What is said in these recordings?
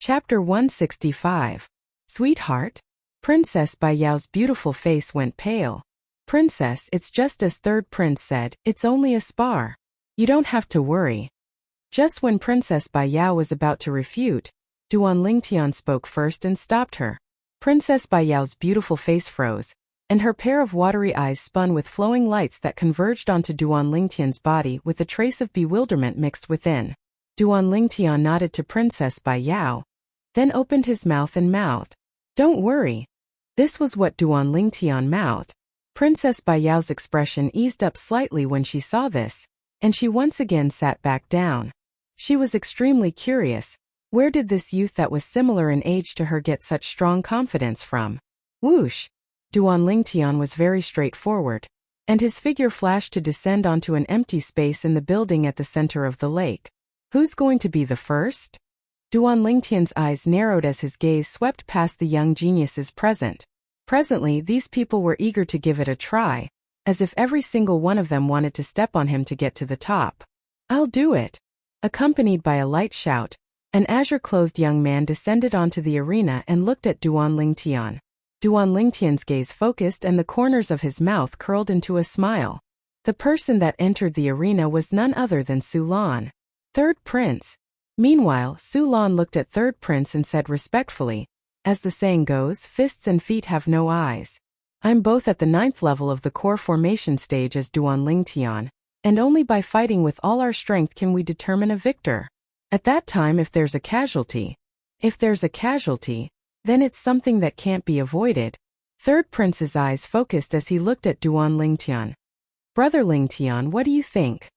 Chapter 165. Sweetheart? Princess Bai Yao's beautiful face went pale. Princess, it's just as third prince said, it's only a spar. You don't have to worry. Just when Princess Bai Yao was about to refute, Duan Lingtian spoke first and stopped her. Princess Bai Yao's beautiful face froze, and her pair of watery eyes spun with flowing lights that converged onto Duan Lingtian's body with a trace of bewilderment mixed within. Duan Lingtian nodded to Princess Bai Yao, then opened his mouth and mouthed, "Don't worry." This was what Duan Lingtian mouthed. Princess Bai Yao's expression eased up slightly when she saw this, and she once again sat back down. She was extremely curious. Where did this youth that was similar in age to her get such strong confidence from? Whoosh! Duan Lingtian was very straightforward, and his figure flashed to descend onto an empty space in the building at the center of the lake. Who's going to be the first? Duan Lingtian's eyes narrowed as his gaze swept past the young geniuses present. Presently, these people were eager to give it a try, as if every single one of them wanted to step on him to get to the top. "I'll do it." Accompanied by a light shout, an azure-clothed young man descended onto the arena and looked at Duan Lingtian. Duan Lingtian's gaze focused and the corners of his mouth curled into a smile. The person that entered the arena was none other than Su Lan, third prince. Meanwhile, Su Lan looked at third prince and said respectfully, "As the saying goes, fists and feet have no eyes. I'm both at the 9th level of the core formation stage as Duan Lingtian, and only by fighting with all our strength can we determine a victor. At that time, if there's a casualty, then it's something that can't be avoided." Third prince's eyes focused as he looked at Duan Lingtian. "Brother Lingtian, what do you think?"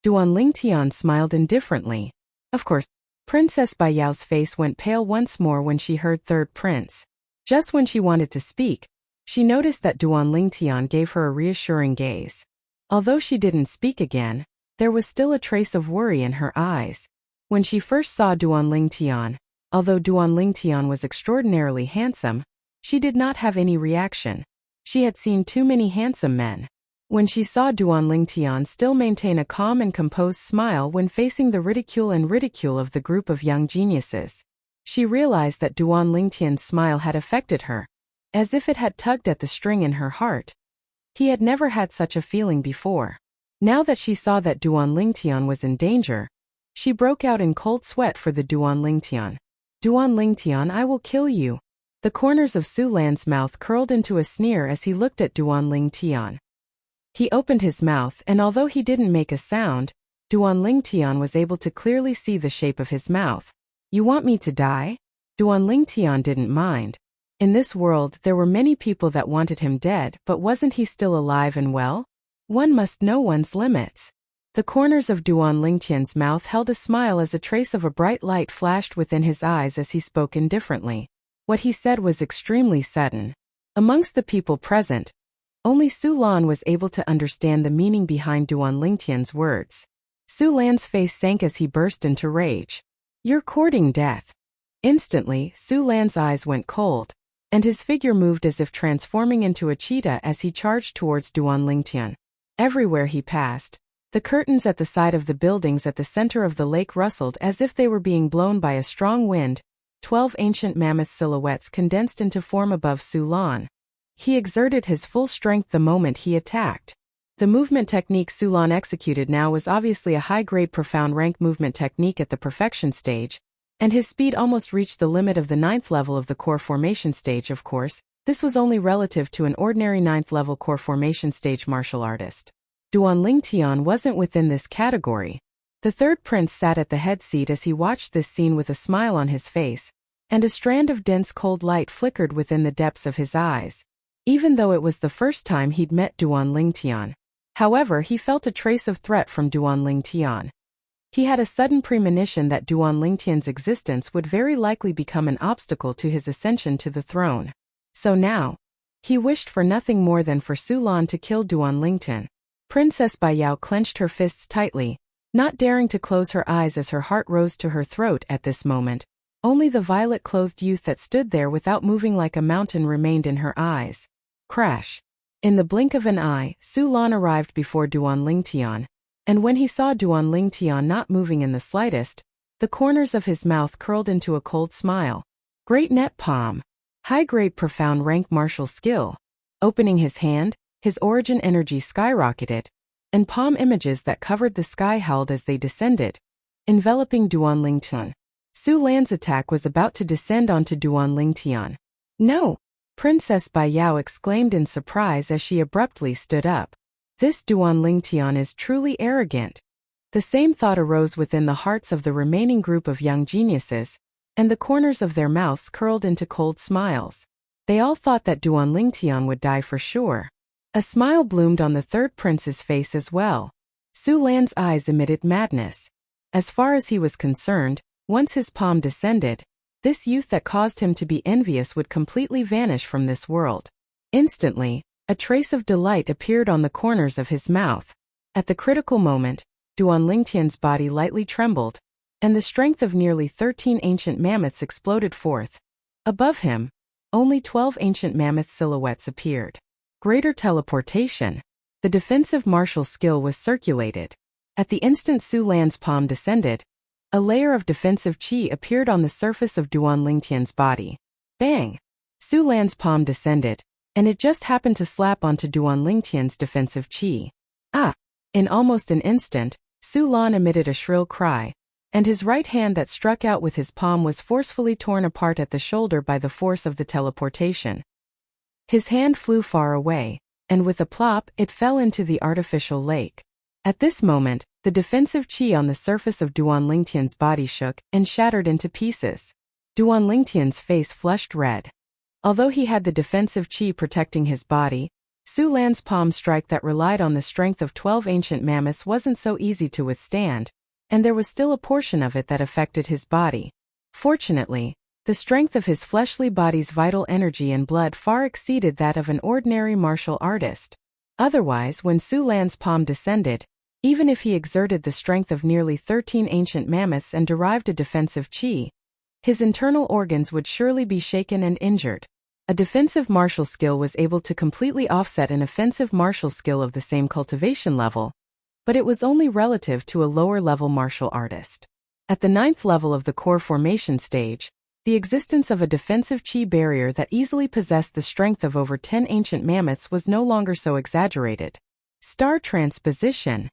Duan Lingtian smiled indifferently. Of course. Princess Bai Yao's face went pale once more when she heard third prince. Just when she wanted to speak, she noticed that Duan Lingtian gave her a reassuring gaze. Although she didn't speak again, there was still a trace of worry in her eyes. When she first saw Duan Lingtian, although Duan Lingtian was extraordinarily handsome, she did not have any reaction. She had seen too many handsome men. When she saw Duan Lingtian still maintain a calm and composed smile when facing the ridicule of the group of young geniuses, she realized that Duan Lingtian's smile had affected her, as if it had tugged at the string in her heart. He had never had such a feeling before. Now that she saw that Duan Lingtian was in danger, she broke out in cold sweat for the Duan Lingtian. "Duan Lingtian, I will kill you." The corners of Su Lan's mouth curled into a sneer as he looked at Duan Lingtian. He opened his mouth, and although he didn't make a sound, Duan Lingtian was able to clearly see the shape of his mouth. "You want me to die?" Duan Lingtian didn't mind. In this world, there were many people that wanted him dead, but wasn't he still alive and well? One must know one's limits. The corners of Duan Lingtian's mouth held a smile as a trace of a bright light flashed within his eyes as he spoke indifferently. What he said was extremely sudden. Amongst the people present, only Su Lan was able to understand the meaning behind Duan Lingtian's words. Su Lan's face sank as he burst into rage. "You're courting death." Instantly, Su Lan's eyes went cold, and his figure moved as if transforming into a cheetah as he charged towards Duan Lingtian. Everywhere he passed, the curtains at the side of the buildings at the center of the lake rustled as if they were being blown by a strong wind. 12 ancient mammoth silhouettes condensed into form above Su Lan. He exerted his full strength the moment he attacked. The movement technique Su Lan executed now was obviously a high-grade profound rank movement technique at the perfection stage, and his speed almost reached the limit of the 9th level of the core formation stage. Of course, this was only relative to an ordinary 9th level core formation stage martial artist. Duan Lingtian wasn't within this category. The third prince sat at the head seat as he watched this scene with a smile on his face, and a strand of dense cold light flickered within the depths of his eyes. Even though it was the first time he'd met Duan Lingtian, however, he felt a trace of threat from Duan Lingtian. He had a sudden premonition that Duan Lingtian's existence would very likely become an obstacle to his ascension to the throne. So now, he wished for nothing more than for Su Lan to kill Duan Lingtian. Princess Bai Yao clenched her fists tightly, not daring to close her eyes as her heart rose to her throat at this moment. Only the violet-clothed youth that stood there without moving like a mountain remained in her eyes. Crash! In the blink of an eye, Su Lan arrived before Duan Lingtian, and when he saw Duan Lingtian not moving in the slightest, The corners of his mouth curled into a cold smile. Great net palm. High-grade profound rank martial skill. Opening his hand, his origin energy skyrocketed, and palm images that covered the sky held as they descended, enveloping Duan Lingtian. Su Lan's attack was about to descend onto Duan Lingtian. No! Princess Bai Yao exclaimed in surprise as she abruptly stood up. This Duan Lingtian is truly arrogant. The same thought arose within the hearts of the remaining group of young geniuses, and the corners of their mouths curled into cold smiles. They all thought that Duan Lingtian would die for sure. A smile bloomed on the third prince's face as well. Su Lan's eyes emitted madness. As far as he was concerned, once his palm descended, this youth that caused him to be envious would completely vanish from this world. Instantly, a trace of delight appeared on the corners of his mouth. At the critical moment, Duan Lingtian's body lightly trembled, and the strength of nearly 13 ancient mammoths exploded forth. Above him, only 12 ancient mammoth silhouettes appeared. Greater teleportation. The defensive martial skill was circulated. At the instant Su Lan's palm descended, a layer of defensive qi appeared on the surface of Duan Lingtian's body. Bang! Su Lan's palm descended, and it just happened to slap onto Duan Lingtian's defensive qi. Ah! In almost an instant, Su Lan emitted a shrill cry, and his right hand that struck out with his palm was forcefully torn apart at the shoulder by the force of the teleportation. His hand flew far away, and with a plop it fell into the artificial lake. At this moment, the defensive qi on the surface of Duan Lingtian's body shook and shattered into pieces. Duan Lingtian's face flushed red. Although he had the defensive qi protecting his body, Su Lan's palm strike that relied on the strength of 12 ancient mammoths wasn't so easy to withstand, and there was still a portion of it that affected his body. Fortunately, the strength of his fleshly body's vital energy and blood far exceeded that of an ordinary martial artist. Otherwise, when Su Lan's palm descended, even if he exerted the strength of nearly 13 ancient mammoths and derived a defensive qi, his internal organs would surely be shaken and injured. A defensive martial skill was able to completely offset an offensive martial skill of the same cultivation level, but it was only relative to a lower-level martial artist. At the 9th level of the core formation stage, the existence of a defensive qi barrier that easily possessed the strength of over 10 ancient mammoths was no longer so exaggerated. Star transposition.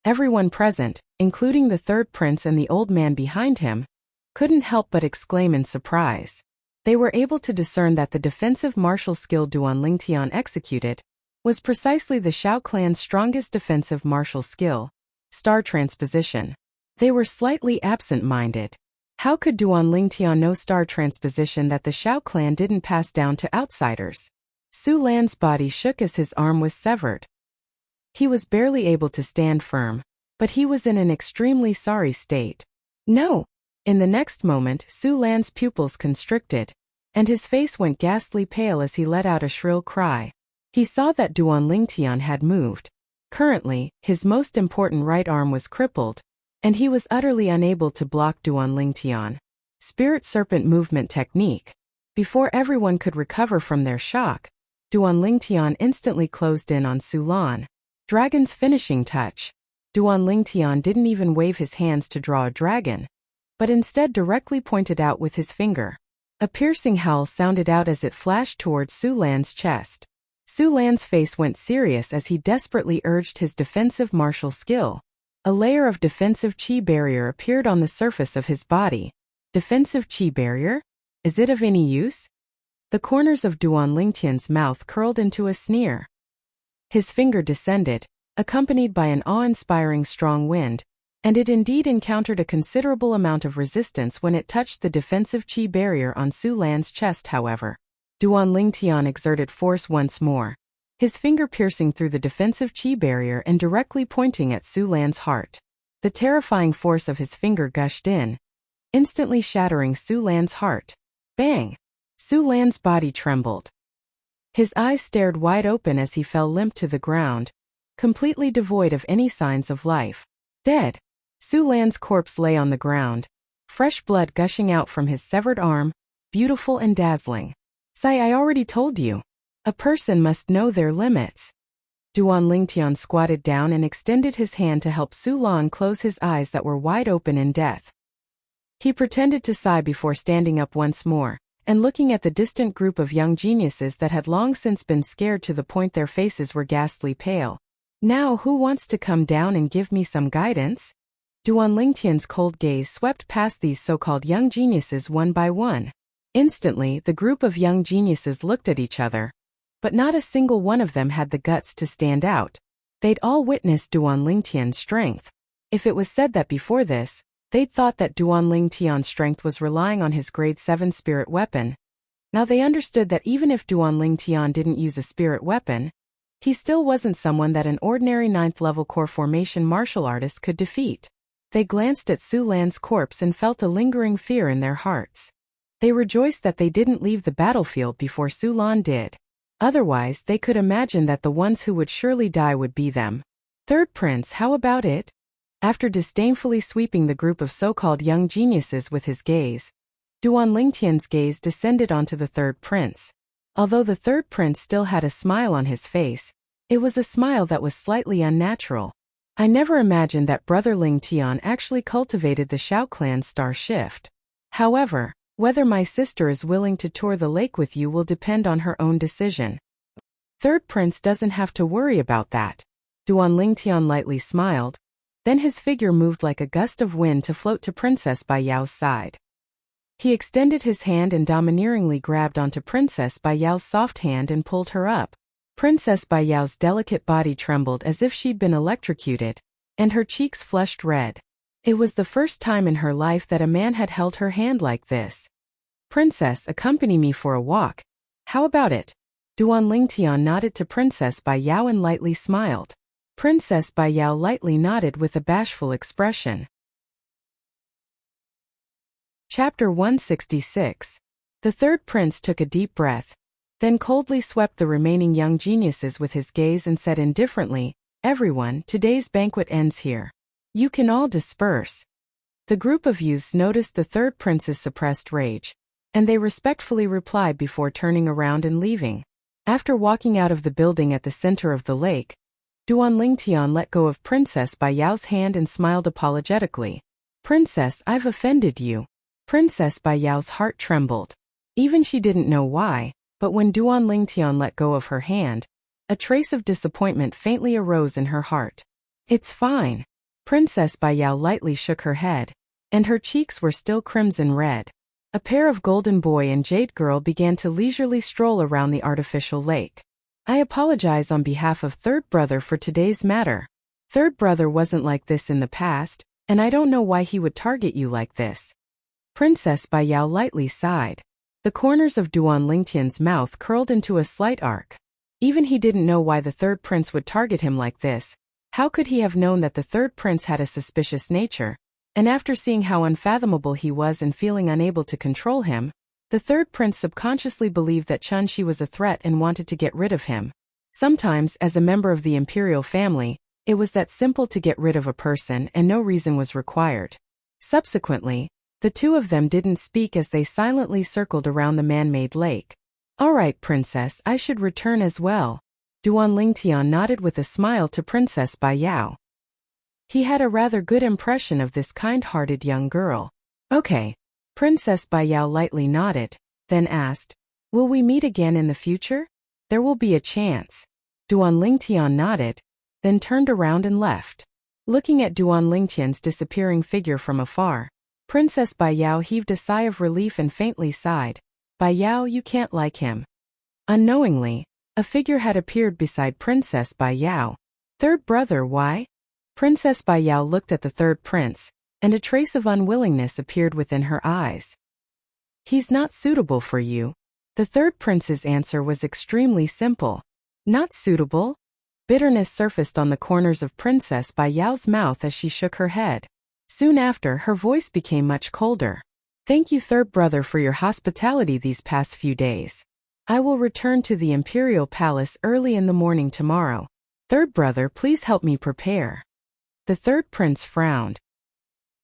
Everyone present, including the third prince and the old man behind him, couldn't help but exclaim in surprise. They were able to discern that the defensive martial skill Duan Lingtian executed was precisely the Shao clan's strongest defensive martial skill, star transposition. They were slightly absent-minded. How could Duan Lingtian know star transposition that the Shao clan didn't pass down to outsiders? Su Lan's body shook as his arm was severed. He was barely able to stand firm, but he was in an extremely sorry state. No! In the next moment, Su Lan's pupils constricted, and his face went ghastly pale as he let out a shrill cry. He saw that Duan Lingtian had moved. Currently, his most important right arm was crippled, and he was utterly unable to block Duan Lingtian. Spirit Serpent Movement Technique. Before everyone could recover from their shock, Duan Lingtian instantly closed in on Su Lan. Dragon's Finishing Touch. Duan Lingtian didn't even wave his hands to draw a dragon, but instead directly pointed out with his finger. A piercing howl sounded out as it flashed towards Su Lan's chest. Su Lan's face went serious as he desperately urged his defensive martial skill. A layer of defensive qi barrier appeared on the surface of his body. Defensive qi barrier? Is it of any use? The corners of Duan Lingtian's mouth curled into a sneer. His finger descended, accompanied by an awe-inspiring strong wind, and it indeed encountered a considerable amount of resistance when it touched the defensive qi barrier on Su Lan's chest. However, Duan Lingtian exerted force once more, his finger piercing through the defensive qi barrier and directly pointing at Su Lan's heart. The terrifying force of his finger gushed in, instantly shattering Su Lan's heart. Bang! Su Lan's body trembled. His eyes stared wide open as he fell limp to the ground, completely devoid of any signs of life. Dead. Su Lan's corpse lay on the ground, fresh blood gushing out from his severed arm, beautiful and dazzling. Sai, I already told you. A person must know their limits. Duan Lingtian squatted down and extended his hand to help Su Lan close his eyes that were wide open in death. He pretended to sigh before standing up once more, and looking at the distant group of young geniuses that had long since been scared to the point their faces were ghastly pale. Now who wants to come down and give me some guidance? Duan Lingtian's cold gaze swept past these so-called young geniuses one by one. Instantly, the group of young geniuses looked at each other. But not a single one of them had the guts to stand out. They'd all witnessed Duan Lingtian's strength. If it was said that before this, they'd thought that Duan Lingtian's strength was relying on his grade 7 spirit weapon. Now they understood that even if Duan Lingtian didn't use a spirit weapon, he still wasn't someone that an ordinary 9th level core formation martial artist could defeat. They glanced at Su Lan's corpse and felt a lingering fear in their hearts. They rejoiced that they didn't leave the battlefield before Su Lan did. Otherwise, they could imagine that the ones who would surely die would be them. Third Prince, how about it? After disdainfully sweeping the group of so-called young geniuses with his gaze, Duan Lingtian's gaze descended onto the Third Prince. Although the Third Prince still had a smile on his face, it was a smile that was slightly unnatural. I never imagined that Brother Lingtian actually cultivated the Shao clan's star shift. However, whether my sister is willing to tour the lake with you will depend on her own decision. Third Prince doesn't have to worry about that. Duan Lingtian lightly smiled. Then his figure moved like a gust of wind to float to Princess Bai Yao's side. He extended his hand and domineeringly grabbed onto Princess Bai Yao's soft hand and pulled her up. Princess Bai Yao's delicate body trembled as if she'd been electrocuted, and her cheeks flushed red. It was the first time in her life that a man had held her hand like this. Princess, accompany me for a walk. How about it? Duan Lingtian nodded to Princess Bai Yao and lightly smiled. Princess Bai Yao lightly nodded with a bashful expression. Chapter 166. The Third Prince took a deep breath, then coldly swept the remaining young geniuses with his gaze and said indifferently, "Everyone, today's banquet ends here. You can all disperse." The group of youths noticed the Third Prince's suppressed rage, and they respectfully replied before turning around and leaving. After walking out of the building at the center of the lake, Duan Lingtian let go of Princess Bai Yao's hand and smiled apologetically. "Princess, I've offended you." Princess Bai Yao's heart trembled. Even she didn't know why, but when Duan Lingtian let go of her hand, a trace of disappointment faintly arose in her heart. "It's fine." Princess Bai Yao lightly shook her head, and her cheeks were still crimson red. A pair of golden boy and jade girl began to leisurely stroll around the artificial lake. "I apologize on behalf of Third Brother for today's matter. Third Brother wasn't like this in the past, and I don't know why he would target you like this." Princess Bai Yao lightly sighed. The corners of Duan Lingtian's mouth curled into a slight arc. Even he didn't know why the Third Prince would target him like this. How could he have known that the Third Prince had a suspicious nature? And after seeing how unfathomable he was and feeling unable to control him, the Third Prince subconsciously believed that Chun-Shi was a threat and wanted to get rid of him. Sometimes, as a member of the imperial family, it was that simple to get rid of a person and no reason was required. Subsequently, the two of them didn't speak as they silently circled around the man-made lake. "All right, Princess, I should return as well." Duan Lingtian nodded with a smile to Princess Bai Yao. He had a rather good impression of this kind-hearted young girl. "Okay." Princess Bai Yao lightly nodded, then asked, "Will we meet again in the future?" "There will be a chance." Duan Lingtian nodded, then turned around and left. Looking at Duan Lingtian's disappearing figure from afar, Princess Bai Yao heaved a sigh of relief and faintly sighed. "Bai Yao, you can't like him." Unknowingly, a figure had appeared beside Princess Bai Yao. "Third Brother, why?" Princess Bai Yao looked at the Third Prince, and a trace of unwillingness appeared within her eyes. "He's not suitable for you." The Third Prince's answer was extremely simple. "Not suitable?" Bitterness surfaced on the corners of Princess Bai Yao's mouth as she shook her head. Soon after, her voice became much colder. "Thank you, Third Brother, for your hospitality these past few days. I will return to the Imperial Palace early in the morning tomorrow. Third Brother, please help me prepare." The Third Prince frowned.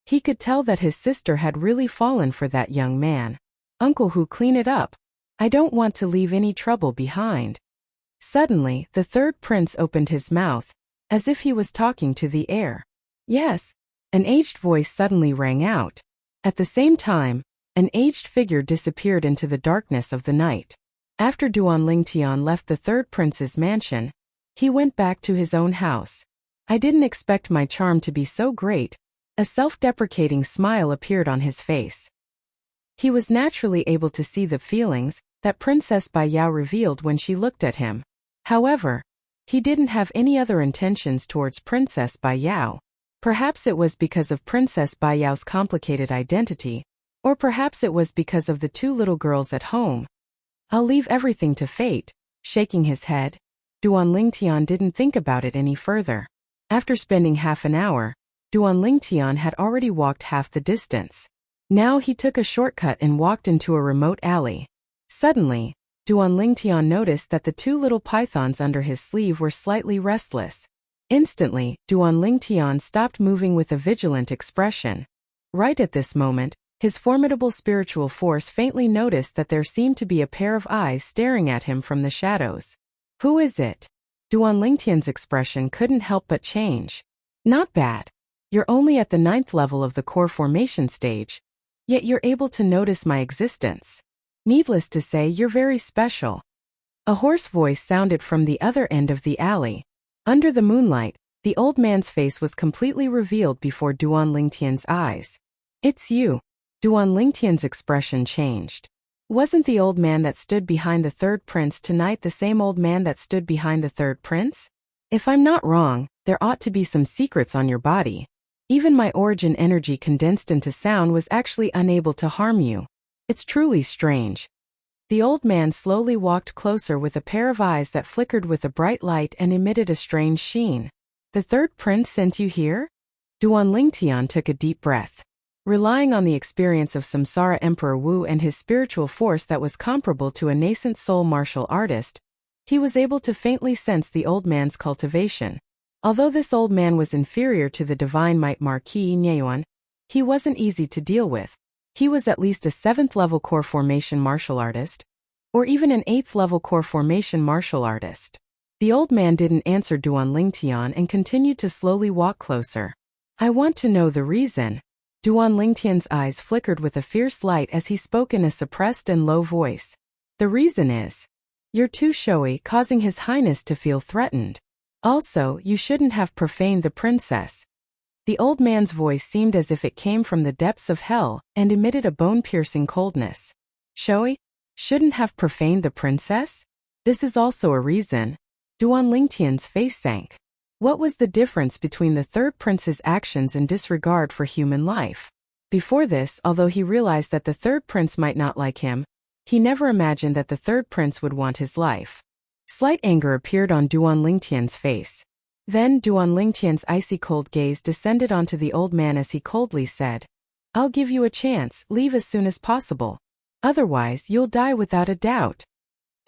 He could tell that his sister had really fallen for that young man. "Uncle Hu, clean it up. I don't want to leave any trouble behind." Suddenly, the Third Prince opened his mouth, as if he was talking to the air. "Yes." An aged voice suddenly rang out. At the same time, an aged figure disappeared into the darkness of the night. After Duan Lingtian left the third prince's mansion, he went back to his own house. I didn't expect my charm to be so great. A self-deprecating smile appeared on his face. He was naturally able to see the feelings that Princess Bai Yao revealed when she looked at him. However, he didn't have any other intentions towards Princess Bai Yao. Perhaps it was because of Princess Bai Yao's complicated identity, or perhaps it was because of the two little girls at home. I'll leave everything to fate. Shaking his head, Duan Lingtian didn't think about it any further. After spending half an hour, Duan Lingtian had already walked half the distance. Now he took a shortcut and walked into a remote alley. Suddenly, Duan Lingtian noticed that the two little pythons under his sleeve were slightly restless. Instantly, Duan Lingtian stopped moving with a vigilant expression. Right at this moment, his formidable spiritual force faintly noticed that there seemed to be a pair of eyes staring at him from the shadows. Who is it? Duan Lingtian's expression couldn't help but change. Not bad. You're only at the 9th level of the core formation stage, yet you're able to notice my existence. Needless to say, you're very special. A hoarse voice sounded from the other end of the alley. Under the moonlight, the old man's face was completely revealed before Duan Lingtian's eyes. It's you. Duan Lingtian's expression changed. Wasn't the old man that stood behind the third prince tonight the same old man that stood behind the third prince? If I'm not wrong, there ought to be some secrets on your body. Even my origin energy condensed into sound was actually unable to harm you. It's truly strange. The old man slowly walked closer with a pair of eyes that flickered with a bright light and emitted a strange sheen. The third prince sent you here? Duan Lingtian took a deep breath. Relying on the experience of Samsara Emperor Wu and his spiritual force that was comparable to a nascent soul martial artist, he was able to faintly sense the old man's cultivation. Although this old man was inferior to the divine might Marquis Nyuan, he wasn't easy to deal with. He was at least a 7th level core formation martial artist, or even an 8th level core formation martial artist. The old man didn't answer Duan Lingtian and continued to slowly walk closer. I want to know the reason. Duan Lingtian's eyes flickered with a fierce light as he spoke in a suppressed and low voice. The reason is, you're too showy, causing His Highness to feel threatened. Also, you shouldn't have profaned the princess. The old man's voice seemed as if it came from the depths of hell and emitted a bone-piercing coldness. Showy? Shouldn't have profaned the princess? This is also a reason. Duan Lingtian's face sank. What was the difference between the third prince's actions and disregard for human life? Before this, although he realized that the third prince might not like him, he never imagined that the third prince would want his life. Slight anger appeared on Duan Lingtian's face. Then Duan Lingtian's icy cold gaze descended onto the old man as he coldly said, I'll give you a chance, leave as soon as possible. Otherwise, you'll die without a doubt.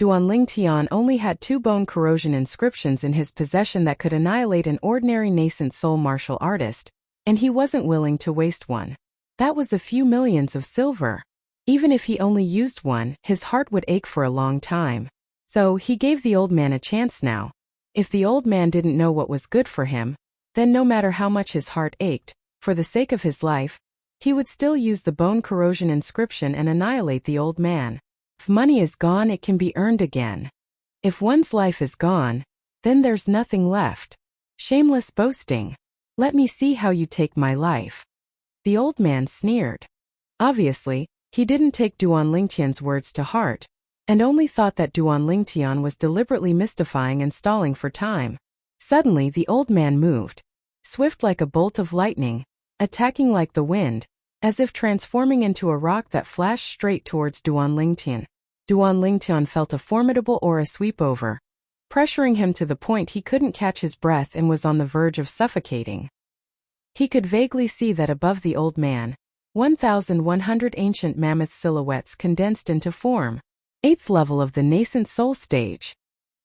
Duan Lingtian only had 2 bone corrosion inscriptions in his possession that could annihilate an ordinary nascent soul martial artist, and he wasn't willing to waste one. That was a few millions of silver. Even if he only used one, his heart would ache for a long time. So he gave the old man a chance now. If the old man didn't know what was good for him, then no matter how much his heart ached, for the sake of his life, he would still use the bone corrosion inscription and annihilate the old man. If money is gone, it can be earned again. If one's life is gone, then there's nothing left. Shameless boasting. Let me see how you take my life. The old man sneered. Obviously, he didn't take Duan Lingtian's words to heart, and only thought that Duan Lingtian was deliberately mystifying and stalling for time. Suddenly the old man moved, swift like a bolt of lightning, attacking like the wind, as if transforming into a rock that flashed straight towards Duan Lingtian. Duan Lingtian felt a formidable aura sweep over, pressuring him to the point he couldn't catch his breath and was on the verge of suffocating. He could vaguely see that above the old man, 1,100 ancient mammoth silhouettes condensed into form. 8th level of the nascent soul stage.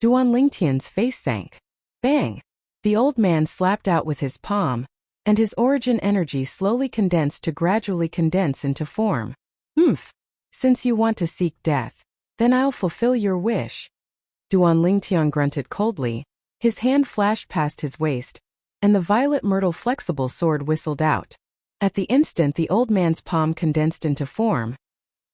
Duan Lingtian's face sank. Bang! The old man slapped out with his palm, and his origin energy slowly condensed to gradually condense into form. Since you want to seek death, then I'll fulfill your wish. Duan Lingtian grunted coldly, his hand flashed past his waist, and the violet myrtle flexible sword whistled out. At the instant the old man's palm condensed into form,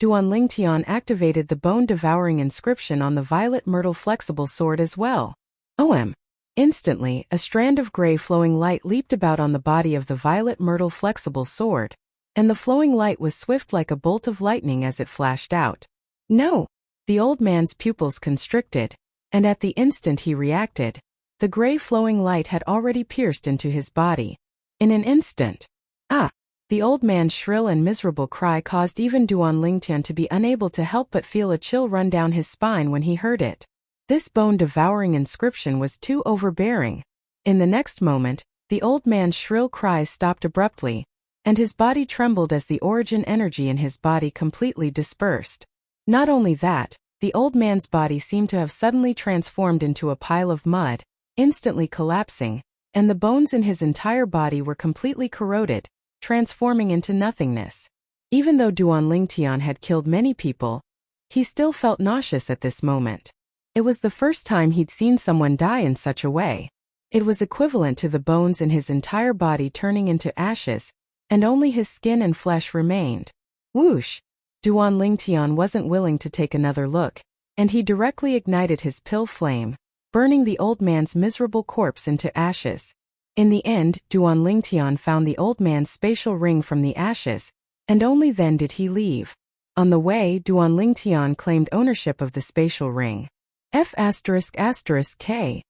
Duan Lingtian activated the bone-devouring inscription on the violet myrtle flexible sword as well. OM. Instantly, a strand of gray flowing light leaped about on the body of the violet myrtle flexible sword, and the flowing light was swift like a bolt of lightning as it flashed out. No! The old man's pupils constricted, and at the instant he reacted, the gray flowing light had already pierced into his body. In an instant. Ah! The old man's shrill and miserable cry caused even Duan Lingtian to be unable to help but feel a chill run down his spine when he heard it. This bone-devouring inscription was too overbearing. In the next moment, the old man's shrill cries stopped abruptly, and his body trembled as the origin energy in his body completely dispersed. Not only that, the old man's body seemed to have suddenly transformed into a pile of mud, instantly collapsing, and the bones in his entire body were completely corroded, transforming into nothingness. Even though Duan Lingtian had killed many people, he still felt nauseous at this moment. It was the first time he'd seen someone die in such a way. It was equivalent to the bones in his entire body turning into ashes, and only his skin and flesh remained. Whoosh! Duan Lingtian wasn't willing to take another look, and he directly ignited his pill flame, burning the old man's miserable corpse into ashes. In the end, Duan Lingtian found the old man's spatial ring from the ashes, and only then did he leave. On the way, Duan Lingtian claimed ownership of the spatial ring. F***K.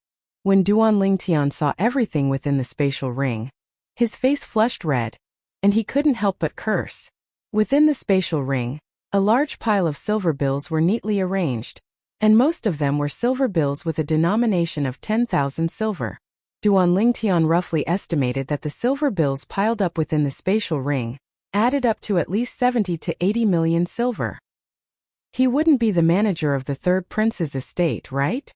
When Duan Lingtian saw everything within the spatial ring, his face flushed red, and he couldn't help but curse. Within the spatial ring, a large pile of silver bills were neatly arranged, and most of them were silver bills with a denomination of 10,000 silver. Duan Lingtian roughly estimated that the silver bills piled up within the spatial ring added up to at least 70 to 80 million silver. He wouldn't be the manager of the third prince's estate, right?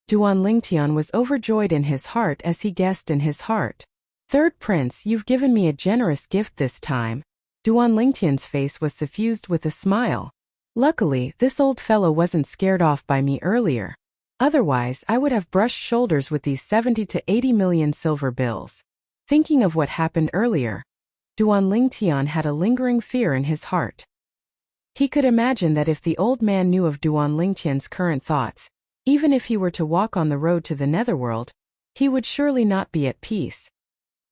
Duan Lingtian was overjoyed in his heart as he guessed in his heart. Third prince, you've given me a generous gift this time. Duan Lingtian's face was suffused with a smile. Luckily, this old fellow wasn't scared off by me earlier. Otherwise, I would have brushed shoulders with these 70 to 80 million silver bills. Thinking of what happened earlier, Duan Lingtian had a lingering fear in his heart. He could imagine that if the old man knew of Duan Lingtian's current thoughts, even if he were to walk on the road to the netherworld, he would surely not be at peace.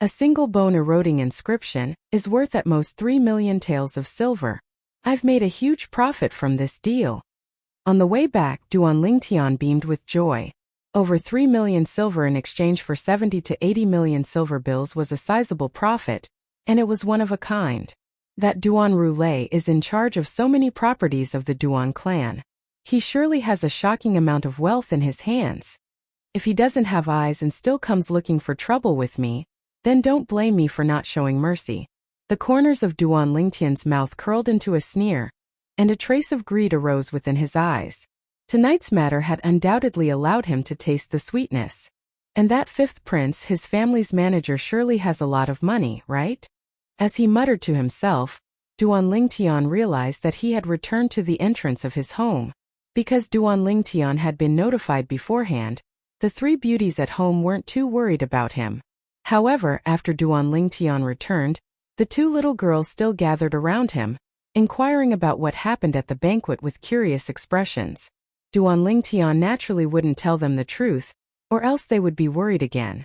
A single bone-eroding inscription is worth at most 3 million taels of silver. I've made a huge profit from this deal. On the way back, Duan Lingtian beamed with joy. Over 3 million silver in exchange for 70 to 80 million silver bills was a sizable profit, and it was one of a kind. That Duan Roulé is in charge of so many properties of the Duan clan. He surely has a shocking amount of wealth in his hands. If he doesn't have eyes and still comes looking for trouble with me, then don't blame me for not showing mercy. The corners of Duan Lingtian's mouth curled into a sneer, and a trace of greed arose within his eyes. Tonight's matter had undoubtedly allowed him to taste the sweetness. And that fifth prince, his family's manager, surely has a lot of money, right? As he muttered to himself, Duan Lingtian realized that he had returned to the entrance of his home. Because Duan Lingtian had been notified beforehand, the three beauties at home weren't too worried about him. However, after Duan Lingtian returned, the two little girls still gathered around him, inquiring about what happened at the banquet with curious expressions. Duan Lingtian naturally wouldn't tell them the truth, or else they would be worried again.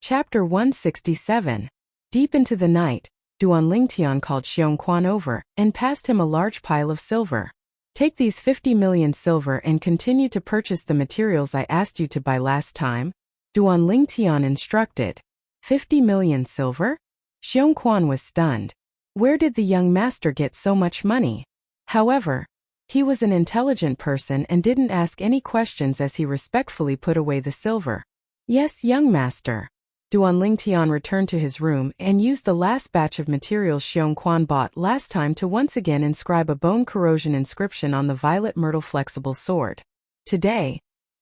Chapter 167. Deep into the night, Duan Lingtian called Xiongquan over and passed him a large pile of silver. Take these 50 million silver and continue to purchase the materials I asked you to buy last time, Duan Lingtian instructed. 50 million silver? Xiongquan was stunned. Where did the young master get so much money? However, he was an intelligent person and didn't ask any questions as he respectfully put away the silver. Yes, young master. Duan Lingtian returned to his room and used the last batch of materials Xiongquan bought last time to once again inscribe a bone corrosion inscription on the violet myrtle flexible sword. Today,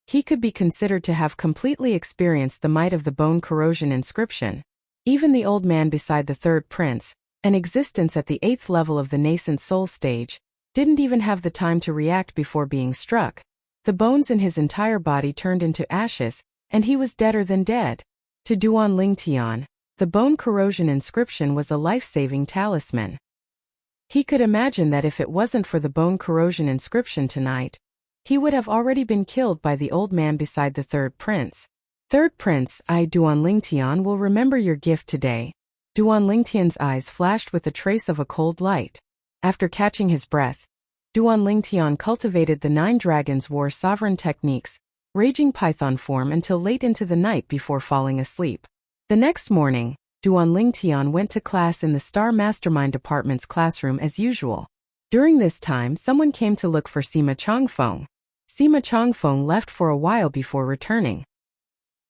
he could be considered to have completely experienced the might of the bone corrosion inscription. Even the old man beside the third prince, an existence at the 8th level of the nascent soul stage, didn't even have the time to react before being struck. The bones in his entire body turned into ashes, and he was deader than dead. To Duan Lingtian, the bone corrosion inscription was a life-saving talisman. He could imagine that if it wasn't for the bone corrosion inscription tonight, he would have already been killed by the old man beside the third prince. Third prince, I Duan Lingtian will remember your gift today. Duan Lingtian's eyes flashed with a trace of a cold light. After catching his breath, Duan Lingtian cultivated the 9 dragons war sovereign techniques, raging python form until late into the night before falling asleep. The next morning, Duan Lingtian went to class in the Star Mastermind Department's classroom as usual. During this time, someone came to look for Sima Changfeng. Sima Changfeng left for a while before returning.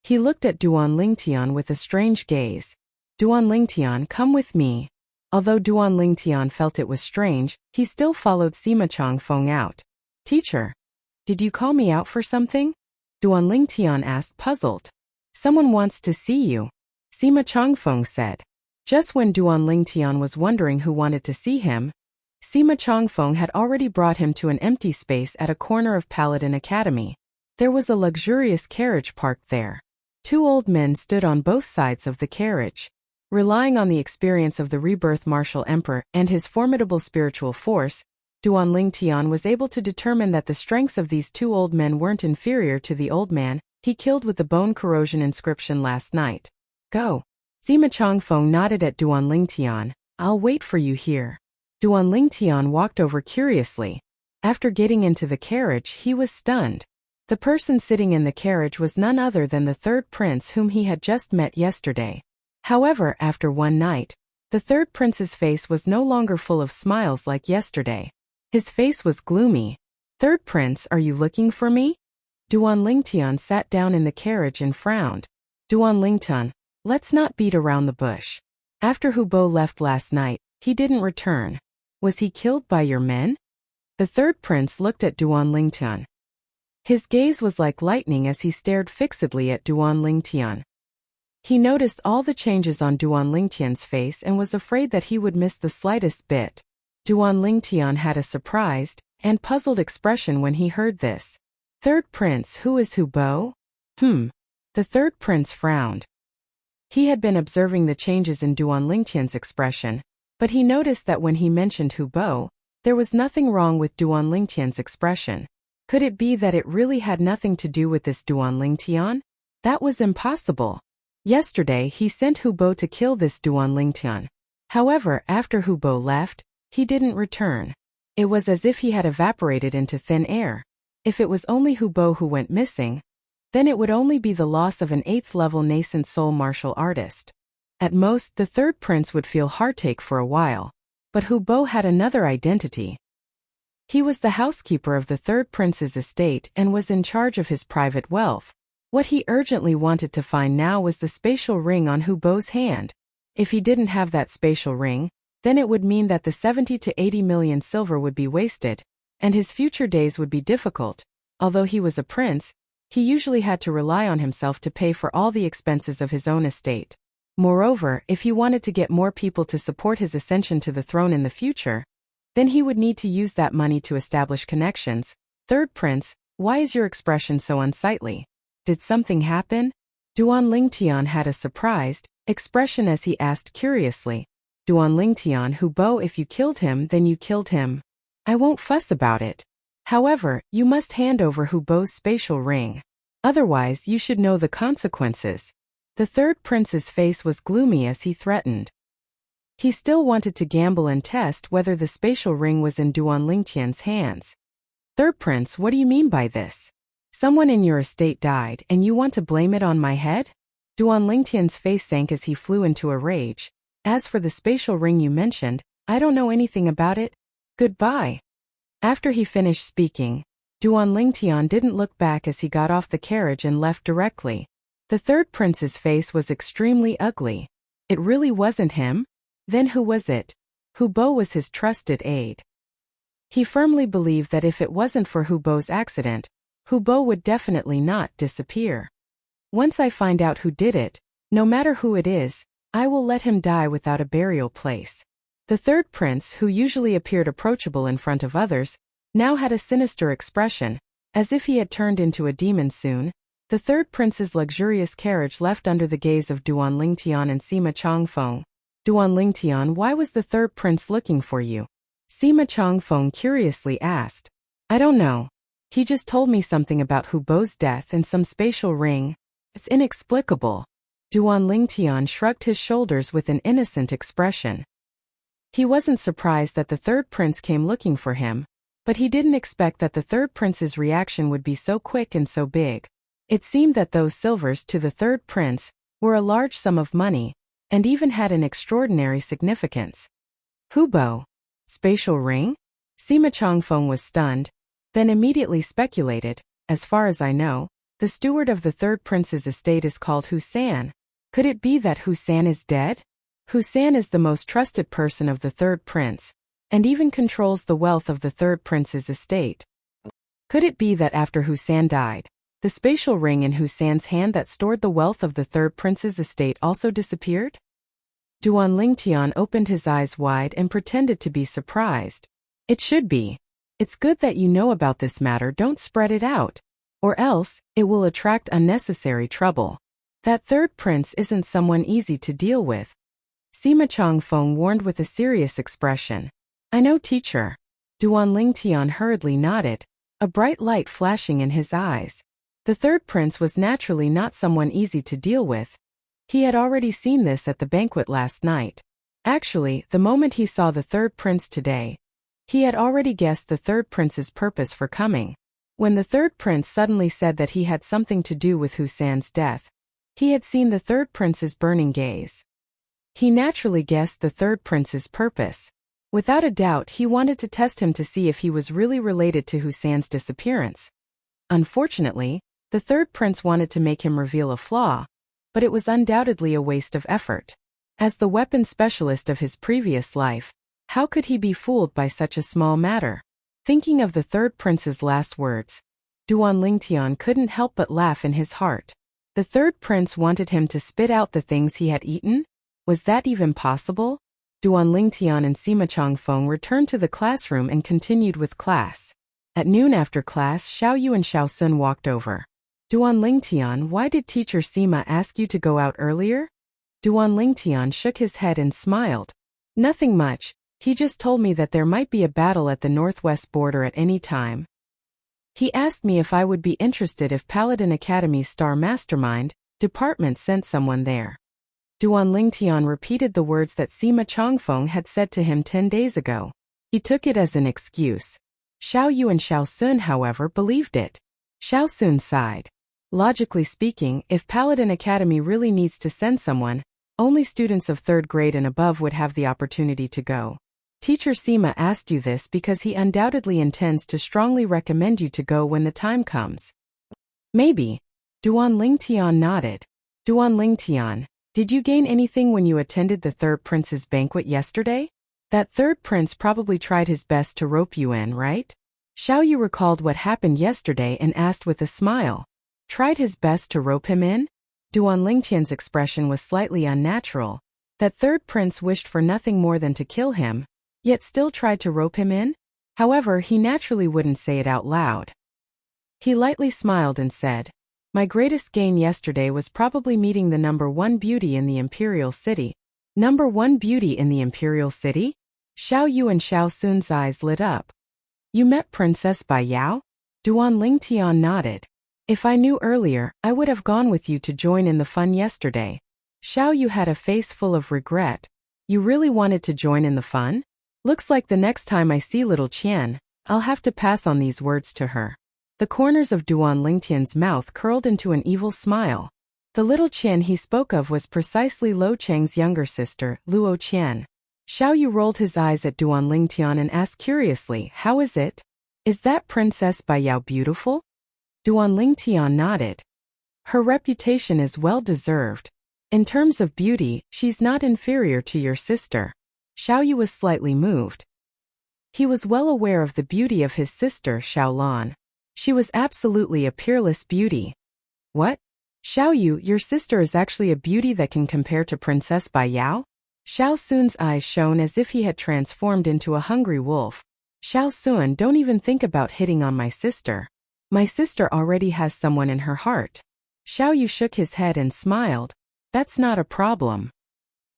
He looked at Duan Lingtian with a strange gaze. Duan Lingtian, come with me. Although Duan Lingtian felt it was strange, he still followed Sima Changfeng out. Teacher, did you call me out for something? Duan Lingtian asked, puzzled. Someone wants to see you, Sima Changfeng said. Just when Duan Lingtian was wondering who wanted to see him, Sima Changfeng had already brought him to an empty space at a corner of Paladin Academy. There was a luxurious carriage parked there. 2 old men stood on both sides of the carriage. Relying on the experience of the rebirth martial emperor and his formidable spiritual force, Duan Lingtian was able to determine that the strengths of these 2 old men weren't inferior to the old man he killed with the bone corrosion inscription last night. Go. Sima Changfeng nodded at Duan Lingtian. I'll wait for you here. Duan Lingtian walked over curiously. After getting into the carriage, he was stunned. The person sitting in the carriage was none other than the third prince whom he had just met yesterday. However, after one night, the third prince's face was no longer full of smiles like yesterday. His face was gloomy. Third prince, are you looking for me? Duan Lingtian sat down in the carriage and frowned. Duan Lingtian, let's not beat around the bush. After Hubo left last night, he didn't return. Was he killed by your men? The third prince looked at Duan Lingtian. His gaze was like lightning as he stared fixedly at Duan Lingtian. He noticed all the changes on Duan Lingtian's face and was afraid that he would miss the slightest bit. Duan Lingtian had a surprised and puzzled expression when he heard this. Third prince, who is Hubo? The third prince frowned. He had been observing the changes in Duan Lingtian's expression, but he noticed that when he mentioned Hubo, there was nothing wrong with Duan Lingtian's expression. Could it be that it really had nothing to do with this Duan Lingtian? That was impossible. Yesterday he sent Hubo to kill this Duan Lingtian. However, after Hubo left, he didn't return. It was as if he had evaporated into thin air. If it was only Hubo who went missing, then it would only be the loss of an 8th-level nascent soul martial artist. At most, the third prince would feel heartache for a while. But Hubo had another identity. He was the housekeeper of the third prince's estate and was in charge of his private wealth. What he urgently wanted to find now was the spatial ring on Hubo's hand. If he didn't have that spatial ring, then it would mean that the 70 to 80 million silver would be wasted, and his future days would be difficult. Although he was a prince, he usually had to rely on himself to pay for all the expenses of his own estate. Moreover, if he wanted to get more people to support his ascension to the throne in the future, then he would need to use that money to establish connections. Third prince, why is your expression so unsightly? Did something happen? Duan Lingtian had a surprised expression as he asked curiously. Duan Lingtian, Hubo, if you killed him, then you killed him. I won't fuss about it. However, you must hand over Hubo's spatial ring. Otherwise, you should know the consequences. The third prince's face was gloomy as he threatened. He still wanted to gamble and test whether the spatial ring was in Duan Lingtian's hands. Third prince, what do you mean by this? Someone in your estate died and you want to blame it on my head? Duan Lingtian's face sank as he flew into a rage. As for the spatial ring you mentioned, I don't know anything about it. Goodbye. After he finished speaking, Duan Lingtian didn't look back as he got off the carriage and left directly. The third prince's face was extremely ugly. It really wasn't him? Then who was it? Hubo was his trusted aide. He firmly believed that if it wasn't for Hubo's accident, Hubo would definitely not disappear. Once I find out who did it, no matter who it is, I will let him die without a burial place. The third prince, who usually appeared approachable in front of others, now had a sinister expression, as if he had turned into a demon soon. The third prince's luxurious carriage left under the gaze of Duan Lingtian and Sima Changfeng. Duan Lingtian, why was the third prince looking for you? Sima Changfeng curiously asked. I don't know. He just told me something about Hu Bo's death and some spatial ring. It's inexplicable. Duan Lingtian shrugged his shoulders with an innocent expression. He wasn't surprised that the third prince came looking for him, but he didn't expect that the third prince's reaction would be so quick and so big. It seemed that those silvers to the third prince were a large sum of money, and even had an extraordinary significance. Hu Bo? Spatial ring? Sima Changfeng was stunned, then immediately speculated, as far as I know, the steward of the third prince's estate is called Husan. Could it be that Husan is dead? Husan is the most trusted person of the third prince, and even controls the wealth of the third prince's estate. Could it be that after Husan died, the spatial ring in Husan's hand that stored the wealth of the third prince's estate also disappeared? Duan Lingtian opened his eyes wide and pretended to be surprised. It should be. It's good that you know about this matter, don't spread it out. Or else, it will attract unnecessary trouble. That third prince isn't someone easy to deal with. Sima Changfeng warned with a serious expression. I know, teacher. Duan Lingtian hurriedly nodded, a bright light flashing in his eyes. The third prince was naturally not someone easy to deal with. He had already seen this at the banquet last night. Actually, the moment he saw the third prince today, he had already guessed the third prince's purpose for coming. When the third prince suddenly said that he had something to do with Husan's death, he had seen the third prince's burning gaze. He naturally guessed the third prince's purpose. Without a doubt, he wanted to test him to see if he was really related to Husan's disappearance. Unfortunately, the third prince wanted to make him reveal a flaw, but it was undoubtedly a waste of effort. As the weapon specialist of his previous life, how could he be fooled by such a small matter? Thinking of the third prince's last words, Duan Lingtian couldn't help but laugh in his heart. The third prince wanted him to spit out the things he had eaten? Was that even possible? Duan Lingtian and Sima Changfeng returned to the classroom and continued with class. At noon after class, Xiaoyu and Xiaosun walked over. Duan Lingtian, why did teacher Sima ask you to go out earlier? Duan Lingtian shook his head and smiled. Nothing much, he just told me that there might be a battle at the northwest border at any time. He asked me if I would be interested if Paladin Academy's Star Mastermind department sent someone there. Duan Lingtian repeated the words that Sima Changfeng had said to him 10 days ago. He took it as an excuse. Xiaoyu and Xiaosun, however, believed it. Xiaosun sighed. Logically speaking, if Paladin Academy really needs to send someone, only students of 3rd grade and above would have the opportunity to go. Teacher Sima asked you this because he undoubtedly intends to strongly recommend you to go when the time comes. Maybe. Duan Lingtian nodded. Duan Lingtian, did you gain anything when you attended the third prince's banquet yesterday? That third prince probably tried his best to rope you in, right? Xiaoyu recalled what happened yesterday and asked with a smile. Tried his best to rope him in? Duan Lingtian's expression was slightly unnatural. That third prince wished for nothing more than to kill him, yet still tried to rope him in? However, he naturally wouldn't say it out loud. He lightly smiled and said, my greatest gain yesterday was probably meeting the number 1 beauty in the Imperial City. Number 1 beauty in the Imperial City? Xiaoyu and Xiaosun's eyes lit up. You met Princess Bai Yao? Duan Lingtian nodded. If I knew earlier, I would have gone with you to join in the fun yesterday. Xiaoyu had a face full of regret. You really wanted to join in the fun? Looks like the next time I see little Qian, I'll have to pass on these words to her. The corners of Duan Lingtian's mouth curled into an evil smile. The little Qian he spoke of was precisely Lo Cheng's younger sister, Luo Qian. Xiaoyu rolled his eyes at Duan Lingtian and asked curiously, how is it? Is that Princess Bai Yao beautiful? Duan Lingtian nodded. Her reputation is well deserved. In terms of beauty, she's not inferior to your sister. Xiaoyu was slightly moved. He was well aware of the beauty of his sister Xiaolan. She was absolutely a peerless beauty. What? Xiaoyu, your sister is actually a beauty that can compare to Princess Bai Yao? Xiaosun's eyes shone as if he had transformed into a hungry wolf. Xiaosun, don't even think about hitting on my sister. My sister already has someone in her heart. Xiao Yu shook his head and smiled. That's not a problem.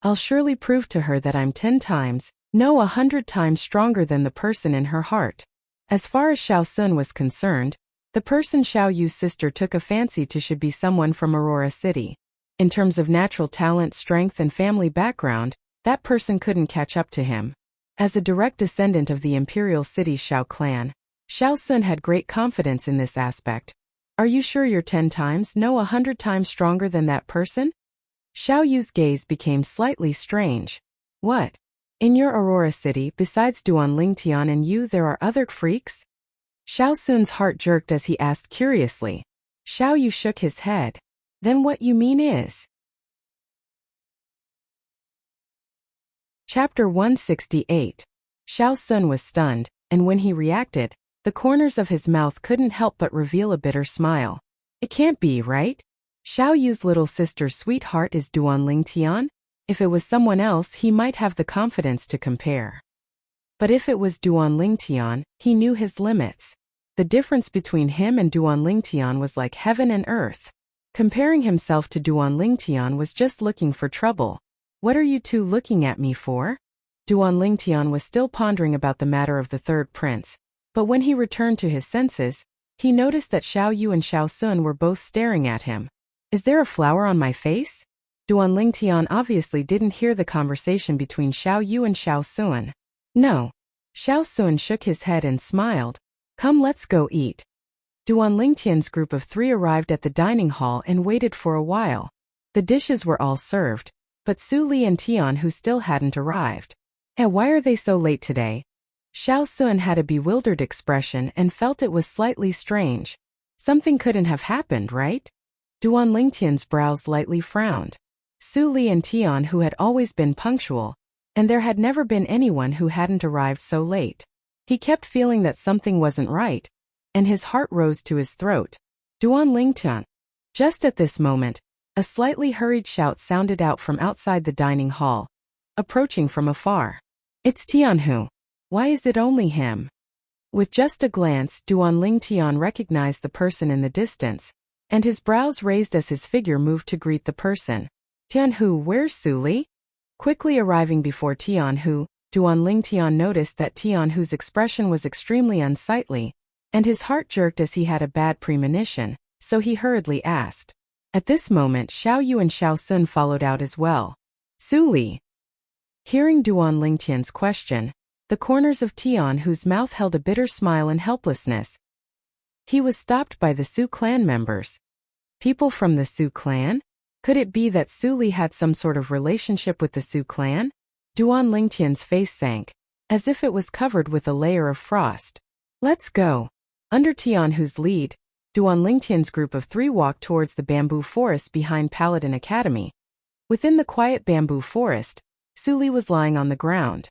I'll surely prove to her that I'm 10 times, no 100 times stronger than the person in her heart. As far as Xiao Sun was concerned, the person Xiao Yu's sister took a fancy to should be someone from Aurora City. In terms of natural talent, strength, and family background, that person couldn't catch up to him. As a direct descendant of the Imperial City's Xiao clan, Xiao Sun had great confidence in this aspect. Are you sure you're 10 times, no 100 times stronger than that person? Xiao Yu's gaze became slightly strange. What? In your Aurora City, besides Duan Lingtian and you, there are other freaks? Xiao Sun's heart jerked as he asked curiously. Xiao Yu shook his head. Then what you mean is? Chapter 168. Xiao Sun was stunned, and when he reacted, the corners of his mouth couldn't help but reveal a bitter smile. It can't be, right? Xiao Yu's little sister's sweetheart is Duan Lingtian? If it was someone else, he might have the confidence to compare. But if it was Duan Lingtian, he knew his limits. The difference between him and Duan Lingtian was like heaven and earth. Comparing himself to Duan Lingtian was just looking for trouble. What are you two looking at me for? Duan Lingtian was still pondering about the matter of the third prince, but when he returned to his senses, he noticed that Xiao Yu and Xiao Sun were both staring at him. Is there a flower on my face? Duan Lingtian obviously didn't hear the conversation between Xiao Yu and Xiao Sun. No. Xiao Sun shook his head and smiled. Come, let's go eat. Duan Lingtian's group of 3 arrived at the dining hall and waited for a while. The dishes were all served, but Su Li and Tian who still hadn't arrived. Why are they so late today? Xiao Sun had a bewildered expression and felt it was slightly strange. Something couldn't have happened, right? Duan Lingtian's brows lightly frowned. Su Li and Tian who had always been punctual, and there had never been anyone who hadn't arrived so late. He kept feeling that something wasn't right, and his heart rose to his throat. Duan Lingtian. Just at this moment, a slightly hurried shout sounded out from outside the dining hall, approaching from afar. It's Tianhu. Why is it only him? With just a glance, Duan Lingtian recognized the person in the distance, and his brows raised as his figure moved to greet the person. Tianhu, where's Su Li? Quickly arriving before Tianhu, Duan Lingtian noticed that Tianhu's expression was extremely unsightly, and his heart jerked as he had a bad premonition, so he hurriedly asked. At this moment, Xiao Yu and Xiao Sun followed out as well. Su Li. Hearing Duan Lingtian's question, the corners of Tianhu's mouth held a bitter smile and helplessness. He was stopped by the Su clan members. People from the Su clan? Could it be that Su Li had some sort of relationship with the Su clan? Duan Lingtian's face sank, as if it was covered with a layer of frost. Let's go. Under Tianhu's lead, Duan Lingtian's group of 3 walked towards the bamboo forest behind Paladin Academy. Within the quiet bamboo forest, Su Li was lying on the ground.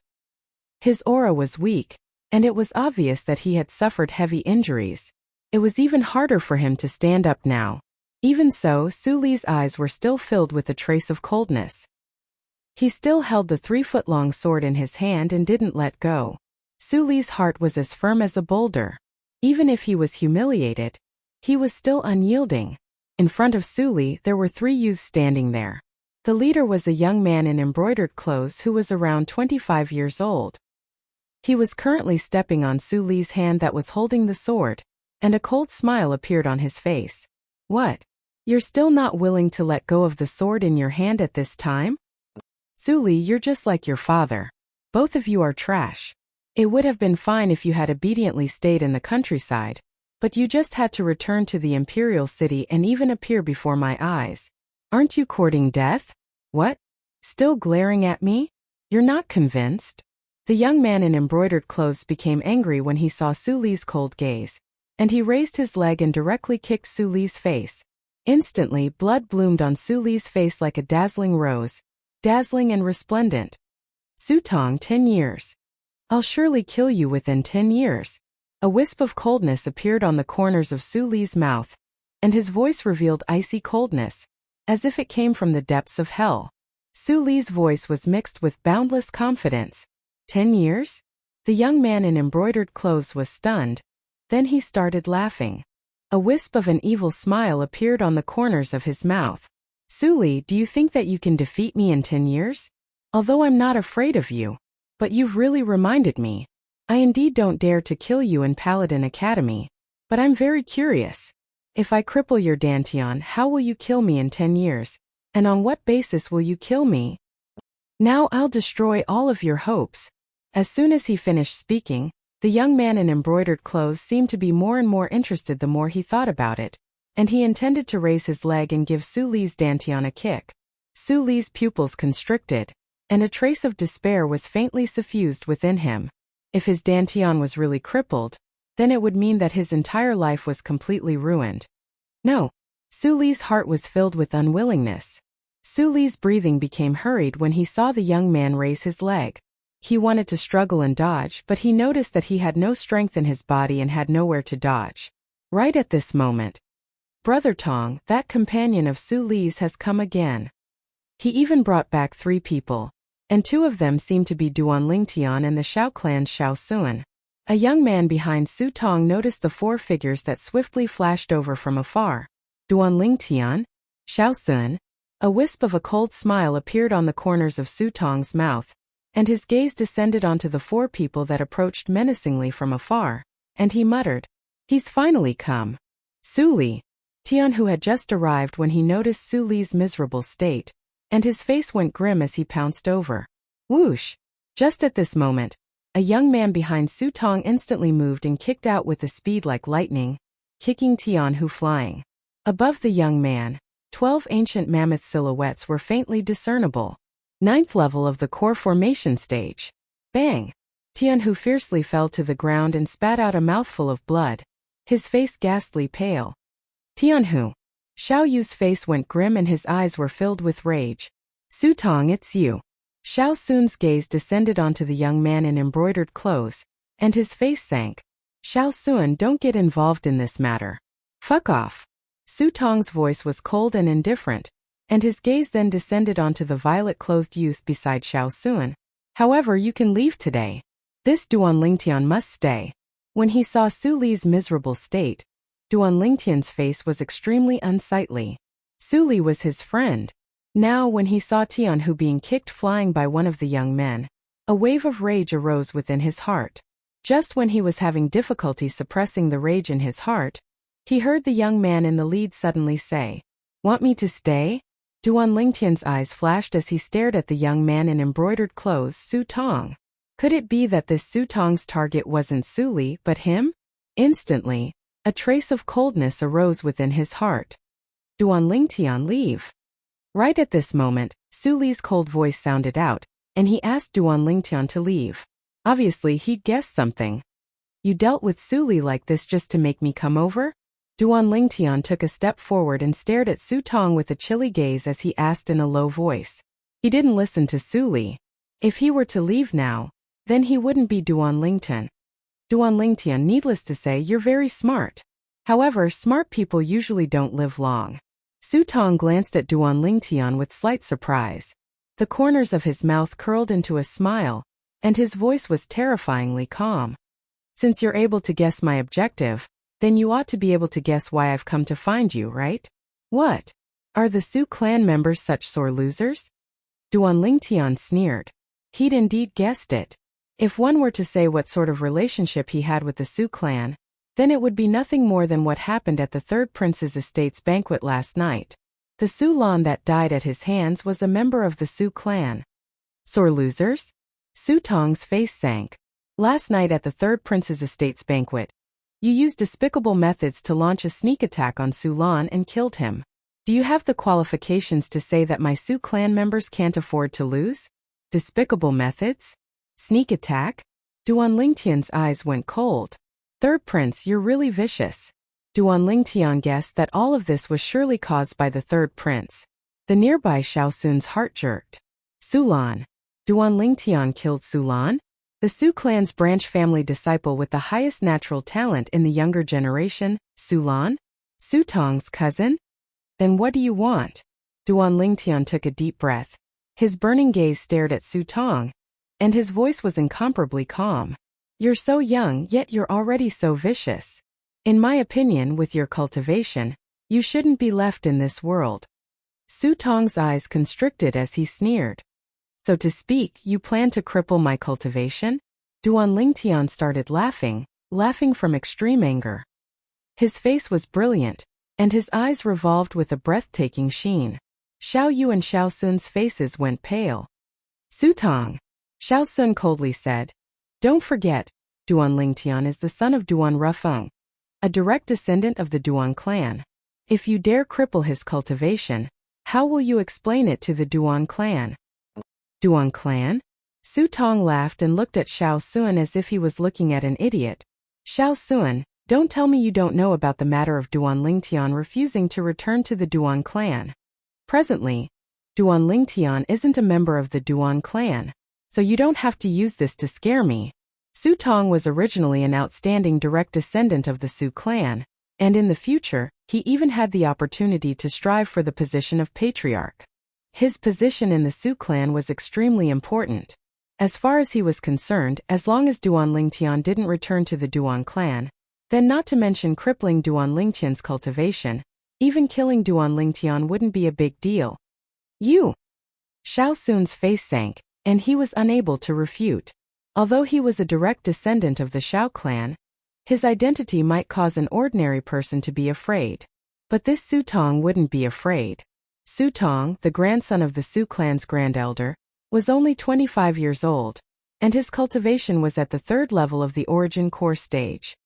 His aura was weak, and it was obvious that he had suffered heavy injuries. It was even harder for him to stand up now. Even so, Su Li's eyes were still filled with a trace of coldness. He still held the 3-foot-long sword in his hand and didn't let go. Su Li's heart was as firm as a boulder. Even if he was humiliated, he was still unyielding. In front of Su Li, there were 3 youths standing there. The leader was a young man in embroidered clothes who was around 25 years old. He was currently stepping on Su Li's hand that was holding the sword, and a cold smile appeared on his face. What? You're still not willing to let go of the sword in your hand at this time? Su Li, you're just like your father. Both of you are trash. It would have been fine if you had obediently stayed in the countryside, but you just had to return to the Imperial City and even appear before my eyes. Aren't you courting death? What? Still glaring at me? You're not convinced? The young man in embroidered clothes became angry when he saw Su Li's cold gaze, and he raised his leg and directly kicked Su Li's face. Instantly, blood bloomed on Su Li's face like a dazzling rose, dazzling and resplendent. Su Tong, 10 years. I'll surely kill you within 10 years. A wisp of coldness appeared on the corners of Su Li's mouth, and his voice revealed icy coldness, as if it came from the depths of hell. Su Li's voice was mixed with boundless confidence. 10 years? The young man in embroidered clothes was stunned. Then he started laughing. A wisp of an evil smile appeared on the corners of his mouth. Su Li, do you think that you can defeat me in 10 years? Although I'm not afraid of you. But you've really reminded me. I indeed don't dare to kill you in Paladin Academy. But I'm very curious. If I cripple your Dantian, how will you kill me in 10 years? And on what basis will you kill me? Now I'll destroy all of your hopes. As soon as he finished speaking, the young man in embroidered clothes seemed to be more and more interested the more he thought about it, and he intended to raise his leg and give Su Li's Dantian a kick. Su Li's pupils constricted, and a trace of despair was faintly suffused within him. If his Dantian was really crippled, then it would mean that his entire life was completely ruined. No. Su Li's heart was filled with unwillingness. Su Li's breathing became hurried when he saw the young man raise his leg. He wanted to struggle and dodge, but he noticed that he had no strength in his body and had nowhere to dodge. Right at this moment, Brother Tong, that companion of Su Li's, has come again. He even brought back 3 people, and 2 of them seemed to be Duan Lingtian and the Xiao clan's Xiao Sun. A young man behind Su Tong noticed the 4 figures that swiftly flashed over from afar. Duan Lingtian, Xiao Sun. A wisp of a cold smile appeared on the corners of Su Tong's mouth, and his gaze descended onto the 4 people that approached menacingly from afar, and he muttered, "He's finally come." Su Li. Tian, who had just arrived when he noticed Su Li's miserable state, and his face went grim as he pounced over. Whoosh! Just at this moment, a young man behind Su Tong instantly moved and kicked out with a speed like lightning, kicking Tian, who flying. Above the young man, 12 ancient mammoth silhouettes were faintly discernible. 9th level of the core formation stage. Bang! Tian, who fiercely fell to the ground and spat out a mouthful of blood, his face ghastly pale. Tian, who? Xiao Yu's face went grim and his eyes were filled with rage. Su Tong, it's you. Xiao Sun's gaze descended onto the young man in embroidered clothes, and his face sank. Xiao Sun, don't get involved in this matter. Fuck off. Su Tong's voice was cold and indifferent, and his gaze then descended onto the violet-clothed youth beside Xiao Sun. However, you can leave today. This Duan Lingtian must stay. When he saw Su Li's miserable state, Duan Lingtian's face was extremely unsightly. Su Li was his friend. Now, when he saw Tian, who being kicked flying by one of the young men, a wave of rage arose within his heart. Just when he was having difficulty suppressing the rage in his heart, he heard the young man in the lead suddenly say, "Want me to stay?" Duan Lingtian's eyes flashed as he stared at the young man in embroidered clothes, Su Tong. Could it be that this Su Tong's target wasn't Su Li, but him? Instantly, a trace of coldness arose within his heart. Duan Lingtian, leave. Right at this moment, Su Li's cold voice sounded out, and he asked Duan Lingtian to leave. Obviously, he'd guessed something. You dealt with Su Li like this just to make me come over? Duan Lingtian took a step forward and stared at Su Tong with a chilly gaze as he asked in a low voice. He didn't listen to Su Li. If he were to leave now, then he wouldn't be Duan Lingtian. Duan Lingtian, needless to say, you're very smart. However, smart people usually don't live long. Su Tong glanced at Duan Lingtian with slight surprise. The corners of his mouth curled into a smile, and his voice was terrifyingly calm. Since you're able to guess my objective, then you ought to be able to guess why I've come to find you, right? What? Are the Su clan members such sore losers? Duan Lingtian sneered. He'd indeed guessed it. If one were to say what sort of relationship he had with the Su clan, then it would be nothing more than what happened at the third prince's estate's banquet last night. The Su Lan that died at his hands was a member of the Su clan. Sore losers? Su Tong's face sank. Last night at the third prince's estate's banquet, you used despicable methods to launch a sneak attack on Su Lan and killed him. Do you have the qualifications to say that my Su clan members can't afford to lose? Despicable methods? Sneak attack? Duan Lingtian's eyes went cold. Third prince, you're really vicious. Duan Lingtian guessed that all of this was surely caused by the third prince. The nearby Xiao Sun's heart jerked. Su Lan. Duan Lingtian killed Su Lan? The Su clan's branch family disciple with the highest natural talent in the younger generation, Su Lan? Su Tong's cousin? Then what do you want? Duan Lingtian took a deep breath. His burning gaze stared at Su Tong, and his voice was incomparably calm. You're so young, yet you're already so vicious. In my opinion, with your cultivation, you shouldn't be left in this world. Su Tong's eyes constricted as he sneered. So to speak, you plan to cripple my cultivation? Duan Lingtian started laughing from extreme anger. His face was brilliant, and his eyes revolved with a breathtaking sheen. Xiao Yu and Xiao Sun's faces went pale. Su Tong, Xiao Sun coldly said. Don't forget, Duan Lingtian is the son of Duan Rufeng, a direct descendant of the Duan clan. If you dare cripple his cultivation, how will you explain it to the Duan clan? Duan clan? Su Tong laughed and looked at Xiao Sun as if he was looking at an idiot. Xiao Sun, don't tell me you don't know about the matter of Duan Lingtian refusing to return to the Duan clan. Presently, Duan Lingtian isn't a member of the Duan clan, so you don't have to use this to scare me. Su Tong was originally an outstanding direct descendant of the Su clan, and in the future, he even had the opportunity to strive for the position of patriarch. His position in the Su clan was extremely important. As far as he was concerned, as long as Duan Lingtian didn't return to the Duan clan, then not to mention crippling Duan Lingtian's cultivation, even killing Duan Lingtian wouldn't be a big deal. You! Xiao Sun's face sank, and he was unable to refute. Although he was a direct descendant of the Xiao clan, his identity might cause an ordinary person to be afraid. But this Su Tong wouldn't be afraid. Su Tong, the grandson of the Su clan's grand elder, was only 25 years old, and his cultivation was at the third level of the origin core stage.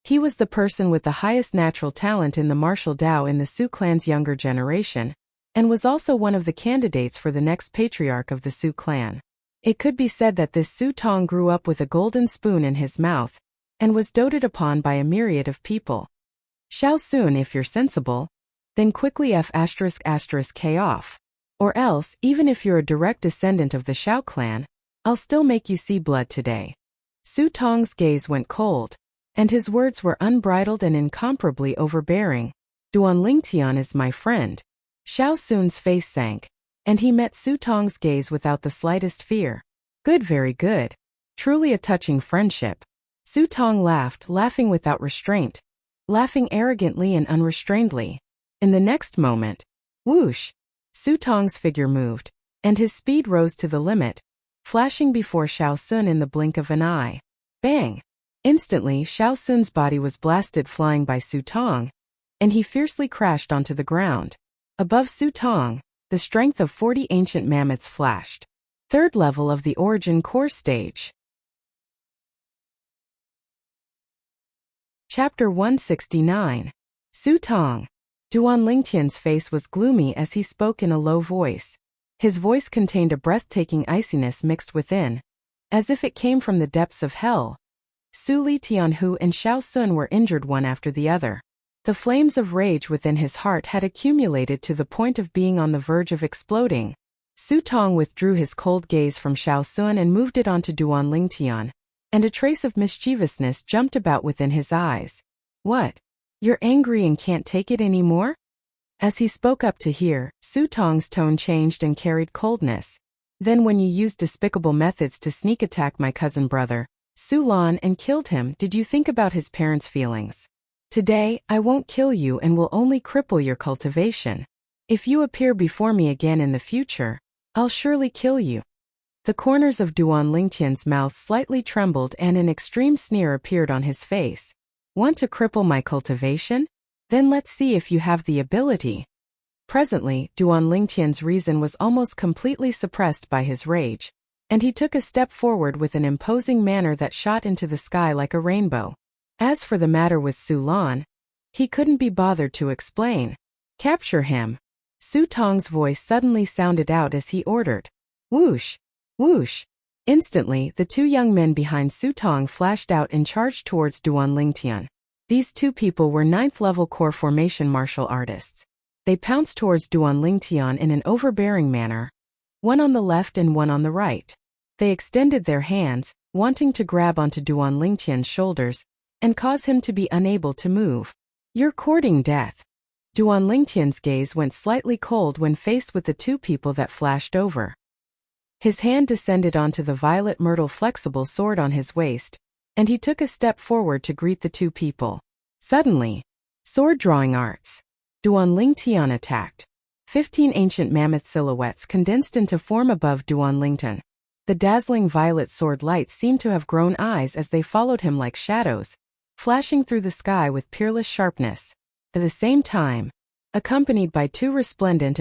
He was the person with the highest natural talent in the martial Dao in the Su clan's younger generation, and was also one of the candidates for the next patriarch of the Su clan. It could be said that this Su Tong grew up with a golden spoon in his mouth, and was doted upon by a myriad of people. Xiao Sun, if you're sensible, then quickly F***K off. Or else, even if you're a direct descendant of the Xiao clan, I'll still make you see blood today. Su Tong's gaze went cold, and his words were unbridled and incomparably overbearing. Duan Lingtian is my friend. Xiao Sun's face sank, and he met Su Tong's gaze without the slightest fear. Good, very good. Truly a touching friendship. Su Tong laughed, laughing without restraint, laughing arrogantly and unrestrainedly. In the next moment, whoosh! Su Tong's figure moved, and his speed rose to the limit, flashing before Xiao Sun in the blink of an eye. Bang! Instantly, Xiao Sun's body was blasted flying by Su Tong, and he fiercely crashed onto the ground. Above Su Tong, the strength of 40 ancient mammoths flashed. Third level of the origin core stage. Chapter 169. Su Tong. Duan Lingtian's face was gloomy as he spoke in a low voice. His voice contained a breathtaking iciness mixed within, as if it came from the depths of hell. Su Li Tianhu and Xiao Sun were injured one after the other. The flames of rage within his heart had accumulated to the point of being on the verge of exploding. Su Tong withdrew his cold gaze from Xiao Sun and moved it onto Duan Lingtian, and a trace of mischievousness jumped about within his eyes. What? You're angry and can't take it anymore? As he spoke up to hear, Su Tong's tone changed and carried coldness. Then when you used despicable methods to sneak attack my cousin brother, Su Lan, and killed him, did you think about his parents' feelings? Today, I won't kill you and will only cripple your cultivation. If you appear before me again in the future, I'll surely kill you. The corners of Duan Lingtian's mouth slightly trembled and an extreme sneer appeared on his face. Want to cripple my cultivation? Then let's see if you have the ability. Presently, Duan Lingtian's reason was almost completely suppressed by his rage, and he took a step forward with an imposing manner that shot into the sky like a rainbow. As for the matter with Su Lan, he couldn't be bothered to explain. Capture him. Su Tong's voice suddenly sounded out as he ordered. Whoosh! Whoosh! Instantly, the two young men behind Su Tong flashed out and charged towards Duan Lingtian. These two people were 9th-level core formation martial artists. They pounced towards Duan Lingtian in an overbearing manner, one on the left and one on the right. They extended their hands, wanting to grab onto Duan Lingtian's shoulders, and cause him to be unable to move. You're courting death. Duan Lingtian's gaze went slightly cold when faced with the two people that flashed over. His hand descended onto the violet myrtle flexible sword on his waist, and he took a step forward to greet the two people. Suddenly, sword-drawing arts. Duan Lingtian attacked. 15 ancient mammoth silhouettes condensed into form above Duan Lingtian. The dazzling violet sword lights seemed to have grown eyes as they followed him like shadows, flashing through the sky with peerless sharpness. At the same time, accompanied by 2 resplendent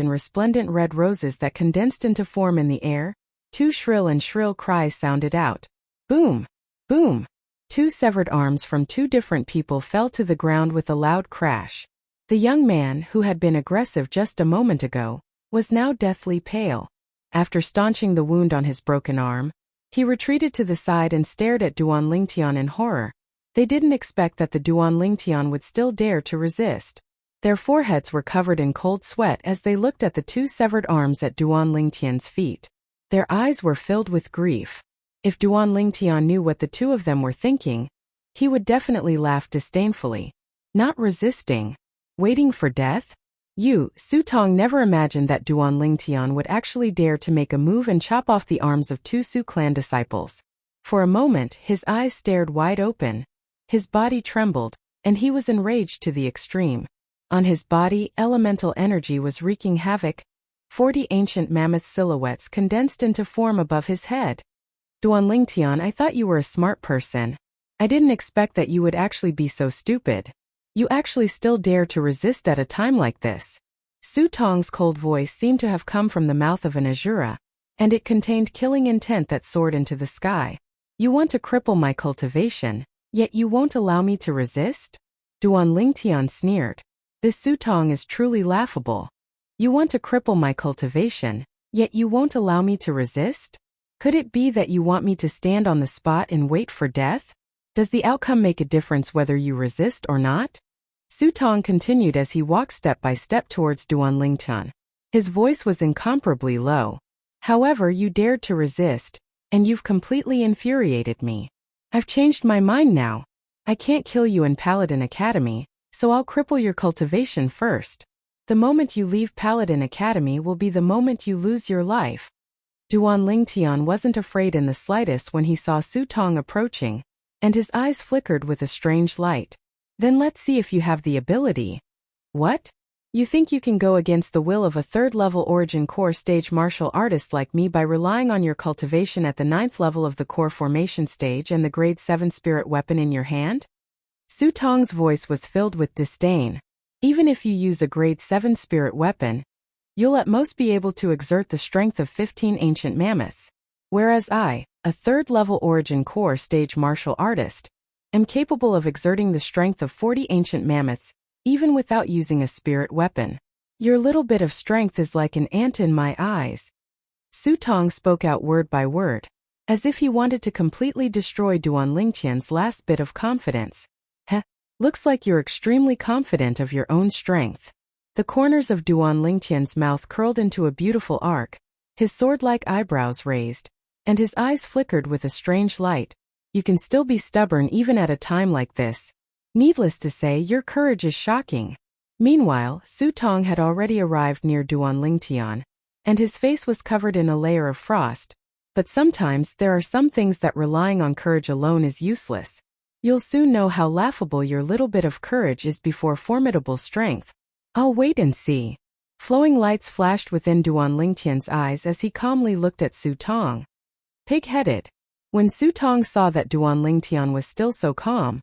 red roses that condensed into form in the air, 2 shrill cries sounded out. Boom! Boom! 2 severed arms from 2 different people fell to the ground with a loud crash. The young man, who had been aggressive just a moment ago, was now deathly pale. After staunching the wound on his broken arm, he retreated to the side and stared at Duan Lingtian in horror. They didn't expect that the Duan Lingtian would still dare to resist. Their foreheads were covered in cold sweat as they looked at the 2 severed arms at Duan Lingtian's feet. Their eyes were filled with grief. If Duan Lingtian knew what the 2 of them were thinking, he would definitely laugh disdainfully. Not resisting. Waiting for death? Su Tong never imagined that Duan Lingtian would actually dare to make a move and chop off the arms of 2 Su clan disciples. For a moment, his eyes stared wide open. His body trembled, and he was enraged to the extreme. On his body, elemental energy was wreaking havoc. 40 ancient mammoth silhouettes condensed into form above his head. Duan Lingtian, I thought you were a smart person. I didn't expect that you would actually be so stupid. You actually still dare to resist at a time like this. Su Tong's cold voice seemed to have come from the mouth of an Azura, and it contained killing intent that soared into the sky. You want to cripple my cultivation, yet you won't allow me to resist? Duan Lingtian sneered. This Su Tong is truly laughable. You want to cripple my cultivation, yet you won't allow me to resist? Could it be that you want me to stand on the spot and wait for death? Does the outcome make a difference whether you resist or not? Su Tong continued as he walked step by step towards Duan Lingtian. His voice was incomparably low. However, you dared to resist, and you've completely infuriated me. I've changed my mind now. I can't kill you in Paladin Academy, so I'll cripple your cultivation first. The moment you leave Paladin Academy will be the moment you lose your life. Duan Lingtian wasn't afraid in the slightest when he saw Su Tong approaching, and his eyes flickered with a strange light. Then let's see if you have the ability. What? You think you can go against the will of a 3rd-level Origin Core stage martial artist like me by relying on your cultivation at the 9th level of the Core Formation stage and the Grade 7 spirit weapon in your hand? Su Tong's voice was filled with disdain. Even if you use a Grade 7 spirit weapon, you'll at most be able to exert the strength of 15 ancient mammoths, whereas I, a 3rd-level Origin Core stage martial artist, am capable of exerting the strength of 40 ancient mammoths, even without using a spirit weapon. Your little bit of strength is like an ant in my eyes. Su Tong spoke out word by word, as if he wanted to completely destroy Duan Lingtian's last bit of confidence. Heh, looks like you're extremely confident of your own strength. The corners of Duan Lingtian's mouth curled into a beautiful arc, his sword-like eyebrows raised, and his eyes flickered with a strange light. You can still be stubborn even at a time like this. Needless to say, your courage is shocking. Meanwhile, Su Tong had already arrived near Duan Lingtian, and his face was covered in a layer of frost. But sometimes there are some things that relying on courage alone is useless. You'll soon know how laughable your little bit of courage is before formidable strength. I'll wait and see. Flowing lights flashed within Duan Lingtian's eyes as he calmly looked at Su Tong. Pig-headed. When Su Tong saw that Duan Lingtian was still so calm,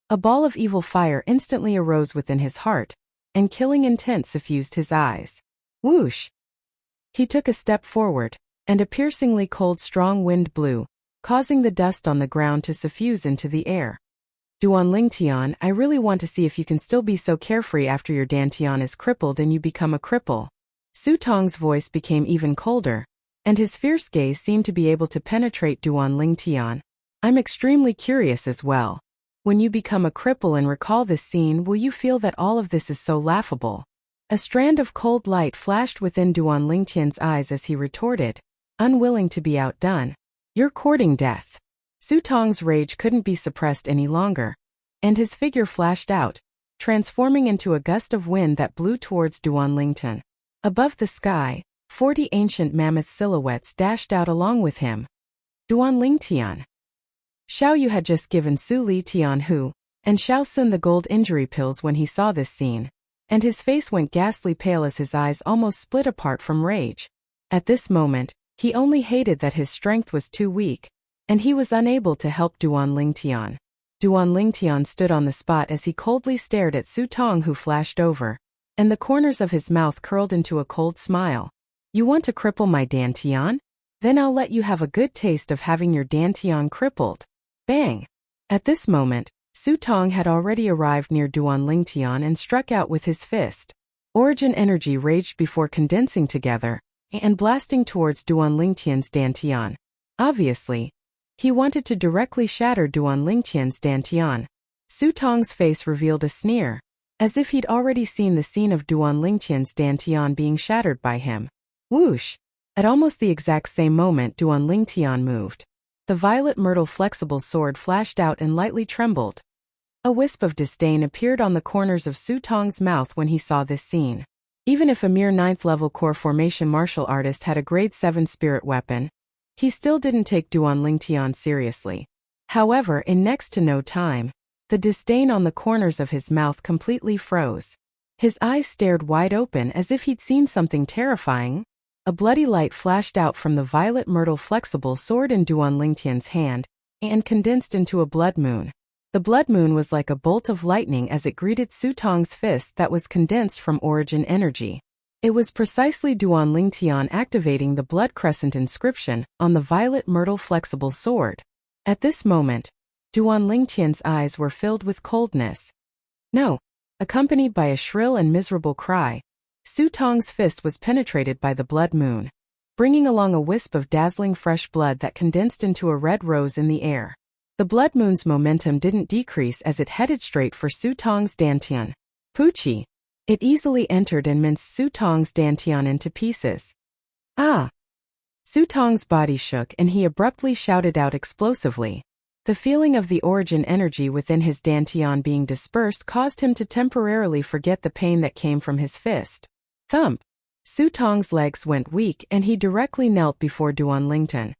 a ball of evil fire instantly arose within his heart, and killing intent suffused his eyes. Whoosh! He took a step forward, and a piercingly cold strong wind blew, causing the dust on the ground to suffuse into the air. Duan Lingtian, I really want to see if you can still be so carefree after your Dantian is crippled and you become a cripple. Su Tong's voice became even colder, and his fierce gaze seemed to be able to penetrate Duan Lingtian. I'm extremely curious as well. When you become a cripple and recall this scene, will you feel that all of this is so laughable? A strand of cold light flashed within Duan Lingtian's eyes as he retorted, unwilling to be outdone. You're courting death. Su Tong's rage couldn't be suppressed any longer, and his figure flashed out, transforming into a gust of wind that blew towards Duan Lingtian. Above the sky, 40 ancient mammoth silhouettes dashed out along with him. Duan Lingtian. Xiao Yu had just given Su Li Tian, who, and Xiao Sun the gold injury pills when he saw this scene, and his face went ghastly pale as his eyes almost split apart from rage. At this moment, he only hated that his strength was too weak, and he was unable to help Duan Lingtian. Duan Lingtian stood on the spot as he coldly stared at Su Tong, who flashed over, and the corners of his mouth curled into a cold smile. You want to cripple my Dantian? Then I'll let you have a good taste of having your Dantian crippled. Bang! At this moment, Su Tong had already arrived near Duan Lingtian and struck out with his fist. Origin energy raged before condensing together and blasting towards Duan Lingtian's Dantian. Obviously, he wanted to directly shatter Duan Lingtian's Dantian. Su Tong's face revealed a sneer, as if he'd already seen the scene of Duan Lingtian's Dantian being shattered by him. Whoosh! At almost the exact same moment Duan Lingtian moved. The violet myrtle flexible sword flashed out and lightly trembled. A wisp of disdain appeared on the corners of Su Tong's mouth when he saw this scene. Even if a mere 9th level core formation martial artist had a grade 7 spirit weapon, he still didn't take Duan Lingtian seriously. However, in next to no time, the disdain on the corners of his mouth completely froze. His eyes stared wide open as if he'd seen something terrifying. A bloody light flashed out from the violet myrtle flexible sword in Duan Lingtian's hand, and condensed into a blood moon. The blood moon was like a bolt of lightning as it greeted Su Tong's fist that was condensed from origin energy. It was precisely Duan Lingtian activating the blood crescent inscription on the violet myrtle flexible sword. At this moment, Duan Lingtian's eyes were filled with coldness. No! Accompanied by a shrill and miserable cry, Su Tong's fist was penetrated by the blood moon, bringing along a wisp of dazzling fresh blood that condensed into a red rose in the air. The blood moon's momentum didn't decrease as it headed straight for Su Tong's Dantian. Poochie! It easily entered and minced Su Tong's Dantian into pieces. Ah! Su Tong's body shook and he abruptly shouted out explosively. The feeling of the origin energy within his Dantian being dispersed caused him to temporarily forget the pain that came from his fist. Thump! Su Tong's legs went weak and he directly knelt before Duan Lingtian.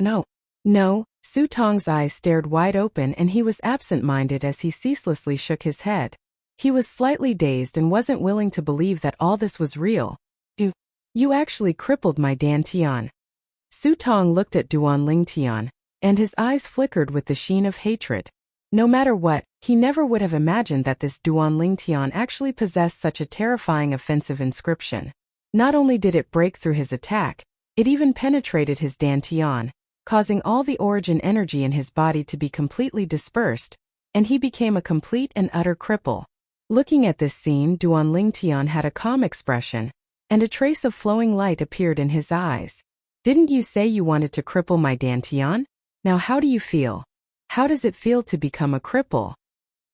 No! No! Su Tong's eyes stared wide open and he was absent-minded as he ceaselessly shook his head. He was slightly dazed and wasn't willing to believe that all this was real. You actually crippled my Dantian. Su Tong looked at Duan Lingtian, and his eyes flickered with the sheen of hatred. No matter what, he never would have imagined that this Duan Lingtian actually possessed such a terrifying offensive inscription. Not only did it break through his attack, it even penetrated his Dantian, causing all the origin energy in his body to be completely dispersed, and he became a complete and utter cripple. Looking at this scene, Duan Lingtian had a calm expression, and a trace of flowing light appeared in his eyes. Didn't you say you wanted to cripple my Dantian? Now how do you feel? How does it feel to become a cripple?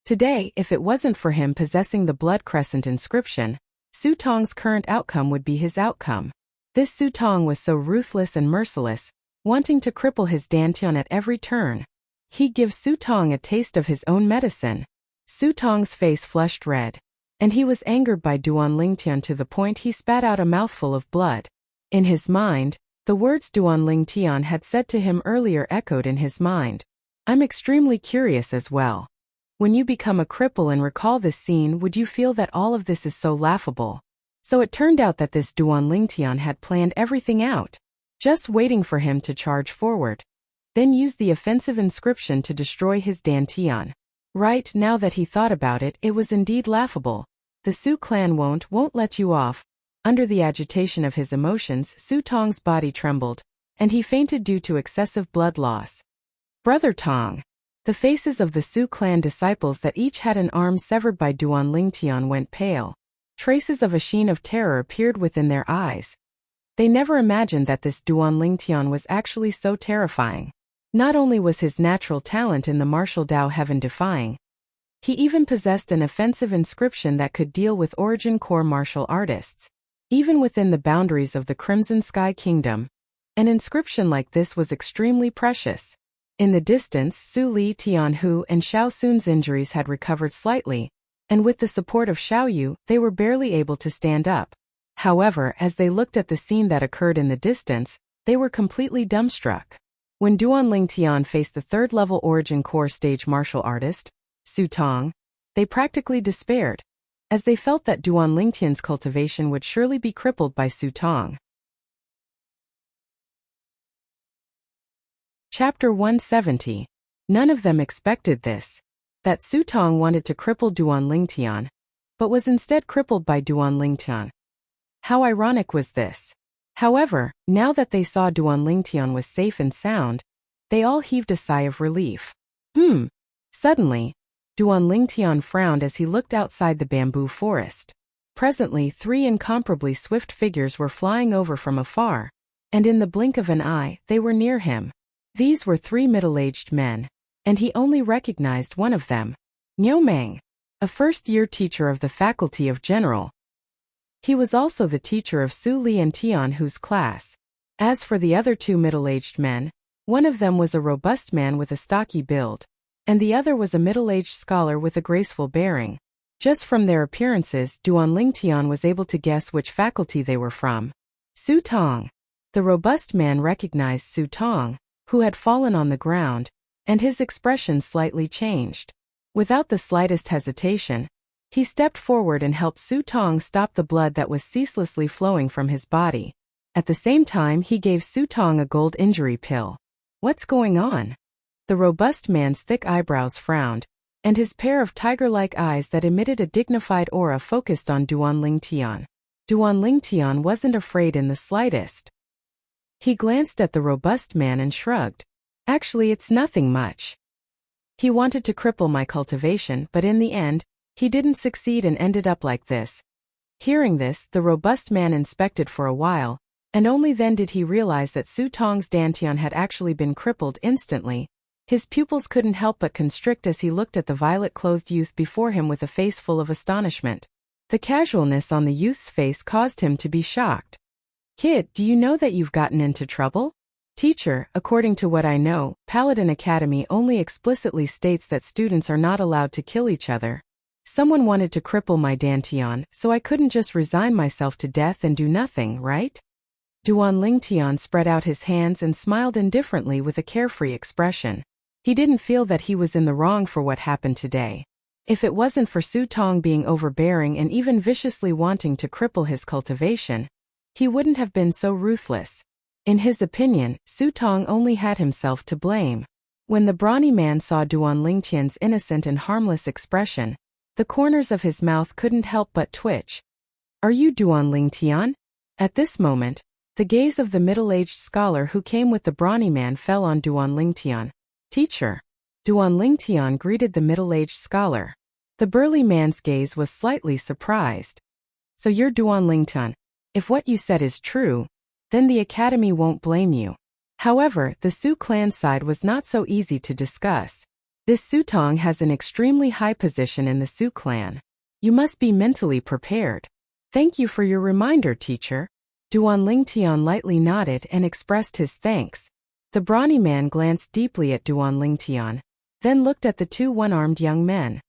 Today, if it wasn't for him possessing the blood crescent inscription, Su Tong's current outcome would be his outcome. This Su Tong was so ruthless and merciless, wanting to cripple his Dantian at every turn. He'd give Su Tong a taste of his own medicine. Su Tong's face flushed red, and he was angered by Duan Lingtian to the point he spat out a mouthful of blood. In his mind, the words Duan Lingtian had said to him earlier echoed in his mind. I'm extremely curious as well. When you become a cripple and recall this scene, would you feel that all of this is so laughable? So it turned out that this Duan Lingtian had planned everything out, just waiting for him to charge forward, then use the offensive inscription to destroy his Dantian. Right, now that he thought about it, it was indeed laughable. The Su clan won't let you off. Under the agitation of his emotions, Su Tong's body trembled, and he fainted due to excessive blood loss. Brother Tong. The faces of the Su clan disciples that each had an arm severed by Duan Lingtian went pale. Traces of a sheen of terror appeared within their eyes. They never imagined that this Duan Lingtian was actually so terrifying. Not only was his natural talent in the martial Dao heaven-defying, he even possessed an offensive inscription that could deal with origin core martial artists. Even within the boundaries of the Crimson Sky Kingdom, an inscription like this was extremely precious. In the distance, Su Li Tianhu and Xiao Sun's injuries had recovered slightly, and with the support of Xiao Yu, they were barely able to stand up. However, as they looked at the scene that occurred in the distance, they were completely dumbstruck. When Duan Lingtian faced the third-level origin core stage martial artist, Su Tong. They practically despaired, as they felt that Duan Lingtian's cultivation would surely be crippled by Su Tong. Chapter 170. None of them expected this. That Su Tong wanted to cripple Duan Lingtian, but was instead crippled by Duan Lingtian. How ironic was this? However, now that they saw Duan Lingtian was safe and sound, they all heaved a sigh of relief. Suddenly, Duan Lingtian frowned as he looked outside the bamboo forest. Presently 3 incomparably swift figures were flying over from afar, and in the blink of an eye, they were near him. These were 3 middle-aged men, and he only recognized one of them, Niu Meng, a first-year teacher of the Faculty of General. He was also the teacher of Su Li and Tian Hu's class. As for the other 2 middle-aged men, one of them was a robust man with a stocky build, and the other was a middle-aged scholar with a graceful bearing. Just from their appearances, Duan Lingtian was able to guess which faculty they were from. Su Tong. The robust man recognized Su Tong, who had fallen on the ground, and his expression slightly changed. Without the slightest hesitation, he stepped forward and helped Su Tong stop the blood that was ceaselessly flowing from his body. At the same time, he gave Su Tong a gold injury pill. What's going on? The robust man's thick eyebrows frowned, and his pair of tiger-like eyes that emitted a dignified aura focused on Duan Lingtian. Duan Lingtian wasn't afraid in the slightest. He glanced at the robust man and shrugged. Actually, it's nothing much. He wanted to cripple my cultivation, but in the end, he didn't succeed and ended up like this. Hearing this, the robust man inspected for a while, and only then did he realize that Su Tong's dantian had actually been crippled instantly. His pupils couldn't help but constrict as he looked at the violet-clothed youth before him with a face full of astonishment. The casualness on the youth's face caused him to be shocked. Kid, do you know that you've gotten into trouble? Teacher, according to what I know, Paladin Academy only explicitly states that students are not allowed to kill each other. Someone wanted to cripple my dantian, so I couldn't just resign myself to death and do nothing, right? Duan Lingtian spread out his hands and smiled indifferently with a carefree expression. He didn't feel that he was in the wrong for what happened today. If it wasn't for Su Tong being overbearing and even viciously wanting to cripple his cultivation, he wouldn't have been so ruthless. In his opinion, Su Tong only had himself to blame. When the brawny man saw Duan Lingtian's innocent and harmless expression, the corners of his mouth couldn't help but twitch. Are you Duan Lingtian? At this moment, the gaze of the middle-aged scholar who came with the brawny man fell on Duan Lingtian. Teacher. Duan Lingtian greeted the middle-aged scholar. The burly man's gaze was slightly surprised. So you're Duan Lingtian. If what you said is true, then the academy won't blame you. However, the Su clan side was not so easy to discuss. This Su Tong has an extremely high position in the Su clan. You must be mentally prepared. Thank you for your reminder, teacher. Duan Lingtian lightly nodded and expressed his thanks. The brawny man glanced deeply at Duan Lingtian, then looked at the 2 one-armed young men.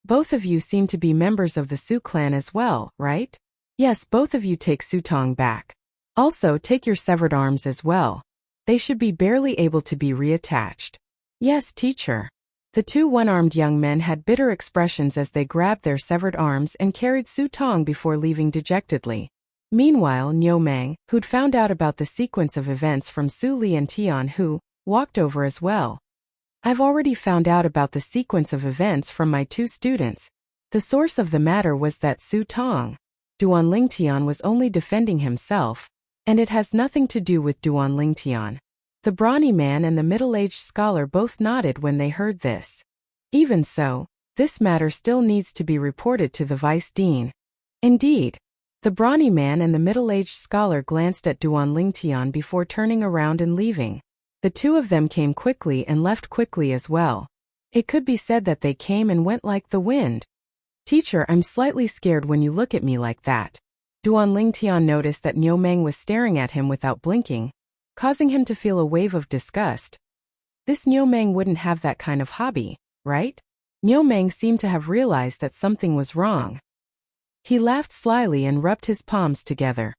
Both of you seem to be members of the Su clan as well, right? Yes, both of you take Su Tong back. Also, take your severed arms as well. They should be barely able to be reattached. Yes, teacher. The 2 one-armed young men had bitter expressions as they grabbed their severed arms and carried Su Tong before leaving dejectedly. Meanwhile, Niu Meng, who'd found out about the sequence of events from Su Li and Tian Hu, walked over as well. I've already found out about the sequence of events from my 2 students. The source of the matter was that Su Tong. Duan Lingtian was only defending himself, and it has nothing to do with Duan Lingtian. The brawny man and the middle-aged scholar both nodded when they heard this. Even so, this matter still needs to be reported to the vice dean. Indeed. The brawny man and the middle-aged scholar glanced at Duan Lingtian before turning around and leaving. The 2 of them came quickly and left quickly as well. It could be said that they came and went like the wind. Teacher, I'm slightly scared when you look at me like that. Duan Lingtian noticed that Niu Meng was staring at him without blinking, causing him to feel a wave of disgust. This Niu Meng wouldn't have that kind of hobby, right? Niu Meng seemed to have realized that something was wrong. He laughed slyly and rubbed his palms together.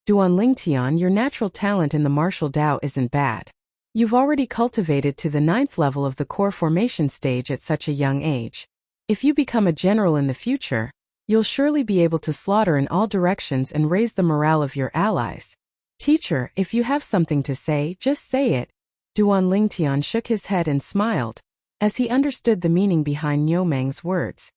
Duan Lingtian, your natural talent in the martial Dao isn't bad. You've already cultivated to the 9th level of the core formation stage at such a young age. If you become a general in the future, you'll surely be able to slaughter in all directions and raise the morale of your allies. Teacher, if you have something to say, just say it. Duan Lingtian shook his head and smiled, as he understood the meaning behind Niu Meng's words.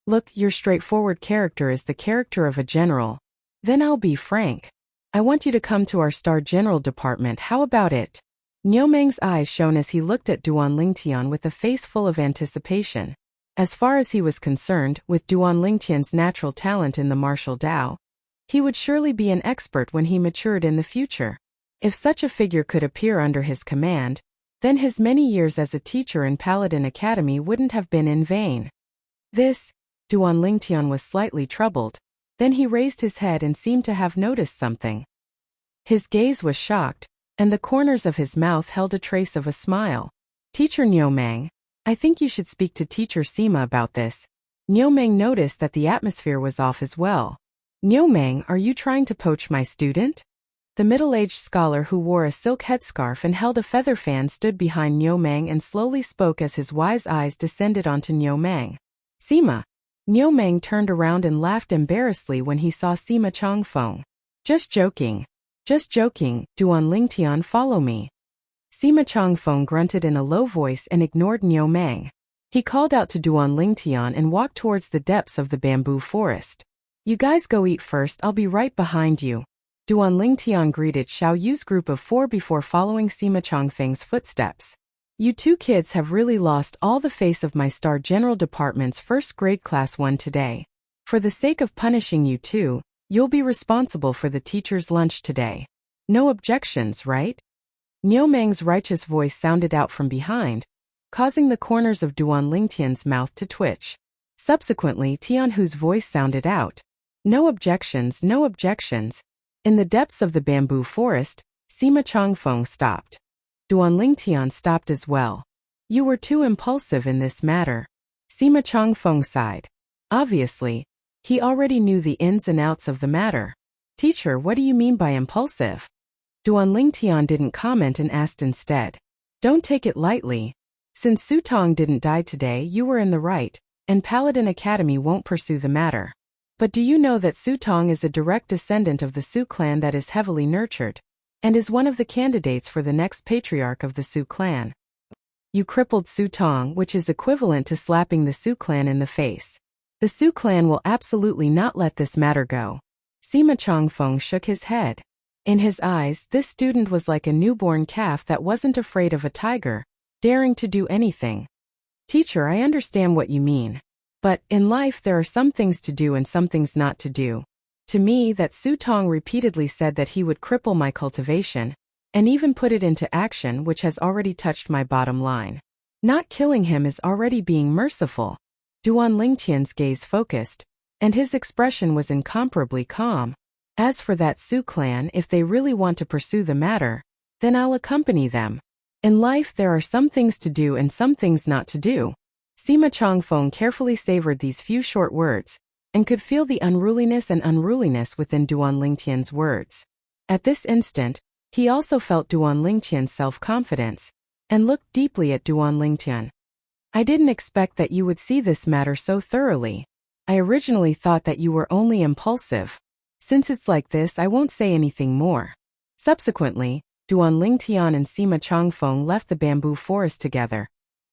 Look, your straightforward character is the character of a general. Then I'll be frank. I want you to come to our Star General department, how about it? Niu Meng's eyes shone as he looked at Duan Lingtian with a face full of anticipation. As far as he was concerned, with Duan Lingtian's natural talent in the martial Dao, he would surely be an expert when he matured in the future. If such a figure could appear under his command, then his many years as a teacher in Paladin Academy wouldn't have been in vain. Duan Lingtian was slightly troubled, then he raised his head and seemed to have noticed something. His gaze was shocked, and the corners of his mouth held a trace of a smile. Teacher Niu Meng, I think you should speak to Teacher Sima about this. Niu Meng noticed that the atmosphere was off as well. Niu Meng, are you trying to poach my student? The middle-aged scholar who wore a silk headscarf and held a feather fan stood behind Niu Meng and slowly spoke as his wise eyes descended onto Niu Meng. Sima. Niu Meng turned around and laughed embarrassedly when he saw Sima Changfeng. Just joking. Just joking, Duan Lingtian, follow me. Sima Changfeng grunted in a low voice and ignored Niu Meng. He called out to Duan Lingtian and walked towards the depths of the bamboo forest. You guys go eat first, I'll be right behind you. Duan Lingtian greeted Xiao Yu's group of 4 before following Sima Changfeng's footsteps. You two kids have really lost all the face of my Star General Department's first grade class 1 today. For the sake of punishing you two, you'll be responsible for the teacher's lunch today. No objections, right? Niu Meng's righteous voice sounded out from behind, causing the corners of Duan Lingtian's mouth to twitch. Subsequently, Tianhu's voice sounded out. No objections, no objections. In the depths of the bamboo forest, Sima Changfeng stopped. Duan Lingtian stopped as well. You were too impulsive in this matter. Sima Changfeng sighed. Obviously, he already knew the ins and outs of the matter. Teacher, what do you mean by impulsive? Duan Lingtian didn't comment and asked instead. Don't take it lightly. Since Su Tong didn't die today, you were in the right, and Paladin Academy won't pursue the matter. But do you know that Su Tong is a direct descendant of the Su clan that is heavily nurtured, and is one of the candidates for the next patriarch of the Su clan? You crippled Su Tong, which is equivalent to slapping the Su clan in the face. The Su clan will absolutely not let this matter go. Sima Changfeng shook his head. In his eyes, this student was like a newborn calf that wasn't afraid of a tiger, daring to do anything. Teacher, I understand what you mean. But, in life there are some things to do and some things not to do. To me, that Su Tong repeatedly said that he would cripple my cultivation, and even put it into action, which has already touched my bottom line. Not killing him is already being merciful. Duan Lingtian's gaze focused, and his expression was incomparably calm. As for that Su clan, if they really want to pursue the matter, then I'll accompany them. In life there are some things to do and some things not to do. Sima Changfeng carefully savored these few short words, and could feel the unruliness within Duan Lingtian's words. At this instant, he also felt Duan Lingtian's self-confidence, and looked deeply at Duan Lingtian. I didn't expect that you would see this matter so thoroughly. I originally thought that you were only impulsive. Since it's like this, I won't say anything more. Subsequently, Duan Lingtian and Sima Changfeng left the bamboo forest together,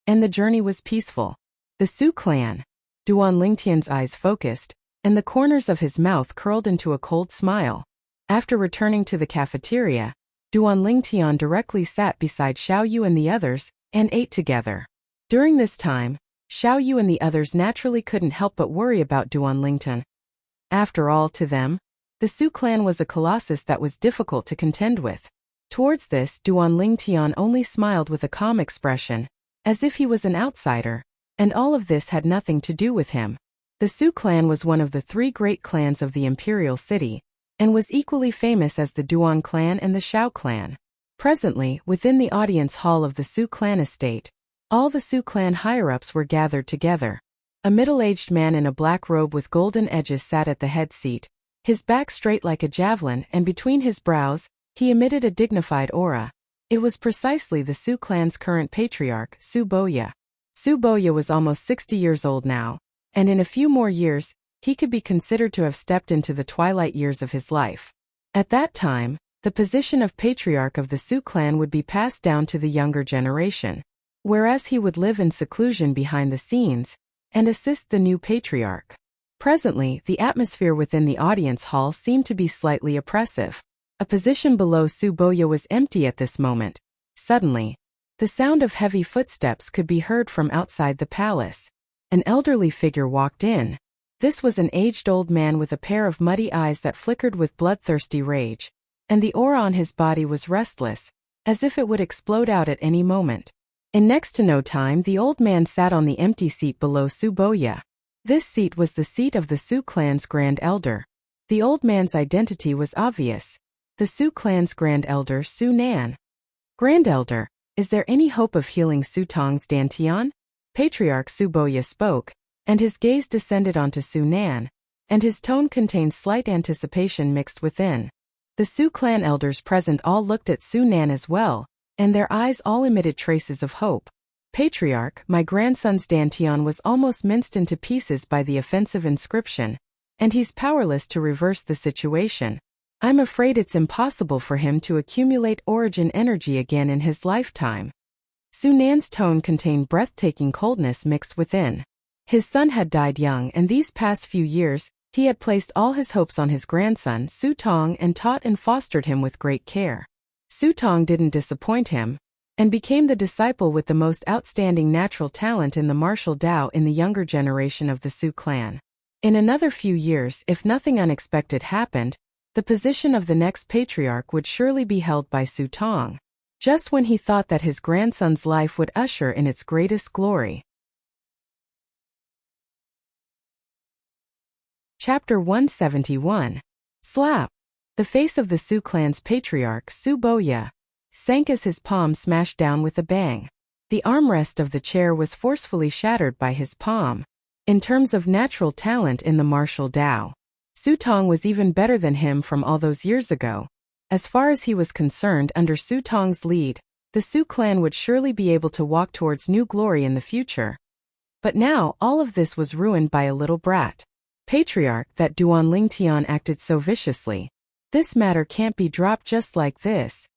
and the journey was peaceful. The Su clan. Duan Lingtian's eyes focused, and the corners of his mouth curled into a cold smile. After returning to the cafeteria, Duan Lingtian directly sat beside Xiao Yu and the others, and ate together. During this time, Xiao Yu and the others naturally couldn't help but worry about Duan Lingtian. After all, to them, the Su clan was a colossus that was difficult to contend with. Towards this, Duan Lingtian only smiled with a calm expression, as if he was an outsider, and all of this had nothing to do with him. The Su clan was one of the 3 great clans of the imperial city, and was equally famous as the Duan clan and the Xiao clan. Presently, within the audience hall of the Su clan estate, all the Su clan higher-ups were gathered together. A middle-aged man in a black robe with golden edges sat at the head seat, his back straight like a javelin, and between his brows, he emitted a dignified aura. It was precisely the Su clan's current patriarch, Su Boya. Su Boya was almost 60 years old now, and in a few more years, he could be considered to have stepped into the twilight years of his life. At that time, the position of patriarch of the Su clan would be passed down to the younger generation, whereas he would live in seclusion behind the scenes and assist the new patriarch. Presently, the atmosphere within the audience hall seemed to be slightly oppressive. A position below Su Boya was empty at this moment. Suddenly, the sound of heavy footsteps could be heard from outside the palace. An elderly figure walked in. This was an aged old man with a pair of muddy eyes that flickered with bloodthirsty rage, and the aura on his body was restless, as if it would explode out at any moment. In next to no time, the old man sat on the empty seat below Su Boya. This seat was the seat of the Su clan's Grand Elder. The old man's identity was obvious. The Su clan's Grand Elder, Su Nan. Grand Elder, is there any hope of healing Su Tong's Dantian? Patriarch Su Boya spoke, and his gaze descended onto Su Nan, and his tone contained slight anticipation mixed within. The Su clan elders present all looked at Su Nan as well, and their eyes all emitted traces of hope. Patriarch, my grandson's Dantian was almost minced into pieces by the offensive inscription, and he's powerless to reverse the situation. I'm afraid it's impossible for him to accumulate origin energy again in his lifetime. Su Nan's tone contained breathtaking coldness mixed within. His son had died young, and these past few years, he had placed all his hopes on his grandson, Su Tong, and taught and fostered him with great care. Su Tong didn't disappoint him, and became the disciple with the most outstanding natural talent in the martial Tao in the younger generation of the Su clan. In another few years, if nothing unexpected happened, the position of the next patriarch would surely be held by Su Tong, just when he thought that his grandson's life would usher in its greatest glory. Chapter 171. Slap. The face of the Su clan's patriarch, Su Boya, sank as his palm smashed down with a bang. The armrest of the chair was forcefully shattered by his palm. In terms of natural talent in the martial Tao, Su Tong was even better than him from all those years ago. As far as he was concerned, under Su Tong's lead, the Su clan would surely be able to walk towards new glory in the future. But now, all of this was ruined by a little brat. Patriarch, that Duan Lingtian acted so viciously. This matter can't be dropped just like this.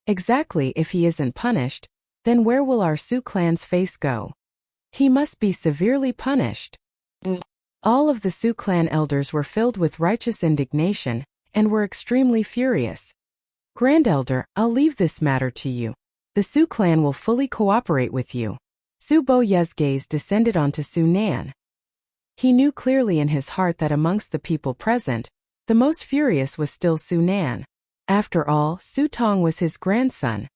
Exactly, if he isn't punished, then where will our Su clan's face go? He must be severely punished. All of the Su clan elders were filled with righteous indignation, and were extremely furious. Grand Elder, I'll leave this matter to you. The Su clan will fully cooperate with you. Su Boya's gaze descended onto Su Nan. He knew clearly in his heart that amongst the people present, the most furious was still Su Nan. After all, Su Tong was his grandson.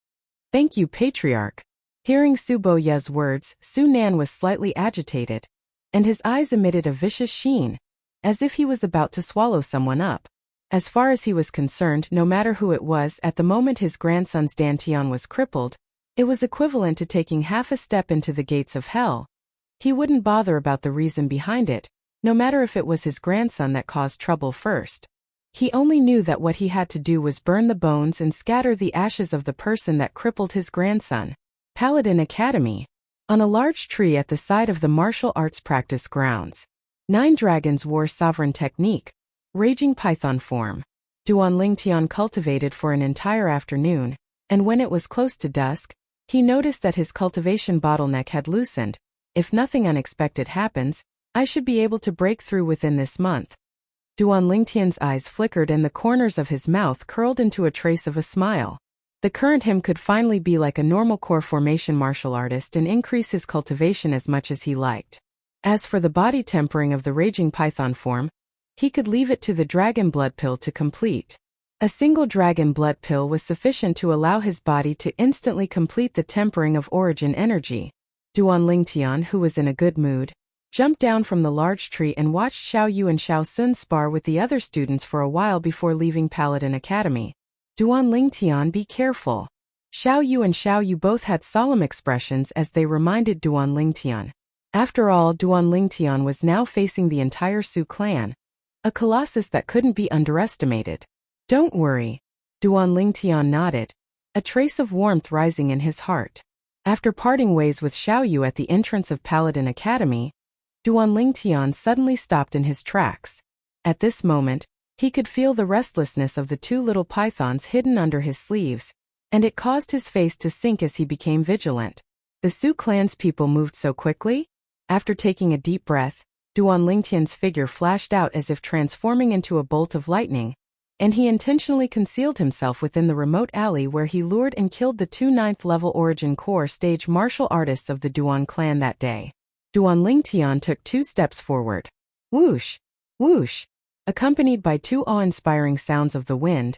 Thank you, Patriarch. Hearing Su Boya's words, Su Nan was slightly agitated, and his eyes emitted a vicious sheen, as if he was about to swallow someone up. As far as he was concerned, no matter who it was, at the moment his grandson's Dantian was crippled, it was equivalent to taking half a step into the gates of hell. He wouldn't bother about the reason behind it, no matter if it was his grandson that caused trouble first. He only knew that what he had to do was burn the bones and scatter the ashes of the person that crippled his grandson. Paladin Academy. On a large tree at the side of the martial arts practice grounds, 9 dragons wore sovereign technique, raging python form. Duan Lingtian cultivated for an entire afternoon, and when it was close to dusk, he noticed that his cultivation bottleneck had loosened. If nothing unexpected happens, I should be able to break through within this month. Duan Lingtian's eyes flickered and the corners of his mouth curled into a trace of a smile. The current him could finally be like a normal core formation martial artist and increase his cultivation as much as he liked. As for the body tempering of the raging python form, he could leave it to the dragon blood pill to complete. A single dragon blood pill was sufficient to allow his body to instantly complete the tempering of origin energy. Duan Lingtian, who was in a good mood, jumped down from the large tree and watched Xiao Yu and Xiao Sun spar with the other students for a while before leaving Paladin Academy. Duan Lingtian, be careful. Xiao Yu and Xiao Yu both had solemn expressions as they reminded Duan Lingtian. After all, Duan Lingtian was now facing the entire Su clan, a colossus that couldn't be underestimated. Don't worry. Duan Lingtian nodded. a trace of warmth rising in his heart. After parting ways with Xiaoyu at the entrance of Paladin Academy, Duan Lingtian suddenly stopped in his tracks. At this moment, he could feel the restlessness of the two little pythons hidden under his sleeves, and it caused his face to sink as he became vigilant. The Su clan's people moved so quickly? After taking a deep breath, Duan Lingtian's figure flashed out as if transforming into a bolt of lightning, and he intentionally concealed himself within the remote alley where he lured and killed the two 9th-level Origin Core stage martial artists of the Duan clan that day. Duan Lingtian took 2 steps forward. Whoosh! Whoosh! Accompanied by 2 awe-inspiring sounds of the wind,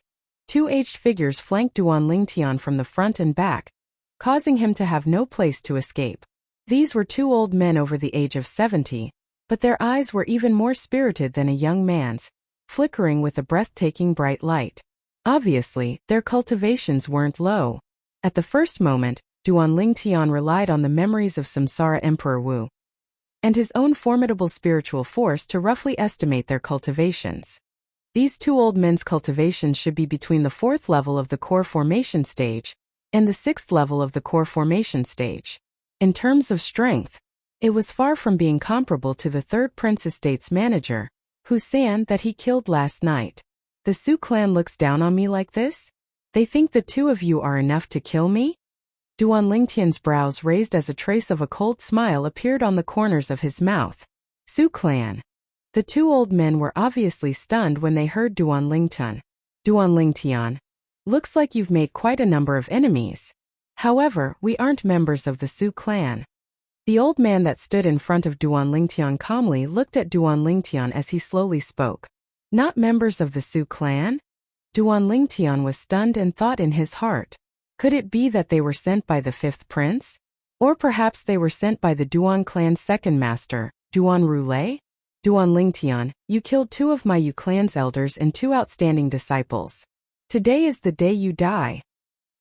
2 aged figures flanked Duan Lingtian from the front and back, causing him to have no place to escape. These were 2 old men over the age of 70, but their eyes were even more spirited than a young man's, flickering with a breathtaking bright light. Obviously, their cultivations weren't low. At the first moment, Duan Lingtian relied on the memories of Samsara Emperor Wu and his own formidable spiritual force to roughly estimate their cultivations. These 2 old men's cultivations should be between the 4th level of the core formation stage and the 6th level of the core formation stage. In terms of strength, it was far from being comparable to the 3rd Prince Estate's manager, Husan, that he killed last night. The Su clan looks down on me like this? They think the 2 of you are enough to kill me? Duan Lingtian's brows raised as a trace of a cold smile appeared on the corners of his mouth. Su clan. The 2 old men were obviously stunned when they heard Duan Lingtian. Duan Lingtian. Looks like you've made quite a number of enemies. However, we aren't members of the Su clan. The old man that stood in front of Duan Lingtian calmly looked at Duan Lingtian as he slowly spoke. Not members of the Su clan? Duan Lingtian was stunned and thought in his heart. Could it be that they were sent by the 5th prince? Or perhaps they were sent by the Duan clan's 2nd master, Duan Roulé? Duan Lingtian, you killed 2 of my Yu clan's elders and 2 outstanding disciples. Today is the day you die.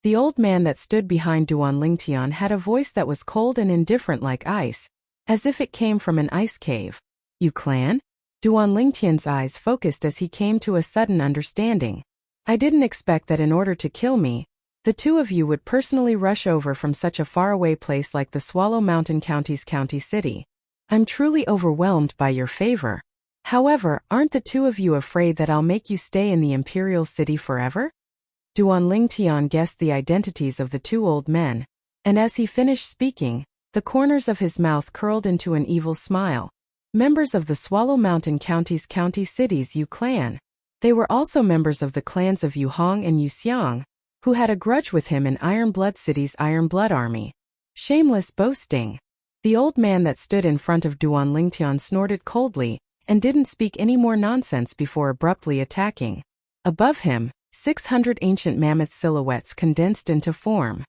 The old man that stood behind Duan Lingtian had a voice that was cold and indifferent like ice, as if it came from an ice cave. Yu clan? Duan Lingtian's eyes focused as he came to a sudden understanding. I didn't expect that in order to kill me, the 2 of you would personally rush over from such a faraway place like the Swallow Mountain County's county city. I'm truly overwhelmed by your favor. However, aren't the 2 of you afraid that I'll make you stay in the imperial city forever? Duan Lingtian guessed the identities of the 2 old men, and as he finished speaking, the corners of his mouth curled into an evil smile. Members of the Swallow Mountain County's county city's Yu clan. They were also members of the clans of Yu Hong and Yu Xiang, who had a grudge with him in Iron Blood City's Iron Blood Army. Shameless boasting. The old man that stood in front of Duan Lingtian snorted coldly and didn't speak any more nonsense before abruptly attacking. Above him, 600 ancient mammoth silhouettes condensed into form.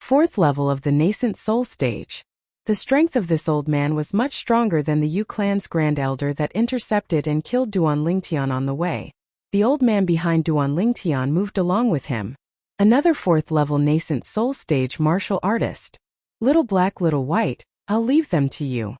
4th level of the nascent soul stage. The strength of this old man was much stronger than the Yu clan's grand elder that intercepted and killed Duan Lingtian on the way. The old man behind Duan Lingtian moved along with him. Another 4th level nascent soul stage martial artist. Little black, little white, I'll leave them to you.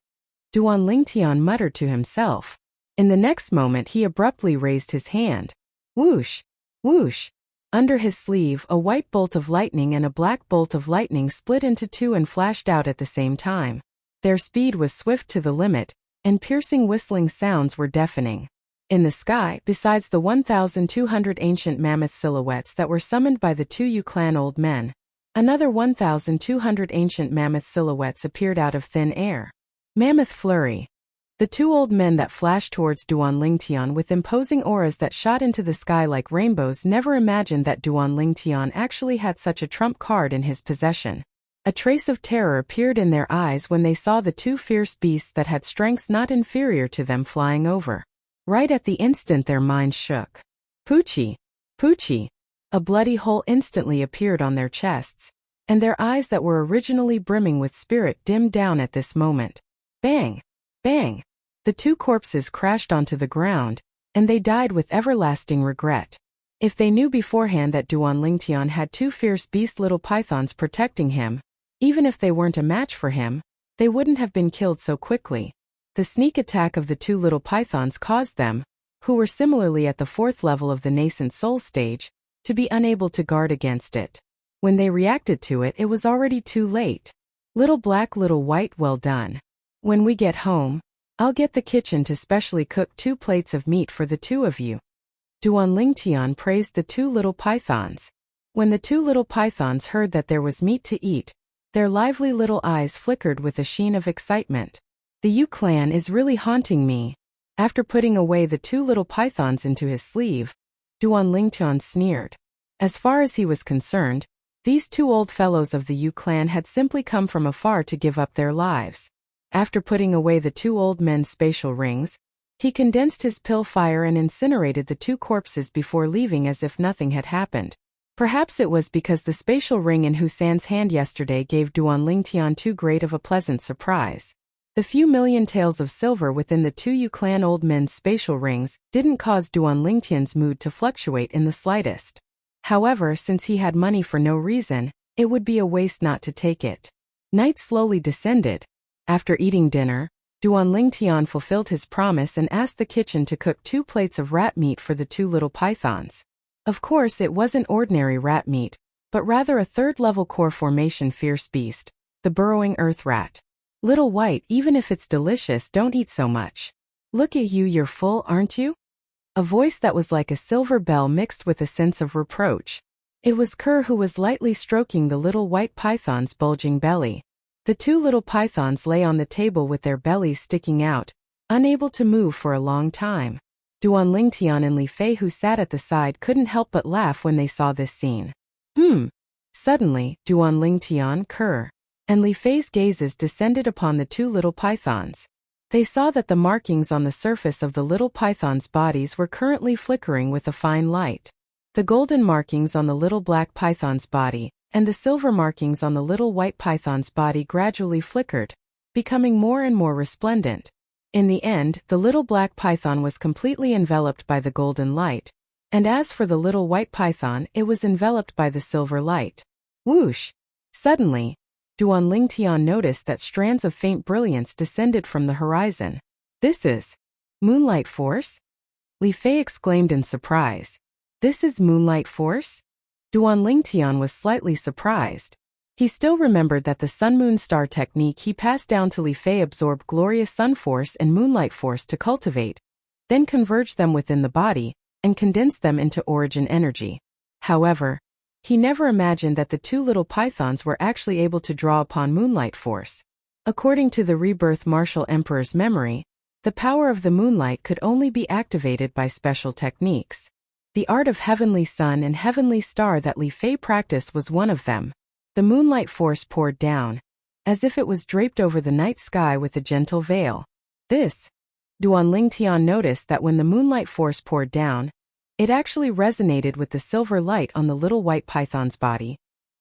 Duan Lingtian muttered to himself. In the next moment he abruptly raised his hand. Whoosh! Whoosh! Under his sleeve, a white bolt of lightning and a black bolt of lightning split into 2 and flashed out at the same time. Their speed was swift to the limit, and piercing whistling sounds were deafening. In the sky, besides the 1,200 ancient mammoth silhouettes that were summoned by the 2 Yu clan old men, another 1,200 ancient mammoth silhouettes appeared out of thin air. Mammoth flurry. The 2 old men that flashed towards Duan Lingtian with imposing auras that shot into the sky like rainbows never imagined that Duan Lingtian actually had such a trump card in his possession. A trace of terror appeared in their eyes when they saw the 2 fierce beasts that had strengths not inferior to them flying over. Right at the instant their minds shook. Poochie! Poochie! A bloody hole instantly appeared on their chests, and their eyes that were originally brimming with spirit dimmed down at this moment. Bang! Bang! The 2 corpses crashed onto the ground, and they died with everlasting regret. If they knew beforehand that Duan Lingtian had 2 fierce beast little pythons protecting him, even if they weren't a match for him, they wouldn't have been killed so quickly. The sneak attack of the 2 little pythons caused them, who were similarly at the 4th level of the nascent soul stage, to be unable to guard against it. When they reacted to it, it was already too late. Little black, little white, well done. When we get home, I'll get the kitchen to specially cook 2 plates of meat for the 2 of you. Duan Lingtian praised the 2 little pythons. When the 2 little pythons heard that there was meat to eat, their lively little eyes flickered with a sheen of excitement. The Yu clan is really haunting me. After putting away the 2 little pythons into his sleeve, Duan Lingtian sneered. As far as he was concerned, these 2 old fellows of the Yu clan had simply come from afar to give up their lives. After putting away the 2 old men's spatial rings, he condensed his pill fire and incinerated the 2 corpses before leaving as if nothing had happened. Perhaps it was because the spatial ring in Husan's hand yesterday gave Duan Lingtian too great of a pleasant surprise. The few million taels of silver within the 2 Yu clan old men's spatial rings didn't cause Duan Lingtian's mood to fluctuate in the slightest. However, since he had money for no reason, it would be a waste not to take it. Night slowly descended. After eating dinner, Duan Lingtian fulfilled his promise and asked the kitchen to cook 2 plates of rat meat for the 2 little pythons. Of course, it wasn't ordinary rat meat, but rather a 3rd-level core formation fierce beast, the burrowing earth rat. Little white, even if it's delicious, don't eat so much. Look at you, you're full, aren't you? A voice that was like a silver bell mixed with a sense of reproach. It was Kerr who was lightly stroking the little white python's bulging belly. The 2 little pythons lay on the table with their bellies sticking out, unable to move for a long time. Duan Lingtian and Li Fei, who sat at the side, couldn't help but laugh when they saw this scene. Suddenly, Duan Lingtian, Kerr, and Li Fei's gazes descended upon the 2 little pythons. They saw that the markings on the surface of the little pythons' bodies were currently flickering with a fine light. The golden markings on the little black python's body and the silver markings on the little white python's body gradually flickered, becoming more and more resplendent. In the end, the little black python was completely enveloped by the golden light, and as for the little white python, it was enveloped by the silver light. Whoosh! Suddenly, Duan Lingtian noticed that strands of faint brilliance descended from the horizon. This is moonlight force? Li Fei exclaimed in surprise. This is moonlight force? Duan Lingtian was slightly surprised. He still remembered that the sun-moon star technique he passed down to Li Fei absorbed glorious sun force and moonlight force to cultivate, then converge them within the body, and condense them into origin energy. However, he never imagined that the 2 little pythons were actually able to draw upon moonlight force. According to the Rebirth Martial Emperor's memory, the power of the moonlight could only be activated by special techniques. The art of Heavenly Sun and Heavenly Star that Li Fei practiced was one of them. The moonlight force poured down, as if it was draped over the night sky with a gentle veil. Duan Lingtian noticed that when the moonlight force poured down, it actually resonated with the silver light on the little white python's body,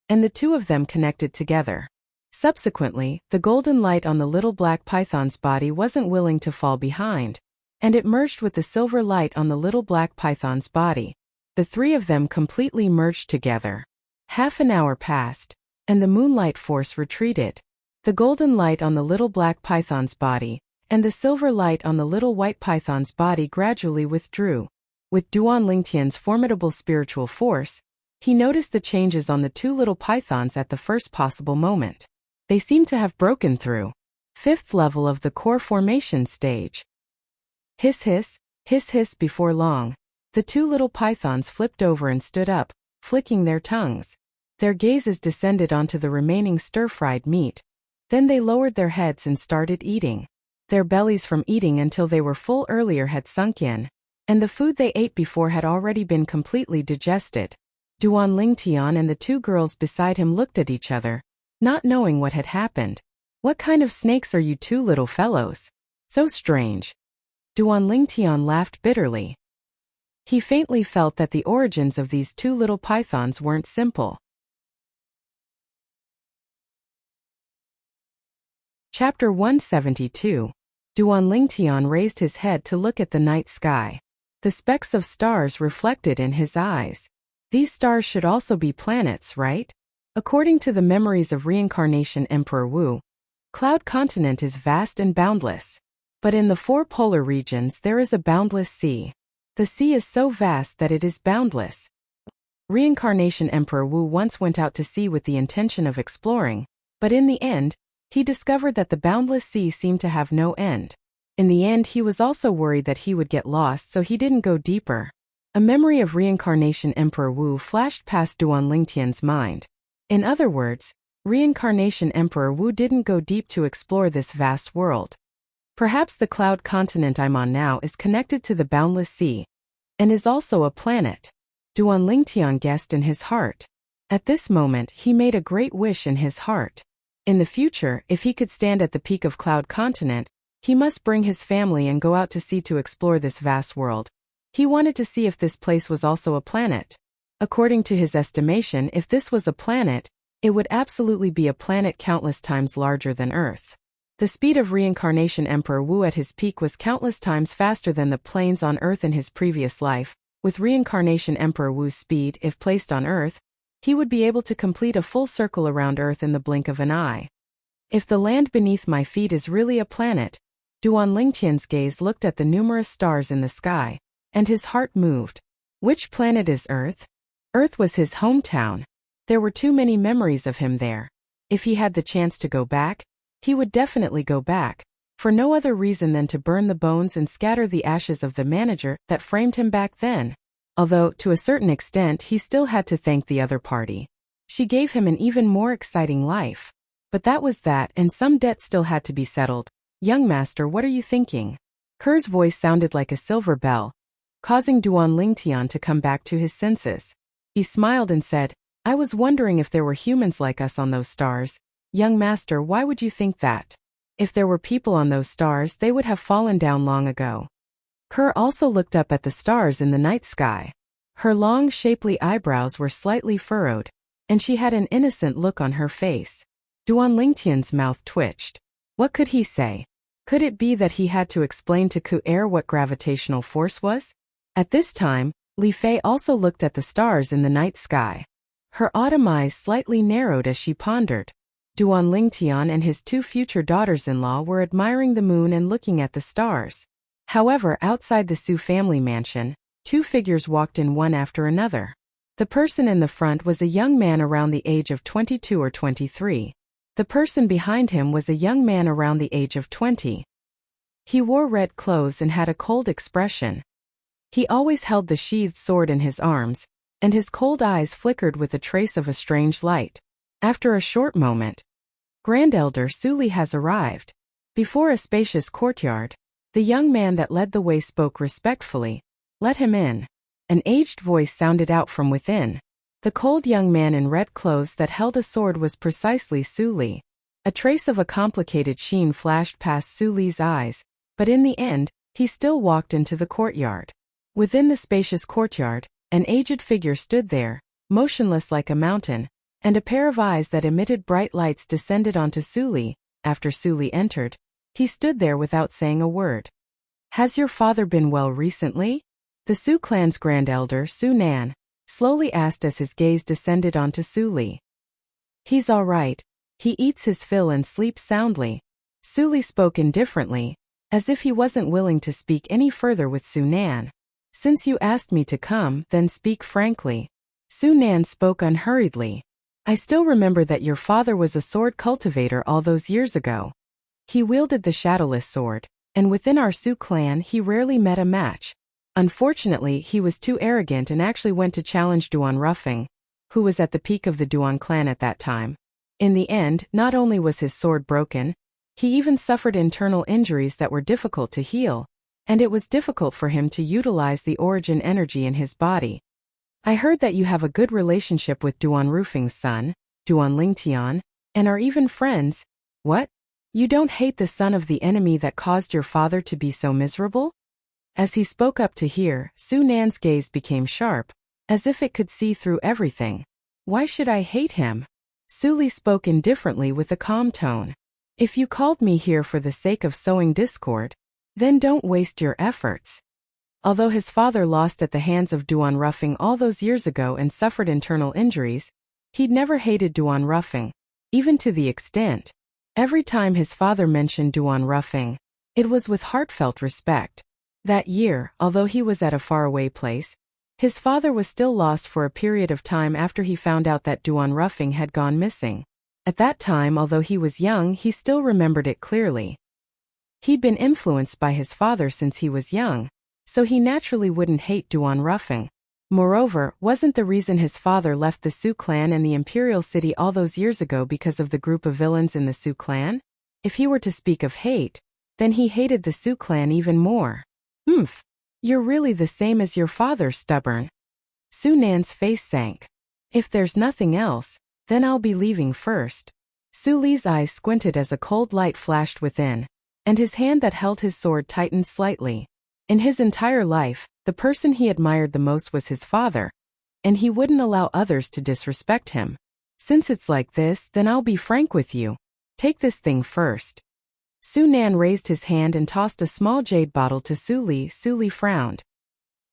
and the 2 of them connected together. Subsequently, the golden light on the little black python's body wasn't willing to fall behind, and it merged with the silver light on the little black python's body. The 3 of them completely merged together. Half an hour passed, and the moonlight force retreated. The golden light on the little black python's body and the silver light on the little white python's body gradually withdrew. With Duan Lingtian's formidable spiritual force, he noticed the changes on the 2 little pythons at the first possible moment. They seemed to have broken through. 5th level of the core formation stage. Hiss hiss, hiss hiss. Before long, the 2 little pythons flipped over and stood up, flicking their tongues. Their gazes descended onto the remaining stir-fried meat. Then they lowered their heads and started eating. Their bellies from eating until they were full earlier had sunk in, and the food they ate before had already been completely digested. Duan Lingtian and the 2 girls beside him looked at each other, not knowing what had happened. What kind of snakes are you 2 little fellows? So strange. Duan Lingtian laughed bitterly. He faintly felt that the origins of these 2 little pythons weren't simple. Chapter 172. Duan Lingtian raised his head to look at the night sky. The specks of stars reflected in his eyes. These stars should also be planets, right? According to the memories of reincarnation Emperor Wu, Cloud Continent is vast and boundless. But in the 4 polar regions there is a boundless sea. The sea is so vast that it is boundless. Reincarnation Emperor Wu once went out to sea with the intention of exploring, but in the end, he discovered that the boundless sea seemed to have no end. In the end, he was also worried that he would get lost, so he didn't go deeper. A memory of Reincarnation Emperor Wu flashed past Duan Lingtian's mind. In other words, Reincarnation Emperor Wu didn't go deep to explore this vast world. Perhaps the cloud continent I'm on now is connected to the boundless sea, and is also a planet. Duan Lingtian guessed in his heart. At this moment, he made a great wish in his heart. In the future, if he could stand at the peak of Cloud Continent, he must bring his family and go out to sea to explore this vast world. He wanted to see if this place was also a planet. According to his estimation, if this was a planet, it would absolutely be a planet countless times larger than Earth. The speed of Reincarnation Emperor Wu at his peak was countless times faster than the planes on Earth in his previous life. With Reincarnation Emperor Wu's speed, if placed on Earth, he would be able to complete a full circle around Earth in the blink of an eye. If the land beneath my feet is really a planet, Duan Lingtian's gaze looked at the numerous stars in the sky, and his heart moved. Which planet is Earth? Earth was his hometown. There were too many memories of him there. If he had the chance to go back, he would definitely go back, for no other reason than to burn the bones and scatter the ashes of the manager that framed him back then. Although, to a certain extent, he still had to thank the other party. She gave him an even more exciting life. But that was that, and some debt still had to be settled. Young master, what are you thinking? Ker's voice sounded like a silver bell, causing Duan Lingtian to come back to his senses. He smiled and said, I was wondering if there were humans like us on those stars. Young master, why would you think that? If there were people on those stars, they would have fallen down long ago. Ker also looked up at the stars in the night sky. Her long, shapely eyebrows were slightly furrowed, and she had an innocent look on her face. Duan Lingtian's mouth twitched. What could he say? Could it be that he had to explain to Ku-Er what gravitational force was? At this time, Li Fei also looked at the stars in the night sky. Her autumn eyes slightly narrowed as she pondered. Duan Lingtian and his two future daughters-in-law were admiring the moon and looking at the stars. However, outside the Su family mansion, two figures walked in one after another. The person in the front was a young man around the age of 22 or 23. The person behind him was a young man around the age of 20. He wore red clothes and had a cold expression. He always held the sheathed sword in his arms, and his cold eyes flickered with a trace of a strange light. After a short moment, Grand Elder Suli has arrived. Before a spacious courtyard, the young man that led the way spoke respectfully. Let him in. An aged voice sounded out from within. The cold young man in red clothes that held a sword was precisely Suli. A trace of a complicated sheen flashed past Suli's eyes, but in the end, he still walked into the courtyard. Within the spacious courtyard, an aged figure stood there, motionless like a mountain, and a pair of eyes that emitted bright lights descended onto Suli. After Suli entered, he stood there without saying a word. Has your father been well recently? The Su clan's grand elder, Su Nan, slowly asked as his gaze descended onto Suli. He's all right. He eats his fill and sleeps soundly. Suli spoke indifferently, as if he wasn't willing to speak any further with Su Nan. Since you asked me to come, then speak frankly. Su Nan spoke unhurriedly. I still remember that your father was a sword cultivator all those years ago. He wielded the shadowless sword, and within our Su clan he rarely met a match. Unfortunately, he was too arrogant and actually went to challenge Duan Ruffing, who was at the peak of the Duan clan at that time. In the end, not only was his sword broken, he even suffered internal injuries that were difficult to heal, and it was difficult for him to utilize the origin energy in his body. I heard that you have a good relationship with Duan Rufing's son, Duan Lingtian, and are even friends. What? You don't hate the son of the enemy that caused your father to be so miserable? As he spoke up to hear, Su Nan's gaze became sharp, as if it could see through everything. Why should I hate him? Suli spoke indifferently with a calm tone. If you called me here for the sake of sowing discord, then don't waste your efforts. Although his father lost at the hands of Duan Ruffing all those years ago and suffered internal injuries, he'd never hated Duan Ruffing, even to the extent. Every time his father mentioned Duan Ruffing, it was with heartfelt respect. That year, although he was at a faraway place, His father was still lost for a period of time after he found out that Duan Ruffing had gone missing. At that time, although he was young, he still remembered it clearly. He'd been influenced by his father since he was young, so he naturally wouldn't hate Duan Ruffing. Moreover, wasn't the reason his father left the Su clan and the Imperial City all those years ago because of the group of villains in the Su clan? If he were to speak of hate, then he hated the Su clan even more. You're really the same as your father, stubborn. Su Nan's face sank. If there's nothing else, then I'll be leaving first. Su Li's eyes squinted as a cold light flashed within, and his hand that held his sword tightened slightly. In his entire life, the person he admired the most was his father, and he wouldn't allow others to disrespect him. Since it's like this, then I'll be frank with you. Take this thing first. Su Nan raised his hand and tossed a small jade bottle to Su Li. Su Li frowned.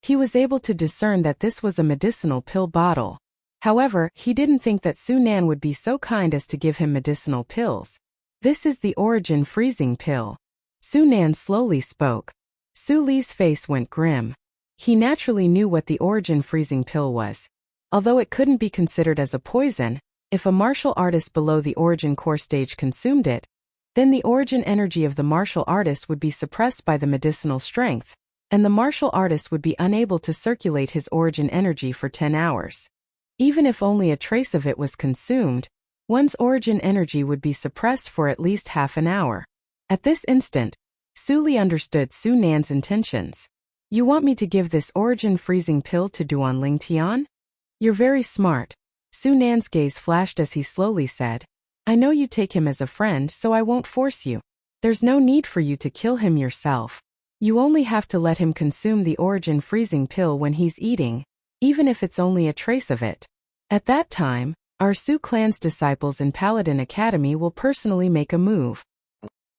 He was able to discern that this was a medicinal pill bottle. However, he didn't think that Su Nan would be so kind as to give him medicinal pills. This is the Origin freezing pill. Su Nan slowly spoke. Su Li's face went grim. He naturally knew what the Origin freezing pill was. Although it couldn't be considered as a poison, if a martial artist below the Origin core stage consumed it, then the Origin energy of the martial artist would be suppressed by the medicinal strength, and the martial artist would be unable to circulate his Origin energy for 10 hours. Even if only a trace of it was consumed, one's Origin energy would be suppressed for at least half an hour. At this instant, Su Li understood Su Nan's intentions. You want me to give this Origin freezing pill to Duan Lingtian? You're very smart. Su Nan's gaze flashed as he slowly said, I know you take him as a friend, so I won't force you. There's no need for you to kill him yourself. You only have to let him consume the Origin freezing pill when he's eating, even if it's only a trace of it. At that time, our Su clan's disciples in Paladin Academy will personally make a move.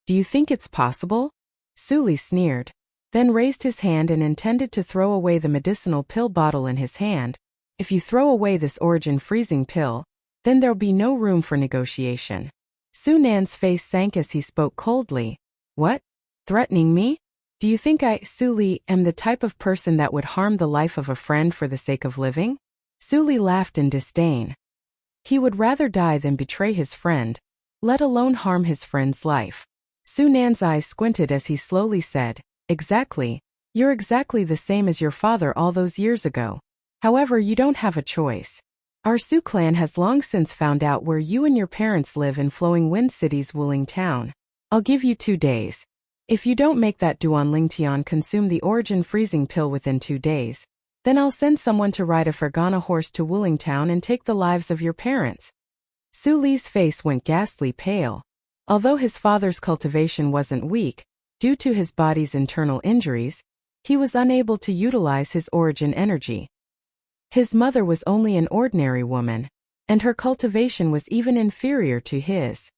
Do you think it's possible? Su Li sneered, then raised his hand and intended to throw away the medicinal pill bottle in his hand. If you throw away this Origin freezing pill, then there'll be no room for negotiation. Su Nan's face sank as he spoke coldly. What? Threatening me? Do you think I, Su Li, am the type of person that would harm the life of a friend for the sake of living? Su Li laughed in disdain. He would rather die than betray his friend, let alone harm his friend's life. Su Nan's eyes squinted as he slowly said, Exactly. You're exactly the same as your father all those years ago. However, you don't have a choice. Our Su clan has long since found out where you and your parents live in Flowing Wind City's Wuling town. I'll give you 2 days. If you don't make that Duan Lingtian consume the Origin freezing pill within 2 days, then I'll send someone to ride a Fergana horse to Wuling town and take the lives of your parents. Su Li's face went ghastly pale. Although his father's cultivation wasn't weak, due to his body's internal injuries, he was unable to utilize his Origin energy. His mother was only an ordinary woman, and her cultivation was even inferior to his.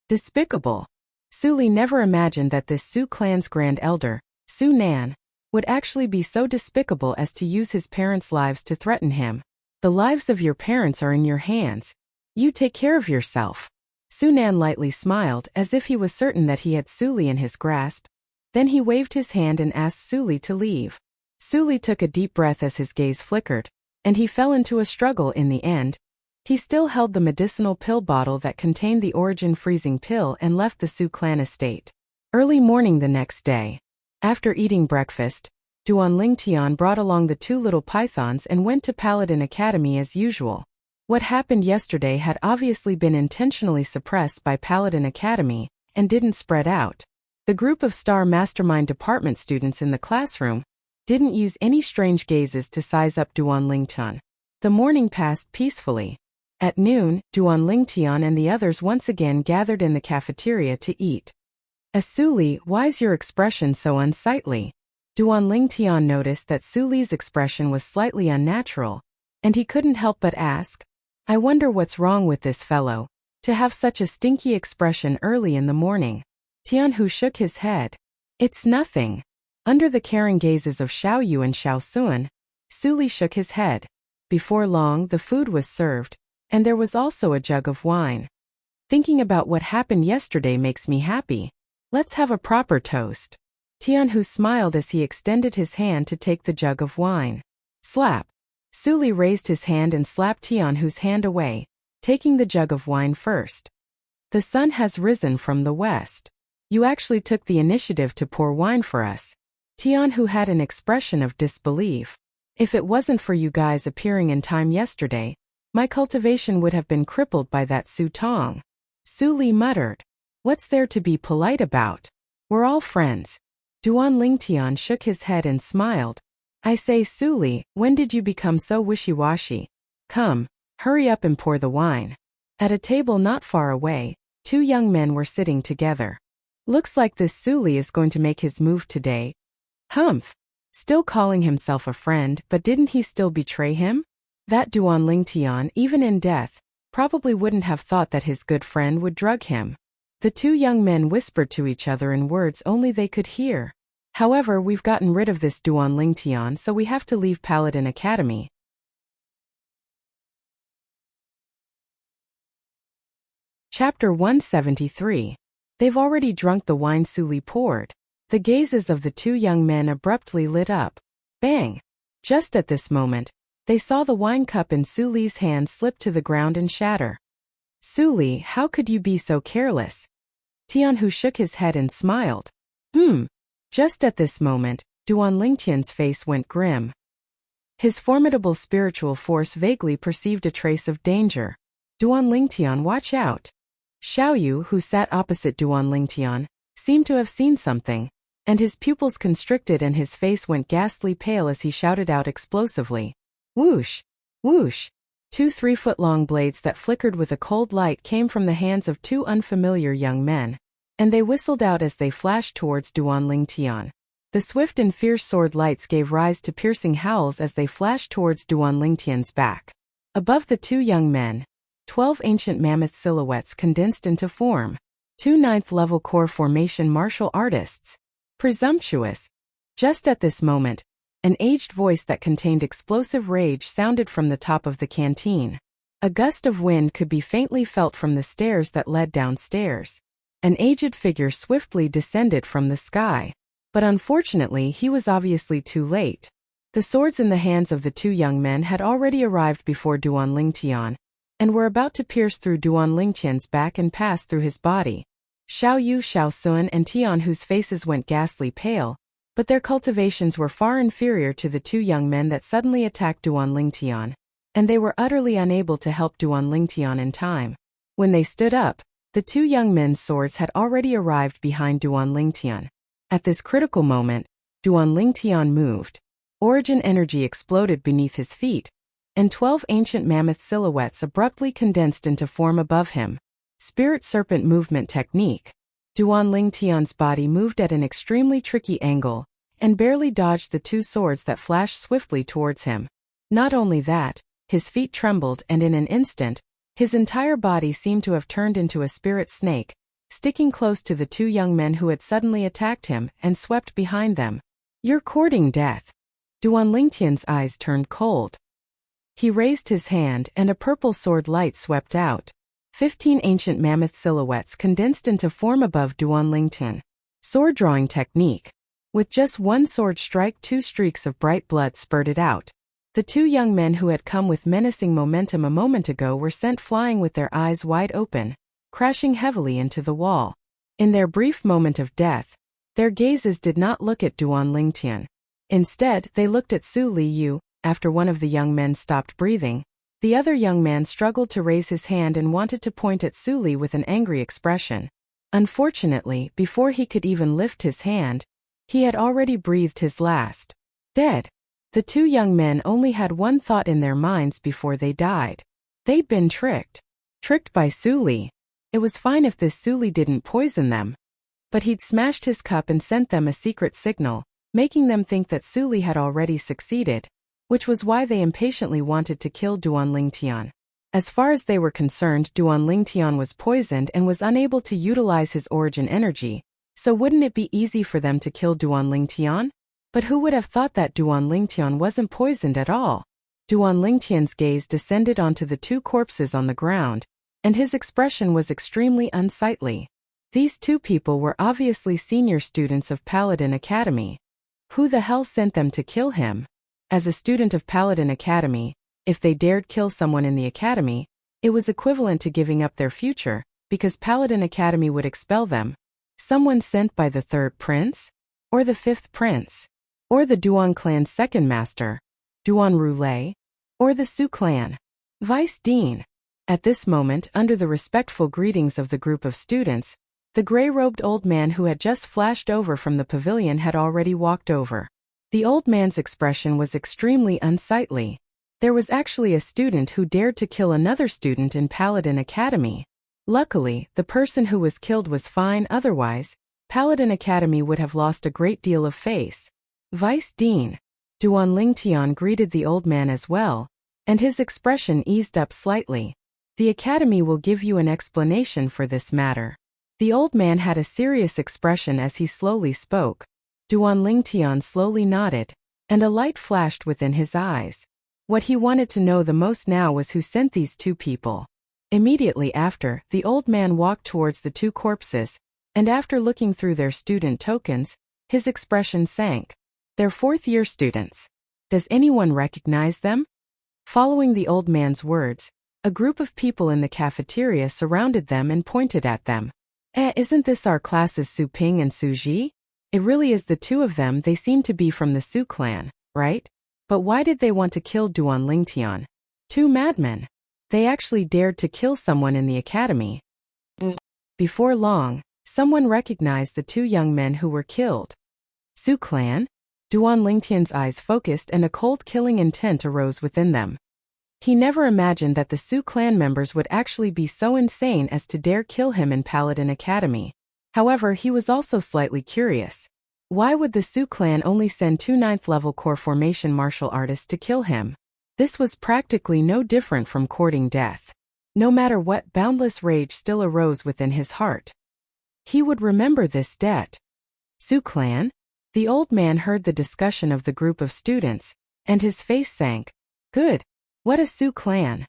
Despicable. Su Li never imagined that this Su clan's grand elder, Su Nan, would actually be so despicable as to use his parents' lives to threaten him. The lives of your parents are in your hands. You take care of yourself. Su Nan lightly smiled as if he was certain that he had Su Li in his grasp. Then he waved his hand and asked Su Li to leave. Su Li took a deep breath as his gaze flickered, and he fell into a struggle in the end. He still held the medicinal pill bottle that contained the Origin freezing pill and left the Su clan estate. Early morning the next day. After eating breakfast, Duan Lingtian brought along the 2 little pythons and went to Paladin Academy as usual. What happened yesterday had obviously been intentionally suppressed by Paladin Academy and didn't spread out. The group of Star Mastermind Department students in the classroom didn't use any strange gazes to size up Duan Lingtian. The morning passed peacefully. At noon, Duan Lingtian and the others once again gathered in the cafeteria to eat. Su Li, why's your expression so unsightly? Duan Lingtian noticed that Su Li's expression was slightly unnatural, and he couldn't help but ask, I wonder what's wrong with this fellow, to have such a stinky expression early in the morning. Tianhu shook his head. It's nothing. Under the caring gazes of Xiao Yu and Xiao Sun, Su Li shook his head. Before long, the food was served, and there was also a jug of wine. Thinking about what happened yesterday makes me happy. Let's have a proper toast. Tianhu smiled as he extended his hand to take the jug of wine. Slap. Su Li raised his hand and slapped Tianhu's hand away, taking the jug of wine first. The sun has risen from the west. You actually took the initiative to pour wine for us. Tianhu had an expression of disbelief. If it wasn't for you guys appearing in time yesterday, my cultivation would have been crippled by that Su Tong. Su Li muttered. What's there to be polite about? We're all friends. Duan Lingtian shook his head and smiled. I say, Su Li, when did you become so wishy-washy? Come, hurry up and pour the wine. At a table not far away, two young men were sitting together. Looks like this Su Li is going to make his move today. Humph. Still calling himself a friend, but didn't he still betray him? That Duan Lingtian, even in death, probably wouldn't have thought that his good friend would drug him. The two young men whispered to each other in words only they could hear. However, we've gotten rid of this Duan Lingtian, so we have to leave Paladin Academy. Chapter 173. They've already drunk the wine Su Li poured. The gazes of the two young men abruptly lit up. Bang! Just at this moment, they saw the wine cup in Su Li's hand slip to the ground and shatter. Su Li, how could you be so careless? Tianhu shook his head and smiled. Just at this moment, Duan Lingtian's face went grim. His formidable spiritual force vaguely perceived a trace of danger. Duan Lingtian, watch out! Xiaoyu, who sat opposite Duan Lingtian, seemed to have seen something, and his pupils constricted and his face went ghastly pale as he shouted out explosively. Whoosh! Whoosh! 2 3-foot-long blades that flickered with a cold light came from the hands of two unfamiliar young men, and they whistled out as they flashed towards Duan Lingtian. The swift and fierce sword lights gave rise to piercing howls as they flashed towards Duan Lingtian's back. Above the two young men, 12 ancient mammoth silhouettes condensed into form. 2 9th-level core formation martial artists. Presumptuous. Just at this moment, an aged voice that contained explosive rage sounded from the top of the canteen. A gust of wind could be faintly felt from the stairs that led downstairs. An aged figure swiftly descended from the sky. But unfortunately, he was obviously too late. The swords in the hands of the two young men had already arrived before Duan Lingtian, and were about to pierce through Duan Lingtian's back and pass through his body. Xiaoyu, Xiaosun, and Tianhu's faces went ghastly pale, but their cultivations were far inferior to the two young men that suddenly attacked Duan Lingtian, and they were utterly unable to help Duan Lingtian in time. When they stood up, the two young men's swords had already arrived behind Duan Lingtian. At this critical moment, Duan Lingtian moved. Origin energy exploded beneath his feet, and 12 ancient mammoth silhouettes abruptly condensed into form above him. Spirit Serpent Movement Technique. Duan Lingtian's body moved at an extremely tricky angle, and barely dodged the two swords that flashed swiftly towards him. Not only that, his feet trembled and in an instant, his entire body seemed to have turned into a spirit snake, sticking close to the two young men who had suddenly attacked him and swept behind them. You're courting death. Duan Lingtian's eyes turned cold. He raised his hand and a purple sword light swept out. 15 ancient mammoth silhouettes condensed into form above Duan Lingtian. Sword drawing technique. With just one sword strike, 2 streaks of bright blood spurted out. The two young men who had come with menacing momentum a moment ago were sent flying with their eyes wide open, crashing heavily into the wall. In their brief moment of death, their gazes did not look at Duan Lingtian. Instead, they looked at Su Li Yu. After one of the young men stopped breathing, the other young man struggled to raise his hand and wanted to point at Su Li with an angry expression. Unfortunately, before he could even lift his hand, he had already breathed his last. Dead. The two young men only had one thought in their minds before they died. They'd been tricked. Tricked by Su Li. It was fine if this Su Li didn't poison them. But he'd smashed his cup and sent them a secret signal, making them think that Su Li had already succeeded, which was why they impatiently wanted to kill Duan Lingtian. As far as they were concerned, Duan Lingtian was poisoned and was unable to utilize his origin energy, so wouldn't it be easy for them to kill Duan Lingtian? But who would have thought that Duan Lingtian wasn't poisoned at all? Duan Lingtian's gaze descended onto the two corpses on the ground, and his expression was extremely unsightly. These two people were obviously senior students of Paladin Academy. Who the hell sent them to kill him? As a student of Paladin Academy, if they dared kill someone in the academy, it was equivalent to giving up their future, because Paladin Academy would expel them. Someone sent by the third prince? Or the fifth prince? Or the Duan clan's second master? Duan Roulette? Or the Su clan? Vice Dean. At this moment, under the respectful greetings of the group of students, the gray-robed old man who had just flashed over from the pavilion had already walked over. The old man's expression was extremely unsightly. There was actually a student who dared to kill another student in Paladin Academy. Luckily, the person who was killed was fine, otherwise, Paladin Academy would have lost a great deal of face. Vice Dean. Duan Lingtian greeted the old man as well, and his expression eased up slightly. The academy will give you an explanation for this matter. The old man had a serious expression as he slowly spoke. Duan Lingtian slowly nodded, and a light flashed within his eyes. What he wanted to know the most now was who sent these two people. Immediately after, the old man walked towards the two corpses, and after looking through their student tokens, his expression sank. They're fourth-year students. Does anyone recognize them? Following the old man's words, a group of people in the cafeteria surrounded them and pointed at them. Isn't this our classes Su Ping and Su Ji? It really is the two of them. They seem to be from the Su clan, right? But why did they want to kill Duan Lingtian? Two madmen. They actually dared to kill someone in the academy. Before long, someone recognized the two young men who were killed. Su clan? Duan Lingtian's eyes focused and a cold killing intent arose within them. He never imagined that the Su clan members would actually be so insane as to dare kill him in Paladin Academy. However, he was also slightly curious. Why would the Su clan only send two 9th-level core formation martial artists to kill him? This was practically no different from courting death. No matter what, boundless rage still arose within his heart. He would remember this debt. Su clan? The old man heard the discussion of the group of students, and his face sank. Good. What a Su clan.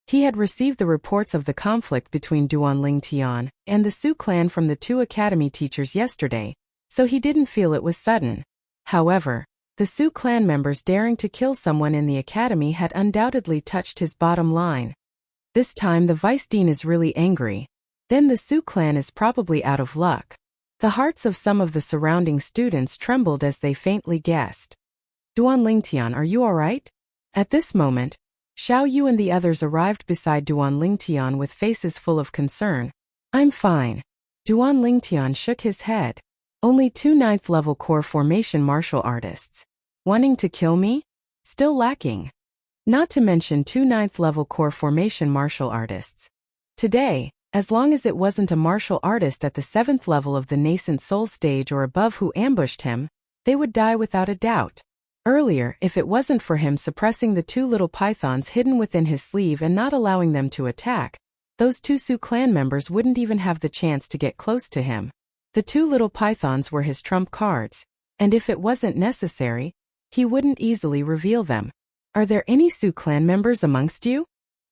He had received the reports of the conflict between Duan Lingtian and the Su clan from the two academy teachers yesterday, so he didn't feel it was sudden. However, the Su clan members daring to kill someone in the academy had undoubtedly touched his bottom line. This time the vice dean is really angry. Then the Su clan is probably out of luck. The hearts of some of the surrounding students trembled as they faintly guessed. Duan Lingtian, are you alright? At this moment, Xiao Yu and the others arrived beside Duan Lingtian with faces full of concern. I'm fine. Duan Lingtian shook his head. Only two 9th-level core formation martial artists. Wanting to kill me? Still lacking. Not to mention two 9th-level core formation martial artists. Today, as long as it wasn't a martial artist at the 7th level of the nascent soul stage or above who ambushed him, they would die without a doubt. Earlier, if it wasn't for him suppressing the two little pythons hidden within his sleeve and not allowing them to attack, those two Su clan members wouldn't even have the chance to get close to him. The two little pythons were his trump cards, and if it wasn't necessary, he wouldn't easily reveal them. Are there any Su clan members amongst you?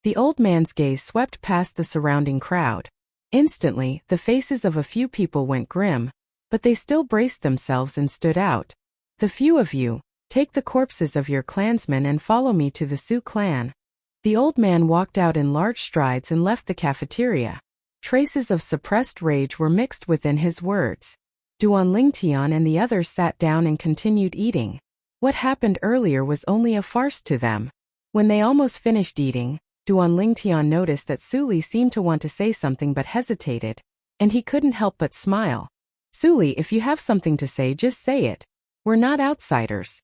The old man's gaze swept past the surrounding crowd. Instantly, the faces of a few people went grim, but they still braced themselves and stood out. The few of you, take the corpses of your clansmen and follow me to the Su clan. The old man walked out in large strides and left the cafeteria. Traces of suppressed rage were mixed within his words. Duan Lingtian and the others sat down and continued eating. What happened earlier was only a farce to them. When they almost finished eating, Duan Lingtian noticed that Suli seemed to want to say something but hesitated, and he couldn't help but smile. Suli, if you have something to say, just say it. We're not outsiders.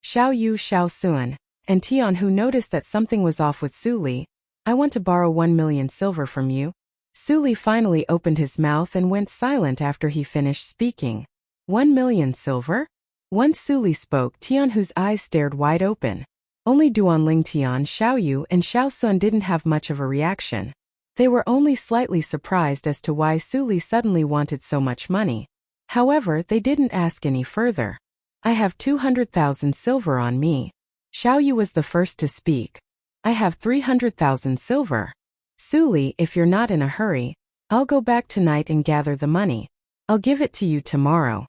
Xiao Yu, Xiao Sun, and Tian, who noticed that something was off with Suli, I want to borrow 1 million silver from you. Suli finally opened his mouth and went silent after he finished speaking. 1 million silver? Once Suli spoke, Tian, whose eyes stared wide open. Only Duan Lingtian, Xiao Yu, and Xiao Sun didn't have much of a reaction. They were only slightly surprised as to why Suli suddenly wanted so much money. However, they didn't ask any further. I have 200,000 silver on me. Xiao Yu was the first to speak. I have 300,000 silver. Suli, if you're not in a hurry, I'll go back tonight and gather the money. I'll give it to you tomorrow.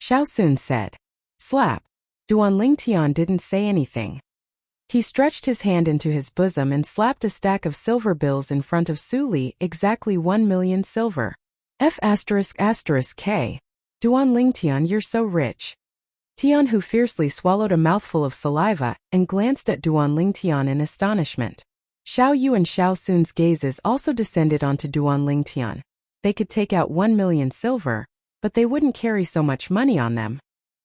Xiao Sun said. Slap. Duan Lingtian didn't say anything. He stretched his hand into his bosom and slapped a stack of silver bills in front of Su Li, exactly 1 million silver. F***K. Duan Lingtian, you're so rich. Tianhu fiercely swallowed a mouthful of saliva and glanced at Duan Lingtian in astonishment. Xiao Yu and Xiao Sun's gazes also descended onto Duan Lingtian. They could take out 1 million silver, but they wouldn't carry so much money on them.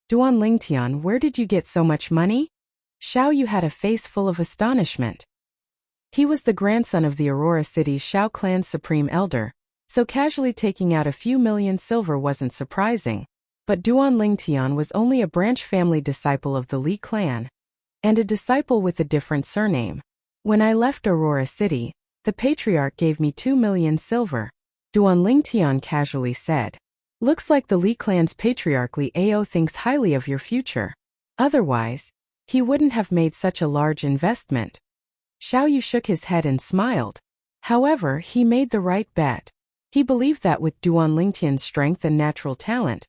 Duan Lingtian, where did you get so much money? Xiao Yu had a face full of astonishment. He was the grandson of the Aurora City's Xiao clan's supreme elder, so casually taking out a few million silver wasn't surprising. But Duan Lingtian was only a branch family disciple of the Li clan, and a disciple with a different surname. When I left Aurora City, the patriarch gave me 2 million silver. Duan Lingtian casually said. Looks like the Li clan's patriarch Li Ao thinks highly of your future. Otherwise, he wouldn't have made such a large investment. Xiao Yu shook his head and smiled. However, he made the right bet. He believed that with Duan Lingtian's strength and natural talent,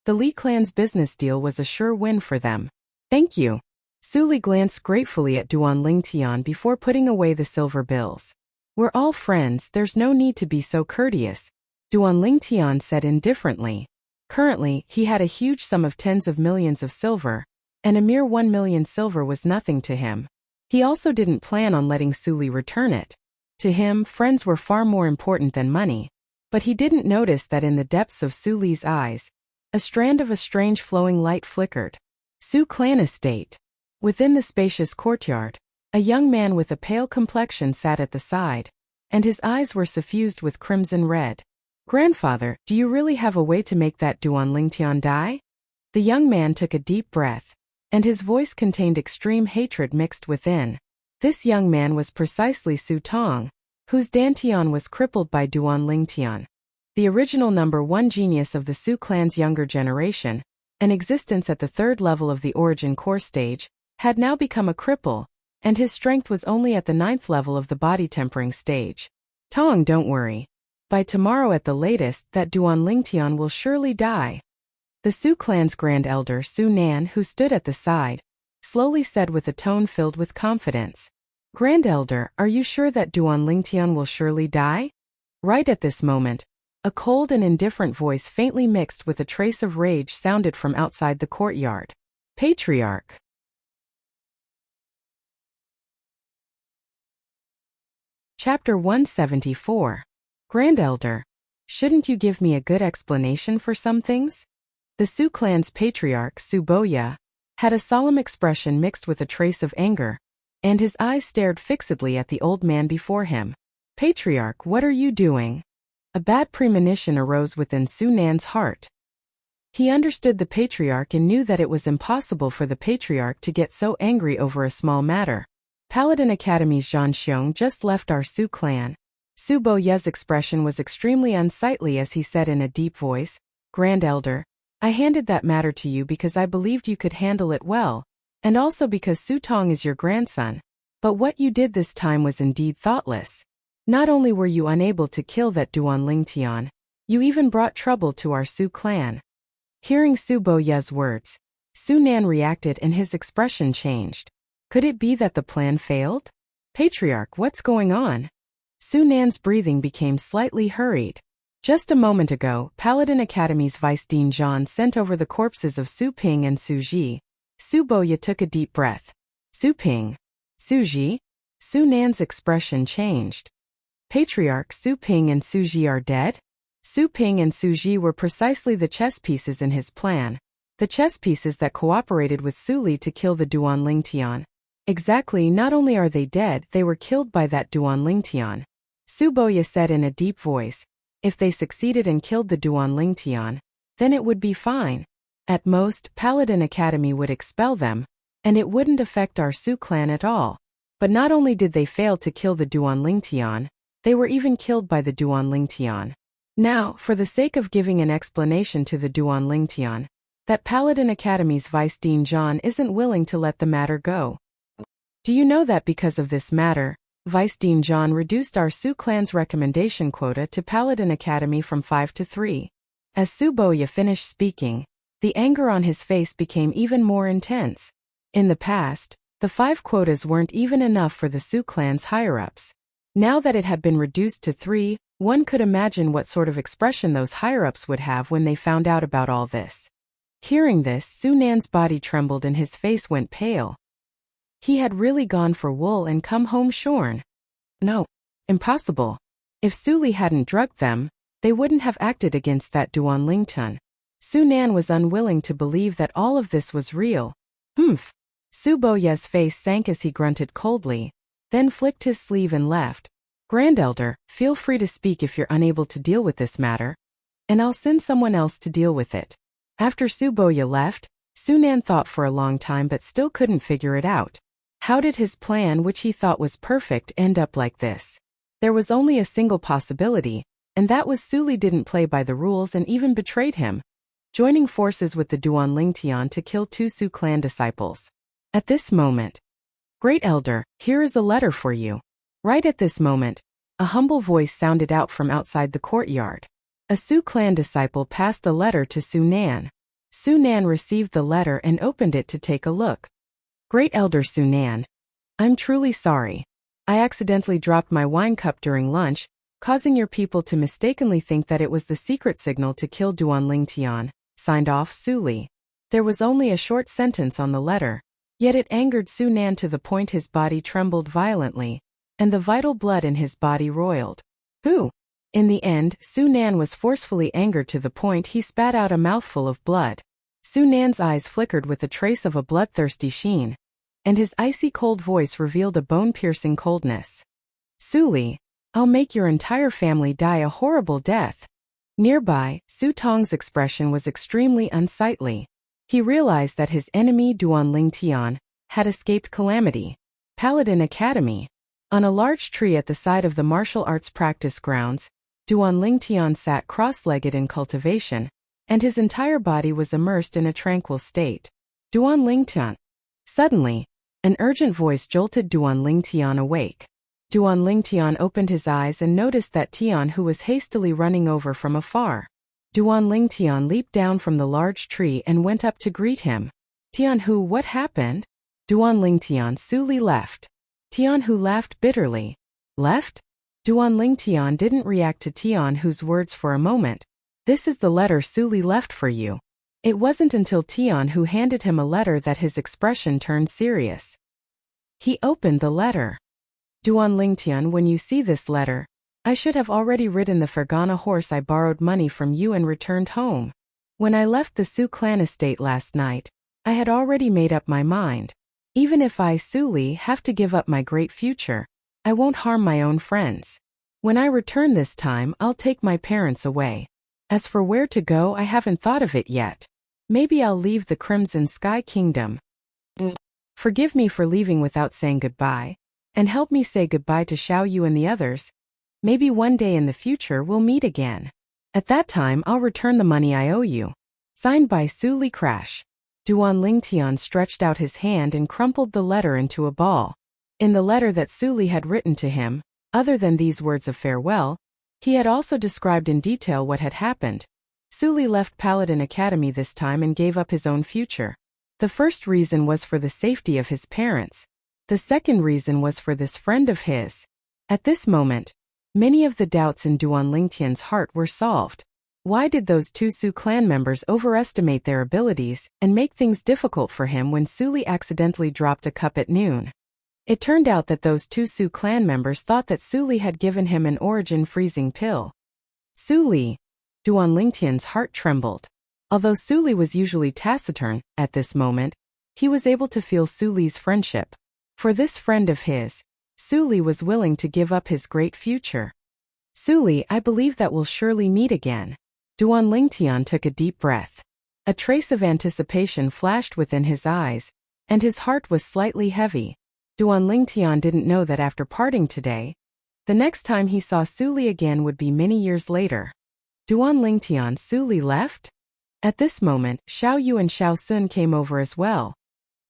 the Li clan's business deal was a sure win for them. Thank you. Su Li glanced gratefully at Duan Lingtian before putting away the silver bills. We're all friends, there's no need to be so courteous, Duan Lingtian said indifferently. Currently, he had a huge sum of tens of millions of silver, and a mere 1 million silver was nothing to him. He also didn't plan on letting Su Li return it. To him, friends were far more important than money. But he didn't notice that in the depths of Su Li's eyes, a strand of a strange flowing light flickered. Su Clan Estate. Within the spacious courtyard, a young man with a pale complexion sat at the side, and his eyes were suffused with crimson red. Grandfather, do you really have a way to make that Duan Lingtian die? The young man took a deep breath, and his voice contained extreme hatred mixed within. This young man was precisely Su Tong, whose Dantian was crippled by Duan Lingtian. The original #1 genius of the Su clan's younger generation, an existence at the 3rd level of the origin core stage, had now become a cripple, and his strength was only at the 9th level of the body tempering stage. Tong, don't worry. By tomorrow at the latest, that Duan Lingtian will surely die. The Su clan's grand elder Su Nan, who stood at the side, slowly said with a tone filled with confidence. Grand elder, are you sure that Duan Lingtian will surely die? Right at this moment, a cold and indifferent voice faintly mixed with a trace of rage sounded from outside the courtyard. Patriarch. Chapter 174. Grand Elder, shouldn't you give me a good explanation for some things? The Su clan's patriarch, Su Boya, had a solemn expression mixed with a trace of anger, and his eyes stared fixedly at the old man before him. Patriarch, what are you doing? A bad premonition arose within Su Nan's heart. He understood the patriarch and knew that it was impossible for the patriarch to get so angry over a small matter. Paladin Academy's Zhan Xiong just left our Su clan. Su Boya's expression was extremely unsightly as he said in a deep voice, Grand Elder, I handed that matter to you because I believed you could handle it well, and also because Su Tong is your grandson. But what you did this time was indeed thoughtless. Not only were you unable to kill that Duan Lingtian, you even brought trouble to our Su clan. Hearing Su Boya's words, Su Nan reacted and his expression changed. Could it be that the plan failed? Patriarch, what's going on? Su Nan's breathing became slightly hurried. Just a moment ago, Paladin Academy's Vice Dean Zhan sent over the corpses of Su Ping and Su Ji. Su Boya took a deep breath. Su Ping. Su Ji? Su Nan's expression changed. Patriarch, Su Ping and Su Ji are dead? Su Ping and Su Ji were precisely the chess pieces in his plan. The chess pieces that cooperated with Su Li to kill the Duan Lingtian. Exactly, not only are they dead, they were killed by that Duan Lingtian. Su Boya said in a deep voice, if they succeeded and killed the Duan Lingtian, then it would be fine. At most, Paladin Academy would expel them, and it wouldn't affect our Su clan at all. But not only did they fail to kill the Duan Lingtian, they were even killed by the Duan Lingtian. Now, for the sake of giving an explanation to the Duan Lingtian, that Paladin Academy's Vice Dean Zhan isn't willing to let the matter go. Do you know that because of this matter, Vice Dean Zhan reduced our Su clan's recommendation quota to Paladin Academy from 5 to 3. As Su Boya finished speaking, The anger on his face became even more intense. In the past, the 5 quotas weren't even enough for the Su clan's higher-ups. Now that it had been reduced to 3, one could imagine what sort of expression those higher-ups would have when they found out about all this. Hearing this, Su Nan's body trembled and his face went pale. He had really gone for wool and come home shorn. No. Impossible. If Su Li hadn't drugged them, they wouldn't have acted against that Duan Lingtian. Su Nan was unwilling to believe that all of this was real. Humph. Su Boya's face sank as he grunted coldly, then flicked his sleeve and left. Grandelder, feel free to speak if you're unable to deal with this matter, and I'll send someone else to deal with it. After Su Boya left, Su Nan thought for a long time but still couldn't figure it out. How did his plan, which he thought was perfect, end up like this? There was only a single possibility, and that was Su Li didn't play by the rules and even betrayed him, joining forces with the Duan Lingtian to kill 2 Su clan disciples. At this moment, Great Elder, here is a letter for you. Right at this moment, a humble voice sounded out from outside the courtyard. A Su clan disciple passed a letter to Su Nan. Su Nan received the letter and opened it to take a look. Great Elder Su Nan, I'm truly sorry. I accidentally dropped my wine cup during lunch, causing your people to mistakenly think that it was the secret signal to kill Duan Lingtian. Signed off, Su Li. There was only a short sentence on the letter, yet it angered Su Nan to the point his body trembled violently, and the vital blood in his body roiled. Who? In the end, Su Nan was forcefully angered to the point he spat out a mouthful of blood. Su Nan's eyes flickered with a trace of a bloodthirsty sheen, and his icy cold voice revealed a bone-piercing coldness. Su Li, I'll make your entire family die a horrible death. Nearby, Su Tong's expression was extremely unsightly. He realized that his enemy Duan Lingtian had escaped calamity. Paladin Academy. On a large tree at the side of the martial arts practice grounds, Duan Lingtian sat cross-legged in cultivation, and his entire body was immersed in a tranquil state. Duan Lingtian. Suddenly, an urgent voice jolted Duan Lingtian awake. Duan Lingtian opened his eyes and noticed that Tian Hu was hastily running over from afar. Duan Lingtian leaped down from the large tree and went up to greet him. Tian Hu, what happened? Duan Lingtian, Su Li left. Tian Hu laughed bitterly. Left? Duan Lingtian didn't react to Tian Hu's words for a moment. This is the letter Su Li left for you. It wasn't until Tian Hu handed him a letter that his expression turned serious. He opened the letter. Duan Lingtian, when you see this letter, I should have already ridden the Fergana horse I borrowed money from you and returned home. When I left the Su clan estate last night, I had already made up my mind. Even if I, Su Li, have to give up my great future, I won't harm my own friends. When I return this time, I'll take my parents away. As for where to go, I haven't thought of it yet. Maybe I'll leave the Crimson Sky Kingdom. Forgive me for leaving without saying goodbye, and help me say goodbye to Xiao Yu and the others. Maybe one day in the future we'll meet again. At that time I'll return the money I owe you. Signed by Su Li Crash. Duan Lingtian stretched out his hand and crumpled the letter into a ball. In the letter that Su Li had written to him, other than these words of farewell, he had also described in detail what had happened. Su Li left Paladin Academy this time and gave up his own future. The first reason was for the safety of his parents. The second reason was for this friend of his. At this moment, many of the doubts in Duan Lingtian's heart were solved. Why did those 2 Su clan members overestimate their abilities and make things difficult for him when Su Li accidentally dropped a cup at noon? It turned out that those 2 Su clan members thought that Su Li had given him an origin freezing pill. Su Li. Duan Lingtian's heart trembled. Although Su Li was usually taciturn, at this moment, he was able to feel Su Li's friendship. For this friend of his, Su Li was willing to give up his great future. Su Li, I believe that we'll surely meet again. Duan Lingtian took a deep breath. A trace of anticipation flashed within his eyes, and his heart was slightly heavy. Duan Lingtian didn't know that after parting today, the next time he saw Su Li again would be many years later. Duan Lingtian, Su Li left? At this moment, Xiao Yu and Xiao Sun came over as well.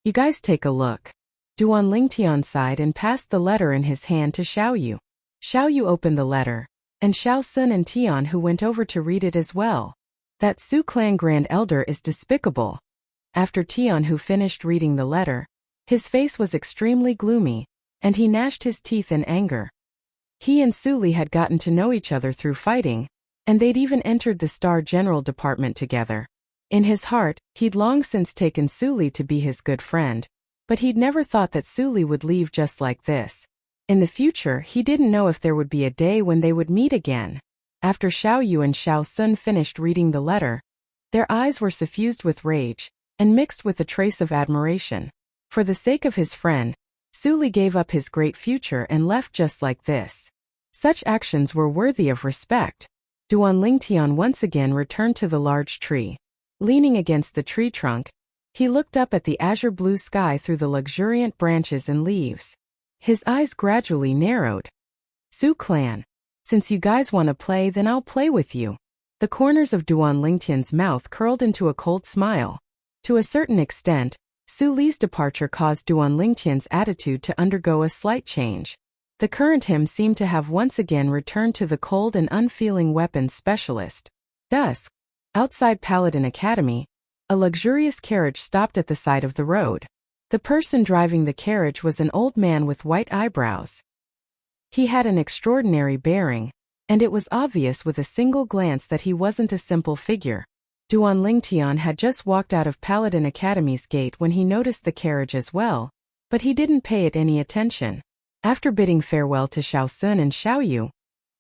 You guys take a look. Duan Lingtian sighed and passed the letter in his hand to Xiao Yu. Xiao Yu opened the letter, and Xiao Sun and Tian Hu went over to read it as well. That Su clan Grand Elder is despicable. After Tian Hu finished reading the letter, his face was extremely gloomy, and he gnashed his teeth in anger. He and Su Li had gotten to know each other through fighting, and they'd even entered the Star General Department together. In his heart, he'd long since taken Su Li to be his good friend, but he'd never thought that Su Li would leave just like this. In the future, he didn't know if there would be a day when they would meet again. After Xiao Yu and Xiao Sun finished reading the letter, their eyes were suffused with rage, and mixed with a trace of admiration. For the sake of his friend, Su Li gave up his great future and left just like this. Such actions were worthy of respect. Duan Lingtian once again returned to the large tree. Leaning against the tree trunk, he looked up at the azure blue sky through the luxuriant branches and leaves. His eyes gradually narrowed. Su clan. Since you guys want to play, then I'll play with you. The corners of Duan Lingtian's mouth curled into a cold smile. To a certain extent, Su Li's departure caused Duan Lingtian's attitude to undergo a slight change. The current him seemed to have once again returned to the cold and unfeeling weapons specialist. Dusk. Outside Paladin Academy, a luxurious carriage stopped at the side of the road. The person driving the carriage was an old man with white eyebrows. He had an extraordinary bearing, and it was obvious with a single glance that he wasn't a simple figure. Duan Lingtian had just walked out of Paladin Academy's gate when he noticed the carriage as well, but he didn't pay it any attention. After bidding farewell to Xiao Sun and Xiao Yu,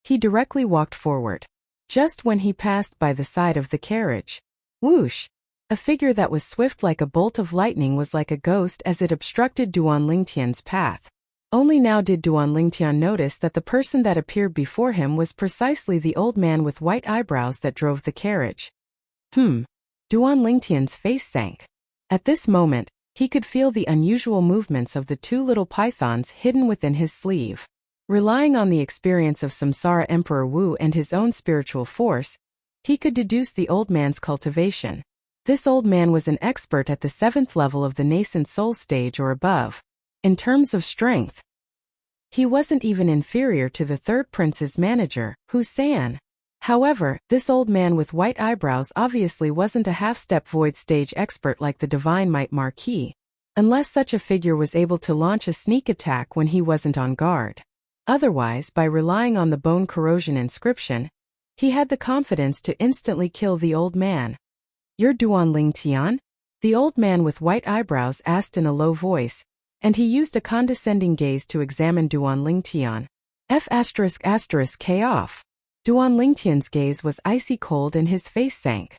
he directly walked forward. Just when he passed by the side of the carriage, whoosh! A figure that was swift like a bolt of lightning was like a ghost as it obstructed Duan Lingtian's path. Only now did Duan Lingtian notice that the person that appeared before him was precisely the old man with white eyebrows that drove the carriage. Duan Lingtian's face sank. At this moment, he could feel the unusual movements of the two little pythons hidden within his sleeve. Relying on the experience of Samsara Emperor Wu and his own spiritual force, he could deduce the old man's cultivation. This old man was an expert at the 7th level of the nascent soul stage or above. In terms of strength, he wasn't even inferior to the third prince's manager, Hu San. However, this old man with white eyebrows obviously wasn't a half-step void stage expert like the Divine Might Marquis, unless such a figure was able to launch a sneak attack when he wasn't on guard. Otherwise, by relying on the bone corrosion inscription, he had the confidence to instantly kill the old man. "You're Duan Lingtian?" The old man with white eyebrows asked in a low voice, and he used a condescending gaze to examine Duan Lingtian. K off. Duan Lingtian's gaze was icy cold and his face sank.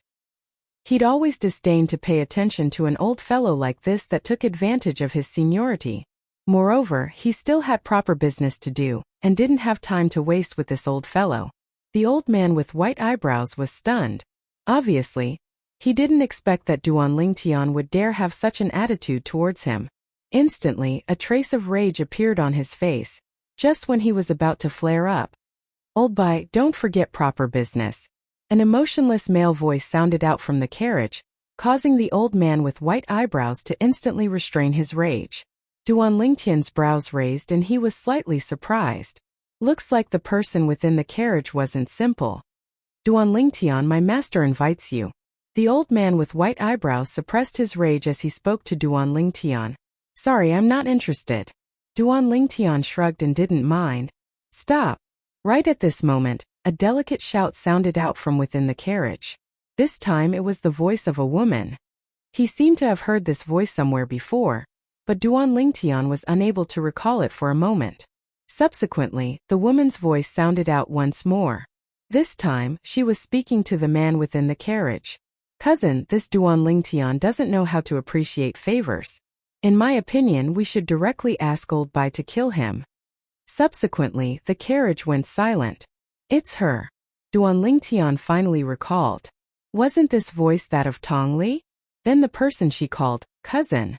He'd always disdained to pay attention to an old fellow like this that took advantage of his seniority. Moreover, he still had proper business to do, and didn't have time to waste with this old fellow. The old man with white eyebrows was stunned. Obviously, he didn't expect that Duan Lingtian would dare have such an attitude towards him. Instantly, a trace of rage appeared on his face, just when he was about to flare up. "Old boy, don't forget proper business." An emotionless male voice sounded out from the carriage, causing the old man with white eyebrows to instantly restrain his rage. Duan Lingtian's brows raised and he was slightly surprised. Looks like the person within the carriage wasn't simple. "Duan Lingtian, my master invites you." The old man with white eyebrows suppressed his rage as he spoke to Duan Lingtian. "Sorry, I'm not interested." Duan Lingtian shrugged and didn't mind. "Stop." Right at this moment, a delicate shout sounded out from within the carriage. This time it was the voice of a woman. He seemed to have heard this voice somewhere before, but Duan Lingtian was unable to recall it for a moment. Subsequently, the woman's voice sounded out once more. This time, she was speaking to the man within the carriage. "Cousin, this Duan Lingtian doesn't know how to appreciate favors. In my opinion, we should directly ask Old Bai to kill him." Subsequently, the carriage went silent. "It's her." Duan Lingtian finally recalled. Wasn't this voice that of Tong Li? Then the person she called cousin.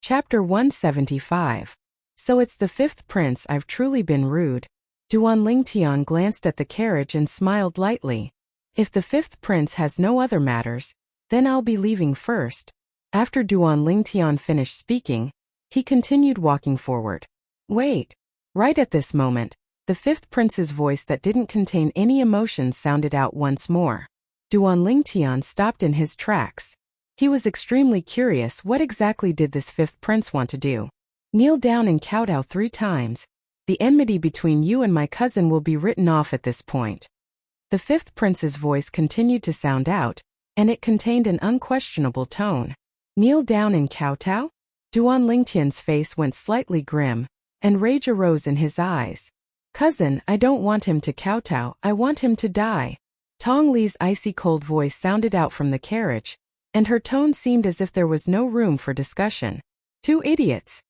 Chapter 175. So it's the 5th prince. I've truly been rude. Duan Lingtian glanced at the carriage and smiled lightly. If the 5th prince has no other matters, then I'll be leaving first. After Duan Lingtian finished speaking, he continued walking forward. Wait. Right at this moment, The fifth prince's voice that didn't contain any emotions sounded out once more. Duan Lingtian stopped in his tracks. He was extremely curious, what exactly did this fifth prince want to do? Kneel down and kowtow 3 times. The enmity between you and my cousin will be written off at this point. The fifth prince's voice continued to sound out, and it contained an unquestionable tone. Kneel down and kowtow? Duan Lingtian's face went slightly grim, and rage arose in his eyes. Cousin, I don't want him to kowtow, I want him to die. Tong Li's icy cold voice sounded out from the carriage, and her tone seemed as if there was no room for discussion. 2 idiots.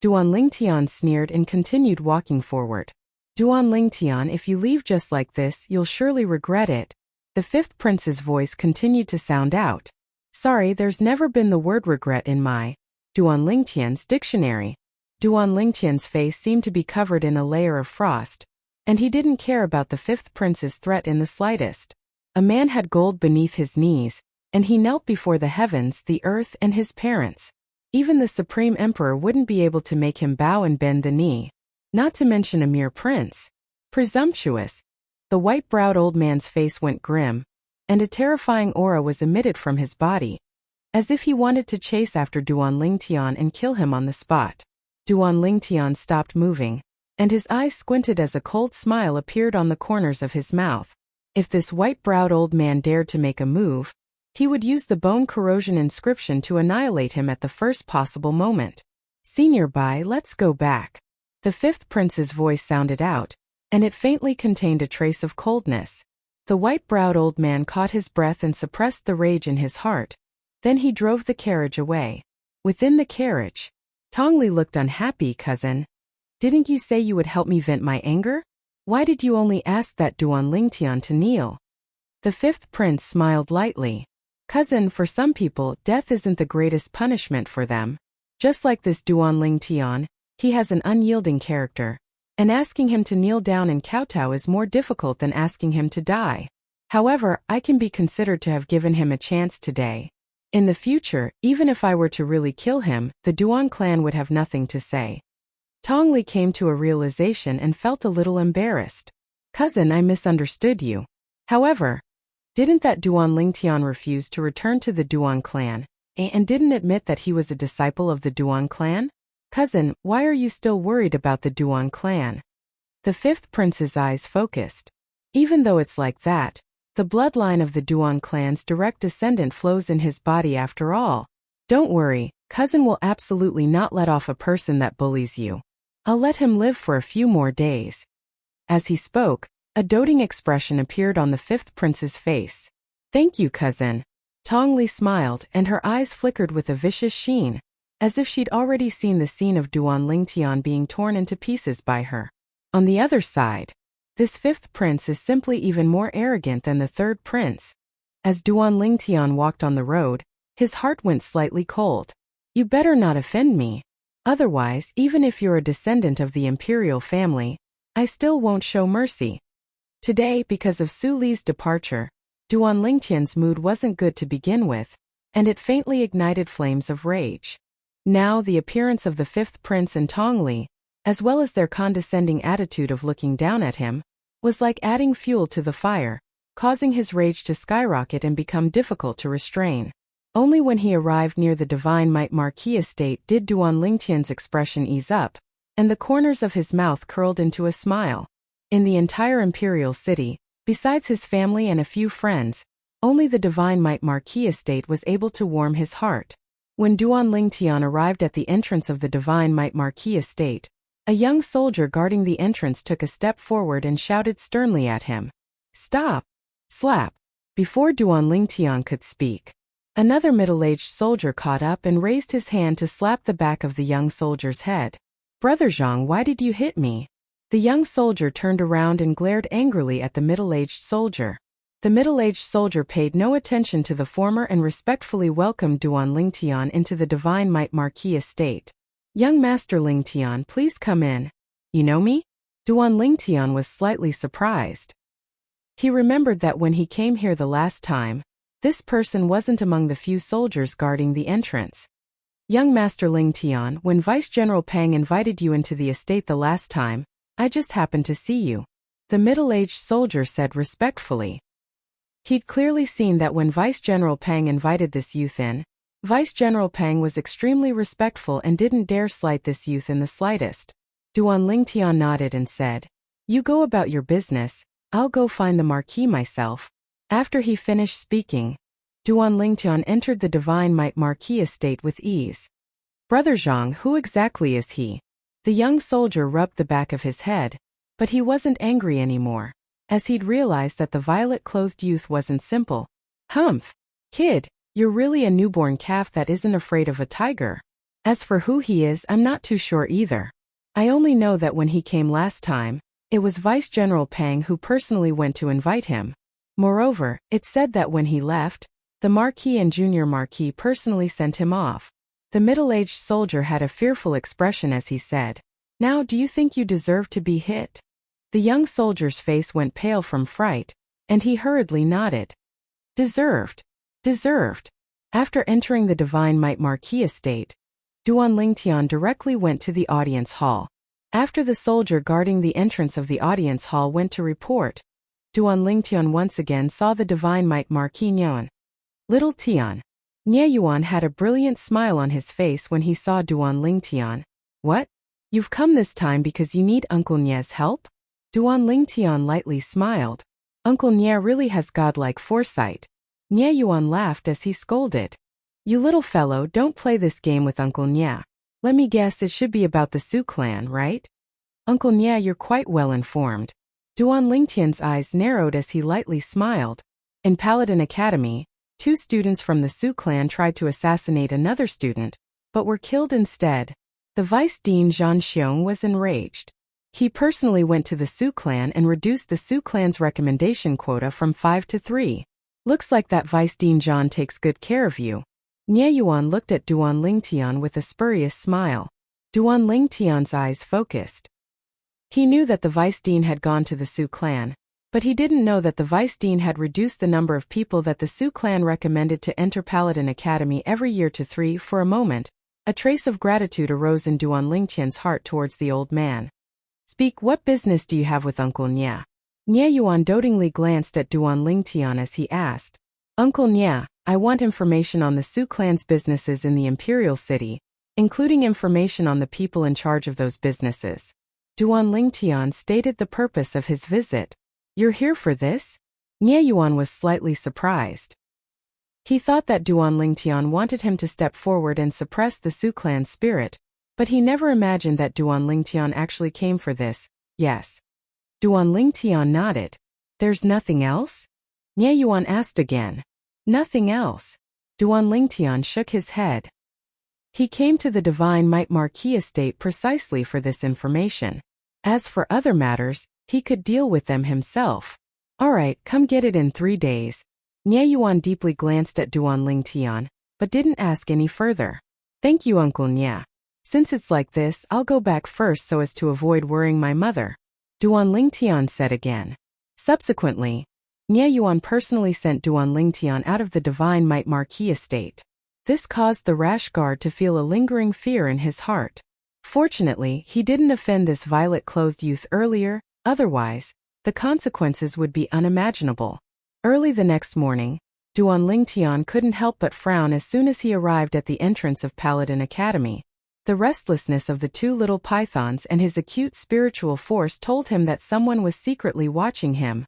Duan Lingtian sneered and continued walking forward. Duan Lingtian, if you leave just like this, you'll surely regret it. The fifth prince's voice continued to sound out. Sorry, there's never been the word regret in my Duan Lingtian's dictionary. Duan Lingtian's face seemed to be covered in a layer of frost, and he didn't care about the fifth prince's threat in the slightest. A man had gold beneath his knees, and he knelt before the heavens, the earth, and his parents. Even the supreme emperor wouldn't be able to make him bow and bend the knee. Not to mention a mere prince. Presumptuous. The white-browed old man's face went grim, and a terrifying aura was emitted from his body, as if he wanted to chase after Duan Lingtian and kill him on the spot. Duan Lingtian stopped moving, and his eyes squinted as a cold smile appeared on the corners of his mouth. If this white-browed old man dared to make a move, he would use the bone corrosion inscription to annihilate him at the first possible moment. Senior Bai, let's go back. The fifth prince's voice sounded out, and it faintly contained a trace of coldness. The white-browed old man caught his breath and suppressed the rage in his heart. Then he drove the carriage away. Within the carriage, Tongli looked unhappy. Cousin, didn't you say you would help me vent my anger? Why did you only ask that Duan Lingtian to kneel? The fifth prince smiled lightly. Cousin, for some people, death isn't the greatest punishment for them. Just like this Duan Lingtian, he has an unyielding character, and asking him to kneel down and kowtow is more difficult than asking him to die. However, I can be considered to have given him a chance today. In the future, even if I were to really kill him, the Duan clan would have nothing to say. Tongli came to a realization and felt a little embarrassed. Cousin, I misunderstood you. However, didn't that Duan Lingtian refuse to return to the Duan clan, and didn't admit that he was a disciple of the Duan clan? Cousin, why are you still worried about the Duan clan? The fifth prince's eyes focused. Even though it's like that, the bloodline of the Duan clan's direct descendant flows in his body after all. Don't worry, cousin will absolutely not let off a person that bullies you. I'll let him live for a few more days. As he spoke, a doting expression appeared on the fifth prince's face. Thank you, cousin. Tongli smiled, and her eyes flickered with a vicious sheen, as if she'd already seen the scene of Duan Lingtian being torn into pieces by her. On the other side, this fifth prince is simply even more arrogant than the third prince. As Duan Lingtian walked on the road, his heart went slightly cold. You better not offend me. Otherwise, even if you're a descendant of the imperial family, I still won't show mercy. Today, because of Su Li's departure, Duan Lingtian's mood wasn't good to begin with, and it faintly ignited flames of rage. Now the appearance of the fifth prince and Tongli, as well as their condescending attitude of looking down at him, was like adding fuel to the fire, causing his rage to skyrocket and become difficult to restrain. Only when he arrived near the Divine Might Marquis estate did Duan Lingtian's expression ease up, and the corners of his mouth curled into a smile. In the entire imperial city, besides his family and a few friends, only the Divine Might Marquis estate was able to warm his heart. When Duan Lingtian arrived at the entrance of the Divine Might Marquis estate, a young soldier guarding the entrance took a step forward and shouted sternly at him. Stop! Slap! Before Duan Lingtian could speak, another middle-aged soldier caught up and raised his hand to slap the back of the young soldier's head. Brother Zhang, why did you hit me? The young soldier turned around and glared angrily at the middle-aged soldier. The middle-aged soldier paid no attention to the former and respectfully welcomed Duan Lingtian into the Divine Might Marquis estate. Young Master Lingtian, please come in. You know me? Duan Lingtian was slightly surprised. He remembered that when he came here the last time, this person wasn't among the few soldiers guarding the entrance. Young Master Lingtian, when Vice General Pang invited you into the estate the last time, I just happened to see you, the middle-aged soldier said respectfully. He'd clearly seen that when Vice General Pang invited this youth in, Vice General Pang was extremely respectful and didn't dare slight this youth in the slightest. Duan Lingtian nodded and said, "You go about your business, I'll go find the Marquis myself." After he finished speaking, Duan Lingtian entered the Divine Might Marquis estate with ease. "Brother Zhang, who exactly is he?" The young soldier rubbed the back of his head, but he wasn't angry anymore, as he'd realized that the violet-clothed youth wasn't simple. "Humph! Kid, you're really a newborn calf that isn't afraid of a tiger. As for who he is, I'm not too sure either. I only know that when he came last time, it was Vice General Pang who personally went to invite him. Moreover, it's said that when he left, the Marquis and Junior Marquis personally sent him off." The middle-aged soldier had a fearful expression as he said, "Now do you think you deserve to be hit?" The young soldier's face went pale from fright, and he hurriedly nodded. Deserved. Deserved. After entering the Divine Might Marquis estate, Duan Lingtian directly went to the audience hall. After the soldier guarding the entrance of the audience hall went to report, Duan Lingtian once again saw the Divine Might Marquis Nian. Little Tian. Nie Yuan had a brilliant smile on his face when he saw Duan Lingtian. "What? You've come this time because you need Uncle Nie's help?" Duan Lingtian lightly smiled. "Uncle Nie really has godlike foresight." Nie Yuan laughed as he scolded. "You little fellow, don't play this game with Uncle Nie. Let me guess, it should be about the Su clan, right?" "Uncle Nie, you're quite well informed." Duan Lingtian's eyes narrowed as he lightly smiled. In Paladin Academy, 2 students from the Su clan tried to assassinate another student, but were killed instead. The Vice Dean Zhan Xiong was enraged. He personally went to the Su clan and reduced the Su clan's recommendation quota from 5 to 3. "Looks like that Vice Dean Zhan takes good care of you." Nie Yuan looked at Duan Lingtian with a spurious smile. Duan Lingtian's eyes focused. He knew that the Vice Dean had gone to the Su clan, but he didn't know that the Vice Dean had reduced the number of people that the Su clan recommended to enter Paladin Academy every year to 3. For a moment, a trace of gratitude arose in Duan Lingtian's heart towards the old man. "Speak, what business do you have with Uncle Nie?" Nie Yuan dotingly glanced at Duan Lingtian as he asked. "Uncle Nie, I want information on the Su clan's businesses in the Imperial City, including information on the people in charge of those businesses." Duan Lingtian stated the purpose of his visit. "You're here for this?" Nie Yuan was slightly surprised. He thought that Duan Lingtian wanted him to step forward and suppress the Su clan's spirit, but he never imagined that Duan Lingtian actually came for this. "Yes." Duan Lingtian nodded. "There's nothing else?" Nie Yuan asked again. "Nothing else." Duan Lingtian shook his head. He came to the Divine Might Marquis estate precisely for this information. As for other matters, he could deal with them himself. "All right, come get it in 3 days." Nie Yuan deeply glanced at Duan Lingtian, but didn't ask any further. "Thank you, Uncle Nie. Since it's like this, I'll go back first so as to avoid worrying my mother," Duan Lingtian said again. Subsequently, Nie Yuan personally sent Duan Lingtian out of the Divine Might Marquis estate. This caused the rash guard to feel a lingering fear in his heart. Fortunately, he didn't offend this violet-clothed youth earlier, otherwise, the consequences would be unimaginable. Early the next morning, Duan Lingtian couldn't help but frown as soon as he arrived at the entrance of Paladin Academy. The restlessness of the 2 little pythons and his acute spiritual force told him that someone was secretly watching him.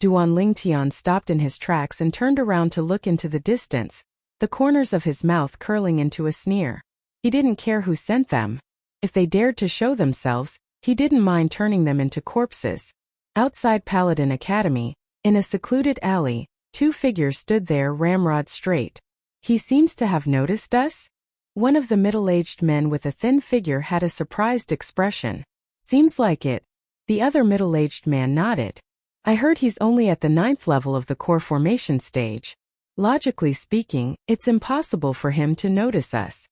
Duan Lingtian stopped in his tracks and turned around to look into the distance, the corners of his mouth curling into a sneer. He didn't care who sent them. If they dared to show themselves, he didn't mind turning them into corpses. Outside Paladin Academy, in a secluded alley, 2 figures stood there ramrod straight. "He seems to have noticed us?" One of the middle-aged men with a thin figure had a surprised expression. "Seems like it." The other middle-aged man nodded. "I heard he's only at the 9th level of the core formation stage. Logically speaking, it's impossible for him to notice us."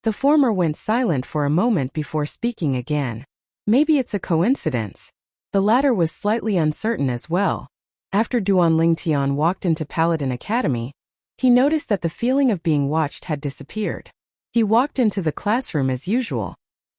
The former went silent for a moment before speaking again. "Maybe it's a coincidence." The latter was slightly uncertain as well. After Duan Lingtian walked into Paladin Academy, he noticed that the feeling of being watched had disappeared. He walked into the classroom as usual.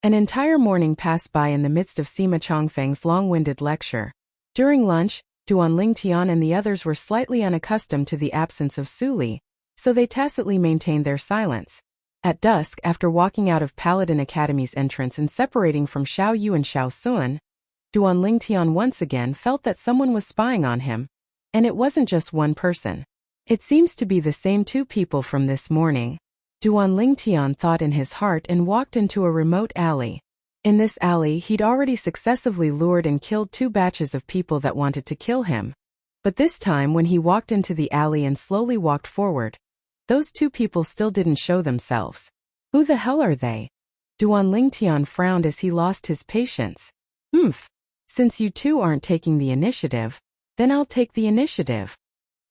An entire morning passed by in the midst of Sima Chongfeng's long-winded lecture. During lunch, Duan Lingtian and the others were slightly unaccustomed to the absence of Su Li, so they tacitly maintained their silence. At dusk, after walking out of Paladin Academy's entrance and separating from Xiao Yu and Xiao Sun, Duan Lingtian once again felt that someone was spying on him. And it wasn't just one person. It seems to be the same two people from this morning. Duan Lingtian thought in his heart and walked into a remote alley. In this alley, he'd already successively lured and killed 2 batches of people that wanted to kill him. But this time, when he walked into the alley and slowly walked forward, those 2 people still didn't show themselves. Who the hell are they? Duan Lingtian frowned as he lost his patience. Since you 2 aren't taking the initiative, then I'll take the initiative.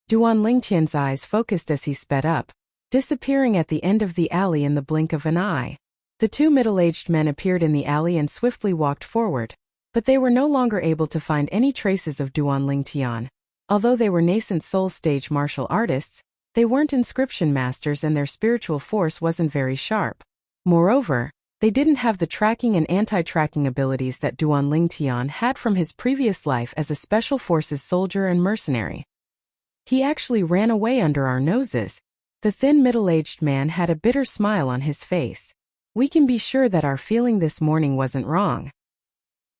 Duan Lingtian's eyes focused as he sped up, disappearing at the end of the alley in the blink of an eye. The 2 middle-aged men appeared in the alley and swiftly walked forward, but they were no longer able to find any traces of Duan Lingtian. Although they were nascent soul-stage martial artists, they weren't inscription masters and their spiritual force wasn't very sharp. Moreover, they didn't have the tracking and anti-tracking abilities that Duan Lingtian had from his previous life as a special forces soldier and mercenary. He actually ran away under our noses. The thin middle-aged man had a bitter smile on his face. We can be sure that our feeling this morning wasn't wrong.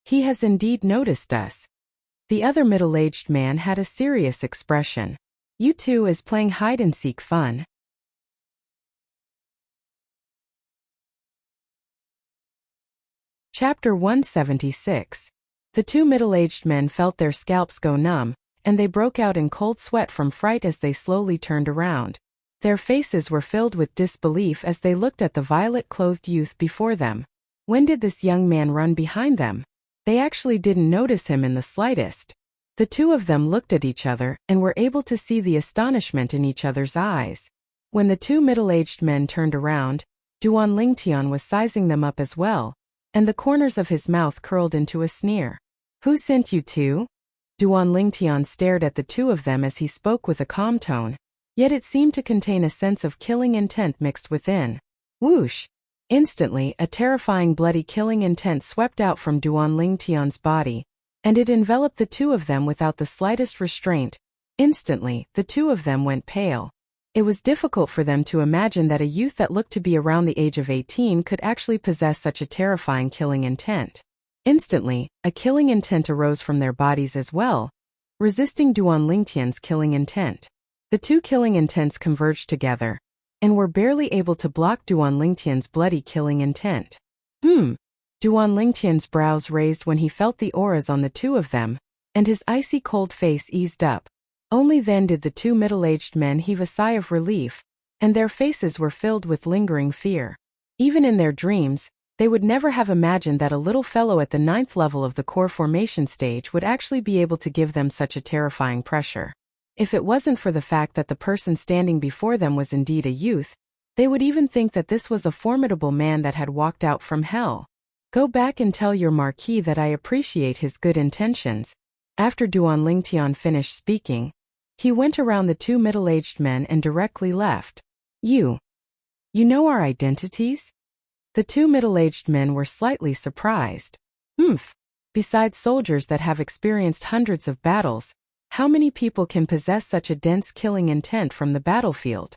He has indeed noticed us. The other middle-aged man had a serious expression. You 2 is playing hide-and-seek fun. Chapter 176. The 2 middle-aged men felt their scalps go numb, and they broke out in cold sweat from fright as they slowly turned around. Their faces were filled with disbelief as they looked at the violet-clothed youth before them. When did this young man run behind them? They actually didn't notice him in the slightest. The 2 of them looked at each other and were able to see the astonishment in each other's eyes. When the 2 middle-aged men turned around, Duan Lingtian was sizing them up as well, and the corners of his mouth curled into a sneer. Who sent you 2? Duan Lingtian stared at the 2 of them as he spoke with a calm tone. Yet it seemed to contain a sense of killing intent mixed within. Whoosh! Instantly, a terrifying bloody killing intent swept out from Duan Lingtian's body, and it enveloped the 2 of them without the slightest restraint. Instantly, the 2 of them went pale. It was difficult for them to imagine that a youth that looked to be around the age of 18 could actually possess such a terrifying killing intent. Instantly, a killing intent arose from their bodies as well, resisting Duan Lingtian's killing intent. The 2 killing intents converged together, and were barely able to block Duan Lingtian's bloody killing intent. Duan Lingtian's brows raised when he felt the auras on the 2 of them, and his icy cold face eased up. Only then did the 2 middle-aged men heave a sigh of relief, and their faces were filled with lingering fear. Even in their dreams, they would never have imagined that a little fellow at the 9th level of the core formation stage would actually be able to give them such a terrifying pressure. If it wasn't for the fact that the person standing before them was indeed a youth, they would even think that this was a formidable man that had walked out from hell. Go back and tell your Marquis that I appreciate his good intentions. After Duan Lingtian finished speaking, he went around the 2 middle-aged men and directly left. You know our identities? The 2 middle-aged men were slightly surprised. Besides soldiers that have experienced hundreds of battles, how many people can possess such a dense killing intent from the battlefield?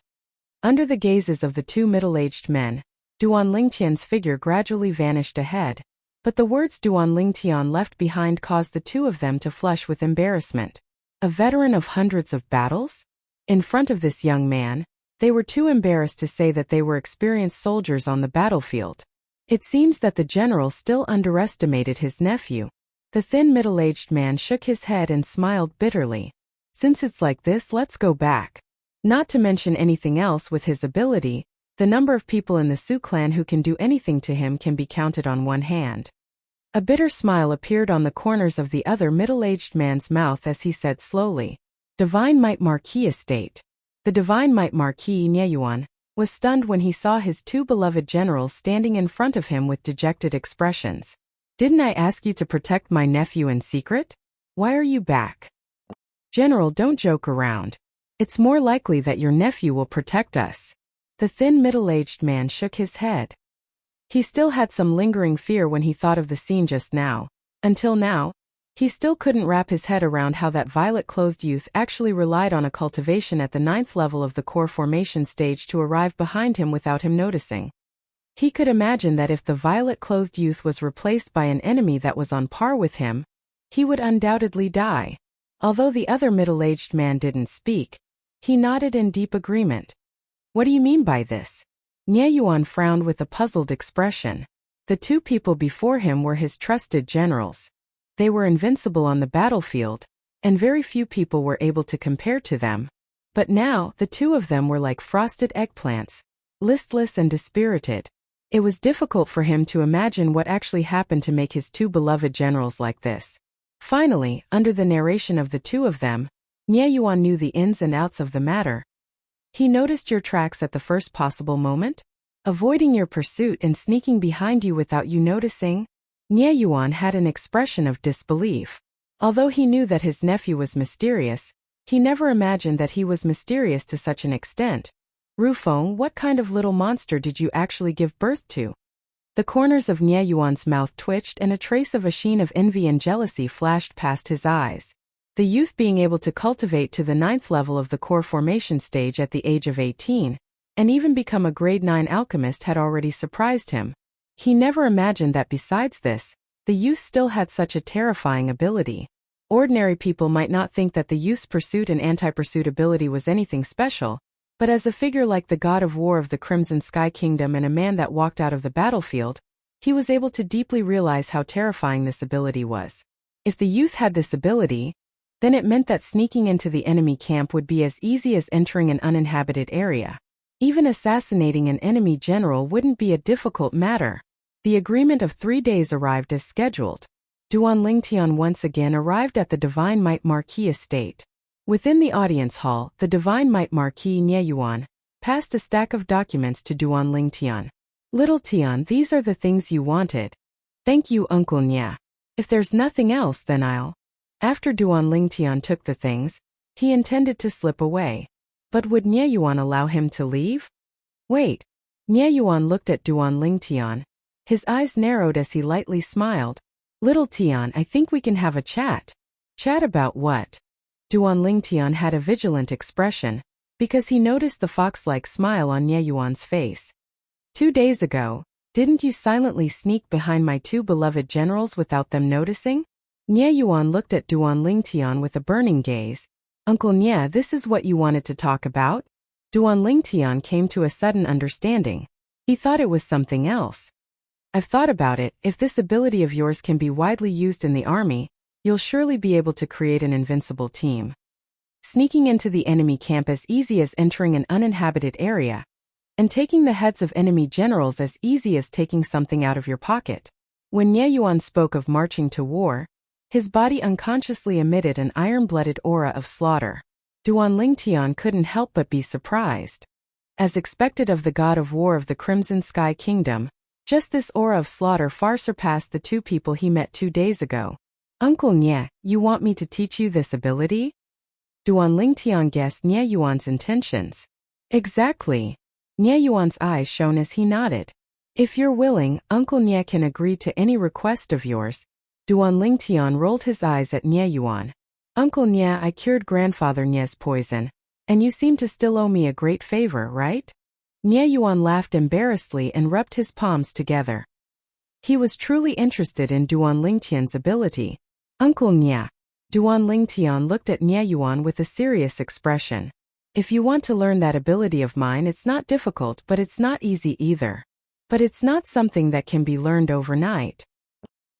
Under the gazes of the 2 middle-aged men, Duan Lingtian's figure gradually vanished ahead, but the words Duan Lingtian left behind caused the 2 of them to flush with embarrassment. A veteran of hundreds of battles? In front of this young man, they were too embarrassed to say that they were experienced soldiers on the battlefield. It seems that the general still underestimated his nephew. The thin middle-aged man shook his head and smiled bitterly. Since it's like this, let's go back. Not to mention anything else with his ability, the number of people in the Su clan who can do anything to him can be counted on one hand. A bitter smile appeared on the corners of the other middle-aged man's mouth as he said slowly, Divine Might Marquis Estate. The Divine Might Marquis Nyeyuan was stunned when he saw his 2 beloved generals standing in front of him with dejected expressions. Didn't I ask you to protect my nephew in secret? Why are you back? General, don't joke around. It's more likely that your nephew will protect us. The thin middle-aged man shook his head. He still had some lingering fear when he thought of the scene just now. Until now, he still couldn't wrap his head around how that violet-clothed youth actually relied on a cultivation at the 9th level of the core formation stage to arrive behind him without him noticing. He could imagine that if the violet-clothed youth was replaced by an enemy that was on par with him, he would undoubtedly die. Although the other middle-aged man didn't speak, he nodded in deep agreement. What do you mean by this? Nie Yuan frowned with a puzzled expression. The two people before him were his trusted generals. They were invincible on the battlefield, and very few people were able to compare to them. But now, the two of them were like frosted eggplants, listless and dispirited. It was difficult for him to imagine what actually happened to make his two beloved generals like this. Finally, under the narration of the two of them, Nie Yuan knew the ins and outs of the matter. He noticed your tracks at the first possible moment, avoiding your pursuit and sneaking behind you without you noticing. Nie Yuan had an expression of disbelief. Although he knew that his nephew was mysterious, he never imagined that he was mysterious to such an extent. Rufeng, what kind of little monster did you actually give birth to? The corners of Nie Yuan's mouth twitched and a trace of a sheen of envy and jealousy flashed past his eyes. The youth being able to cultivate to the 9th level of the core formation stage at the age of 18, and even become a grade 9 alchemist had already surprised him. He never imagined that besides this, the youth still had such a terrifying ability. Ordinary people might not think that the youth's pursuit and anti-pursuit ability was anything special, but as a figure like the god of war of the Crimson Sky Kingdom and a man that walked out of the battlefield, he was able to deeply realize how terrifying this ability was. If the youth had this ability, then it meant that sneaking into the enemy camp would be as easy as entering an uninhabited area. Even assassinating an enemy general wouldn't be a difficult matter. The agreement of 3 days arrived as scheduled. Duan Lingtian once again arrived at the Divine Might Marquis estate. Within the audience hall, the Divine Might Marquis Nie Yuan passed a stack of documents to Duan Lingtian. Little Tian, these are the things you wanted. Thank you, Uncle Nie. If there's nothing else, then I'll. After Duan Lingtian took the things, he intended to slip away. But would Nie Yuan allow him to leave? Wait. Nie Yuan looked at Duan Lingtian. His eyes narrowed as he lightly smiled. Little Tian, I think we can have a chat. Chat about what? Duan Lingtian had a vigilant expression, because he noticed the fox-like smile on Nie Yuan's face. 2 days ago, didn't you silently sneak behind my two beloved generals without them noticing? Nie Yuan looked at Duan Lingtian with a burning gaze. Uncle Nie, this is what you wanted to talk about? Duan Lingtian came to a sudden understanding. He thought it was something else. I've thought about it. If this ability of yours can be widely used in the army, you'll surely be able to create an invincible team. Sneaking into the enemy camp as easy as entering an uninhabited area, and taking the heads of enemy generals as easy as taking something out of your pocket. When Nie Yuan spoke of marching to war, his body unconsciously emitted an iron-blooded aura of slaughter. Duan Lingtian couldn't help but be surprised. As expected of the god of war of the Crimson Sky Kingdom, just this aura of slaughter far surpassed the two people he met 2 days ago. Uncle Nie, you want me to teach you this ability? Duan Lingtian guessed Nie Yuan's intentions. Exactly. Nie Yuan's eyes shone as he nodded. If you're willing, Uncle Nie can agree to any request of yours. Duan Lingtian rolled his eyes at Nie Yuan. Uncle Nie, I cured Grandfather Nie's poison, and you seem to still owe me a great favor, right? Nie Yuan laughed embarrassedly and rubbed his palms together. He was truly interested in Duan Lingtian's ability. Uncle Nie. Duan Lingtian looked at Nie Yuan with a serious expression. If you want to learn that ability of mine, it's not difficult, but it's not easy either. But it's not something that can be learned overnight.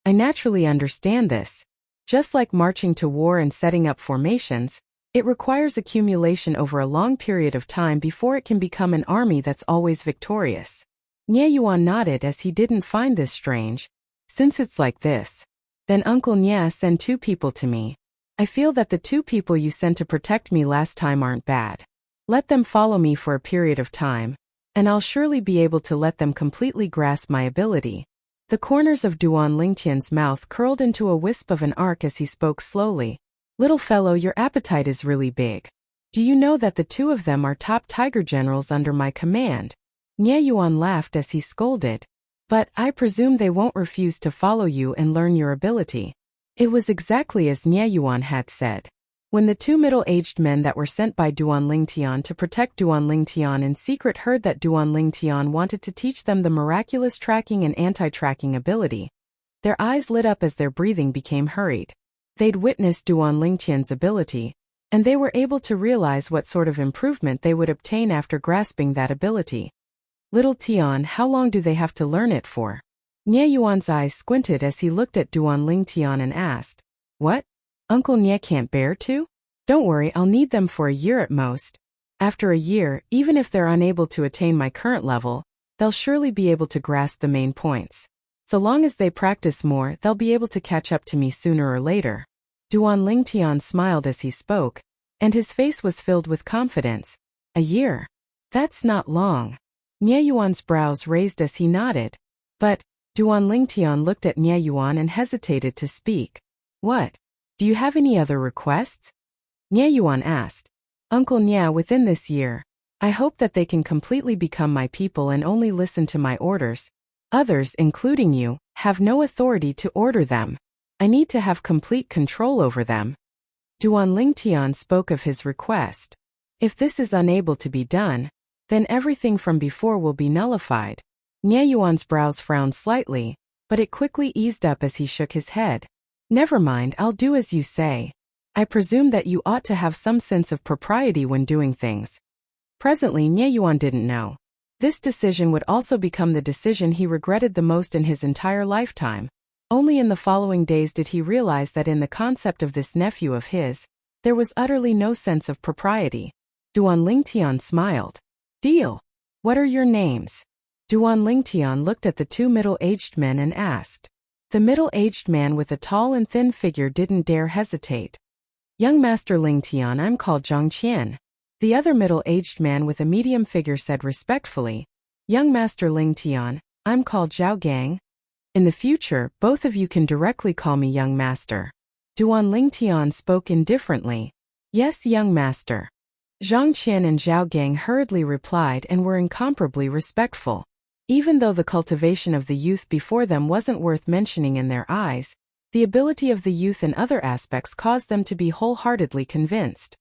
I naturally understand this. Just like marching to war and setting up formations, it requires accumulation over a long period of time before it can become an army that's always victorious. Nie Yuan nodded as he didn't find this strange. Since it's like this, then Uncle Nie send 2 people to me. I feel that the 2 people you sent to protect me last time aren't bad. Let them follow me for a period of time, and I'll surely be able to let them completely grasp my ability. The corners of Duan Lingtian's mouth curled into a wisp of an arc as he spoke slowly. Little fellow, your appetite is really big. Do you know that the 2 of them are top tiger generals under my command? Nie Yuan laughed as he scolded. But I presume they won't refuse to follow you and learn your ability. It was exactly as Nie Yuan had said. When the two middle-aged men that were sent by Duan Lingtian to protect Duan Lingtian in secret heard that Duan Lingtian wanted to teach them the miraculous tracking and anti-tracking ability, their eyes lit up as their breathing became hurried. They'd witnessed Duan Lingtian's ability, and they were able to realize what sort of improvement they would obtain after grasping that ability. Little Tian, how long do they have to learn it for? Nie Yuan's eyes squinted as he looked at Duan Lingtian and asked, "What? Uncle Nie can't bear to? Don't worry, I'll need them for a year at most. After a year, even if they're unable to attain my current level, they'll surely be able to grasp the main points. So long as they practice more, they'll be able to catch up to me sooner or later." Duan Lingtian smiled as he spoke, and his face was filled with confidence. A year? That's not long. Nie Yuan's brows raised as he nodded. But Duan Lingtian looked at Nie Yuan and hesitated to speak. "What? Do you have any other requests?" Nie Yuan asked. "Uncle Nie, within this year, I hope that they can completely become my people and only listen to my orders. Others, including you, have no authority to order them. I need to have complete control over them." Duan Lingtian spoke of his request. If this is unable to be done, then everything from before will be nullified. Nie Yuan's brows frowned slightly, but it quickly eased up as he shook his head. "Never mind, I'll do as you say. I presume that you ought to have some sense of propriety when doing things." Presently, Nie Yuan didn't know. This decision would also become the decision he regretted the most in his entire lifetime. Only in the following days did he realize that in the concept of this nephew of his, there was utterly no sense of propriety. Duan Lingtian smiled. "Deal. What are your names?" Duan Lingtian looked at the two middle-aged men and asked. The middle-aged man with a tall and thin figure didn't dare hesitate. "Young Master Lingtian, I'm called Zhang Qian." The other middle-aged man with a medium figure said respectfully, "Young Master Lingtian, I'm called Zhao Gang. In the future, both of you can directly call me Young Master." Duan Lingtian spoke indifferently. "Yes, Young Master." Zhang Qian and Zhao Gang hurriedly replied and were incomparably respectful. Even though the cultivation of the youth before them wasn't worth mentioning in their eyes, the ability of the youth in other aspects caused them to be wholeheartedly convinced.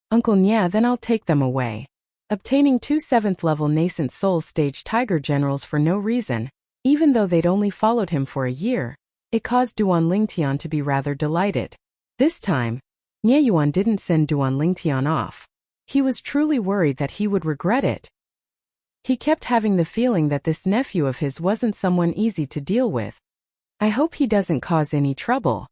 "Uncle Nie, then I'll take them away." Obtaining 2 7th-level nascent soul stage tiger generals for no reason, even though they'd only followed him for a year, it caused Duan Lingtian to be rather delighted. This time, Nie Yuan didn't send Duan Lingtian off. He was truly worried that he would regret it. He kept having the feeling that this nephew of his wasn't someone easy to deal with. "I hope he doesn't cause any trouble."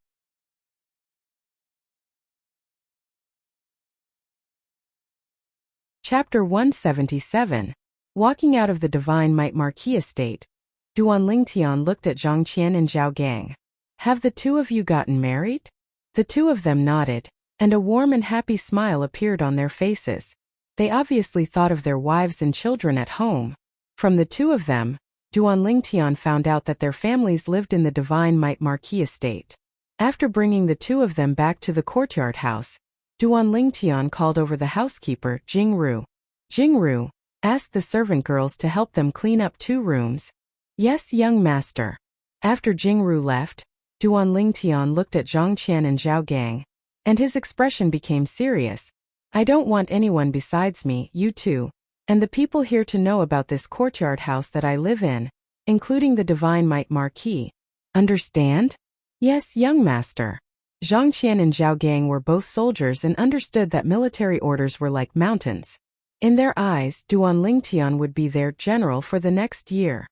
Chapter 177. Walking out of the Divine Might Marquis estate, Duan Lingtian looked at Zhang Qian and Zhao Gang. "Have the two of you gotten married?" The two of them nodded, and a warm and happy smile appeared on their faces. They obviously thought of their wives and children at home. From the two of them, Duan Lingtian found out that their families lived in the Divine Might Marquis estate. After bringing the two of them back to the courtyard house, Duan Lingtian called over the housekeeper, Jingru. Jingru asked the servant girls to help them clean up 2 rooms. "Yes, young master." After Jingru left, Duan Lingtian looked at Zhang Qian and Zhao Gang, and his expression became serious. "I don't want anyone besides me, you two, and the people here to know about this courtyard house that I live in, including the Divine Might Marquis. Understand?" "Yes, young master." Zhang Qian and Zhao Gang were both soldiers and understood that military orders were like mountains. In their eyes, Duan Lingtian would be their general for the next year.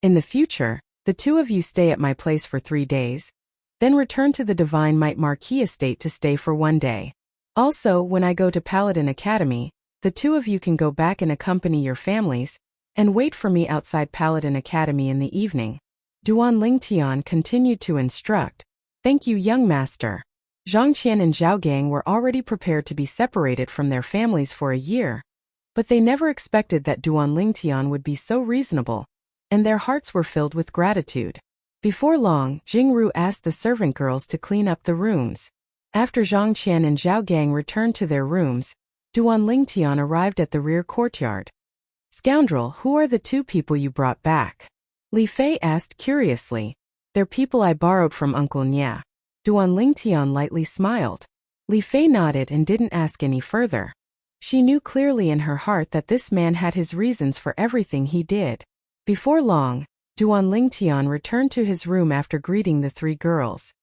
"In the future, the two of you stay at my place for 3 days, then return to the Divine Might Marquis estate to stay for 1 day. Also, when I go to Paladin Academy, the two of you can go back and accompany your families, and wait for me outside Paladin Academy in the evening." Duan Lingtian continued to instruct. "Thank you, young master." Zhang Qian and Zhao Gang were already prepared to be separated from their families for a year, but they never expected that Duan Lingtian would be so reasonable, and their hearts were filled with gratitude. Before long, Jingru asked the servant girls to clean up the rooms. After Zhang Qian and Zhao Gang returned to their rooms, Duan Lingtian arrived at the rear courtyard. "Scoundrel, who are the 2 people you brought back?" Li Fei asked curiously. They're people I borrowed from Uncle Nya. Duan Lingtian lightly smiled. Li Fei nodded and didn't ask any further. She knew clearly in her heart that this man had his reasons for everything he did. Before long, Duan Lingtian returned to his room after greeting the three girls.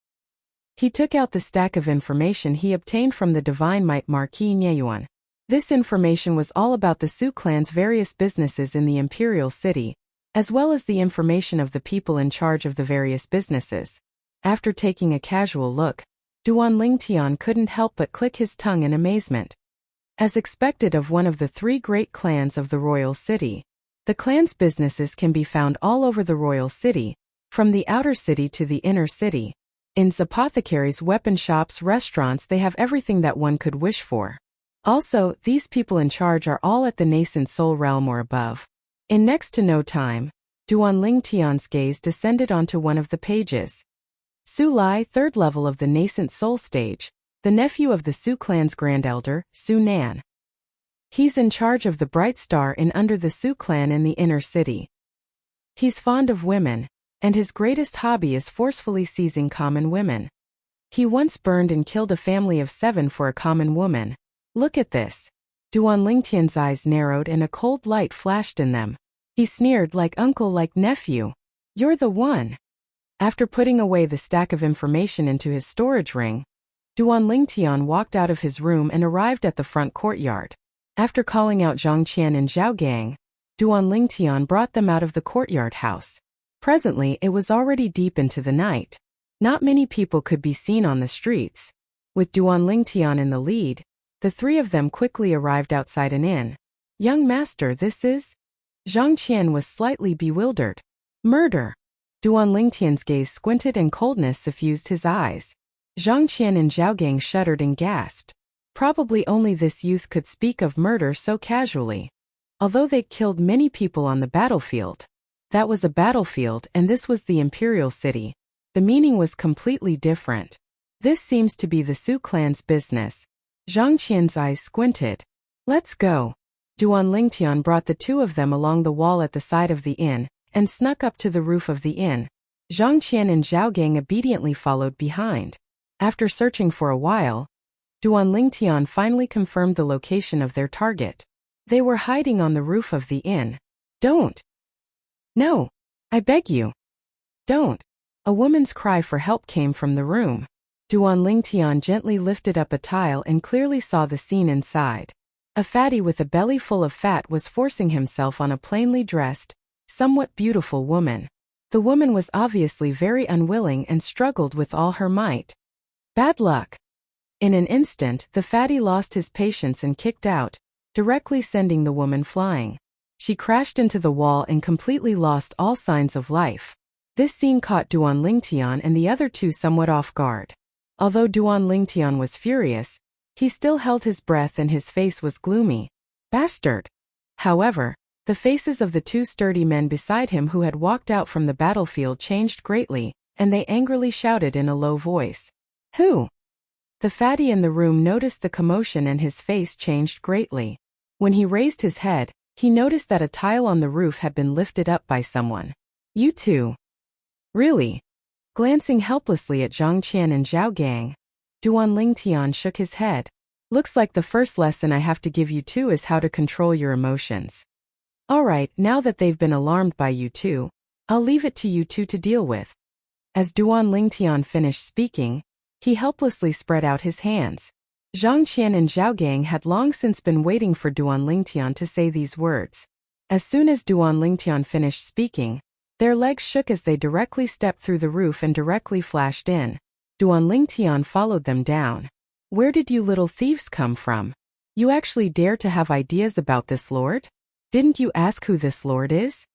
He took out the stack of information he obtained from the Divine Might Marquis Nyeyuan. This information was all about the Su clan's various businesses in the Imperial City, as well as the information of the people in charge of the various businesses. After taking a casual look, Duan Lingtian couldn't help but click his tongue in amazement. As expected of one of the three great clans of the royal city, the clan's businesses can be found all over the royal city, from the outer city to the inner city. In apothecaries, weapon shops, restaurants, they have everything that one could wish for. Also, these people in charge are all at the nascent soul realm or above. In next to no time, Duan Lingtian's gaze descended onto one of the pages. Su Lai, third level of the nascent soul stage, the nephew of the Su clan's grand elder, Su Nan. He's in charge of the Bright Star in under the Su clan in the inner city. He's fond of women, and his greatest hobby is forcefully seizing common women. He once burned and killed a family of 7 for a common woman. Look at this. Duan Lingtian's eyes narrowed and a cold light flashed in them. He sneered, like uncle, like nephew. You're the one. After putting away the stack of information into his storage ring, Duan Lingtian walked out of his room and arrived at the front courtyard. After calling out Zhang Qian and Zhao Gang, Duan Lingtian brought them out of the courtyard house. Presently, it was already deep into the night. Not many people could be seen on the streets. With Duan Lingtian in the lead, the three of them quickly arrived outside an inn. Young master, this is? Zhang Qian was slightly bewildered. Murder. Duan Lingtian's gaze squinted and coldness suffused his eyes. Zhang Qian and Zhao Gang shuddered and gasped. Probably only this youth could speak of murder so casually. Although they killed many people on the battlefield, that was a battlefield and this was the Imperial City. The meaning was completely different. This seems to be the Su clan's business. Zhang Qian's eyes squinted. Let's go. Duan Lingtian brought the two of them along the wall at the side of the inn, and snuck up to the roof of the inn. Zhang Qian and Zhao Gang obediently followed behind. After searching for a while, Duan Lingtian finally confirmed the location of their target. They were hiding on the roof of the inn. Don't. No. I beg you. Don't. A woman's cry for help came from the room. Duan Lingtian gently lifted up a tile and clearly saw the scene inside. A fatty with a belly full of fat was forcing himself on a plainly dressed, somewhat beautiful woman. The woman was obviously very unwilling and struggled with all her might. Bad luck. In an instant, the fatty lost his patience and kicked out, directly sending the woman flying. She crashed into the wall and completely lost all signs of life. This scene caught Duan Lingtian and the other two somewhat off guard. Although Duan Lingtian was furious, he still held his breath and his face was gloomy. Bastard! However, the faces of the two sturdy men beside him who had walked out from the battlefield changed greatly, and they angrily shouted in a low voice. Who? The fatty in the room noticed the commotion and his face changed greatly. When he raised his head, he noticed that a tile on the roof had been lifted up by someone. You two? Really? Glancing helplessly at Zhang Qian and Zhao Gang, Duan Lingtian shook his head. Looks like the first lesson I have to give you two is how to control your emotions. Alright, now that they've been alarmed by you two, I'll leave it to you two to deal with. As Duan Lingtian finished speaking, he helplessly spread out his hands. Zhang Qian and Zhao Gang had long since been waiting for Duan Lingtian to say these words. As soon as Duan Lingtian finished speaking, their legs shook as they directly stepped through the roof and directly flashed in. Duan Lingtian followed them down. Where did you little thieves come from? You actually dare to have ideas about this lord? Didn't you ask who this lord is?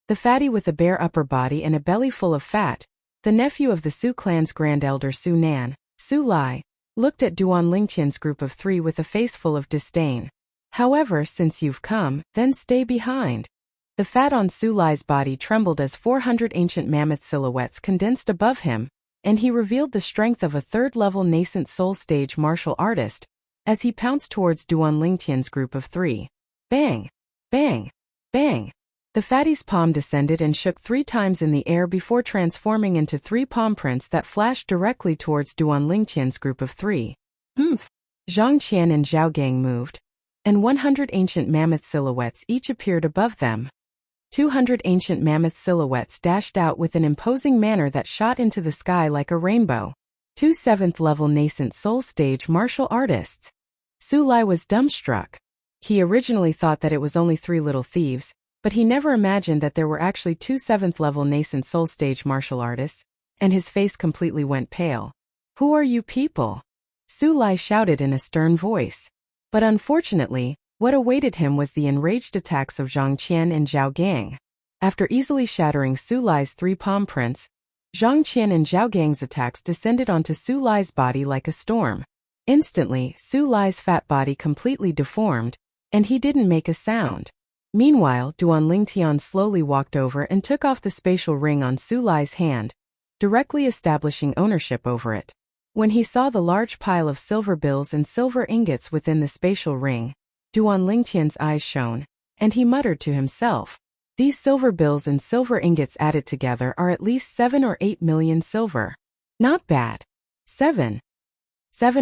The fatty with a bare upper body and a belly full of fat, the nephew of the Su clan's grand elder Su Nan, Su Lai, looked at Duan Lingtian's group of three with a face full of disdain. However, since you've come, then stay behind. The fat on Su Lai's body trembled as 400 ancient mammoth silhouettes condensed above him, and he revealed the strength of a third-level nascent soul stage martial artist, as he pounced towards Duan Lingtian's group of three. Bang! Bang! Bang! The fatty's palm descended and shook 3 times in the air before transforming into 3 palm prints that flashed directly towards Duan Lingtian's group of 3. Zhang Qian and Zhao Gang moved, and 100 ancient mammoth silhouettes each appeared above them. 200 ancient mammoth silhouettes dashed out with an imposing manner that shot into the sky like a rainbow. 2 7th-level nascent soul stage martial artists. Su Lai was dumbstruck. He originally thought that it was only 3 little thieves, but he never imagined that there were actually 2 7th-level nascent soul stage martial artists, and his face completely went pale. "Who are you people?" Su Lai shouted in a stern voice. But unfortunately, what awaited him was the enraged attacks of Zhang Qian and Zhao Gang. After easily shattering Su Lai's 3 palm prints, Zhang Qian and Zhao Gang's attacks descended onto Su Lai's body like a storm. Instantly, Su Lai's fat body completely deformed, and he didn't make a sound. Meanwhile, Duan Lingtian slowly walked over and took off the spatial ring on Su Lai's hand, directly establishing ownership over it. When he saw the large pile of silver bills and silver ingots within the spatial ring, Duan Lingtian's eyes shone, and he muttered to himself, "These silver bills and silver ingots added together are at least 7 or 8 million silver. Not bad. 7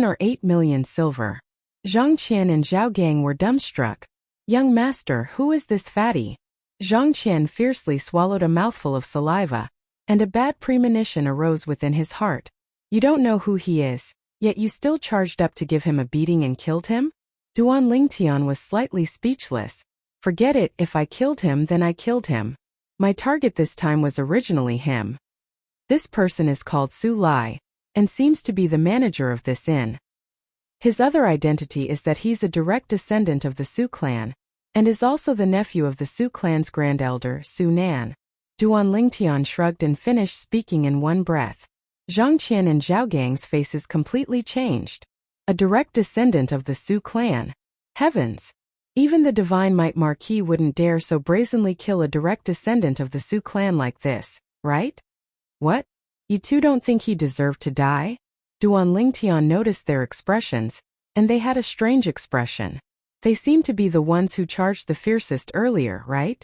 or 8 million silver." Zhang Qian and Zhao Gang were dumbstruck. "Young master, who is this fatty?" Zhang Qian fiercely swallowed a mouthful of saliva, and a bad premonition arose within his heart. "You don't know who he is, yet you still charged up to give him a beating and killed him?" Duan Lingtian was slightly speechless. "Forget it, if I killed him then I killed him. My target this time was originally him. This person is called Su Lai, and seems to be the manager of this inn. His other identity is that he's a direct descendant of the Su clan, and is also the nephew of the Su clan's grand elder, Su Nan." Duan Lingtian shrugged and finished speaking in one breath. Zhang Qian and Zhao Gang's faces completely changed. A direct descendant of the Su clan. Heavens! Even the Divine Might Marquis wouldn't dare so brazenly kill a direct descendant of the Su clan like this, right? What? You two don't think he deserved to die? Duan Lingtian noticed their expressions, and they had a strange expression. They seemed to be the ones who charged the fiercest earlier, right?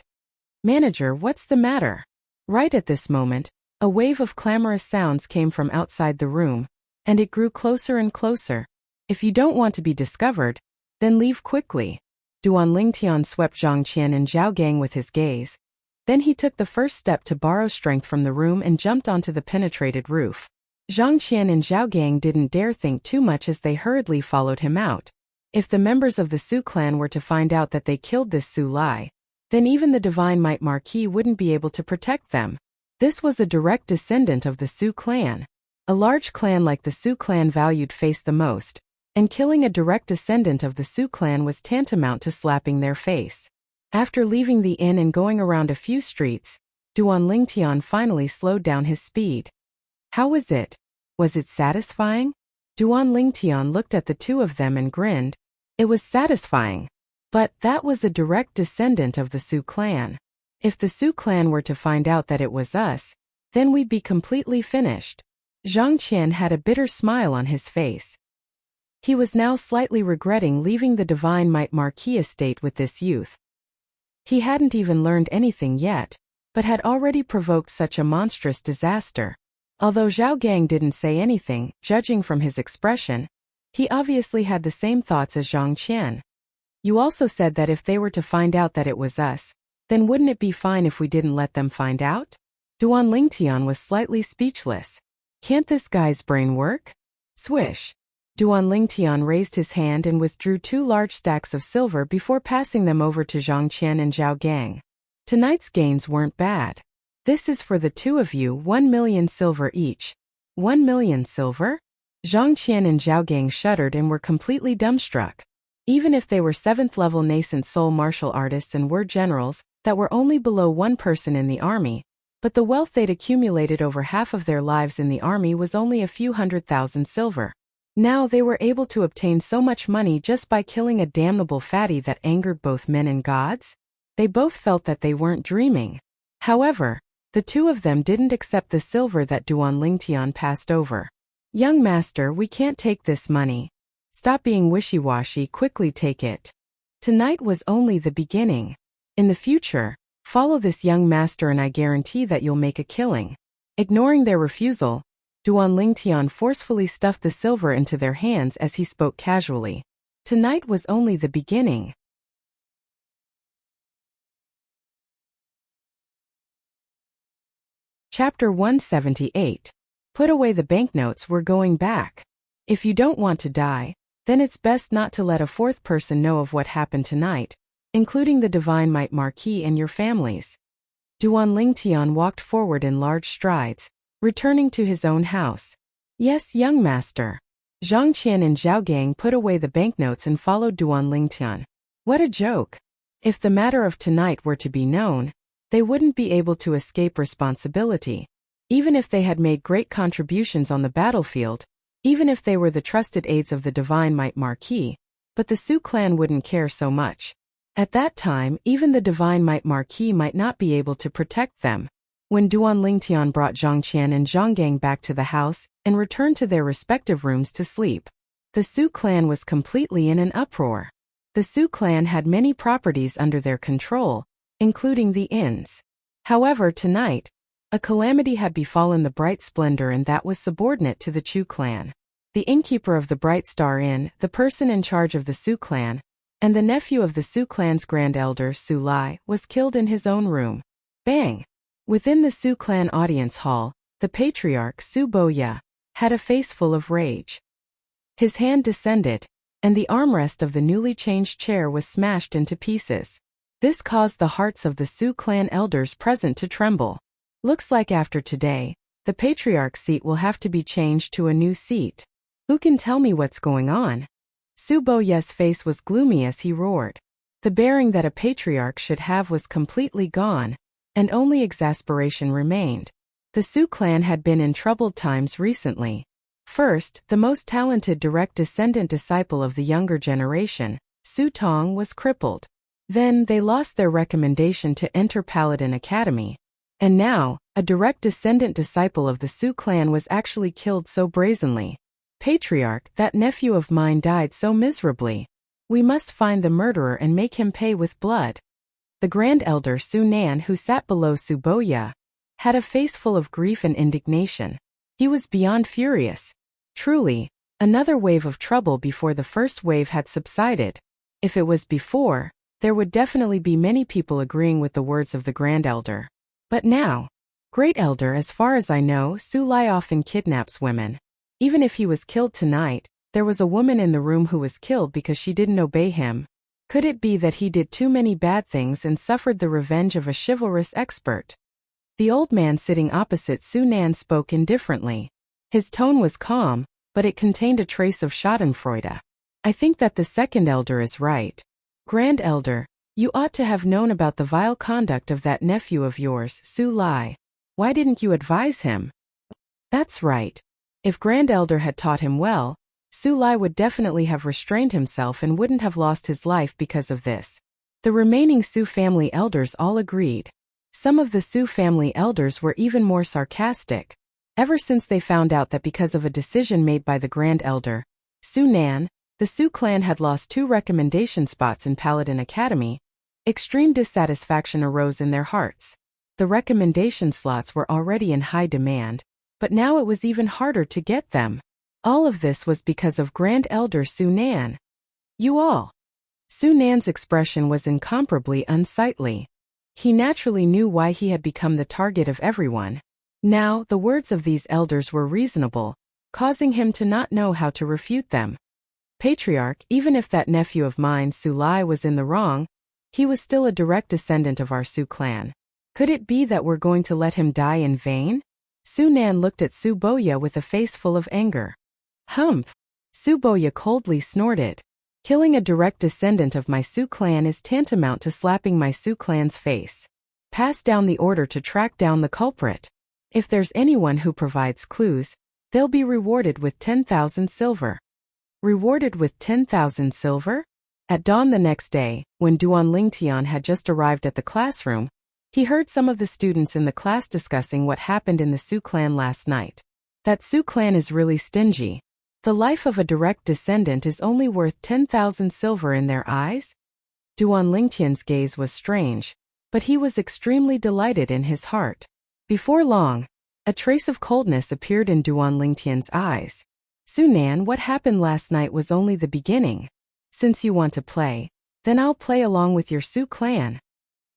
"Manager, what's the matter?" Right at this moment, a wave of clamorous sounds came from outside the room, and it grew closer and closer. "If you don't want to be discovered, then leave quickly." Duan Lingtian swept Zhang Qian and Zhao Gang with his gaze. Then he took the first step to borrow strength from the room and jumped onto the penetrated roof. Zhang Qian and Zhao Gang didn't dare think too much as they hurriedly followed him out. If the members of the Su clan were to find out that they killed this Su Lai, then even the Divine Might Marquis wouldn't be able to protect them. This was a direct descendant of the Su clan. A large clan like the Su clan valued face the most, and killing a direct descendant of the Su clan was tantamount to slapping their face. After leaving the inn and going around a few streets, Duan Lingtian finally slowed down his speed. How was it? Was it satisfying? Duan Lingtian looked at the two of them and grinned. It was satisfying. But that was a direct descendant of the Su clan. If the Su clan were to find out that it was us, then we'd be completely finished. Zhang Qian had a bitter smile on his face. He was now slightly regretting leaving the Divine Might Marquis estate with this youth. He hadn't even learned anything yet, but had already provoked such a monstrous disaster. Although Zhao Gang didn't say anything, judging from his expression, he obviously had the same thoughts as Zhang Qian. "You also said that if they were to find out that it was us, then wouldn't it be fine if we didn't let them find out?" Duan Lingtian was slightly speechless. Can't this guy's brain work? Swish. Duan Lingtian raised his hand and withdrew 2 large stacks of silver before passing them over to Zhang Qian and Zhao Gang. Tonight's gains weren't bad. This is for the two of you, 1 million silver each. 1 million silver? Zhang Qian and Zhao Gang shuddered and were completely dumbstruck. Even if they were 7th-level nascent soul martial artists and were generals, that were only below 1 person in the army, but the wealth they'd accumulated over half of their lives in the army was only a few 100,000 silver. Now they were able to obtain so much money just by killing a damnable fatty that angered both men and gods? They both felt that they weren't dreaming. However, the two of them didn't accept the silver that Duan Lingtian passed over. "Young master, we can't take this money. Stop being wishy-washy, quickly take it. Tonight was only the beginning. In the future, Follow this young master and I guarantee that you'll make a killing. Ignoring their refusal, Duan Lingtian forcefully stuffed the silver into their hands as he spoke casually. Tonight was only the beginning. Chapter 178. Put away the banknotes, we're going back. If you don't want to die, then it's best not to let a fourth person know of what happened tonight, including the Divine Might Marquis and your families. Duan Lingtian walked forward in large strides, returning to his own house. Yes, young master. Zhang Qian and Zhao Gang put away the banknotes and followed Duan Lingtian. What a joke. If the matter of tonight were to be known, they wouldn't be able to escape responsibility. Even if they had made great contributions on the battlefield, even if they were the trusted aides of the Divine Might Marquis, but the Su clan wouldn't care so much. At that time, even the Divine Might Marquis might not be able to protect them. When Duan Lingtian brought Zhang Qian and Zhang Gang back to the house and returned to their respective rooms to sleep, the Su clan was completely in an uproar. The Su clan had many properties under their control, including the inns. However, tonight, a calamity had befallen the Bright Splendor, and that was subordinate to the Chu clan. The innkeeper of the Bright Star Inn, the person in charge of the Su clan, and the nephew of the Su clan's grand elder, Su Lai, was killed in his own room. Bang! Within the Su clan audience hall, the patriarch Su Boya had a face full of rage. His hand descended, and the armrest of the newly changed chair was smashed into pieces. This caused the hearts of the Su clan elders present to tremble. Looks like after today, the patriarch's seat will have to be changed to a new seat. Who can tell me what's going on? Su Boya's face was gloomy as he roared. The bearing that a patriarch should have was completely gone, and only exasperation remained. The Su clan had been in troubled times recently. First, the most talented direct descendant disciple of the younger generation, Su Tong, was crippled. Then they lost their recommendation to enter Paladin Academy. And now, a direct descendant disciple of the Su clan was actually killed so brazenly. Patriarch, that nephew of mine died so miserably. We must find the murderer and make him pay with blood. The grand elder Su Nan, who sat below Su Boya, had a face full of grief and indignation. He was beyond furious. Truly, another wave of trouble before the first wave had subsided. If it was before, there would definitely be many people agreeing with the words of the grand elder. But now, great elder, as far as I know, Su Lai often kidnaps women. Even if he was killed tonight, there was a woman in the room who was killed because she didn't obey him. Could it be that he did too many bad things and suffered the revenge of a chivalrous expert? The old man sitting opposite Su Nan spoke indifferently. His tone was calm, but it contained a trace of schadenfreude. I think that the second elder is right. Grand elder, you ought to have known about the vile conduct of that nephew of yours, Su Lai. Why didn't you advise him? That's right. If Grand Elder had taught him well, Su Lai would definitely have restrained himself and wouldn't have lost his life because of this. The remaining Su family elders all agreed. Some of the Su family elders were even more sarcastic. Ever since they found out that because of a decision made by the Grand Elder, Su Nan, the Su clan had lost 2 recommendation spots in Paladin Academy, extreme dissatisfaction arose in their hearts. The recommendation slots were already in high demand, but now it was even harder to get them. All of this was because of Grand Elder Su Nan. You all. Su Nan's expression was incomparably unsightly. He naturally knew why he had become the target of everyone. Now, the words of these elders were reasonable, causing him to not know how to refute them. Patriarch, even if that nephew of mine, Su Lai, was in the wrong, he was still a direct descendant of our Su clan. Could it be that we're going to let him die in vain? Su Nan looked at Su Boya with a face full of anger. Humph! Su Boya coldly snorted. Killing a direct descendant of my Su clan is tantamount to slapping my Su clan's face. Pass down the order to track down the culprit. If there's anyone who provides clues, they'll be rewarded with 10,000 silver. Rewarded with 10,000 silver? At dawn the next day, when Duan Lingtian had just arrived at the classroom, he heard some of the students in the class discussing what happened in the Su clan last night. That Su clan is really stingy. The life of a direct descendant is only worth 10,000 silver in their eyes? Duan Lingtian's gaze was strange. but he was extremely delighted in his heart. Before long, a trace of coldness appeared in Duan Lingtian's eyes. Su Nan, what happened last night was only the beginning. Since you want to play, then I'll play along with your Su clan.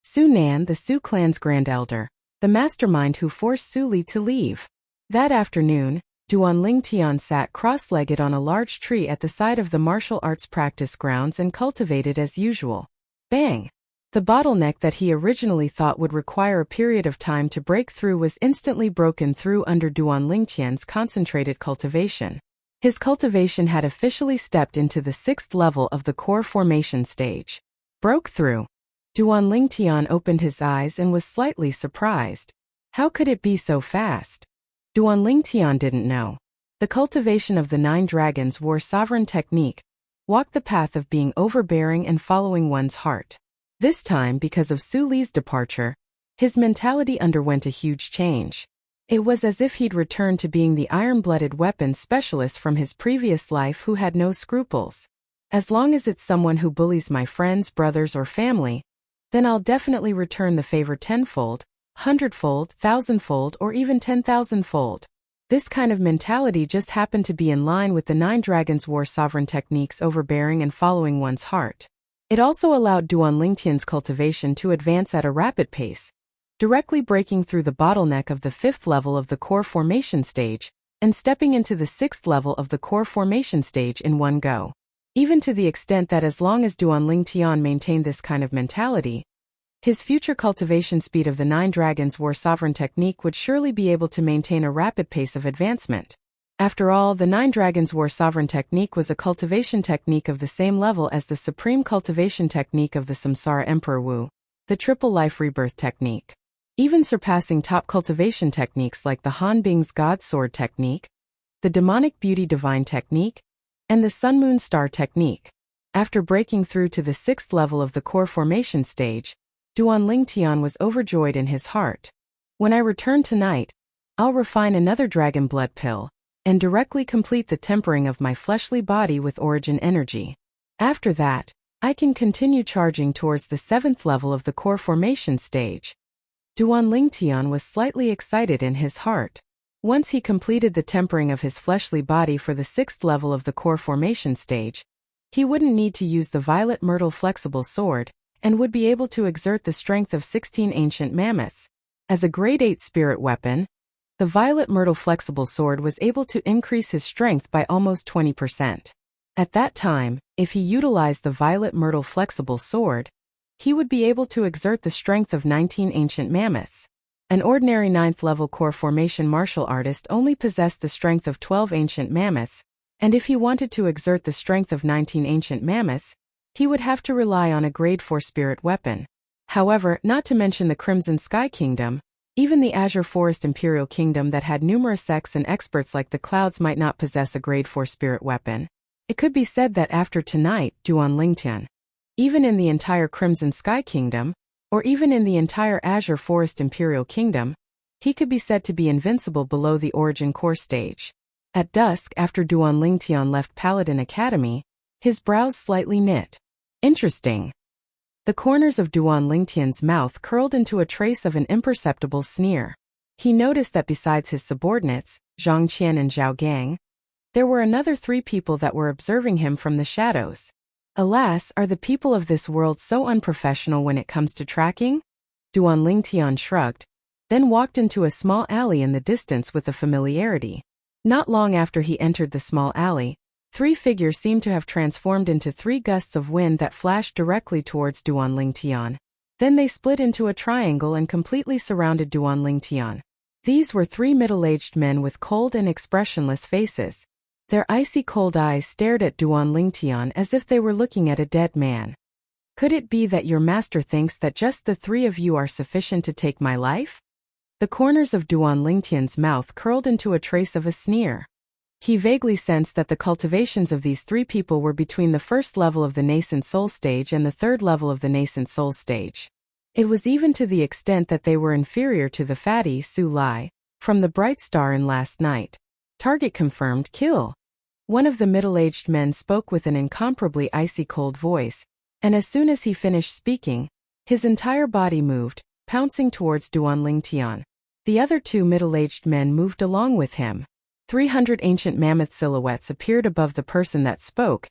Su Nan, the Su clan's grand elder, the mastermind who forced Su Li to leave. That afternoon, Duan Lingtian sat cross-legged on a large tree at the side of the martial arts practice grounds and cultivated as usual. Bang! The bottleneck that he originally thought would require a period of time to break through was instantly broken through under Duan Lingtian's concentrated cultivation. His cultivation had officially stepped into the 6th level of the core formation stage. Broke through. Duan Lingtian opened his eyes and was slightly surprised. How could it be so fast? Duan Lingtian didn't know. The cultivation of the 9 dragons war sovereign technique walked the path of being overbearing and following one's heart. This time, because of Su Li's departure, his mentality underwent a huge change. It was as if he'd returned to being the iron-blooded weapons specialist from his previous life who had no scruples. As long as it's someone who bullies my friends, brothers, or family, then I'll definitely return the favor tenfold, hundredfold, thousandfold, or even 10,000-fold. This kind of mentality just happened to be in line with the 9 dragons war sovereign techniques overbearing and following one's heart. It also allowed Duan Lingtian's cultivation to advance at a rapid pace, directly breaking through the bottleneck of the 5th level of the core formation stage and stepping into the 6th level of the core formation stage in one go. Even to the extent that as long as Duan Lingtian maintained this kind of mentality, his future cultivation speed of the 9 dragons war sovereign technique would surely be able to maintain a rapid pace of advancement. After all, the 9 dragons war sovereign technique was a cultivation technique of the same level as the supreme cultivation technique of the Samsara Emperor Wu, the triple life rebirth technique. Even surpassing top cultivation techniques like the Han Bing's God Sword technique, the Demonic Beauty Divine technique, and the Sun Moon Star technique. After breaking through to the 6th level of the core formation stage, Duan Lingtian was overjoyed in his heart. When I return tonight, I'll refine another dragon blood pill, and directly complete the tempering of my fleshly body with origin energy. After that, I can continue charging towards the 7th level of the core formation stage. Duan Lingtian was slightly excited in his heart. Once he completed the tempering of his fleshly body for the 6th level of the core formation stage, he wouldn't need to use the violet myrtle flexible sword, and would be able to exert the strength of 16 ancient mammoths. As a grade 8 spirit weapon, the violet myrtle flexible sword was able to increase his strength by almost 20%. At that time, if he utilized the violet myrtle flexible sword, he would be able to exert the strength of 19 ancient mammoths. An ordinary 9th level core formation martial artist only possessed the strength of 12 ancient mammoths, and if he wanted to exert the strength of 19 ancient mammoths, he would have to rely on a grade 4 spirit weapon. However, not to mention the Crimson Sky Kingdom, even the Azure Forest Imperial Kingdom that had numerous sects and experts like the Clouds might not possess a grade 4 spirit weapon. It could be said that after tonight, Duan Lingtian, even in the entire Crimson Sky Kingdom, or even in the entire Azure Forest Imperial Kingdom, he could be said to be invincible below the origin core stage. At dusk, after Duan Lingtian left Paladin Academy, his brows slightly knit. Interesting. The corners of Duan Lingtian's mouth curled into a trace of an imperceptible sneer. He noticed that besides his subordinates, Zhang Qian and Zhao Gang, there were another 3 people that were observing him from the shadows. Alas, are the people of this world so unprofessional when it comes to tracking? Duan Lingtian shrugged, then walked into a small alley in the distance with a familiarity. Not long after he entered the small alley, 3 figures seemed to have transformed into 3 gusts of wind that flashed directly towards Duan Lingtian. Then they split into a triangle and completely surrounded Duan Lingtian. These were 3 middle-aged men with cold and expressionless faces. Their icy cold eyes stared at Duan Lingtian as if they were looking at a dead man. Could it be that your master thinks that just the 3 of you are sufficient to take my life? The corners of Duan Lingtian's mouth curled into a trace of a sneer. He vaguely sensed that the cultivations of these 3 people were between the 1st level of the nascent soul stage and the 3rd level of the nascent soul stage. It was even to the extent that they were inferior to the fatty Su Lai from the Bright Star in last night. Target confirmed, kill. One of the middle-aged men spoke with an incomparably icy cold voice, and as soon as he finished speaking, His entire body moved, pouncing towards Duan Lingtian. The other two middle-aged men moved along with him. 300 ancient mammoth silhouettes appeared above the person that spoke,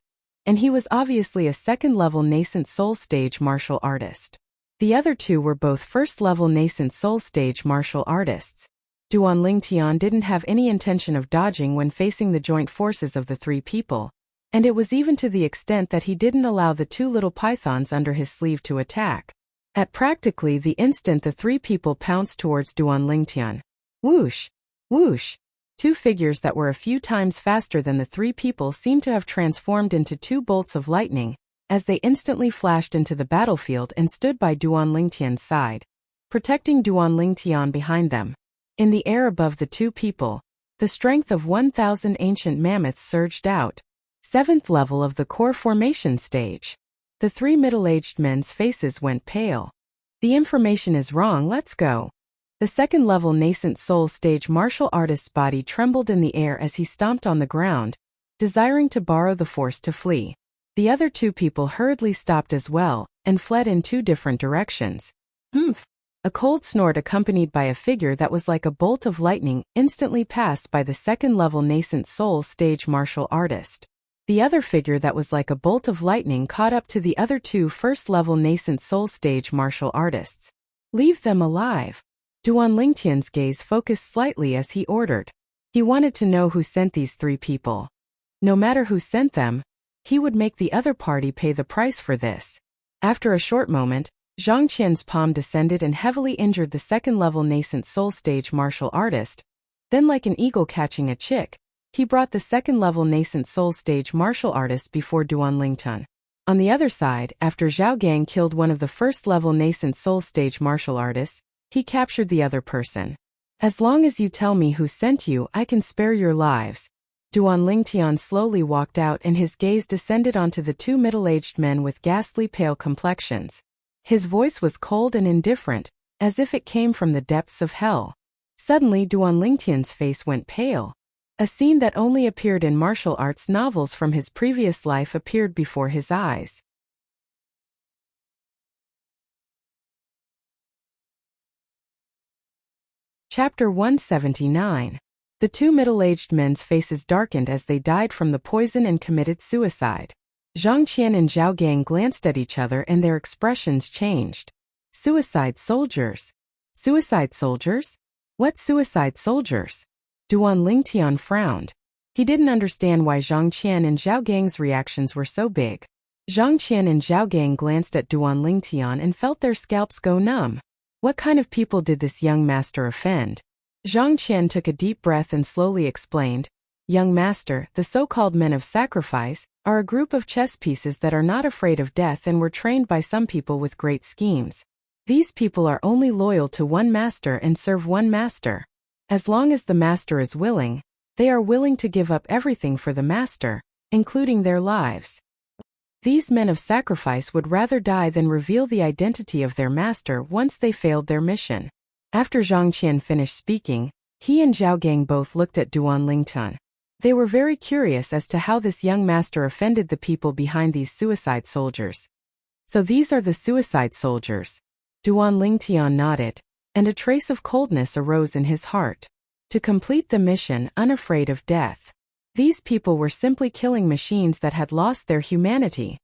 and he was obviously a second-level nascent soul stage martial artist. The other two were both first-level nascent soul stage martial artists. Duan Lingtian didn't have any intention of dodging when facing the joint forces of the three people, and it was even to the extent that he didn't allow the two little pythons under his sleeve to attack. At practically the instant the three people pounced towards Duan Lingtian. Whoosh! Whoosh! Two figures that were a few times faster than the three people seemed to have transformed into two bolts of lightning, as they instantly flashed into the battlefield and stood by Duan Lingtian's side, protecting Duan Lingtian behind them. In the air above the two people, the strength of 1,000 ancient mammoths surged out. 7th level of the core formation stage. The three middle-aged men's faces went pale. The information is wrong, let's go. The second-level nascent soul stage martial artist's body trembled in the air as he stomped on the ground, desiring to borrow the force to flee. The other two people hurriedly stopped as well, and fled in two different directions. Humph! A cold snort accompanied by a figure that was like a bolt of lightning instantly passed by the second-level nascent soul stage martial artist. The other figure that was like a bolt of lightning caught up to the other two first-level nascent soul stage martial artists. Leave them alive. Duan Lingtian's gaze focused slightly as he ordered. He wanted to know who sent these three people. No matter who sent them, he would make the other party pay the price for this. After a short moment, Zhang Qian's palm descended and heavily injured the second-level nascent soul stage martial artist. Then like an eagle catching a chick, he brought the second-level nascent soul stage martial artist before Duan Lingtian. On the other side, after Zhao Gang killed one of the first-level nascent soul stage martial artists, he captured the other person. As long as you tell me who sent you, I can spare your lives. Duan Lingtian slowly walked out and his gaze descended onto the two middle-aged men with ghastly pale complexions. His voice was cold and indifferent, as if it came from the depths of hell. Suddenly Duan Lingtian's face went pale. A scene that only appeared in martial arts novels from his previous life appeared before his eyes. Chapter 179. The two middle-aged men's faces darkened as they died from the poison and committed suicide. Zhang Qian and Zhao Gang glanced at each other and their expressions changed. Suicide soldiers? Suicide soldiers? What suicide soldiers? Duan Lingtian frowned. He didn't understand why Zhang Qian and Zhao Gang's reactions were so big. Zhang Qian and Zhao Gang glanced at Duan Lingtian and felt their scalps go numb. What kind of people did this young master offend? Zhang Qian took a deep breath and slowly explained, Young master, the so-called men of sacrifice, are a group of chess pieces that are not afraid of death and were trained by some people with great schemes. These people are only loyal to one master and serve one master. As long as the master is willing, they are willing to give up everything for the master, including their lives. These men of sacrifice would rather die than reveal the identity of their master once they failed their mission. After Zhang Qian finished speaking, he and Zhao Gang both looked at Duan Lingtian. They were very curious as to how this young master offended the people behind these suicide soldiers. So these are the suicide soldiers. Duan Lingtian nodded, and a trace of coldness arose in his heart. To complete the mission, unafraid of death. These people were simply killing machines that had lost their humanity.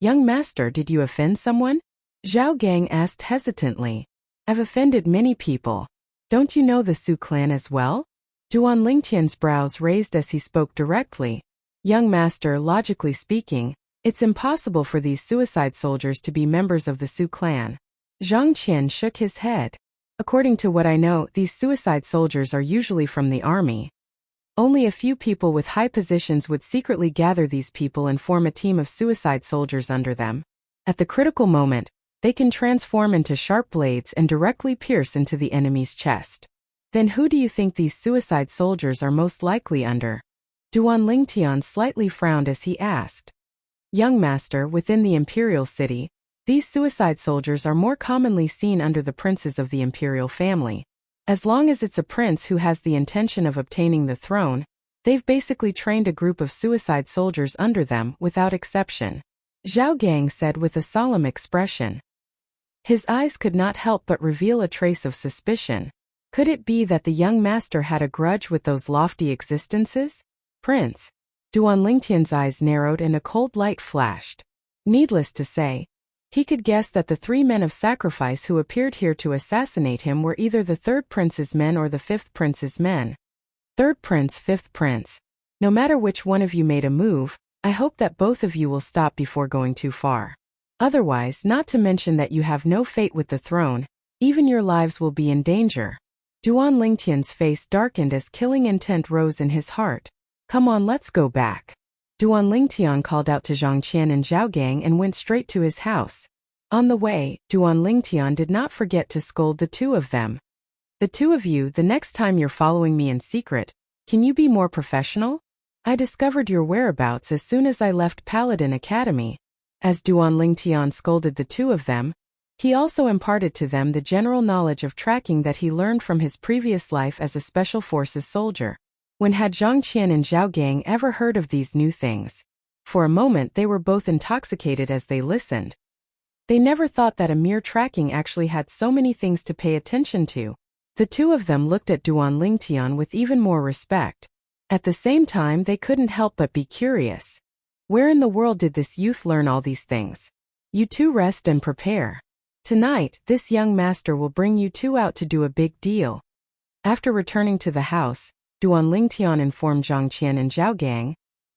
Young master, did you offend someone? Zhao Gang asked hesitantly. I've offended many people. Don't you know the Su clan as well? Duan Lingtian's brows raised as he spoke directly. Young master, logically speaking, it's impossible for these suicide soldiers to be members of the Su clan. Zhang Qian shook his head. According to what I know, these suicide soldiers are usually from the army. Only a few people with high positions would secretly gather these people and form a team of suicide soldiers under them. At the critical moment, they can transform into sharp blades and directly pierce into the enemy's chest. Then who do you think these suicide soldiers are most likely under? Duan Lingtian slightly frowned as he asked. Young master, within the imperial city, these suicide soldiers are more commonly seen under the princes of the imperial family. As long as it's a prince who has the intention of obtaining the throne, they've basically trained a group of suicide soldiers under them without exception. Zhao Gang said with a solemn expression. His eyes could not help but reveal a trace of suspicion. Could it be that the young master had a grudge with those lofty existences? Prince. Duan Lingtian's eyes narrowed and a cold light flashed. Needless to say, he could guess that the 3 men of sacrifice who appeared here to assassinate him were either the 3rd prince's men or the 5th prince's men. 3rd prince, 5th prince. No matter which one of you made a move, I hope that both of you will stop before going too far. Otherwise, not to mention that you have no fate with the throne, even your lives will be in danger. Duan Lingtian's face darkened as killing intent rose in his heart. Come on, let's go back. Duan Lingtian called out to Zhang Qian and Zhao Gang and went straight to his house. On the way, Duan Lingtian did not forget to scold the 2 of them. The 2 of you, the next time you're following me in secret, can you be more professional? I discovered your whereabouts as soon as I left Paladin Academy. As Duan Lingtian scolded the 2 of them, he also imparted to them the general knowledge of tracking that he learned from his previous life as a special forces soldier. When had Zhang Qian and Zhao Gang ever heard of these new things? For a moment they were both intoxicated as they listened. They never thought that a mere tracking actually had so many things to pay attention to. The 2 of them looked at Duan Lingtian with even more respect. At the same time, they couldn't help but be curious. Where in the world did this youth learn all these things? You 2 rest and prepare. Tonight, this young master will bring you 2 out to do a big deal. After returning to the house, Duan Lingtian informed Zhang Qian and Zhao Gang,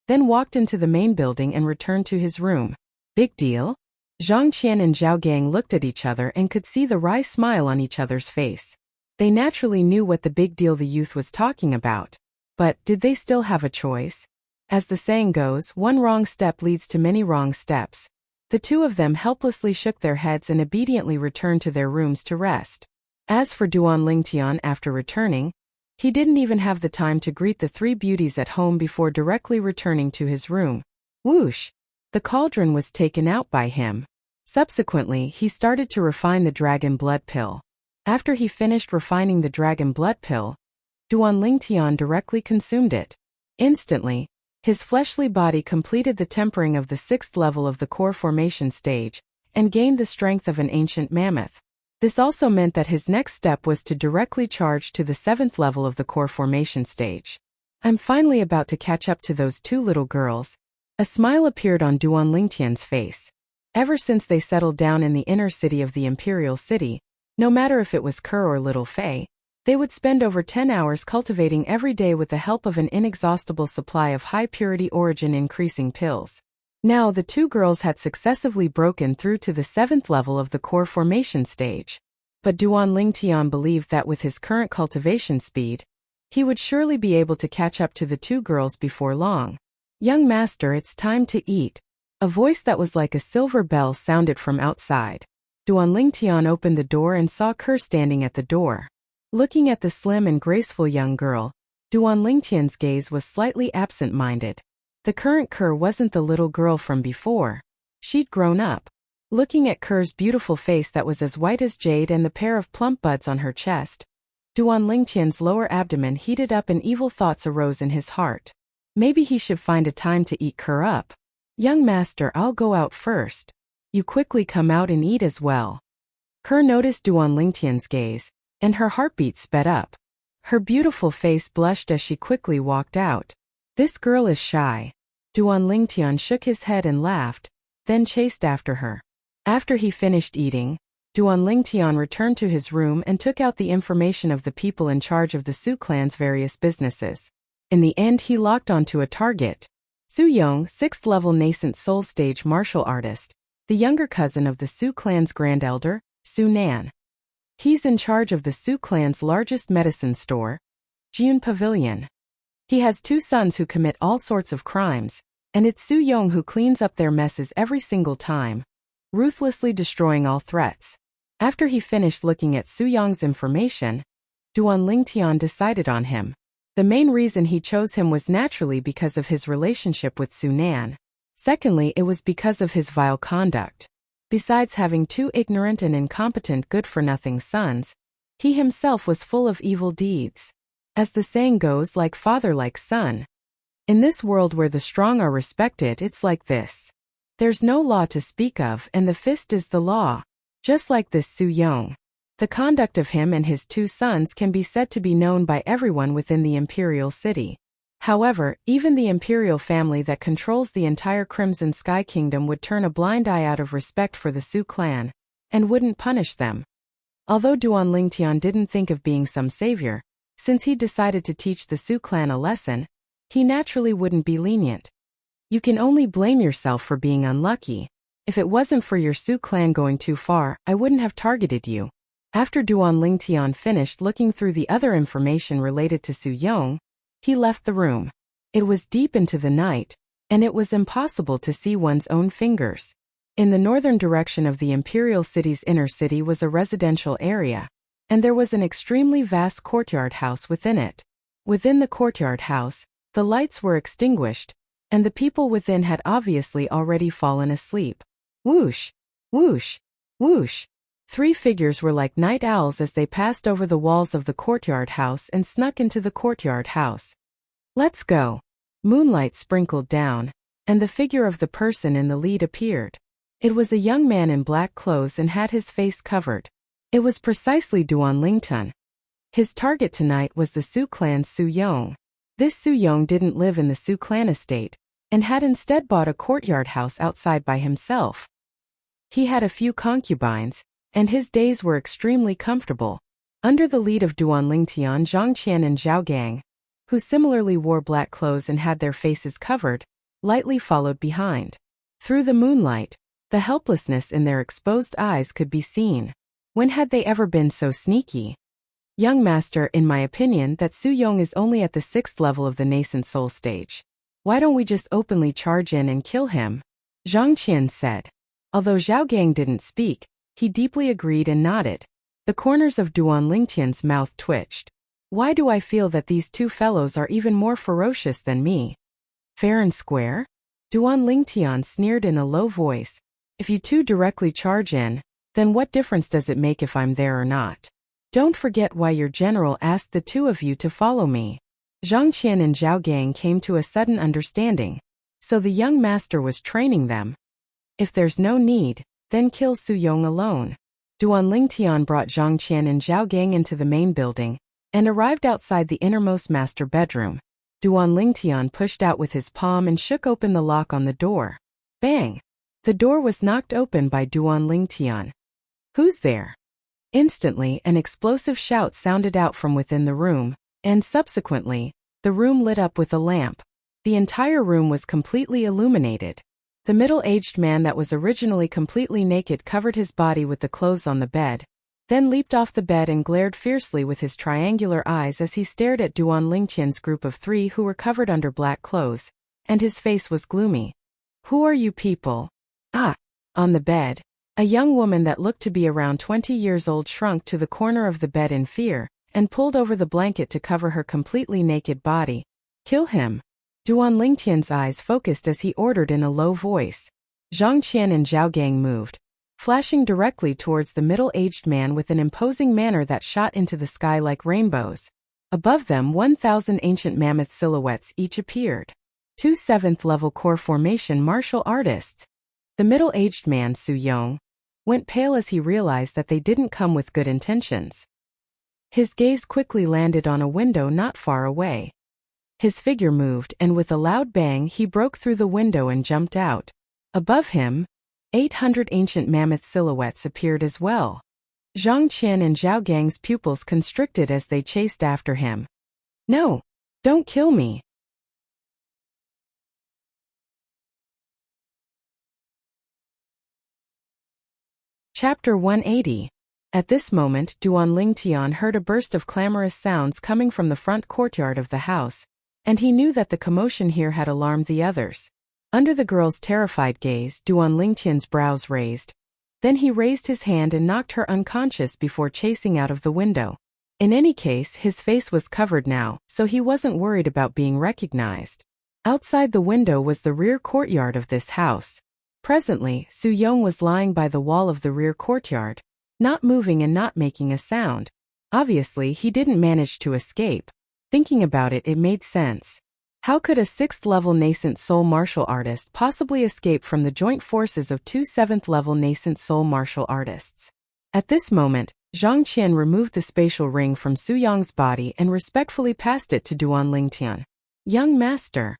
then walked into the main building and returned to his room. Big deal? Zhang Qian and Zhao Gang looked at each other and could see the wry smile on each other's face. They naturally knew what the big deal the youth was talking about. But did they still have a choice? As the saying goes, one wrong step leads to many wrong steps. The 2 of them helplessly shook their heads and obediently returned to their rooms to rest. As for Duan Lingtian, after returning, he didn't even have the time to greet the 3 beauties at home before directly returning to his room. Whoosh! The cauldron was taken out by him. Subsequently, he started to refine the dragon blood pill. After he finished refining the dragon blood pill, Duan Lingtian directly consumed it. Instantly, his fleshly body completed the tempering of the 6th level of the core formation stage, and gained the strength of an ancient mammoth. This also meant that his next step was to directly charge to the 7th level of the core formation stage. I'm finally about to catch up to those 2 little girls. A smile appeared on Duan Lingtian's face. Ever since they settled down in the inner city of the Imperial City, no matter if it was Kerr or Little Fei, they would spend over 10 hours cultivating every day with the help of an inexhaustible supply of high-purity origin-increasing pills. Now the 2 girls had successively broken through to the 7th level of the core formation stage. But Duan Lingtian believed that with his current cultivation speed, he would surely be able to catch up to the 2 girls before long. Young master, it's time to eat. A voice that was like a silver bell sounded from outside. Duan Lingtian opened the door and saw Kerr standing at the door. Looking at the slim and graceful young girl, Duan Lingtian's gaze was slightly absent-minded. The current Kerr wasn't the little girl from before. She'd grown up. Looking at Kerr's beautiful face that was as white as jade and the pair of plump buds on her chest, Duan Lingtian's lower abdomen heated up and evil thoughts arose in his heart. Maybe he should find a time to eat Kerr up. Young master, I'll go out first. You quickly come out and eat as well. Kerr noticed Duan Lingtian's gaze, and her heartbeat sped up. Her beautiful face blushed as she quickly walked out. This girl is shy. Duan Lingtian shook his head and laughed, then chased after her. After he finished eating, Duan Lingtian returned to his room and took out the information of the people in charge of the Su clan's various businesses. In the end, he locked onto a target. Su Yong, 6th level nascent soul stage martial artist, the younger cousin of the Su clan's grand elder, Su Nan. He's in charge of the Su clan's largest medicine store, Jian Pavilion. He has 2 sons who commit all sorts of crimes, and it's Su Yong who cleans up their messes every single time, ruthlessly destroying all threats. After he finished looking at Su Yong's information, Duan Lingtian decided on him. The main reason he chose him was naturally because of his relationship with Su Nan. Secondly, it was because of his vile conduct. Besides having 2 ignorant and incompetent good-for-nothing sons, he himself was full of evil deeds. As the saying goes, like father like son. In this world where the strong are respected, it's like this. There's no law to speak of, and the fist is the law. Just like this Su Yong. The conduct of him and his 2 sons can be said to be known by everyone within the imperial city. However, even the imperial family that controls the entire Crimson Sky Kingdom would turn a blind eye out of respect for the Su clan, and wouldn't punish them. Although Duan Lingtian didn't think of being some savior, since he decided to teach the Su clan a lesson, he naturally wouldn't be lenient. You can only blame yourself for being unlucky. If it wasn't for your Su clan going too far, I wouldn't have targeted you. After Duan Lingtian finished looking through the other information related to Su Yong, he left the room. It was deep into the night, and it was impossible to see one's own fingers. In the northern direction of the imperial city's inner city was a residential area, and there was an extremely vast courtyard house within it. Within the courtyard house, the lights were extinguished, and the people within had obviously already fallen asleep. Whoosh! Whoosh! Whoosh! 3 figures were like night owls as they passed over the walls of the courtyard house and snuck into the courtyard house. Let's go. Moonlight sprinkled down, and the figure of the person in the lead appeared. It was a young man in black clothes and had his face covered. It was precisely Duan Lingtian. His target tonight was the Su clan's Su Yong. This Su Yong didn't live in the Su clan estate, and had instead bought a courtyard house outside by himself. He had a few concubines, and his days were extremely comfortable. Under the lead of Duan Lingtian, Zhang Qian and Zhao Gang, who similarly wore black clothes and had their faces covered, lightly followed behind. Through the moonlight, the helplessness in their exposed eyes could be seen. When had they ever been so sneaky? Young master, in my opinion, that Su Yong is only at the 6th level of the nascent soul stage. Why don't we just openly charge in and kill him? Zhang Qian said. Although Zhao Gang didn't speak, he deeply agreed and nodded. The corners of Duan Lingtian's mouth twitched. Why do I feel that these 2 fellows are even more ferocious than me? Fair and square? Duan Lingtian sneered in a low voice. If you 2 directly charge in, then what difference does it make if I'm there or not? Don't forget why your general asked the 2 of you to follow me. Zhang Qian and Zhao Gang came to a sudden understanding. So the young master was training them. If there's no need, then kill Su Yong alone. Duan Lingtian brought Zhang Qian and Zhao Gang into the main building, and arrived outside the innermost master bedroom. Duan Lingtian pushed out with his palm and shook open the lock on the door. Bang! The door was knocked open by Duan Lingtian. Who's there? Instantly, an explosive shout sounded out from within the room, and subsequently, the room lit up with a lamp. The entire room was completely illuminated. The middle-aged man that was originally completely naked covered his body with the clothes on the bed, then leaped off the bed and glared fiercely with his triangular eyes as he stared at Duan Lingtian's group of 3 who were covered under black clothes, and his face was gloomy. Who are you people? Ah! On the bed, a young woman that looked to be around 20 years old shrunk to the corner of the bed in fear, and pulled over the blanket to cover her completely naked body. Kill him! Duan Lingtian's eyes focused as he ordered in a low voice. Zhang Qian and Zhao Gang moved, flashing directly towards the middle-aged man with an imposing manner that shot into the sky like rainbows. Above them 1,000 ancient mammoth silhouettes each appeared. 2 7th-level core formation martial artists. The middle-aged man, Su Yong, went pale as he realized that they didn't come with good intentions. His gaze quickly landed on a window not far away. His figure moved, and with a loud bang he broke through the window and jumped out. Above him, 800 ancient mammoth silhouettes appeared as well. Zhang Qian and Zhao Gang's pupils constricted as they chased after him. No! Don't kill me! Chapter 180. At this moment, Duan Lingtian heard a burst of clamorous sounds coming from the front courtyard of the house, and he knew that the commotion here had alarmed the others. Under the girl's terrified gaze, Duan Lingtian's brows raised. Then he raised his hand and knocked her unconscious before chasing out of the window. In any case, his face was covered now, so he wasn't worried about being recognized. Outside the window was the rear courtyard of this house. Presently, Su Yong was lying by the wall of the rear courtyard, not moving and not making a sound. Obviously, he didn't manage to escape. Thinking about it, it made sense. How could a 6th-level nascent soul martial artist possibly escape from the joint forces of 2 7th-level nascent soul martial artists? At this moment, Zhang Qian removed the spatial ring from Su Yong's body and respectfully passed it to Duan Lingtian. Young master.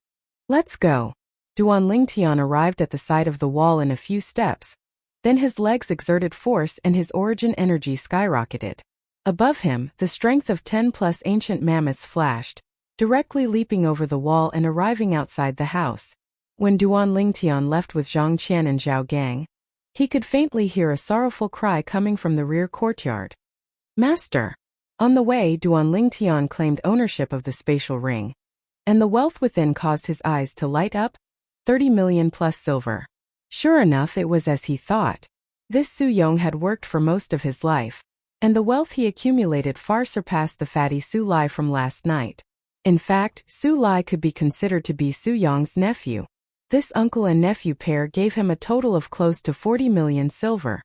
Let's go. Duan Lingtian arrived at the side of the wall in a few steps. Then his legs exerted force and his origin energy skyrocketed. Above him, the strength of 10+ ancient mammoths flashed, directly leaping over the wall and arriving outside the house. When Duan Lingtian left with Zhang Qian and Zhao Gang, he could faintly hear a sorrowful cry coming from the rear courtyard. Master! On the way, Duan Lingtian claimed ownership of the spatial ring, and the wealth within caused his eyes to light up. 30 million plus silver. Sure enough, it was as he thought. This Su Yong had worked for most of his life, and the wealth he accumulated far surpassed the fatty Su Lai from last night. In fact, Su Lai could be considered to be Su Yong's nephew. This uncle and nephew pair gave him a total of close to 40 million silver.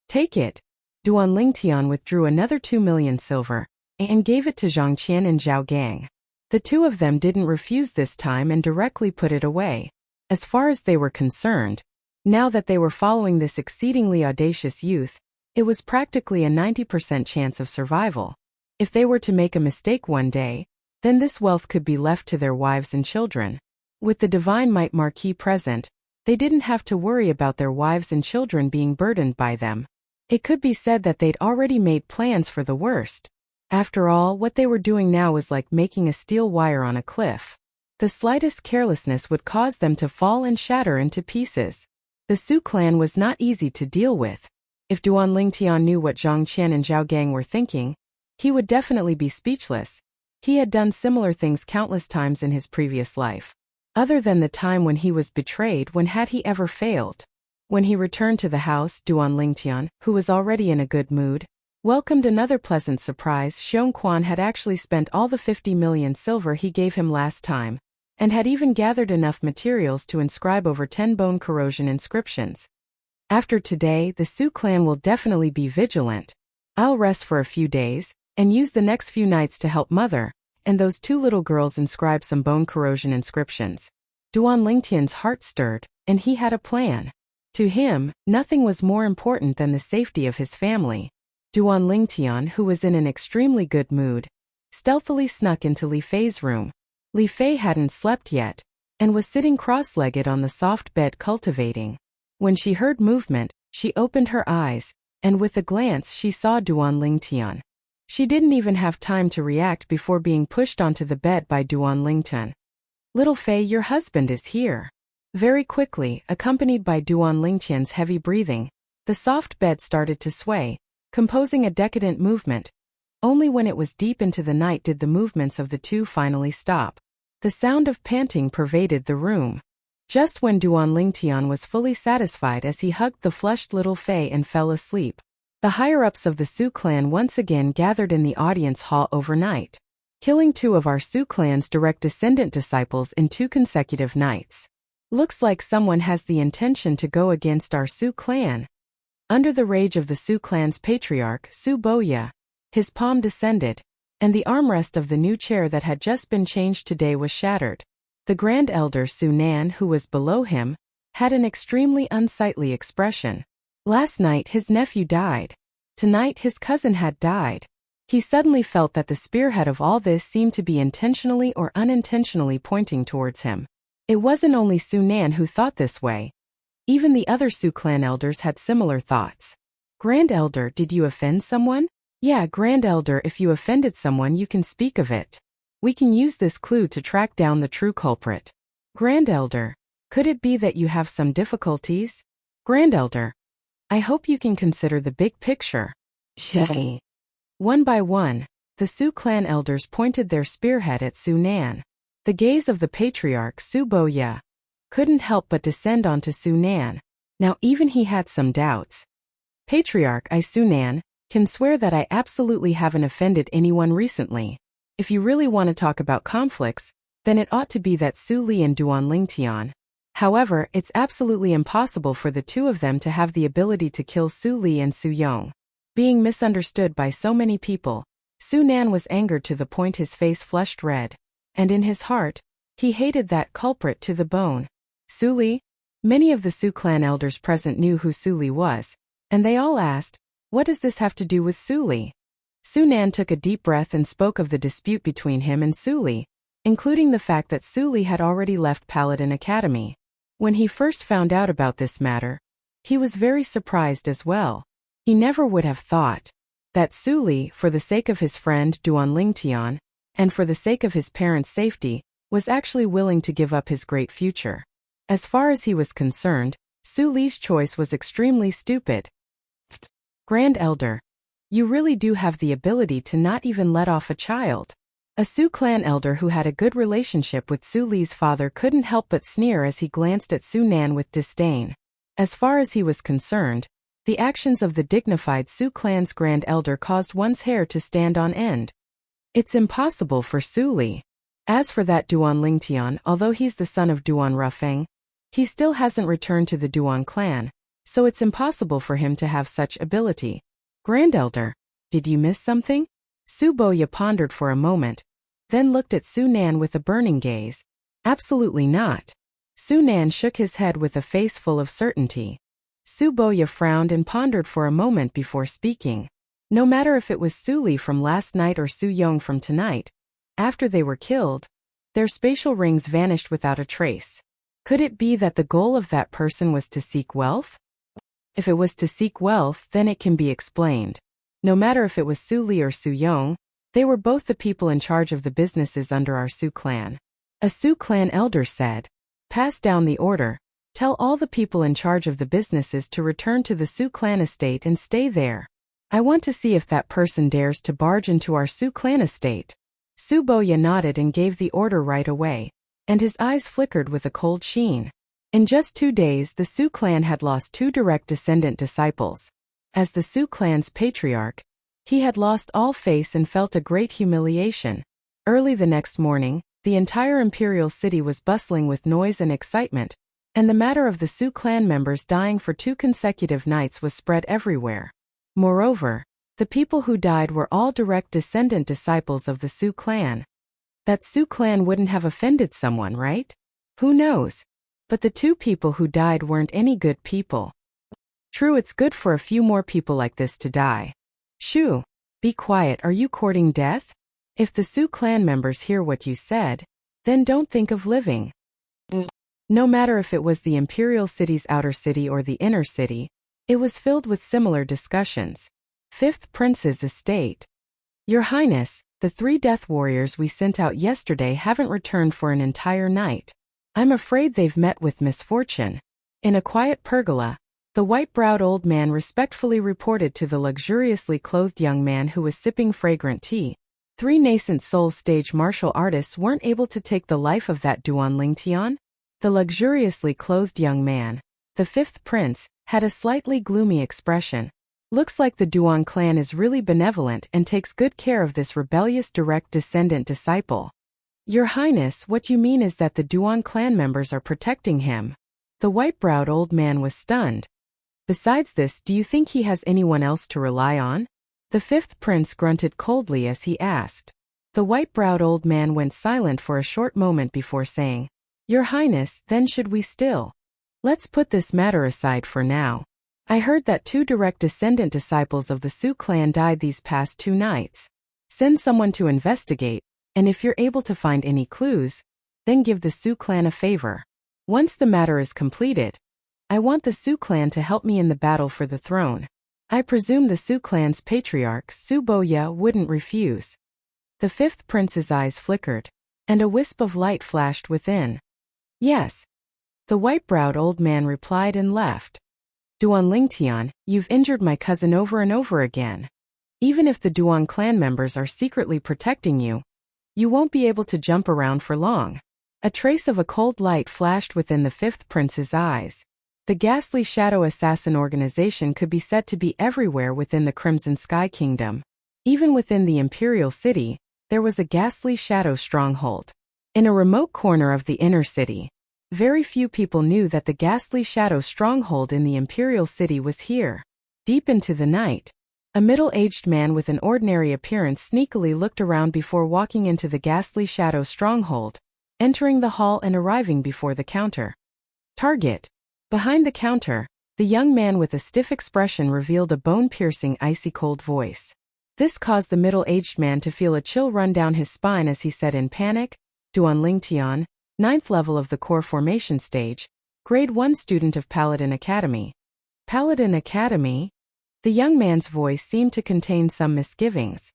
Take it. Duan Lingtian withdrew another 2 million silver and gave it to Zhang Qian and Zhao Gang. The two of them didn't refuse this time and directly put it away. As far as they were concerned, now that they were following this exceedingly audacious youth, it was practically a 90% chance of survival. If they were to make a mistake one day, then this wealth could be left to their wives and children. With the Divine Might Marquis present, they didn't have to worry about their wives and children being burdened by them. It could be said that they'd already made plans for the worst. After all, what they were doing now was like making a steel wire on a cliff. The slightest carelessness would cause them to fall and shatter into pieces. The Su clan was not easy to deal with. If Duan Lingtian knew what Zhang Qian and Zhao Gang were thinking, he would definitely be speechless. He had done similar things countless times in his previous life. Other than the time when he was betrayed, when had he ever failed? When he returned to the house, Duan Lingtian, who was already in a good mood, welcomed another pleasant surprise. Xiong Quan had actually spent all the 50 million silver he gave him last time, and had even gathered enough materials to inscribe over 10 bone corrosion inscriptions. After today, the Su clan will definitely be vigilant. I'll rest for a few days, and use the next few nights to help Mother and those two little girls inscribe some bone corrosion inscriptions. Duan Lingtian's heart stirred, and he had a plan. To him, nothing was more important than the safety of his family. Duan Lingtian, who was in an extremely good mood, stealthily snuck into Li Fei's room. Li Fei hadn't slept yet, and was sitting cross-legged on the soft bed cultivating. When she heard movement, she opened her eyes, and with a glance she saw Duan Lingtian. She didn't even have time to react before being pushed onto the bed by Duan Lingtian. Little Fei, your husband is here. Very quickly, accompanied by Duan Lingtian's heavy breathing, the soft bed started to sway, composing a decadent movement. Only when it was deep into the night did the movements of the two finally stop. The sound of panting pervaded the room. Just when Duan Lingtian was fully satisfied as he hugged the flushed little Fei and fell asleep, the higher-ups of the Su clan once again gathered in the audience hall overnight, killing 2 of our Su clan's direct descendant disciples in 2 consecutive nights. Looks like someone has the intention to go against our Su clan. Under the rage of the Su clan's patriarch, Su Boya, his palm descended, and the armrest of the new chair that had just been changed today was shattered. The Grand Elder Su Nan, who was below him, had an extremely unsightly expression. Last night his nephew died. Tonight his cousin had died. He suddenly felt that the spearhead of all this seemed to be intentionally or unintentionally pointing towards him. It wasn't only Su Nan who thought this way. Even the other Su clan elders had similar thoughts. Grand Elder, did you offend someone? Yeah, Grand Elder, if you offended someone you can speak of it. We can use this clue to track down the true culprit. Grand Elder, could it be that you have some difficulties? Grand Elder, I hope you can consider the big picture. Shay. One by one, the Su clan elders pointed their spearhead at Su Nan. The gaze of the patriarch Su Boya couldn't help but descend onto Su Nan. Now even he had some doubts. Patriarch Su Nan, can swear that I absolutely haven't offended anyone recently. If you really want to talk about conflicts, then it ought to be that Su Li and Duan Lingtian. However, it's absolutely impossible for the two of them to have the ability to kill Su Li and Su Yong. Being misunderstood by so many people, Su Nan was angered to the point his face flushed red, and in his heart, he hated that culprit to the bone. Su Li? Many of the Su clan elders present knew who Su Li was, and they all asked, What does this have to do with Su Li? Su Nan took a deep breath and spoke of the dispute between him and Su Li, including the fact that Su Li had already left Paladin Academy. When he first found out about this matter, he was very surprised as well. He never would have thought that Su Li, for the sake of his friend Duan Lingtian, and for the sake of his parents' safety, was actually willing to give up his great future. As far as he was concerned, Su Li's choice was extremely stupid. Grand Elder, you really do have the ability to not even let off a child. A Su clan elder who had a good relationship with Su Li's father couldn't help but sneer as he glanced at Su Nan with disdain. As far as he was concerned, the actions of the dignified Su clan's grand elder caused one's hair to stand on end. It's impossible for Su Li. As for that Duan Lingtian, although he's the son of Duan Rufeng, he still hasn't returned to the Duan clan, so it's impossible for him to have such ability. Grand Elder, did you miss something? Su Boya pondered for a moment, then looked at Su Nan with a burning gaze. Absolutely not. Su Nan shook his head with a face full of certainty. Su Boya frowned and pondered for a moment before speaking. No matter if it was Su Li from last night or Su Yong from tonight, after they were killed, their spatial rings vanished without a trace. Could it be that the goal of that person was to seek wealth? If it was to seek wealth, then it can be explained. No matter if it was Su Li or Su Yong, they were both the people in charge of the businesses under our Su clan. A Su clan elder said, "Pass down the order. Tell all the people in charge of the businesses to return to the Su clan estate and stay there. I want to see if that person dares to barge into our Su clan estate." Su Boya nodded and gave the order right away, and his eyes flickered with a cold sheen. In just 2 days, the Su clan had lost 2 direct descendant disciples. As the Su clan's patriarch, he had lost all face and felt a great humiliation. Early the next morning, the entire imperial city was bustling with noise and excitement, and the matter of the Su clan members dying for 2 consecutive nights was spread everywhere. Moreover, the people who died were all direct descendant disciples of the Su clan. That Su clan wouldn't have offended someone, right? Who knows? But the 2 people who died weren't any good people. True, it's good for a few more people like this to die. Shoo! Be quiet, are you courting death? If the Su clan members hear what you said, then don't think of living. No matter if it was the imperial city's outer city or the inner city, it was filled with similar discussions. 5th Prince's estate. Your Highness, the 3 death warriors we sent out yesterday haven't returned for an entire night. I'm afraid they've met with misfortune. In a quiet pergola, the white-browed old man respectfully reported to the luxuriously clothed young man who was sipping fragrant tea. 3 nascent souls stage martial artists weren't able to take the life of that Duan Lingtian? The luxuriously clothed young man, the 5th prince, had a slightly gloomy expression. Looks like the Duan clan is really benevolent and takes good care of this rebellious direct descendant disciple. Your Highness, what you mean is that the Duan clan members are protecting him. The white-browed old man was stunned. Besides this, do you think he has anyone else to rely on? The 5th prince grunted coldly as he asked. The white-browed old man went silent for a short moment before saying, Your Highness, then should we still? Let's put this matter aside for now. I heard that 2 direct descendant disciples of the Su clan died these past 2 nights. Send someone to investigate, and if you're able to find any clues, then give the Su clan a favor. Once the matter is completed, I want the Su clan to help me in the battle for the throne. I presume the Su clan's patriarch, Su Boya, wouldn't refuse. The 5th prince's eyes flickered, and a wisp of light flashed within. Yes. The white-browed old man replied and left. Duan Lingtian, you've injured my cousin over and over again. Even if the Duan clan members are secretly protecting you, you won't be able to jump around for long. A trace of a cold light flashed within the 5th prince's eyes. The ghastly shadow assassin organization could be said to be everywhere within the Crimson Sky Kingdom. Even within the Imperial City, there was a ghastly shadow stronghold. In a remote corner of the inner city, very few people knew that the ghastly shadow stronghold in the Imperial City was here. Deep into the night, a middle-aged man with an ordinary appearance sneakily looked around before walking into the ghastly shadow stronghold, entering the hall and arriving before the counter. Target. Behind the counter, The young man with a stiff expression revealed a bone-piercing, icy-cold voice. This caused the middle-aged man to feel a chill run down his spine as he said in panic, Duan Lingtian, 9th level of the core formation stage, grade 1 student of Paladin Academy. Paladin Academy? The young man's voice seemed to contain some misgivings.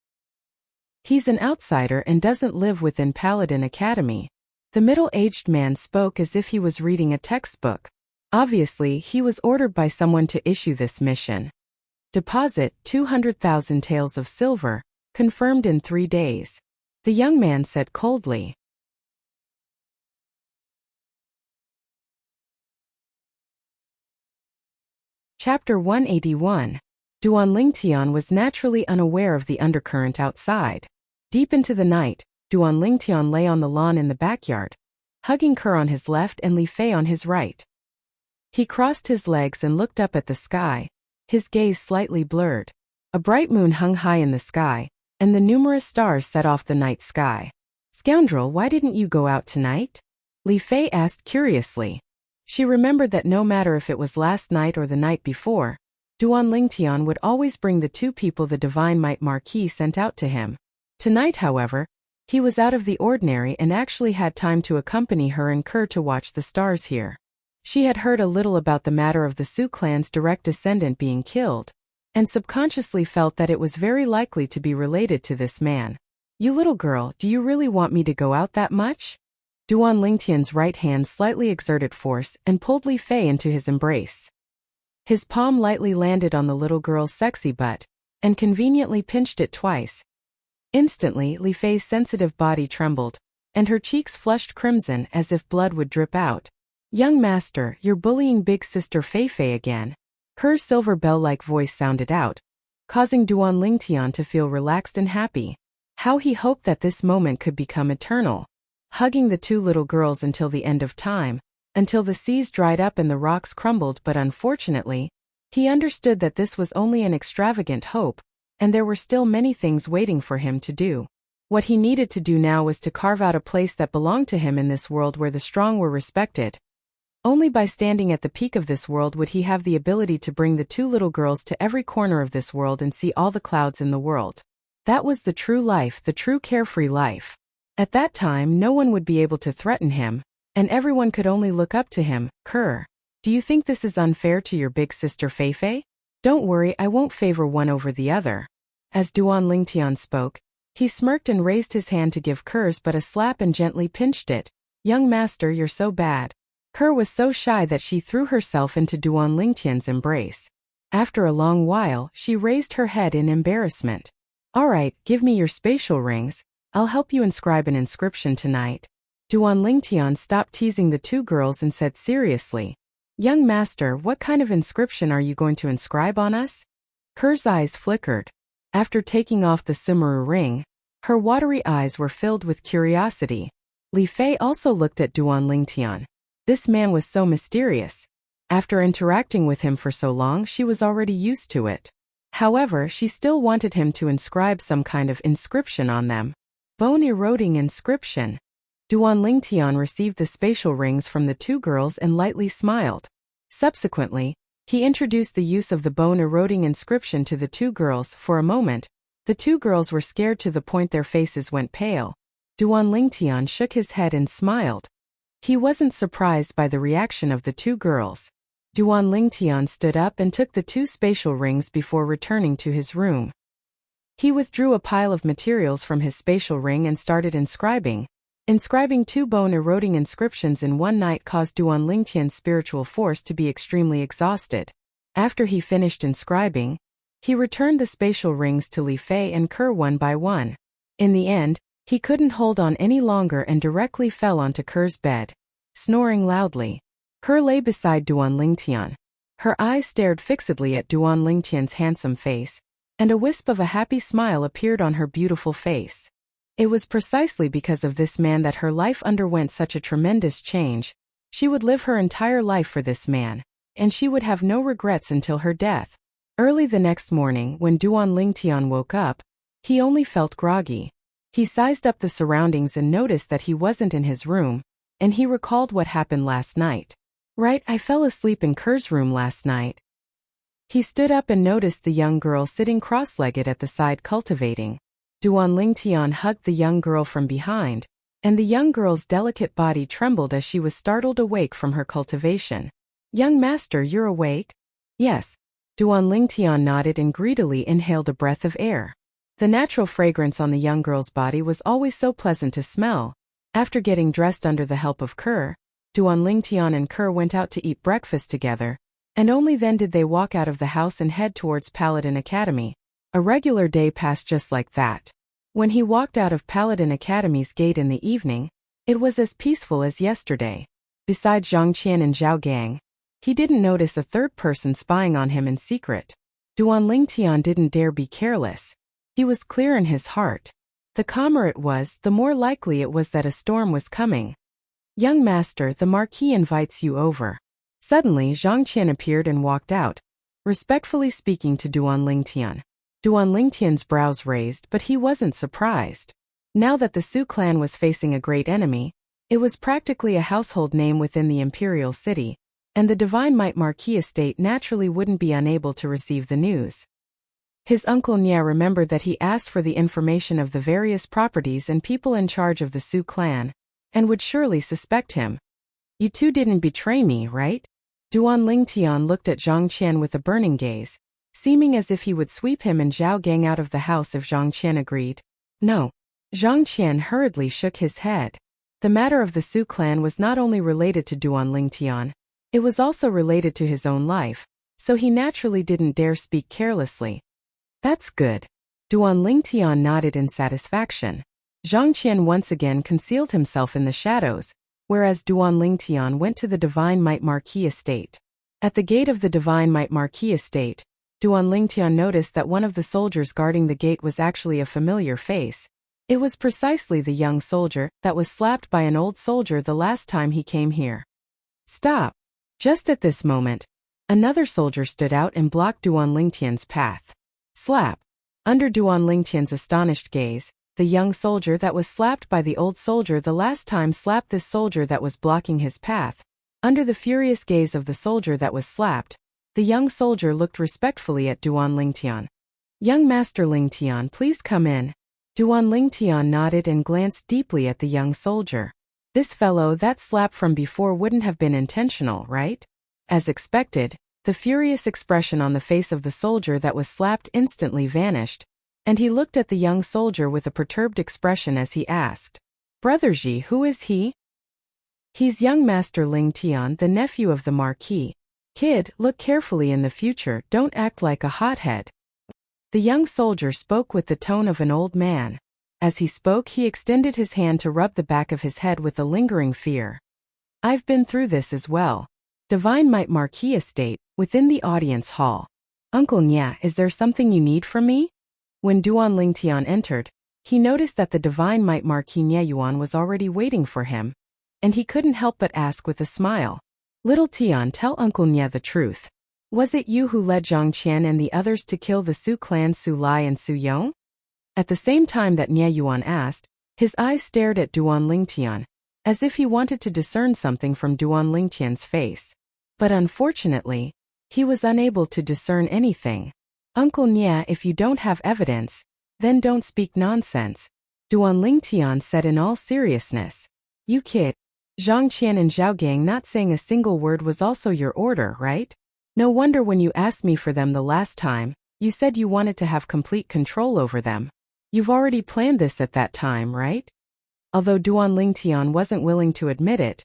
He's an outsider and doesn't live within Paladin Academy. The middle-aged man spoke as if he was reading a textbook. Obviously, he was ordered by someone to issue this mission. Deposit 200,000 taels of silver, confirmed in 3 days. The young man said coldly. Chapter 181. Duan Lingtian was naturally unaware of the undercurrent outside. Deep into the night, Duan Lingtian lay on the lawn in the backyard, hugging Kerr on his left and Li Fei on his right. He crossed his legs and looked up at the sky, his gaze slightly blurred. A bright moon hung high in the sky, and the numerous stars set off the night sky. "Scoundrel, why didn't you go out tonight?" Li Fei asked curiously. She remembered that no matter if it was last night or the night before, Duan Lingtian would always bring the 2 people the Divine Might Marquis sent out to him. Tonight, however, he was out of the ordinary and actually had time to accompany her and Kerr to watch the stars here. She had heard a little about the matter of the Su clan's direct descendant being killed, and subconsciously felt that it was very likely to be related to this man. "You little girl, do you really want me to go out that much?" Duan Lingtian's right hand slightly exerted force and pulled Li Fei into his embrace. His palm lightly landed on the little girl's sexy butt, and conveniently pinched it twice. Instantly, Li Fei's sensitive body trembled, and her cheeks flushed crimson as if blood would drip out. "Young master, you're bullying big sister Fei Fei again." Kerr's silver bell-like voice sounded out, causing Duan Lingtian to feel relaxed and happy. How he hoped that this moment could become eternal. Hugging the 2 little girls until the end of time, until the seas dried up and the rocks crumbled, but unfortunately, he understood that this was only an extravagant hope, and there were still many things waiting for him to do. What he needed to do now was to carve out a place that belonged to him in this world where the strong were respected. Only by standing at the peak of this world would he have the ability to bring the 2 little girls to every corner of this world and see all the clouds in the world. That was the true life, the true carefree life. At that time, no one would be able to threaten him, and everyone could only look up to him. "Kerr, do you think this is unfair to your big sister Fei Fei?" "Don't worry, I won't favor one over the other." As Duan Lingtian spoke, he smirked and raised his hand to give Kerr's but a slap and gently pinched it. "Young master, you're so bad." Kerr was so shy that she threw herself into Duan Lingtian's embrace. After a long while, she raised her head in embarrassment. "All right, give me your spatial rings. I'll help you inscribe an inscription tonight." Duan Lingtian stopped teasing the 2 girls and said seriously, "Young master, what kind of inscription are you going to inscribe on us?" Kerr's eyes flickered. After taking off the Sumeru ring, her watery eyes were filled with curiosity. Li Fei also looked at Duan Lingtian. This man was so mysterious. After interacting with him for so long, she was already used to it. However, she still wanted him to inscribe some kind of inscription on them. Bone-eroding inscription. Duan Lingtian received the spatial rings from the 2 girls and lightly smiled. Subsequently, he introduced the use of the bone-eroding inscription to the 2 girls. For a moment, the 2 girls were scared to the point their faces went pale. Duan Lingtian shook his head and smiled. He wasn't surprised by the reaction of the 2 girls. Duan Lingtian stood up and took the 2 spatial rings before returning to his room. He withdrew a pile of materials from his spatial ring and started inscribing. Inscribing 2 bone-eroding inscriptions in one night caused Duan Lingtian's spiritual force to be extremely exhausted. After he finished inscribing, he returned the spatial rings to Li Fei and Kerr one by one. In the end, he couldn't hold on any longer and directly fell onto Kerr's bed, snoring loudly. Kerr lay beside Duan Lingtian. Her eyes stared fixedly at Duan Lingtian's handsome face, and a wisp of a happy smile appeared on her beautiful face. It was precisely because of this man that her life underwent such a tremendous change. She would live her entire life for this man, and she would have no regrets until her death. Early the next morning, when Duan Lingtian woke up, he only felt groggy. He sized up the surroundings and noticed that he wasn't in his room, and he recalled what happened last night. Right, I fell asleep in Ker's room last night. He stood up and noticed the young girl sitting cross-legged at the side cultivating. Duan Lingtian hugged the young girl from behind, and the young girl's delicate body trembled as she was startled awake from her cultivation. Young master, you're awake? Yes. Duan Lingtian nodded and greedily inhaled a breath of air. The natural fragrance on the young girl's body was always so pleasant to smell. After getting dressed under the help of Ker, Duan Lingtian and Ker went out to eat breakfast together, and only then did they walk out of the house and head towards Paladin Academy. A regular day passed just like that. When he walked out of Paladin Academy's gate in the evening, it was as peaceful as yesterday. Besides Zhang Qian and Zhao Gang, he didn't notice a third person spying on him in secret. Duan Lingtian didn't dare be careless. He was clear in his heart. The calmer it was, the more likely it was that a storm was coming. Young master, the Marquis invites you over. Suddenly, Zhang Qian appeared and walked out, respectfully speaking to Duan Lingtian. Duan Lingtian's brows raised, but he wasn't surprised. Now that the Su clan was facing a great enemy, it was practically a household name within the imperial city, and the Divine Might Marquis estate naturally wouldn't be unable to receive the news. His uncle Nya remembered that he asked for the information of the various properties and people in charge of the Su clan, and would surely suspect him. You two didn't betray me, right? Duan Lingtian looked at Zhang Qian with a burning gaze, seeming as if he would sweep him and Zhao Gang out of the house if Zhang Qian agreed. No. Zhang Qian hurriedly shook his head. The matter of the Su clan was not only related to Duan Lingtian, it was also related to his own life, so he naturally didn't dare speak carelessly. That's good. Duan Lingtian nodded in satisfaction. Zhang Qian once again concealed himself in the shadows, whereas Duan Lingtian went to the Divine Might Marquis estate. At the gate of the Divine Might Marquis estate, Duan Lingtian noticed that one of the soldiers guarding the gate was actually a familiar face. It was precisely the young soldier that was slapped by an old soldier the last time he came here. Stop! Just at this moment, another soldier stood out and blocked Duan Lingtian's path. Slap! Under Duan Lingtian's astonished gaze, the young soldier that was slapped by the old soldier the last time slapped this soldier that was blocking his path. Under the furious gaze of the soldier that was slapped, the young soldier looked respectfully at Duan Lingtian. Young Master Lingtian, please come in. Duan Lingtian nodded and glanced deeply at the young soldier. This fellow, that slap from before wouldn't have been intentional, right? As expected, the furious expression on the face of the soldier that was slapped instantly vanished, and he looked at the young soldier with a perturbed expression as he asked, Brother Ji, who is he? He's young Master Lingtian, the nephew of the Marquis. Kid, look carefully in the future, don't act like a hothead. The young soldier spoke with the tone of an old man. As he spoke, he extended his hand to rub the back of his head with a lingering fear. I've been through this as well. Divine Might Marquis estate, within the audience hall. Uncle Nya, is there something you need from me? When Duan Lingtian entered, he noticed that the Divine Might Marquis Nya Yuan was already waiting for him, and he couldn't help but ask with a smile. Little Tian, tell Uncle Nya the truth. Was it you who led Zhang Qian and the others to kill the Su clan Su Lai and Su Yong? At the same time that Nya Yuan asked, his eyes stared at Duan Lingtian, as if he wanted to discern something from Duan Lingtian's face. But unfortunately, he was unable to discern anything. Uncle Nya, if you don't have evidence, then don't speak nonsense, Duan Lingtian said in all seriousness. You kid. Zhang Qian and Zhao Gang not saying a single word was also your order, right? No wonder when you asked me for them the last time, you said you wanted to have complete control over them. You've already planned this at that time, right? Although Duan Lingtian wasn't willing to admit it,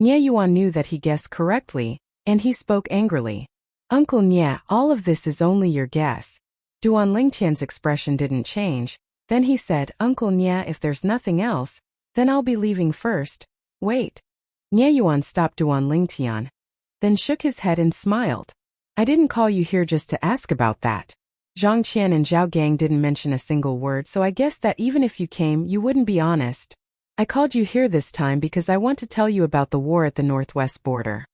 Nya Yuan knew that he guessed correctly, and he spoke angrily. Uncle Nya, all of this is only your guess. Duan Lingtian's expression didn't change. Then he said, Uncle Nya, if there's nothing else, then I'll be leaving first. Wait. Nya Yuan stopped Duan Lingtian, then shook his head and smiled. I didn't call you here just to ask about that. Zhang Qian and Zhao Gang didn't mention a single word, so I guess that even if you came, you wouldn't be honest. I called you here this time because I want to tell you about the war at the northwest border.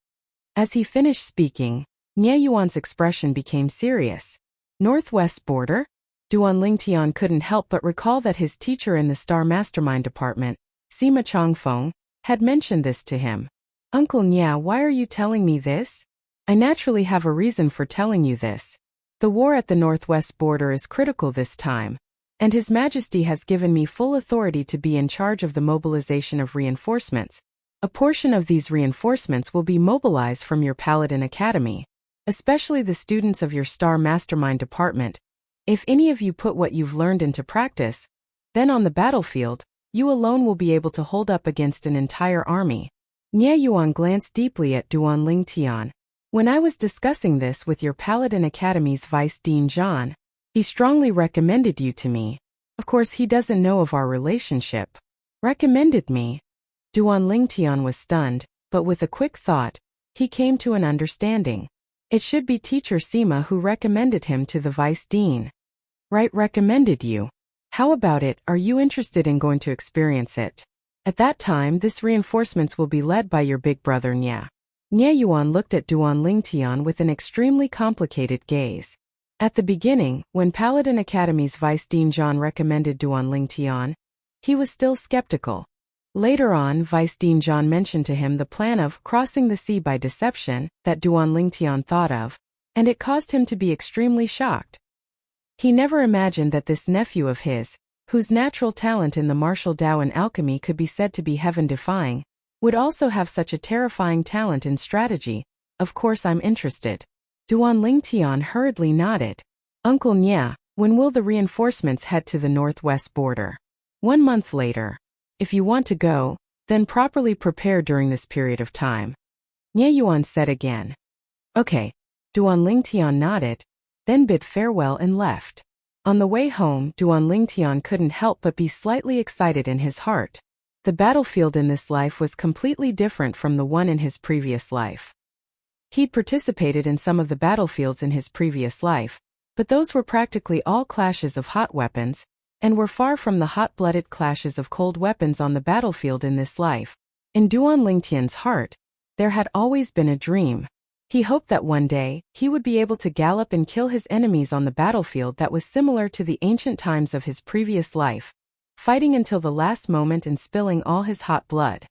As he finished speaking, Nya Yuan's expression became serious. Northwest border? Duan Lingtian couldn't help but recall that his teacher in the Star Mastermind department, Sima Changfeng, had mentioned this to him. Uncle Nya, why are you telling me this? I naturally have a reason for telling you this. The war at the northwest border is critical this time, and His Majesty has given me full authority to be in charge of the mobilization of reinforcements. A portion of these reinforcements will be mobilized from your Paladin Academy, especially the students of your Star Mastermind department. If any of you put what you've learned into practice, then on the battlefield, you alone will be able to hold up against an entire army. Nye Yuan glanced deeply at Duan Lingtian. When I was discussing this with your Paladin Academy's Vice Dean Zhan, he strongly recommended you to me. Of course, he doesn't know of our relationship. Recommended me? Duan Lingtian was stunned, but with a quick thought, he came to an understanding. It should be Teacher Sima who recommended him to the Vice Dean. Right, recommended you. How about it, are you interested in going to experience it? At that time, this reinforcements will be led by your big brother Nya. Nye Yuan looked at Duan Lingtian with an extremely complicated gaze. At the beginning, when Paladin Academy's Vice Dean Zhan recommended Duan Lingtian, he was still skeptical. Later on, Vice Dean Zhan mentioned to him the plan of crossing the sea by deception that Duan Lingtian thought of, and it caused him to be extremely shocked. He never imagined that this nephew of his, whose natural talent in the martial Tao and alchemy could be said to be heaven-defying, would also have such a terrifying talent in strategy. Of course I'm interested. Duan Lingtian hurriedly nodded. Uncle Nya, when will the reinforcements head to the northwest border? 1 month later. If you want to go, then properly prepare during this period of time. Nye Yuan said again. Okay. Duan Lingtian nodded, then bid farewell and left. On the way home, Duan Lingtian couldn't help but be slightly excited in his heart. The battlefield in this life was completely different from the one in his previous life. He'd participated in some of the battlefields in his previous life, but those were practically all clashes of hot weapons, and were far from the hot-blooded clashes of cold weapons on the battlefield in this life. In Duan Lingtian's heart, there had always been a dream. He hoped that one day, he would be able to gallop and kill his enemies on the battlefield that was similar to the ancient times of his previous life, fighting until the last moment and spilling all his hot blood.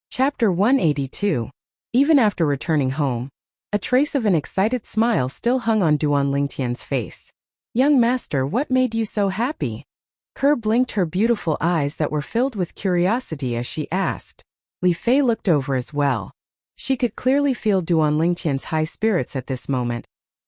Chapter 182. Even after returning home, a trace of an excited smile still hung on Duan Lingtian's face. Young master, what made you so happy? Ke blinked her beautiful eyes that were filled with curiosity as she asked. Li Fei looked over as well. She could clearly feel Duan Lingtian's high spirits at this moment.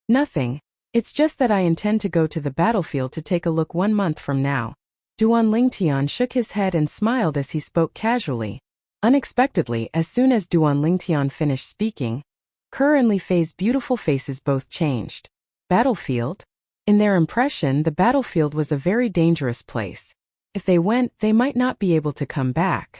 Nothing. It's just that I intend to go to the battlefield to take a look 1 month from now. Duan Lingtian shook his head and smiled as he spoke casually. Unexpectedly, as soon as Duan Lingtian finished speaking, Ke and Li Fei's beautiful faces both changed. Battlefield? In their impression, the battlefield was a very dangerous place. If they went, they might not be able to come back.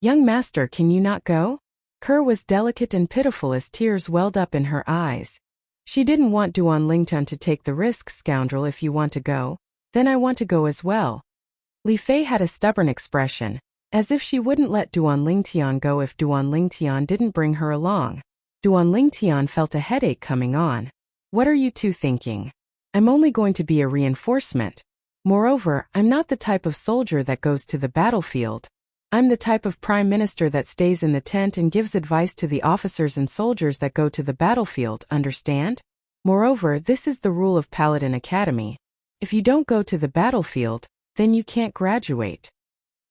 Young master, can you not go? Ke was delicate and pitiful as tears welled up in her eyes. She didn't want Duan Lingtian to take the risk. Scoundrel, if you want to go, then I want to go as well. Li Fei had a stubborn expression, as if she wouldn't let Duan Lingtian go if Duan Lingtian didn't bring her along. Duan Lingtian felt a headache coming on. What are you two thinking? I'm only going to be a reinforcement. Moreover, I'm not the type of soldier that goes to the battlefield. I'm the type of prime minister that stays in the tent and gives advice to the officers and soldiers that go to the battlefield, understand? Moreover, this is the rule of Paladin Academy. If you don't go to the battlefield, then you can't graduate.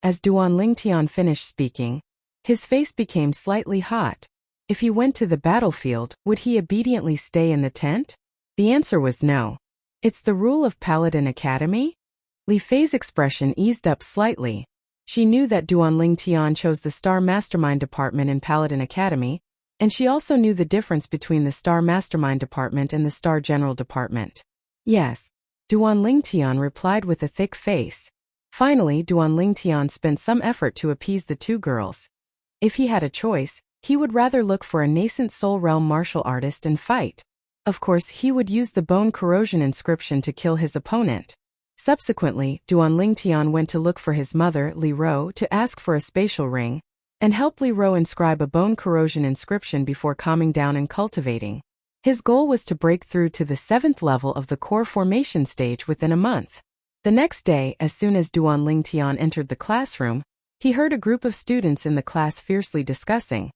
As Duan Lingtian finished speaking, his face became slightly hot. If he went to the battlefield, would he obediently stay in the tent? The answer was no. It's the rule of Paladin Academy? Li Fei's expression eased up slightly. She knew that Duan Lingtian chose the Star Mastermind Department in Paladin Academy, and she also knew the difference between the Star Mastermind Department and the Star General Department. Yes. Duan Lingtian replied with a thick face. Finally, Duan Lingtian spent some effort to appease the two girls. If he had a choice, he would rather look for a nascent soul realm martial artist and fight. Of course, he would use the bone corrosion inscription to kill his opponent. Subsequently, Duan Lingtian went to look for his mother, Li Ro, to ask for a spatial ring, and helped Li Ro inscribe a bone corrosion inscription before calming down and cultivating. His goal was to break through to the 7th level of the core formation stage within a month. The next day, as soon as Duan Lingtian entered the classroom, he heard a group of students in the class fiercely discussing.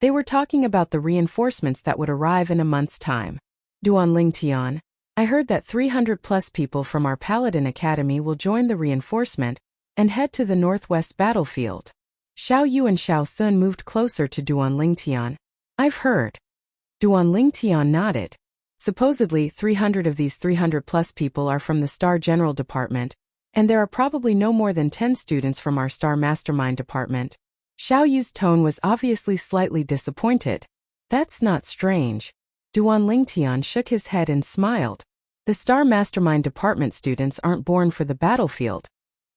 They were talking about the reinforcements that would arrive in a month's time. Duan Lingtian, I heard that 300+ people from our Paladin Academy will join the reinforcement and head to the northwest battlefield. Xiao Yu and Xiao Sun moved closer to Duan Lingtian. I've heard. Duan Lingtian nodded. Supposedly, 300 of these 300+ people are from the Star General Department, and there are probably no more than 10 students from our Star Mastermind Department. Xiao Yu's tone was obviously slightly disappointed. That's not strange. Duan Lingtian shook his head and smiled. The Star Mastermind Department students aren't born for the battlefield.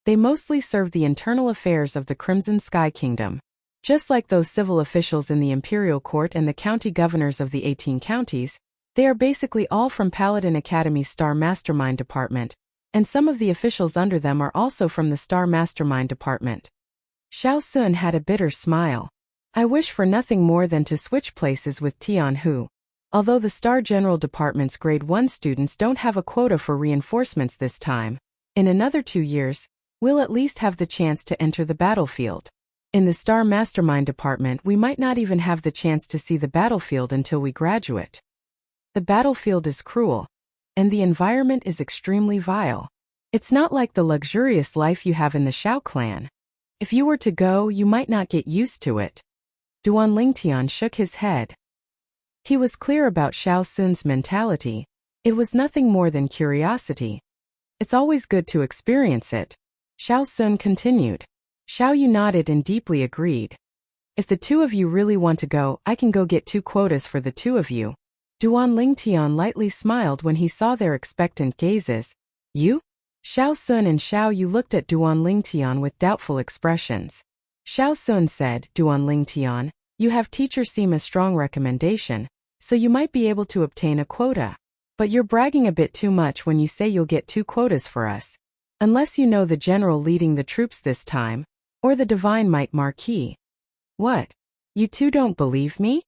They mostly serve the internal affairs of the Crimson Sky Kingdom. Just like those civil officials in the Imperial Court and the county governors of the 18 counties, they are basically all from Paladin Academy's Star Mastermind Department, and some of the officials under them are also from the Star Mastermind Department. Xiao Sun had a bitter smile. I wish for nothing more than to switch places with Tian Hu. Although the Star General Department's Grade 1 students don't have a quota for reinforcements this time, in another 2 years, we'll at least have the chance to enter the battlefield. In the Star Mastermind Department, we might not even have the chance to see the battlefield until we graduate. The battlefield is cruel, and the environment is extremely vile. It's not like the luxurious life you have in the Xiao clan. If you were to go, you might not get used to it. Duan Lingtian shook his head. He was clear about Xiao Sun's mentality. It was nothing more than curiosity. It's always good to experience it. Xiao Sun continued. Xiao Yu nodded and deeply agreed. If the two of you really want to go, I can go get 2 quotas for the 2 of you. Duan Lingtian lightly smiled when he saw their expectant gazes. You? Xiao Sun and Xiao Yu looked at Duan Lingtian with doubtful expressions. Xiao Sun said, Duan Lingtian, you have Teacher Sima's strong recommendation, so you might be able to obtain a quota. But you're bragging a bit too much when you say you'll get 2 quotas for us. Unless you know the general leading the troops this time, or the Divine Might Marquis. What? You two don't believe me?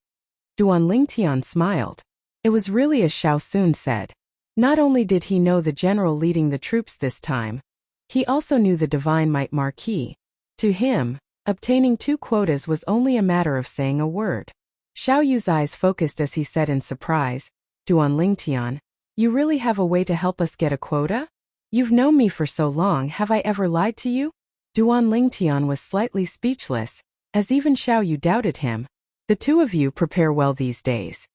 Duan Lingtian smiled. It was really as Xiao Sun said. Not only did he know the general leading the troops this time, he also knew the Divine Might Marquis. To him, obtaining 2 quotas was only a matter of saying a word. Xiao Yu's eyes focused as he said in surprise, Duan Lingtian, you really have a way to help us get a quota? You've known me for so long, have I ever lied to you? Duan Lingtian was slightly speechless, as even Xiao Yu doubted him. The 2 of you prepare well these days.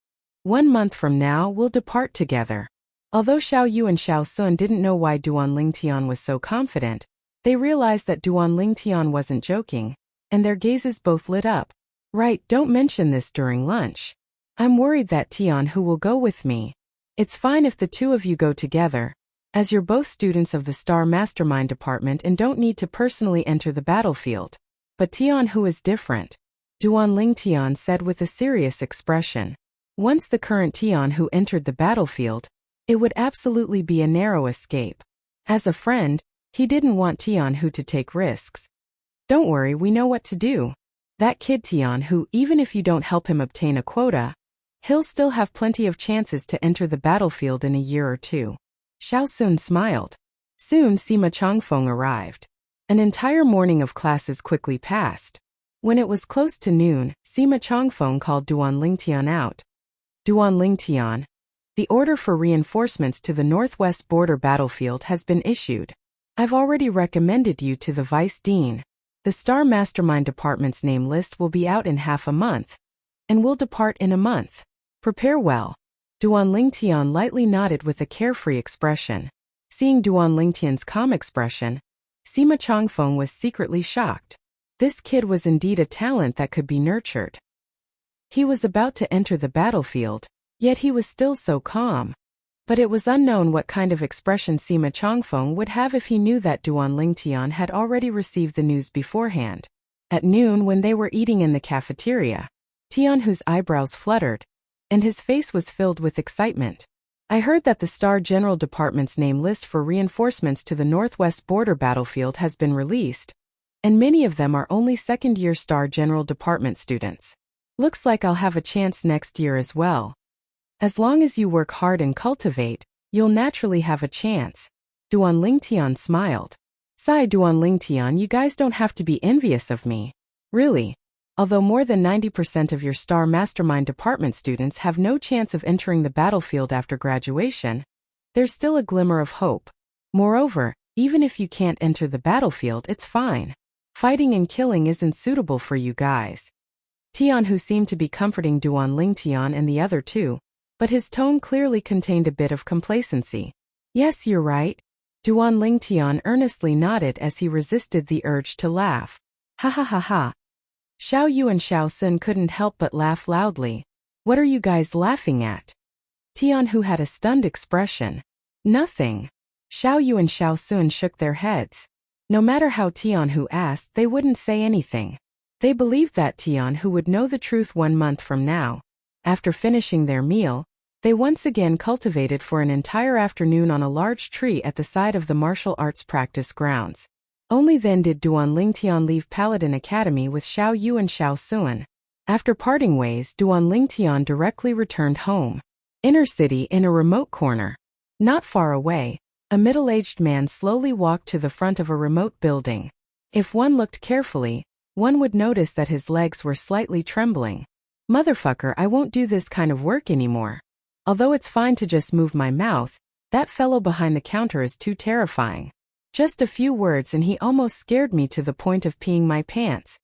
1 month from now we'll depart together. Although Xiao Yu and Xiao Sun didn't know why Duan Lingtian was so confident, they realized that Duan Lingtian wasn't joking, and their gazes both lit up. Right, don't mention this during lunch. I'm worried that Tian Hu will go with me. It's fine if the 2 of you go together, as you're both students of the Star Mastermind Department and don't need to personally enter the battlefield. But Tian Hu is different, Duan Lingtian said with a serious expression. Once the current Tian Hu entered the battlefield, it would absolutely be a narrow escape. As a friend, he didn't want Tian Hu to take risks. Don't worry, we know what to do. That kid Tian Hu, even if you don't help him obtain a quota, he'll still have plenty of chances to enter the battlefield in a year or 2. Xiao Sun smiled. Soon Sima Changfeng arrived. An entire morning of classes quickly passed. When it was close to noon, Sima Changfeng called Duan Lingtian out. Duan Lingtian, the order for reinforcements to the northwest border battlefield has been issued. I've already recommended you to the Vice Dean. The Star Mastermind Department's name list will be out in half a month, and we'll depart in a month. Prepare well. Duan Lingtian lightly nodded with a carefree expression. Seeing Duan Lingtian's calm expression, Sima Changfeng was secretly shocked. This kid was indeed a talent that could be nurtured. He was about to enter the battlefield, yet he was still so calm. But it was unknown what kind of expression Sima Changfeng would have if he knew that Duan Lingtian had already received the news beforehand. At noon, when they were eating in the cafeteria, Tian Hu's eyebrows fluttered, and his face was filled with excitement. I heard that the Star General Department's name list for reinforcements to the northwest border battlefield has been released, and many of them are only second-year Star General Department students. Looks like I'll have a chance next year as well. As long as you work hard and cultivate, you'll naturally have a chance. Duan Lingtian smiled. Sigh Duan Lingtian, you guys don't have to be envious of me. Really. Although more than 90% of your Star Mastermind department students have no chance of entering the battlefield after graduation, there's still a glimmer of hope. Moreover, even if you can't enter the battlefield, it's fine. Fighting and killing isn't suitable for you guys. Tian, who seemed to be comforting Duan Lingtian and the other two, but his tone clearly contained a bit of complacency. Yes, you're right. Duan Lingtian earnestly nodded as he resisted the urge to laugh. Ha ha ha ha. Xiao Yu and Xiao Sun couldn't help but laugh loudly. What are you guys laughing at? Tian, who had a stunned expression. Nothing. Xiao Yu and Xiao Sun shook their heads. No matter how Tian Hu asked, they wouldn't say anything. They believed that Tian Hu would know the truth 1 month from now. After finishing their meal, they once again cultivated for an entire afternoon on a large tree at the side of the martial arts practice grounds. Only then did Duan Lingtian leave Paladin Academy with Xiao Yu and Xiao Sun. After parting ways, Duan Lingtian directly returned home. Inner city, in a remote corner. Not far away, a middle-aged man slowly walked to the front of a remote building. If one looked carefully, one would notice that his legs were slightly trembling. Motherfucker, I won't do this kind of work anymore. Although it's fine to just move my mouth, that fellow behind the counter is too terrifying. Just a few words and he almost scared me to the point of peeing my pants.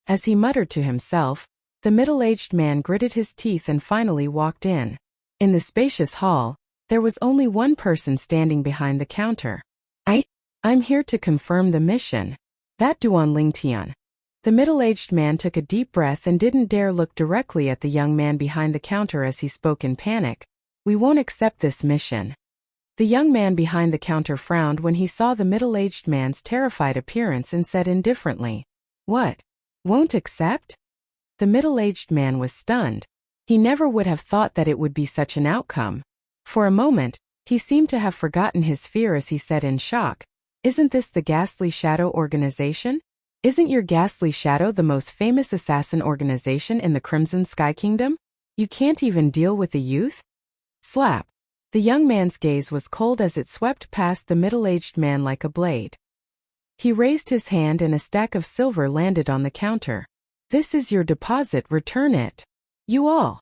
As he muttered to himself, the middle-aged man gritted his teeth and finally walked in. In the spacious hall, there was only one person standing behind the counter. I'm here to confirm the mission. That Duan Lingtian. The middle-aged man took a deep breath and didn't dare look directly at the young man behind the counter as he spoke in panic. We won't accept this mission. The young man behind the counter frowned when he saw the middle-aged man's terrified appearance and said indifferently, What? Won't accept? The middle-aged man was stunned. He never would have thought that it would be such an outcome. For a moment, he seemed to have forgotten his fear as he said in shock, Isn't this the Ghastly Shadow organization? Isn't your Ghastly Shadow the most famous assassin organization in the Crimson Sky Kingdom? You can't even deal with the youth? Slap. The young man's gaze was cold as it swept past the middle-aged man like a blade. He raised his hand and a stack of silver landed on the counter. This is your deposit, return it. You all.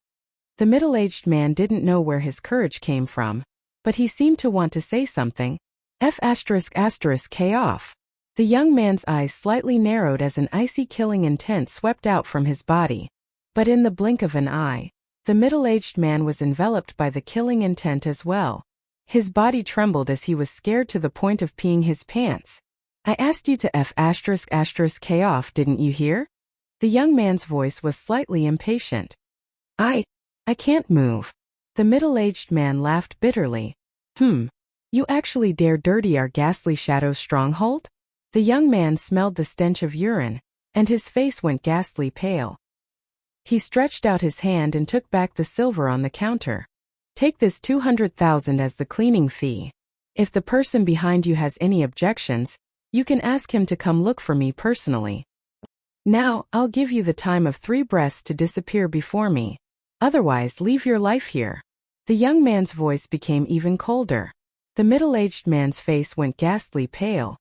The middle-aged man didn't know where his courage came from, but he seemed to want to say something. K off. The young man's eyes slightly narrowed as an icy killing intent swept out from his body. But in the blink of an eye, the middle-aged man was enveloped by the killing intent as well. His body trembled as he was scared to the point of peeing his pants. I asked you to K off, didn't you hear? The young man's voice was slightly impatient. I can't move. The middle-aged man laughed bitterly. You actually dare dirty our Ghastly Shadow's stronghold? The young man smelled the stench of urine, and his face went ghastly pale. He stretched out his hand and took back the silver on the counter. Take this 200,000 as the cleaning fee. If the person behind you has any objections, you can ask him to come look for me personally. Now, I'll give you the time of 3 breaths to disappear before me. Otherwise, leave your life here. The young man's voice became even colder. The middle-aged man's face went ghastly pale.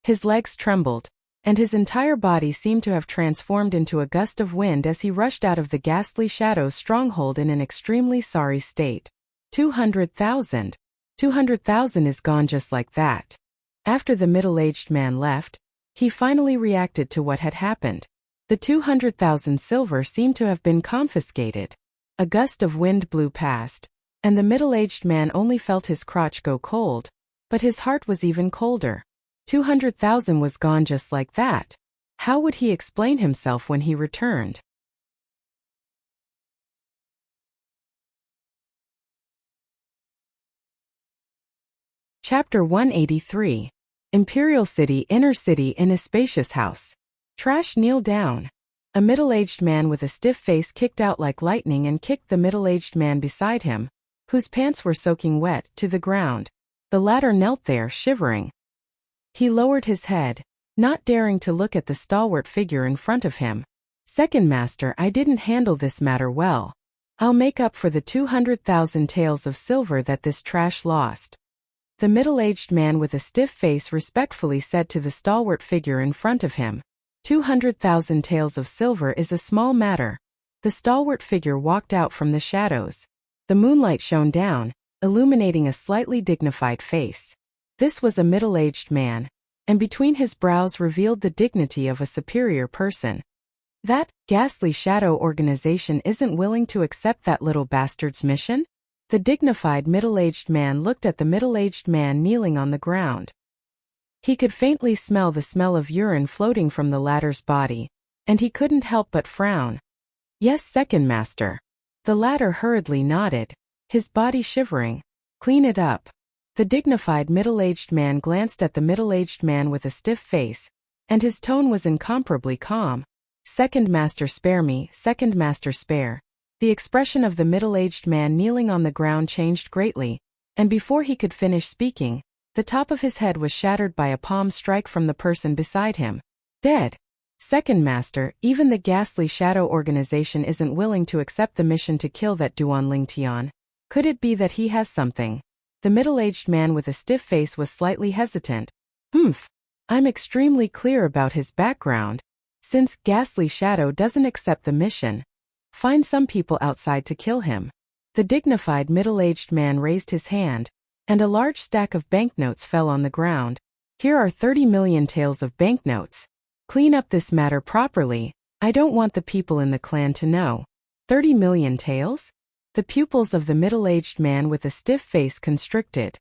His legs trembled, and his entire body seemed to have transformed into a gust of wind as he rushed out of the Ghastly Shadow's stronghold in an extremely sorry state. 200,000. 200,000 is gone just like that. After the middle-aged man left, he finally reacted to what had happened. The 200,000 silver seemed to have been confiscated. A gust of wind blew past, and the middle-aged man only felt his crotch go cold, but his heart was even colder. 200,000 was gone just like that. How would he explain himself when he returned? Chapter 183. Imperial City, Inner City, in a spacious house. Trash, kneel down. A middle-aged man with a stiff face kicked out like lightning and kicked the middle-aged man beside him, whose pants were soaking wet, to the ground. The latter knelt there, shivering. He lowered his head, not daring to look at the stalwart figure in front of him. Second Master, I didn't handle this matter well. I'll make up for the 200,000 taels of silver that this trash lost. The middle-aged man with a stiff face respectfully said to the stalwart figure in front of him, 200,000 taels of silver is a small matter. The stalwart figure walked out from the shadows. The moonlight shone down, illuminating a slightly dignified face. This was a middle-aged man, and between his brows revealed the dignity of a superior person. That ghastly shadow organization isn't willing to accept that little bastard's mission? The dignified middle-aged man looked at the middle-aged man kneeling on the ground. He could faintly smell the smell of urine floating from the latter's body, and he couldn't help but frown. Yes, second master. The latter hurriedly nodded, his body shivering. Clean it up. The dignified middle-aged man glanced at the middle-aged man with a stiff face, and his tone was incomparably calm. Second master, spare me, second master, spare. The expression of the middle-aged man kneeling on the ground changed greatly, and before he could finish speaking, the top of his head was shattered by a palm strike from the person beside him. Dead. Second master, even the ghastly shadow organization isn't willing to accept the mission to kill that Duan Lingtian. Could it be that he has something? The middle-aged man with a stiff face was slightly hesitant. I'm extremely clear about his background. Since ghastly shadow doesn't accept the mission, find some people outside to kill him. The dignified middle-aged man raised his hand, and a large stack of banknotes fell on the ground. Here are 30 million taels of banknotes. Clean up this matter properly. I don't want the people in the clan to know. 30 million taels? The pupils of the middle-aged man with a stiff face constricted.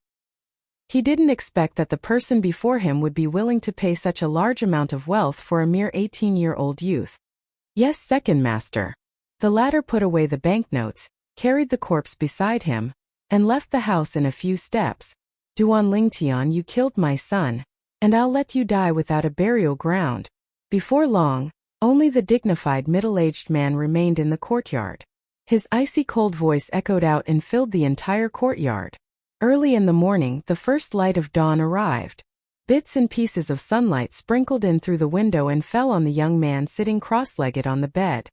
He didn't expect that the person before him would be willing to pay such a large amount of wealth for a mere 18-year-old youth. Yes, second master. The latter put away the banknotes, carried the corpse beside him, and left the house in a few steps. Duan Lingtian, you killed my son, and I'll let you die without a burial ground. Before long, only the dignified middle-aged man remained in the courtyard. His icy cold voice echoed out and filled the entire courtyard. Early in the morning, the first light of dawn arrived. Bits and pieces of sunlight sprinkled in through the window and fell on the young man sitting cross-legged on the bed.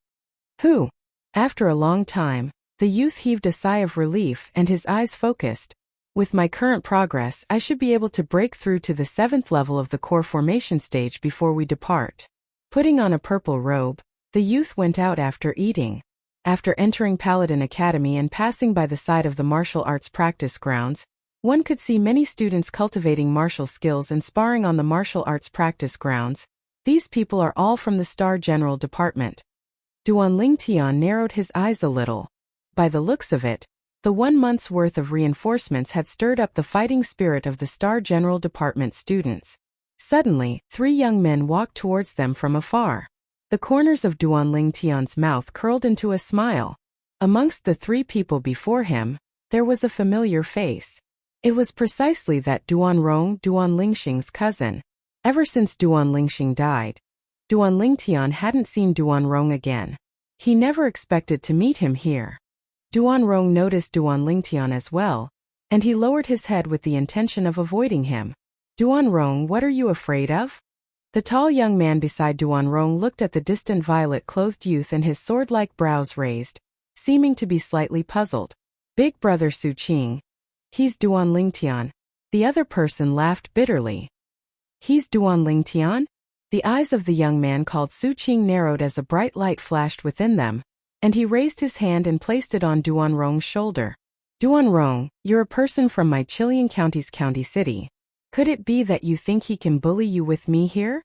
Who? After a long time, the youth heaved a sigh of relief and his eyes focused. With my current progress, I should be able to break through to the 7th level of the core formation stage before we depart. Putting on a purple robe, the youth went out after eating. After entering Paladin Academy and passing by the side of the martial arts practice grounds, one could see many students cultivating martial skills and sparring on the martial arts practice grounds. These people are all from the Star General Department. Duan Lingtian narrowed his eyes a little. By the looks of it, the 1 month's worth of reinforcements had stirred up the fighting spirit of the Star General Department students. Suddenly, 3 young men walked towards them from afar. The corners of Duan Lingtian's mouth curled into a smile. Amongst the 3 people before him, there was a familiar face. It was precisely that Duan Rong, Duan Lingxing's cousin. Ever since Duan Lingxing died, Duan Lingtian hadn't seen Duan Rong again. He never expected to meet him here. Duan Rong noticed Duan Lingtian as well, and he lowered his head with the intention of avoiding him. Duan Rong, what are you afraid of? The tall young man beside Duan Rong looked at the distant violet-clothed youth and his sword-like brows raised, seeming to be slightly puzzled. Big brother Su Qing. He's Duan Lingtian. The other person laughed bitterly. He's Duan Lingtian? The eyes of the young man called Su Qing narrowed as a bright light flashed within them, and he raised his hand and placed it on Duan Rong's shoulder. Duan Rong, you're a person from my Chilean county's county city. Could it be that you think he can bully you with me here?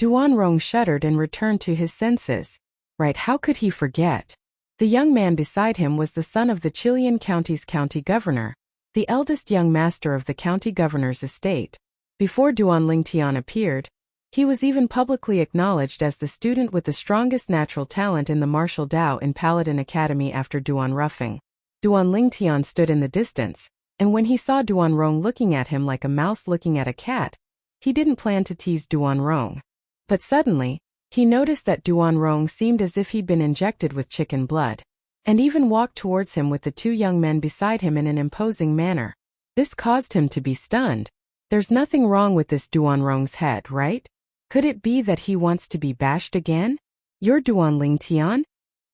Duan Rong shuddered and returned to his senses. Right, how could he forget? The young man beside him was the son of the Chilean county's county governor, the eldest young master of the county governor's estate. Before Duan Lingtian appeared, he was even publicly acknowledged as the student with the strongest natural talent in the martial Dao in Paladin Academy after Duan Ruffing. Duan Lingtian stood in the distance, and when he saw Duan Rong looking at him like a mouse looking at a cat, he didn't plan to tease Duan Rong. But suddenly, he noticed that Duan Rong seemed as if he'd been injected with chicken blood, and even walked towards him with the 2 young men beside him in an imposing manner. This caused him to be stunned. There's nothing wrong with this Duan Rong's head, right? Could it be that he wants to be bashed again? You're Duan Lingtian?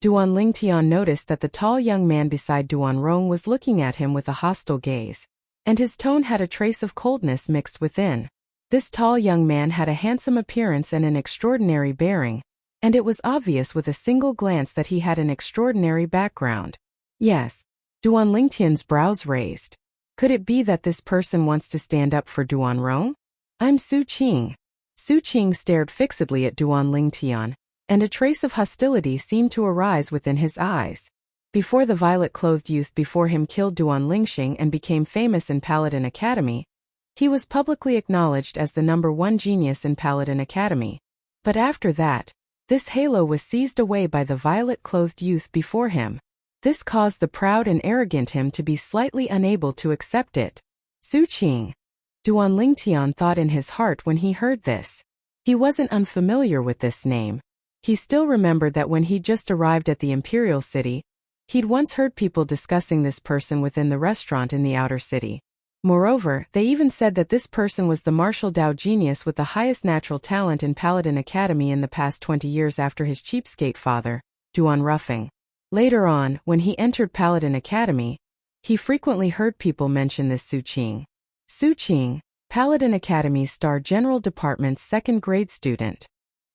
Duan Lingtian noticed that the tall young man beside Duan Rong was looking at him with a hostile gaze, and his tone had a trace of coldness mixed within. This tall young man had a handsome appearance and an extraordinary bearing, and it was obvious with a single glance that he had an extraordinary background. Yes. Duan Lingtian's brows raised. Could it be that this person wants to stand up for Duan Rong? I'm Su Qing. Su Qing stared fixedly at Duan Lingtian, and a trace of hostility seemed to arise within his eyes. Before the violet-clothed youth before him killed Duan Lingxing and became famous in Paladin Academy, he was publicly acknowledged as the #1 genius in Paladin Academy. But after that, this halo was seized away by the violet-clothed youth before him. This caused the proud and arrogant him to be slightly unable to accept it. Su Qing. Duan Lingtian thought in his heart when he heard this. He wasn't unfamiliar with this name. He still remembered that when he just arrived at the Imperial City, he'd once heard people discussing this person within the restaurant in the outer city. Moreover, they even said that this person was the martial Dao genius with the highest natural talent in Paladin Academy in the past 20 years after his cheapskate father, Duan Ruffing. Later on, when he entered Paladin Academy, he frequently heard people mention this Su Qing. Su Qing, Paladin Academy's Star General Department's second-grade student.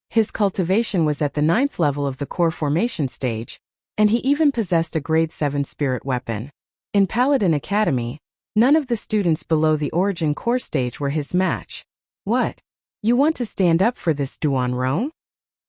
His cultivation was at the 9th level of the core formation stage, and he even possessed a grade 7 spirit weapon. In Paladin Academy, none of the students below the origin core stage were his match. What? You want to stand up for this Duan Rong?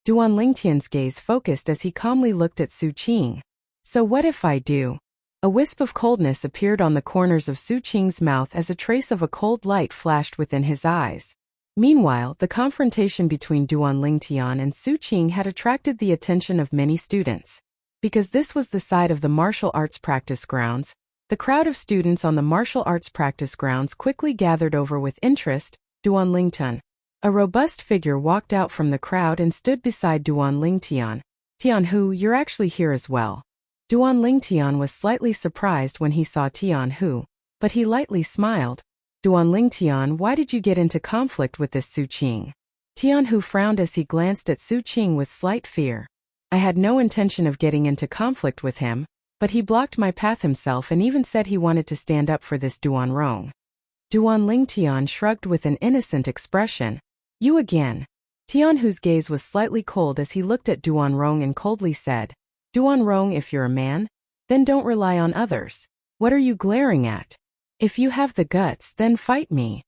Duan Lingtian's gaze focused as he calmly looked at Su Qing. So what if I do? A wisp of coldness appeared on the corners of Su Qing's mouth as a trace of a cold light flashed within his eyes. Meanwhile, the confrontation between Duan Lingtian and Su Qing had attracted the attention of many students. Because this was the site of the martial arts practice grounds, the crowd of students on the martial arts practice grounds quickly gathered over with interest. Duan Lingtian. A robust figure walked out from the crowd and stood beside Duan Lingtian. Tianhu, you're actually here as well. Duan Lingtian was slightly surprised when he saw Tianhu, but he lightly smiled. Duan Lingtian, why did you get into conflict with this Su Qing? Tianhu frowned as he glanced at Su Qing with slight fear. I had no intention of getting into conflict with him, but he blocked my path himself and even said he wanted to stand up for this Duan Rong. Duan Lingtian shrugged with an innocent expression. You again. Tianhu's gaze was slightly cold as he looked at Duan Rong and coldly said, Duan Rong, if you're a man, then don't rely on others. What are you glaring at? If you have the guts, then fight me.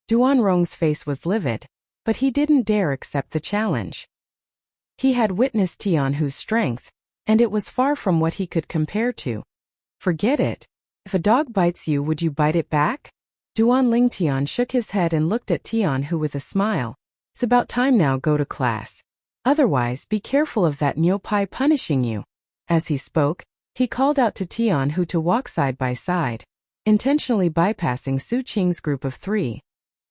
Duan Rong's face was livid, but he didn't dare accept the challenge. He had witnessed Tianhu's strength, and it was far from what he could compare to. Forget it. If a dog bites you, would you bite it back? Duan Lingtian shook his head and looked at Tianhu with a smile. It's about time now, go to class. Otherwise, be careful of that Nyopai punishing you. As he spoke, he called out to Tianhu to walk side by side, intentionally bypassing Su Qing's group of 3.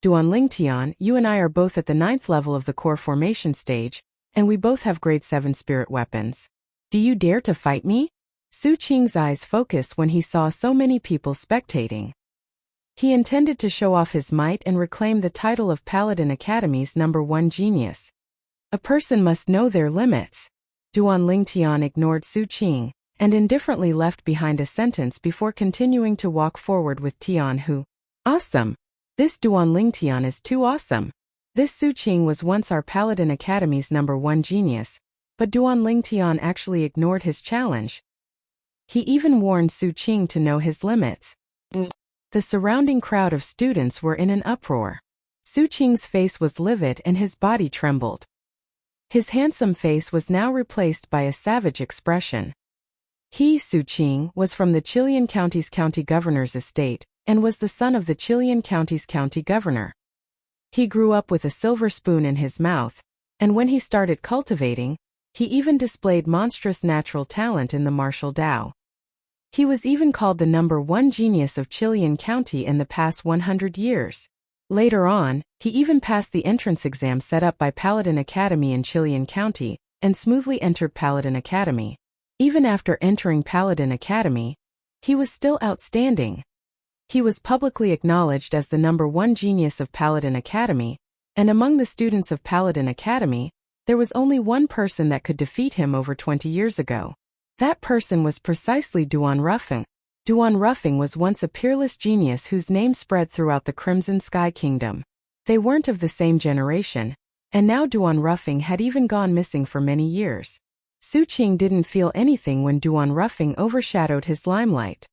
Duan Lingtian, you and I are both at the 9th level of the core formation stage, and we both have grade 7 spirit weapons. Do you dare to fight me? Su Qing's eyes focused when he saw so many people spectating. He intended to show off his might and reclaim the title of Paladin Academy's #1 genius. A person must know their limits. Duan Lingtian ignored Su Qing, and indifferently left behind a sentence before continuing to walk forward with Tianhu. Awesome! This Duan Lingtian is too awesome. This Su Qing was once our Paladin Academy's #1 genius, but Duan Lingtian actually ignored his challenge. He even warned Su Qing to know his limits. The surrounding crowd of students were in an uproar. Su Qing's face was livid and his body trembled. His handsome face was now replaced by a savage expression. He, Su Qing, was from the Chilean County's county governor's estate, and was the son of the Chilean County's county governor. He grew up with a silver spoon in his mouth, and when he started cultivating, he even displayed monstrous natural talent in the martial Dao. He was even called the #1 genius of Chilean County in the past 100 years. Later on, he even passed the entrance exam set up by Paladin Academy in Chilean County, and smoothly entered Paladin Academy. Even after entering Paladin Academy, he was still outstanding. He was publicly acknowledged as the #1 genius of Paladin Academy, and among the students of Paladin Academy, there was only one person that could defeat him over 20 years ago. That person was precisely Duan Ruffing. Duan Ruffing was once a peerless genius whose name spread throughout the Crimson Sky Kingdom. They weren't of the same generation, and now Duan Ruffing had even gone missing for many years. Su Qing didn't feel anything when Duan Ruffing overshadowed his limelight.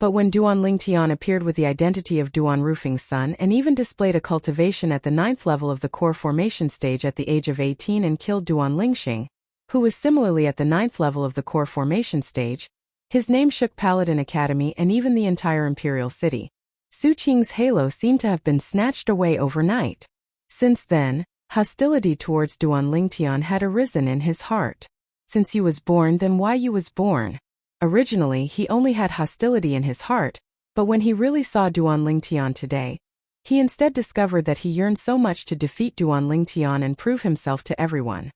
But when Duan Lingtian appeared with the identity of Duan Ruffing's son and even displayed a cultivation at the 9th level of the core formation stage at the age of 18 and killed Duan Lingxing, who was similarly at the 9th level of the core formation stage, his name shook Paladin Academy and even the entire Imperial City. Su Qing's halo seemed to have been snatched away overnight. Since then, hostility towards Duan Lingtian had arisen in his heart. Since he was born, then why you was born? Originally, he only had hostility in his heart, but when he really saw Duan Lingtian today, he instead discovered that he yearned so much to defeat Duan Lingtian and prove himself to everyone.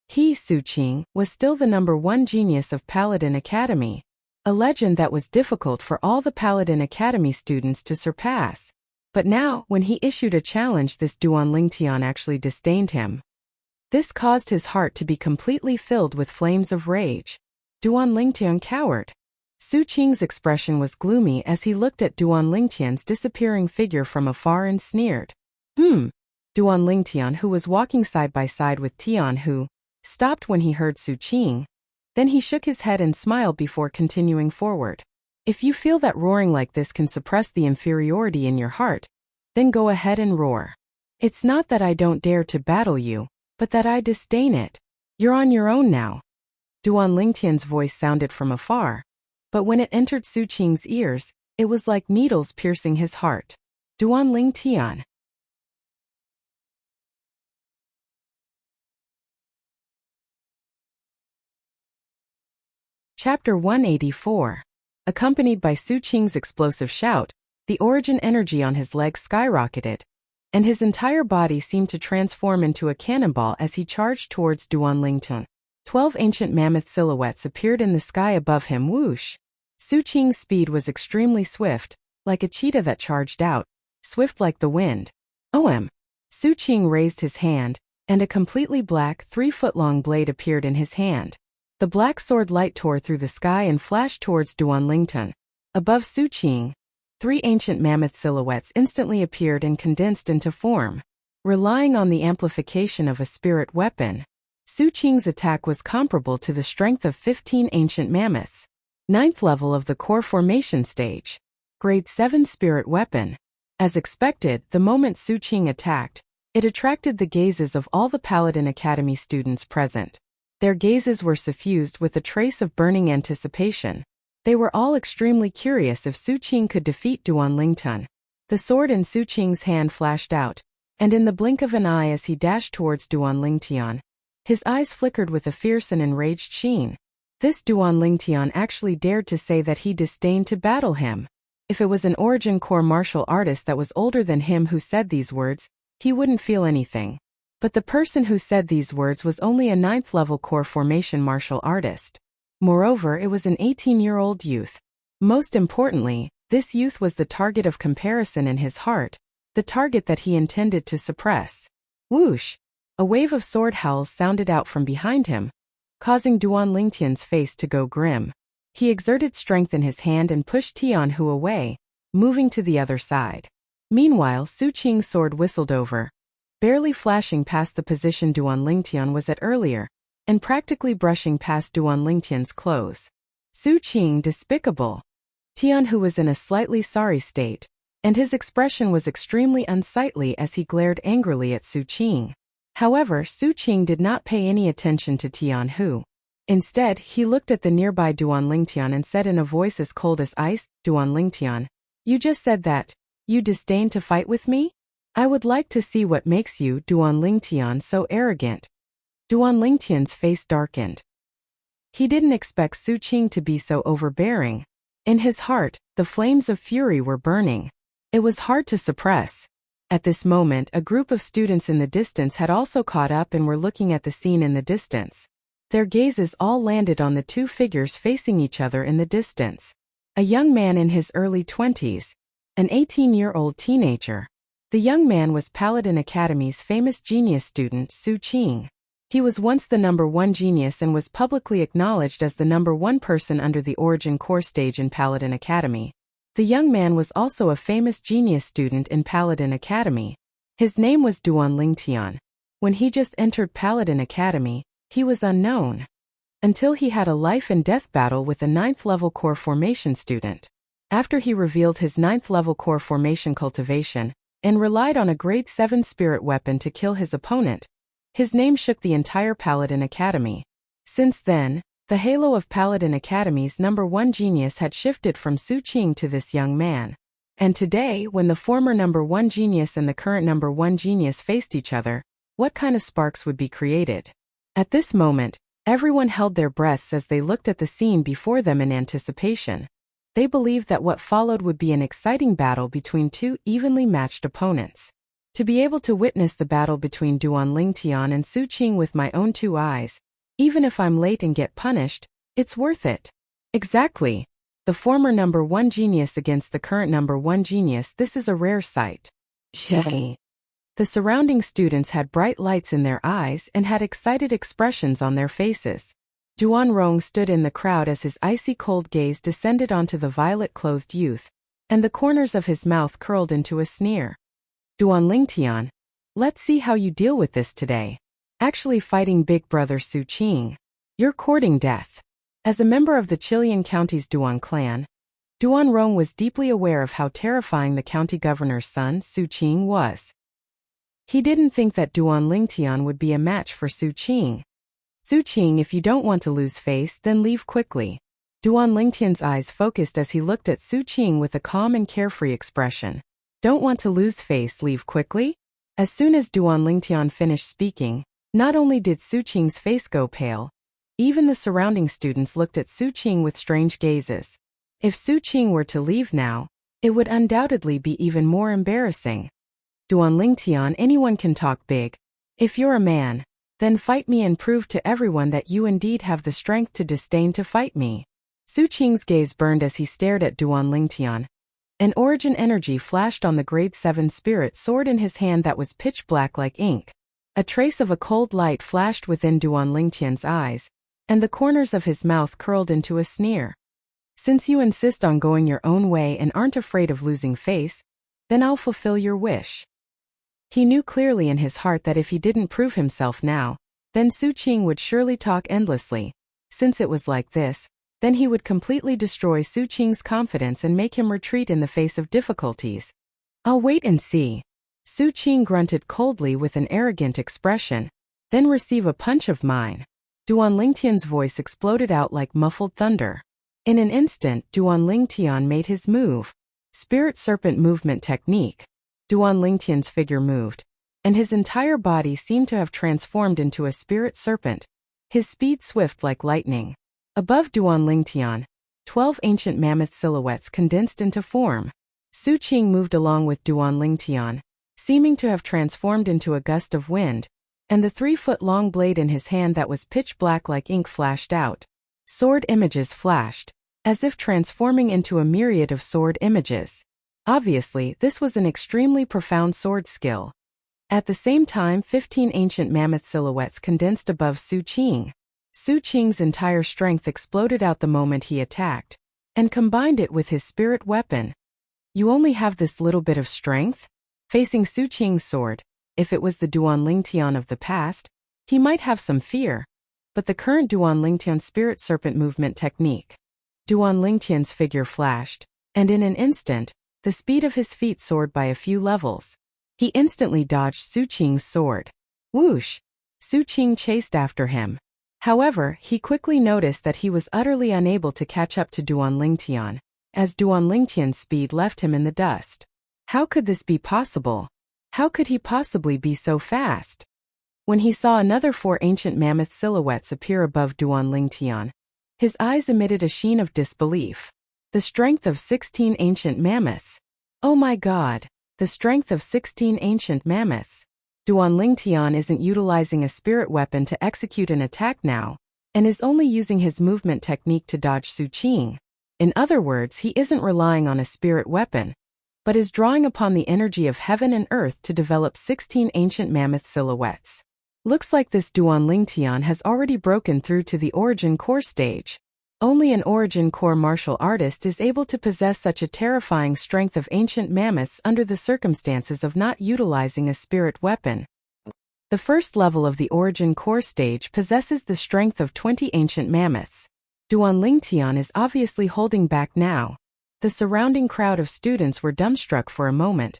He, Su Qing, was still the #1 genius of Paladin Academy, a legend that was difficult for all the Paladin Academy students to surpass. But now, when he issued a challenge, this Duan Lingtian actually disdained him. This caused his heart to be completely filled with flames of rage. Duan Lingtian cowered. Su Qing's expression was gloomy as he looked at Duan Lingtian's disappearing figure from afar and sneered. Duan Lingtian, who was walking side by side with Tian Hu, stopped when he heard Su Qing. Then he shook his head and smiled before continuing forward. If you feel that roaring like this can suppress the inferiority in your heart, then go ahead and roar. It's not that I don't dare to battle you, but that I disdain it. You're on your own now. Duan Lingtian's voice sounded from afar, but when it entered Su Qing's ears, it was like needles piercing his heart. Duan Lingtian. Chapter 184. Accompanied by Su Qing's explosive shout, the origin energy on his legs skyrocketed, and his entire body seemed to transform into a cannonball as he charged towards Duan Lingtian. 12 ancient mammoth silhouettes appeared in the sky above him. Whoosh! Su Qing's speed was extremely swift, like a cheetah that charged out, swift like the wind. Su Qing raised his hand, and a completely black 3-foot-long blade appeared in his hand. The black sword light tore through the sky and flashed towards Duan Lingtian. Above Su Qing, 3 ancient mammoth silhouettes instantly appeared and condensed into form. Relying on the amplification of a spirit weapon, Su Qing's attack was comparable to the strength of 15 ancient mammoths. 9th level of the core formation stage. Grade 7 spirit weapon. As expected, the moment Su Qing attacked, it attracted the gazes of all the Paladin Academy students present. Their gazes were suffused with a trace of burning anticipation. They were all extremely curious if Su Qing could defeat Duan Lingtian. The sword in Su Qing's hand flashed out, and in the blink of an eye as he dashed towards Duan Lingtian, his eyes flickered with a fierce and enraged sheen. This Duan Lingtian actually dared to say that he disdained to battle him. If it was an origin core martial artist that was older than him who said these words, he wouldn't feel anything. But the person who said these words was only a 9th level core formation martial artist. Moreover, it was an 18-year-old youth. Most importantly, this youth was the target of comparison in his heart, the target that he intended to suppress. Whoosh! A wave of sword howls sounded out from behind him, causing Duan Lingtian's face to go grim. He exerted strength in his hand and pushed Tian Hu away, moving to the other side. Meanwhile, Su Qing's sword whistled over, barely flashing past the position Duan Lingtian was at earlier, and practically brushing past Duan Lingtian's clothes. Su Qing, despicable. Tian Hu was in a slightly sorry state, and his expression was extremely unsightly as he glared angrily at Su Qing. However, Su Qing did not pay any attention to Tian Hu. Instead, he looked at the nearby Duan Lingtian and said in a voice as cold as ice, Duan Lingtian, you just said that you disdain to fight with me? I would like to see what makes you, Duan Lingtian, so arrogant. Duan Lingtian's face darkened. He didn't expect Su Qing to be so overbearing. In his heart, the flames of fury were burning. It was hard to suppress. At this moment, a group of students in the distance had also caught up and were looking at the scene in the distance. Their gazes all landed on the 2 figures facing each other in the distance. A young man in his early 20s, an 18-year-old teenager. The young man was Paladin Academy's famous genius student Su Qing. He was once the number one genius and was publicly acknowledged as the number one person under the Origin core stage in Paladin Academy. The young man was also a famous genius student in Paladin Academy. His name was Duan Lingtian. When he just entered Paladin Academy, he was unknown. Until he had a life and death battle with a 9th level core formation student. After he revealed his 9th level core formation cultivation, and relied on a grade 7 spirit weapon to kill his opponent, his name shook the entire Paladin Academy. Since then, the halo of Paladin Academy's number one genius had shifted from Su Qing to this young man. And today, when the former number one genius and the current number one genius faced each other, what kind of sparks would be created? At this moment, everyone held their breaths as they looked at the scene before them in anticipation. They believed that what followed would be an exciting battle between two evenly matched opponents. To be able to witness the battle between Duan Lingtian and Su Qing with my own two eyes, even if I'm late and get punished, it's worth it. Exactly. The former number one genius against the current number one genius, this is a rare sight. The surrounding students had bright lights in their eyes and had excited expressions on their faces. Duan Rong stood in the crowd as his icy cold gaze descended onto the violet-clothed youth, and the corners of his mouth curled into a sneer. Duan Lingtian, let's see how you deal with this today. Actually fighting big brother Su Qing. You're courting death. As a member of the Chilean County's Duan clan, Duan Rong was deeply aware of how terrifying the county governor's son, Su Qing, was. He didn't think that Duan Lingtian would be a match for Su Qing. Su Qing, if you don't want to lose face, then leave quickly. Duan Lingtian's eyes focused as he looked at Su Qing with a calm and carefree expression. Don't want to lose face, leave quickly? As soon as Duan Lingtian finished speaking, not only did Su Qing's face go pale, even the surrounding students looked at Su Qing with strange gazes. If Su Qing were to leave now, it would undoubtedly be even more embarrassing. Duan Lingtian, anyone can talk big. If you're a man, then fight me and prove to everyone that you indeed have the strength to disdain to fight me. Su Qing's gaze burned as he stared at Duan Lingtian. An origin energy flashed on the grade 7 spirit sword in his hand that was pitch black like ink. A trace of a cold light flashed within Duan Lingtian's eyes, and the corners of his mouth curled into a sneer. Since you insist on going your own way and aren't afraid of losing face, then I'll fulfill your wish. He knew clearly in his heart that if he didn't prove himself now, then Su Qing would surely talk endlessly. Since it was like this, then he would completely destroy Su Qing's confidence and make him retreat in the face of difficulties. I'll wait and see. Su Qing grunted coldly with an arrogant expression. Then receive a punch of mine. Duan Lingtian's voice exploded out like muffled thunder. In an instant, Duan Lingtian made his move. Spirit Serpent Movement Technique. Duan Lingtian's figure moved, and his entire body seemed to have transformed into a spirit serpent, his speed swift like lightning. Above Duan Lingtian, 12 ancient mammoth silhouettes condensed into form. Su Qing moved along with Duan Lingtian, seeming to have transformed into a gust of wind, and the 3-foot-long blade in his hand that was pitch black like ink flashed out. Sword images flashed, as if transforming into a myriad of sword images. Obviously, this was an extremely profound sword skill. At the same time, 15 ancient mammoth silhouettes condensed above Su Qing. Su Qing's entire strength exploded out the moment he attacked, and combined it with his spirit weapon. You only have this little bit of strength? Facing Su Qing's sword, if it was the Duan Lingtian of the past, he might have some fear. But the current Duan Lingtian Spirit Serpent Movement Technique. Duan Lingtian's figure flashed, and in an instant, the speed of his feet soared by a few levels. He instantly dodged Su Qing's sword. Whoosh! Su Qing chased after him. However, he quickly noticed that he was utterly unable to catch up to Duan Lingtian, as Duan Lingtian's speed left him in the dust. How could this be possible? How could he possibly be so fast? When he saw another 4 ancient mammoth silhouettes appear above Duan Lingtian, his eyes emitted a sheen of disbelief. The strength of 16 ancient mammoths. Oh my God, the strength of 16 ancient mammoths. Duan Lingtian isn't utilizing a spirit weapon to execute an attack now, and is only using his movement technique to dodge Su Qing. In other words, he isn't relying on a spirit weapon, but is drawing upon the energy of heaven and earth to develop 16 ancient mammoth silhouettes. Looks like this Duan Lingtian has already broken through to the Origin Core stage. Only an Origin Core martial artist is able to possess such a terrifying strength of ancient mammoths under the circumstances of not utilizing a spirit weapon. The first level of the Origin Core stage possesses the strength of 20 ancient mammoths. Duan Lingtian is obviously holding back now. The surrounding crowd of students were dumbstruck for a moment,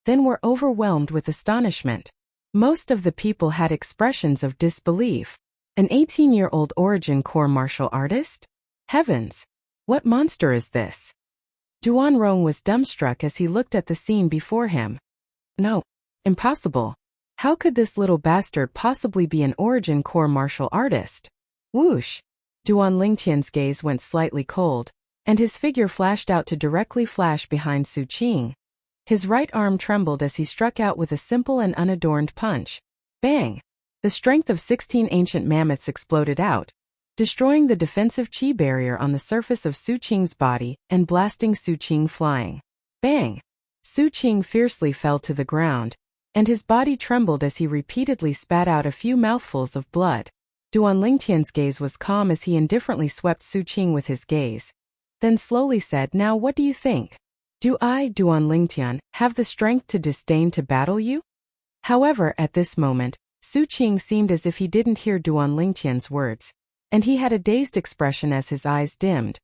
then were overwhelmed with astonishment. Most of the people had expressions of disbelief. An 18-year-old Origin Core martial artist? Heavens! What monster is this? Duan Rong was dumbstruck as he looked at the scene before him. No. Impossible. How could this little bastard possibly be an Origin Core martial artist? Whoosh! Duan Lingtian's gaze went slightly cold, and his figure flashed out to directly flash behind Su Qing. His right arm trembled as he struck out with a simple and unadorned punch. Bang! The strength of 16 ancient mammoths exploded out, destroying the defensive chi barrier on the surface of Su Qing's body and blasting Su Qing flying. Bang! Su Qing fiercely fell to the ground, and his body trembled as he repeatedly spat out a few mouthfuls of blood. Duan Lingtian's gaze was calm as he indifferently swept Su Qing with his gaze, then slowly said, "Now what do you think? Do I, Duan Lingtian, have the strength to disdain to battle you?" However, at this moment, Su Qing seemed as if he didn't hear Duan Lingtian's words, and he had a dazed expression as his eyes dimmed.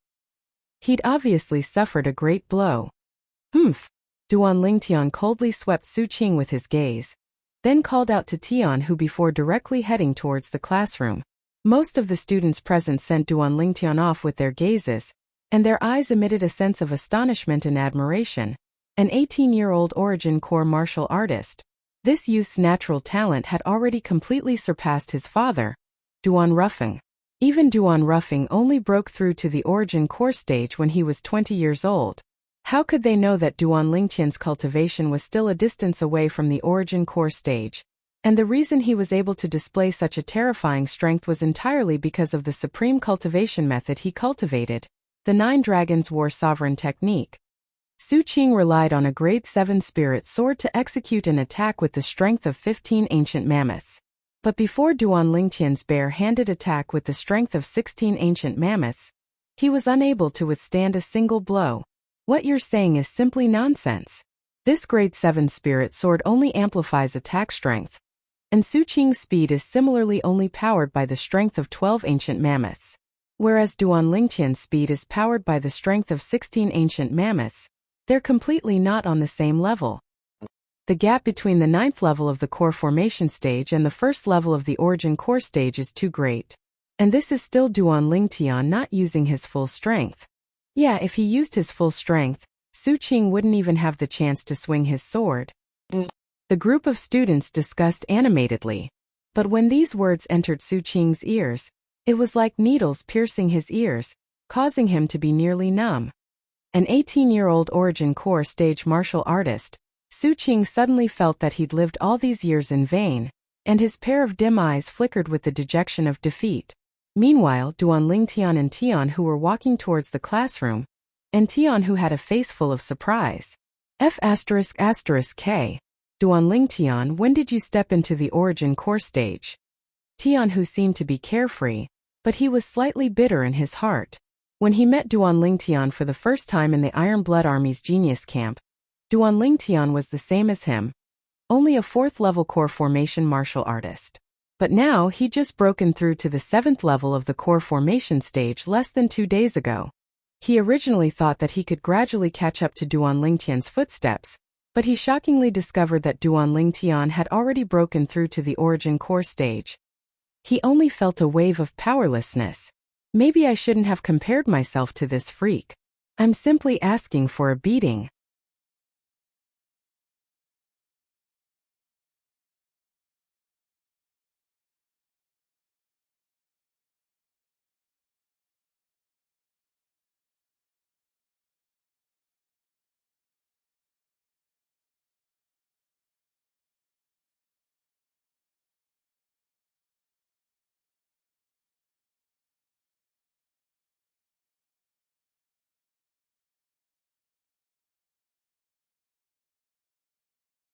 He'd obviously suffered a great blow. Humph! Duan Lingtian coldly swept Su Qing with his gaze, then called out to Tian Hu before directly heading towards the classroom. Most of the students present sent Duan Lingtian off with their gazes, and their eyes emitted a sense of astonishment and admiration. An 18-year-old Origin Core martial artist. This youth's natural talent had already completely surpassed his father, Duan Ruffing. Even Duan Ruffing only broke through to the Origin Core stage when he was 20 years old. How could they know that Duan Lingtian's cultivation was still a distance away from the Origin Core stage? And the reason he was able to display such a terrifying strength was entirely because of the supreme cultivation method he cultivated, the 9 Dragons War Sovereign technique. Su Qing relied on a grade 7 spirit sword to execute an attack with the strength of 15 ancient mammoths. But before Duan Lingtian's bare-handed attack with the strength of 16 ancient mammoths, he was unable to withstand a single blow. What you're saying is simply nonsense. This grade 7 spirit sword only amplifies attack strength, and Su Qing's speed is similarly only powered by the strength of 12 ancient mammoths. Whereas Duan Lingtian's speed is powered by the strength of 16 ancient mammoths, they're completely not on the same level. The gap between the 9th level of the core formation stage and the 1st level of the Origin Core stage is too great. And this is still Duan Lingtian not using his full strength. Yeah, if he used his full strength, Su Qing wouldn't even have the chance to swing his sword. The group of students discussed animatedly. But when these words entered Su Qing's ears, it was like needles piercing his ears, causing him to be nearly numb. An 18-year-old Origin Core stage martial artist, Su Qing suddenly felt that he'd lived all these years in vain, and his pair of dim eyes flickered with the dejection of defeat. Meanwhile, Duan Lingtian and Tian Hu were walking towards the classroom, and Tian Hu had a face full of surprise. F***K. Duan Lingtian, when did you step into the Origin Core stage? Tian Hu seemed to be carefree, but he was slightly bitter in his heart. When he met Duan Lingtian for the first time in the Iron Blood Army's Genius Camp, Duan Lingtian was the same as him, only a 4th-level core formation martial artist. But now he'd just broken through to the 7th level of the core formation stage less than 2 days ago. He originally thought that he could gradually catch up to Duan Lingtian's footsteps, but he shockingly discovered that Duan Lingtian had already broken through to the Origin Core stage. He only felt a wave of powerlessness. Maybe I shouldn't have compared myself to this freak. I'm simply asking for a beating.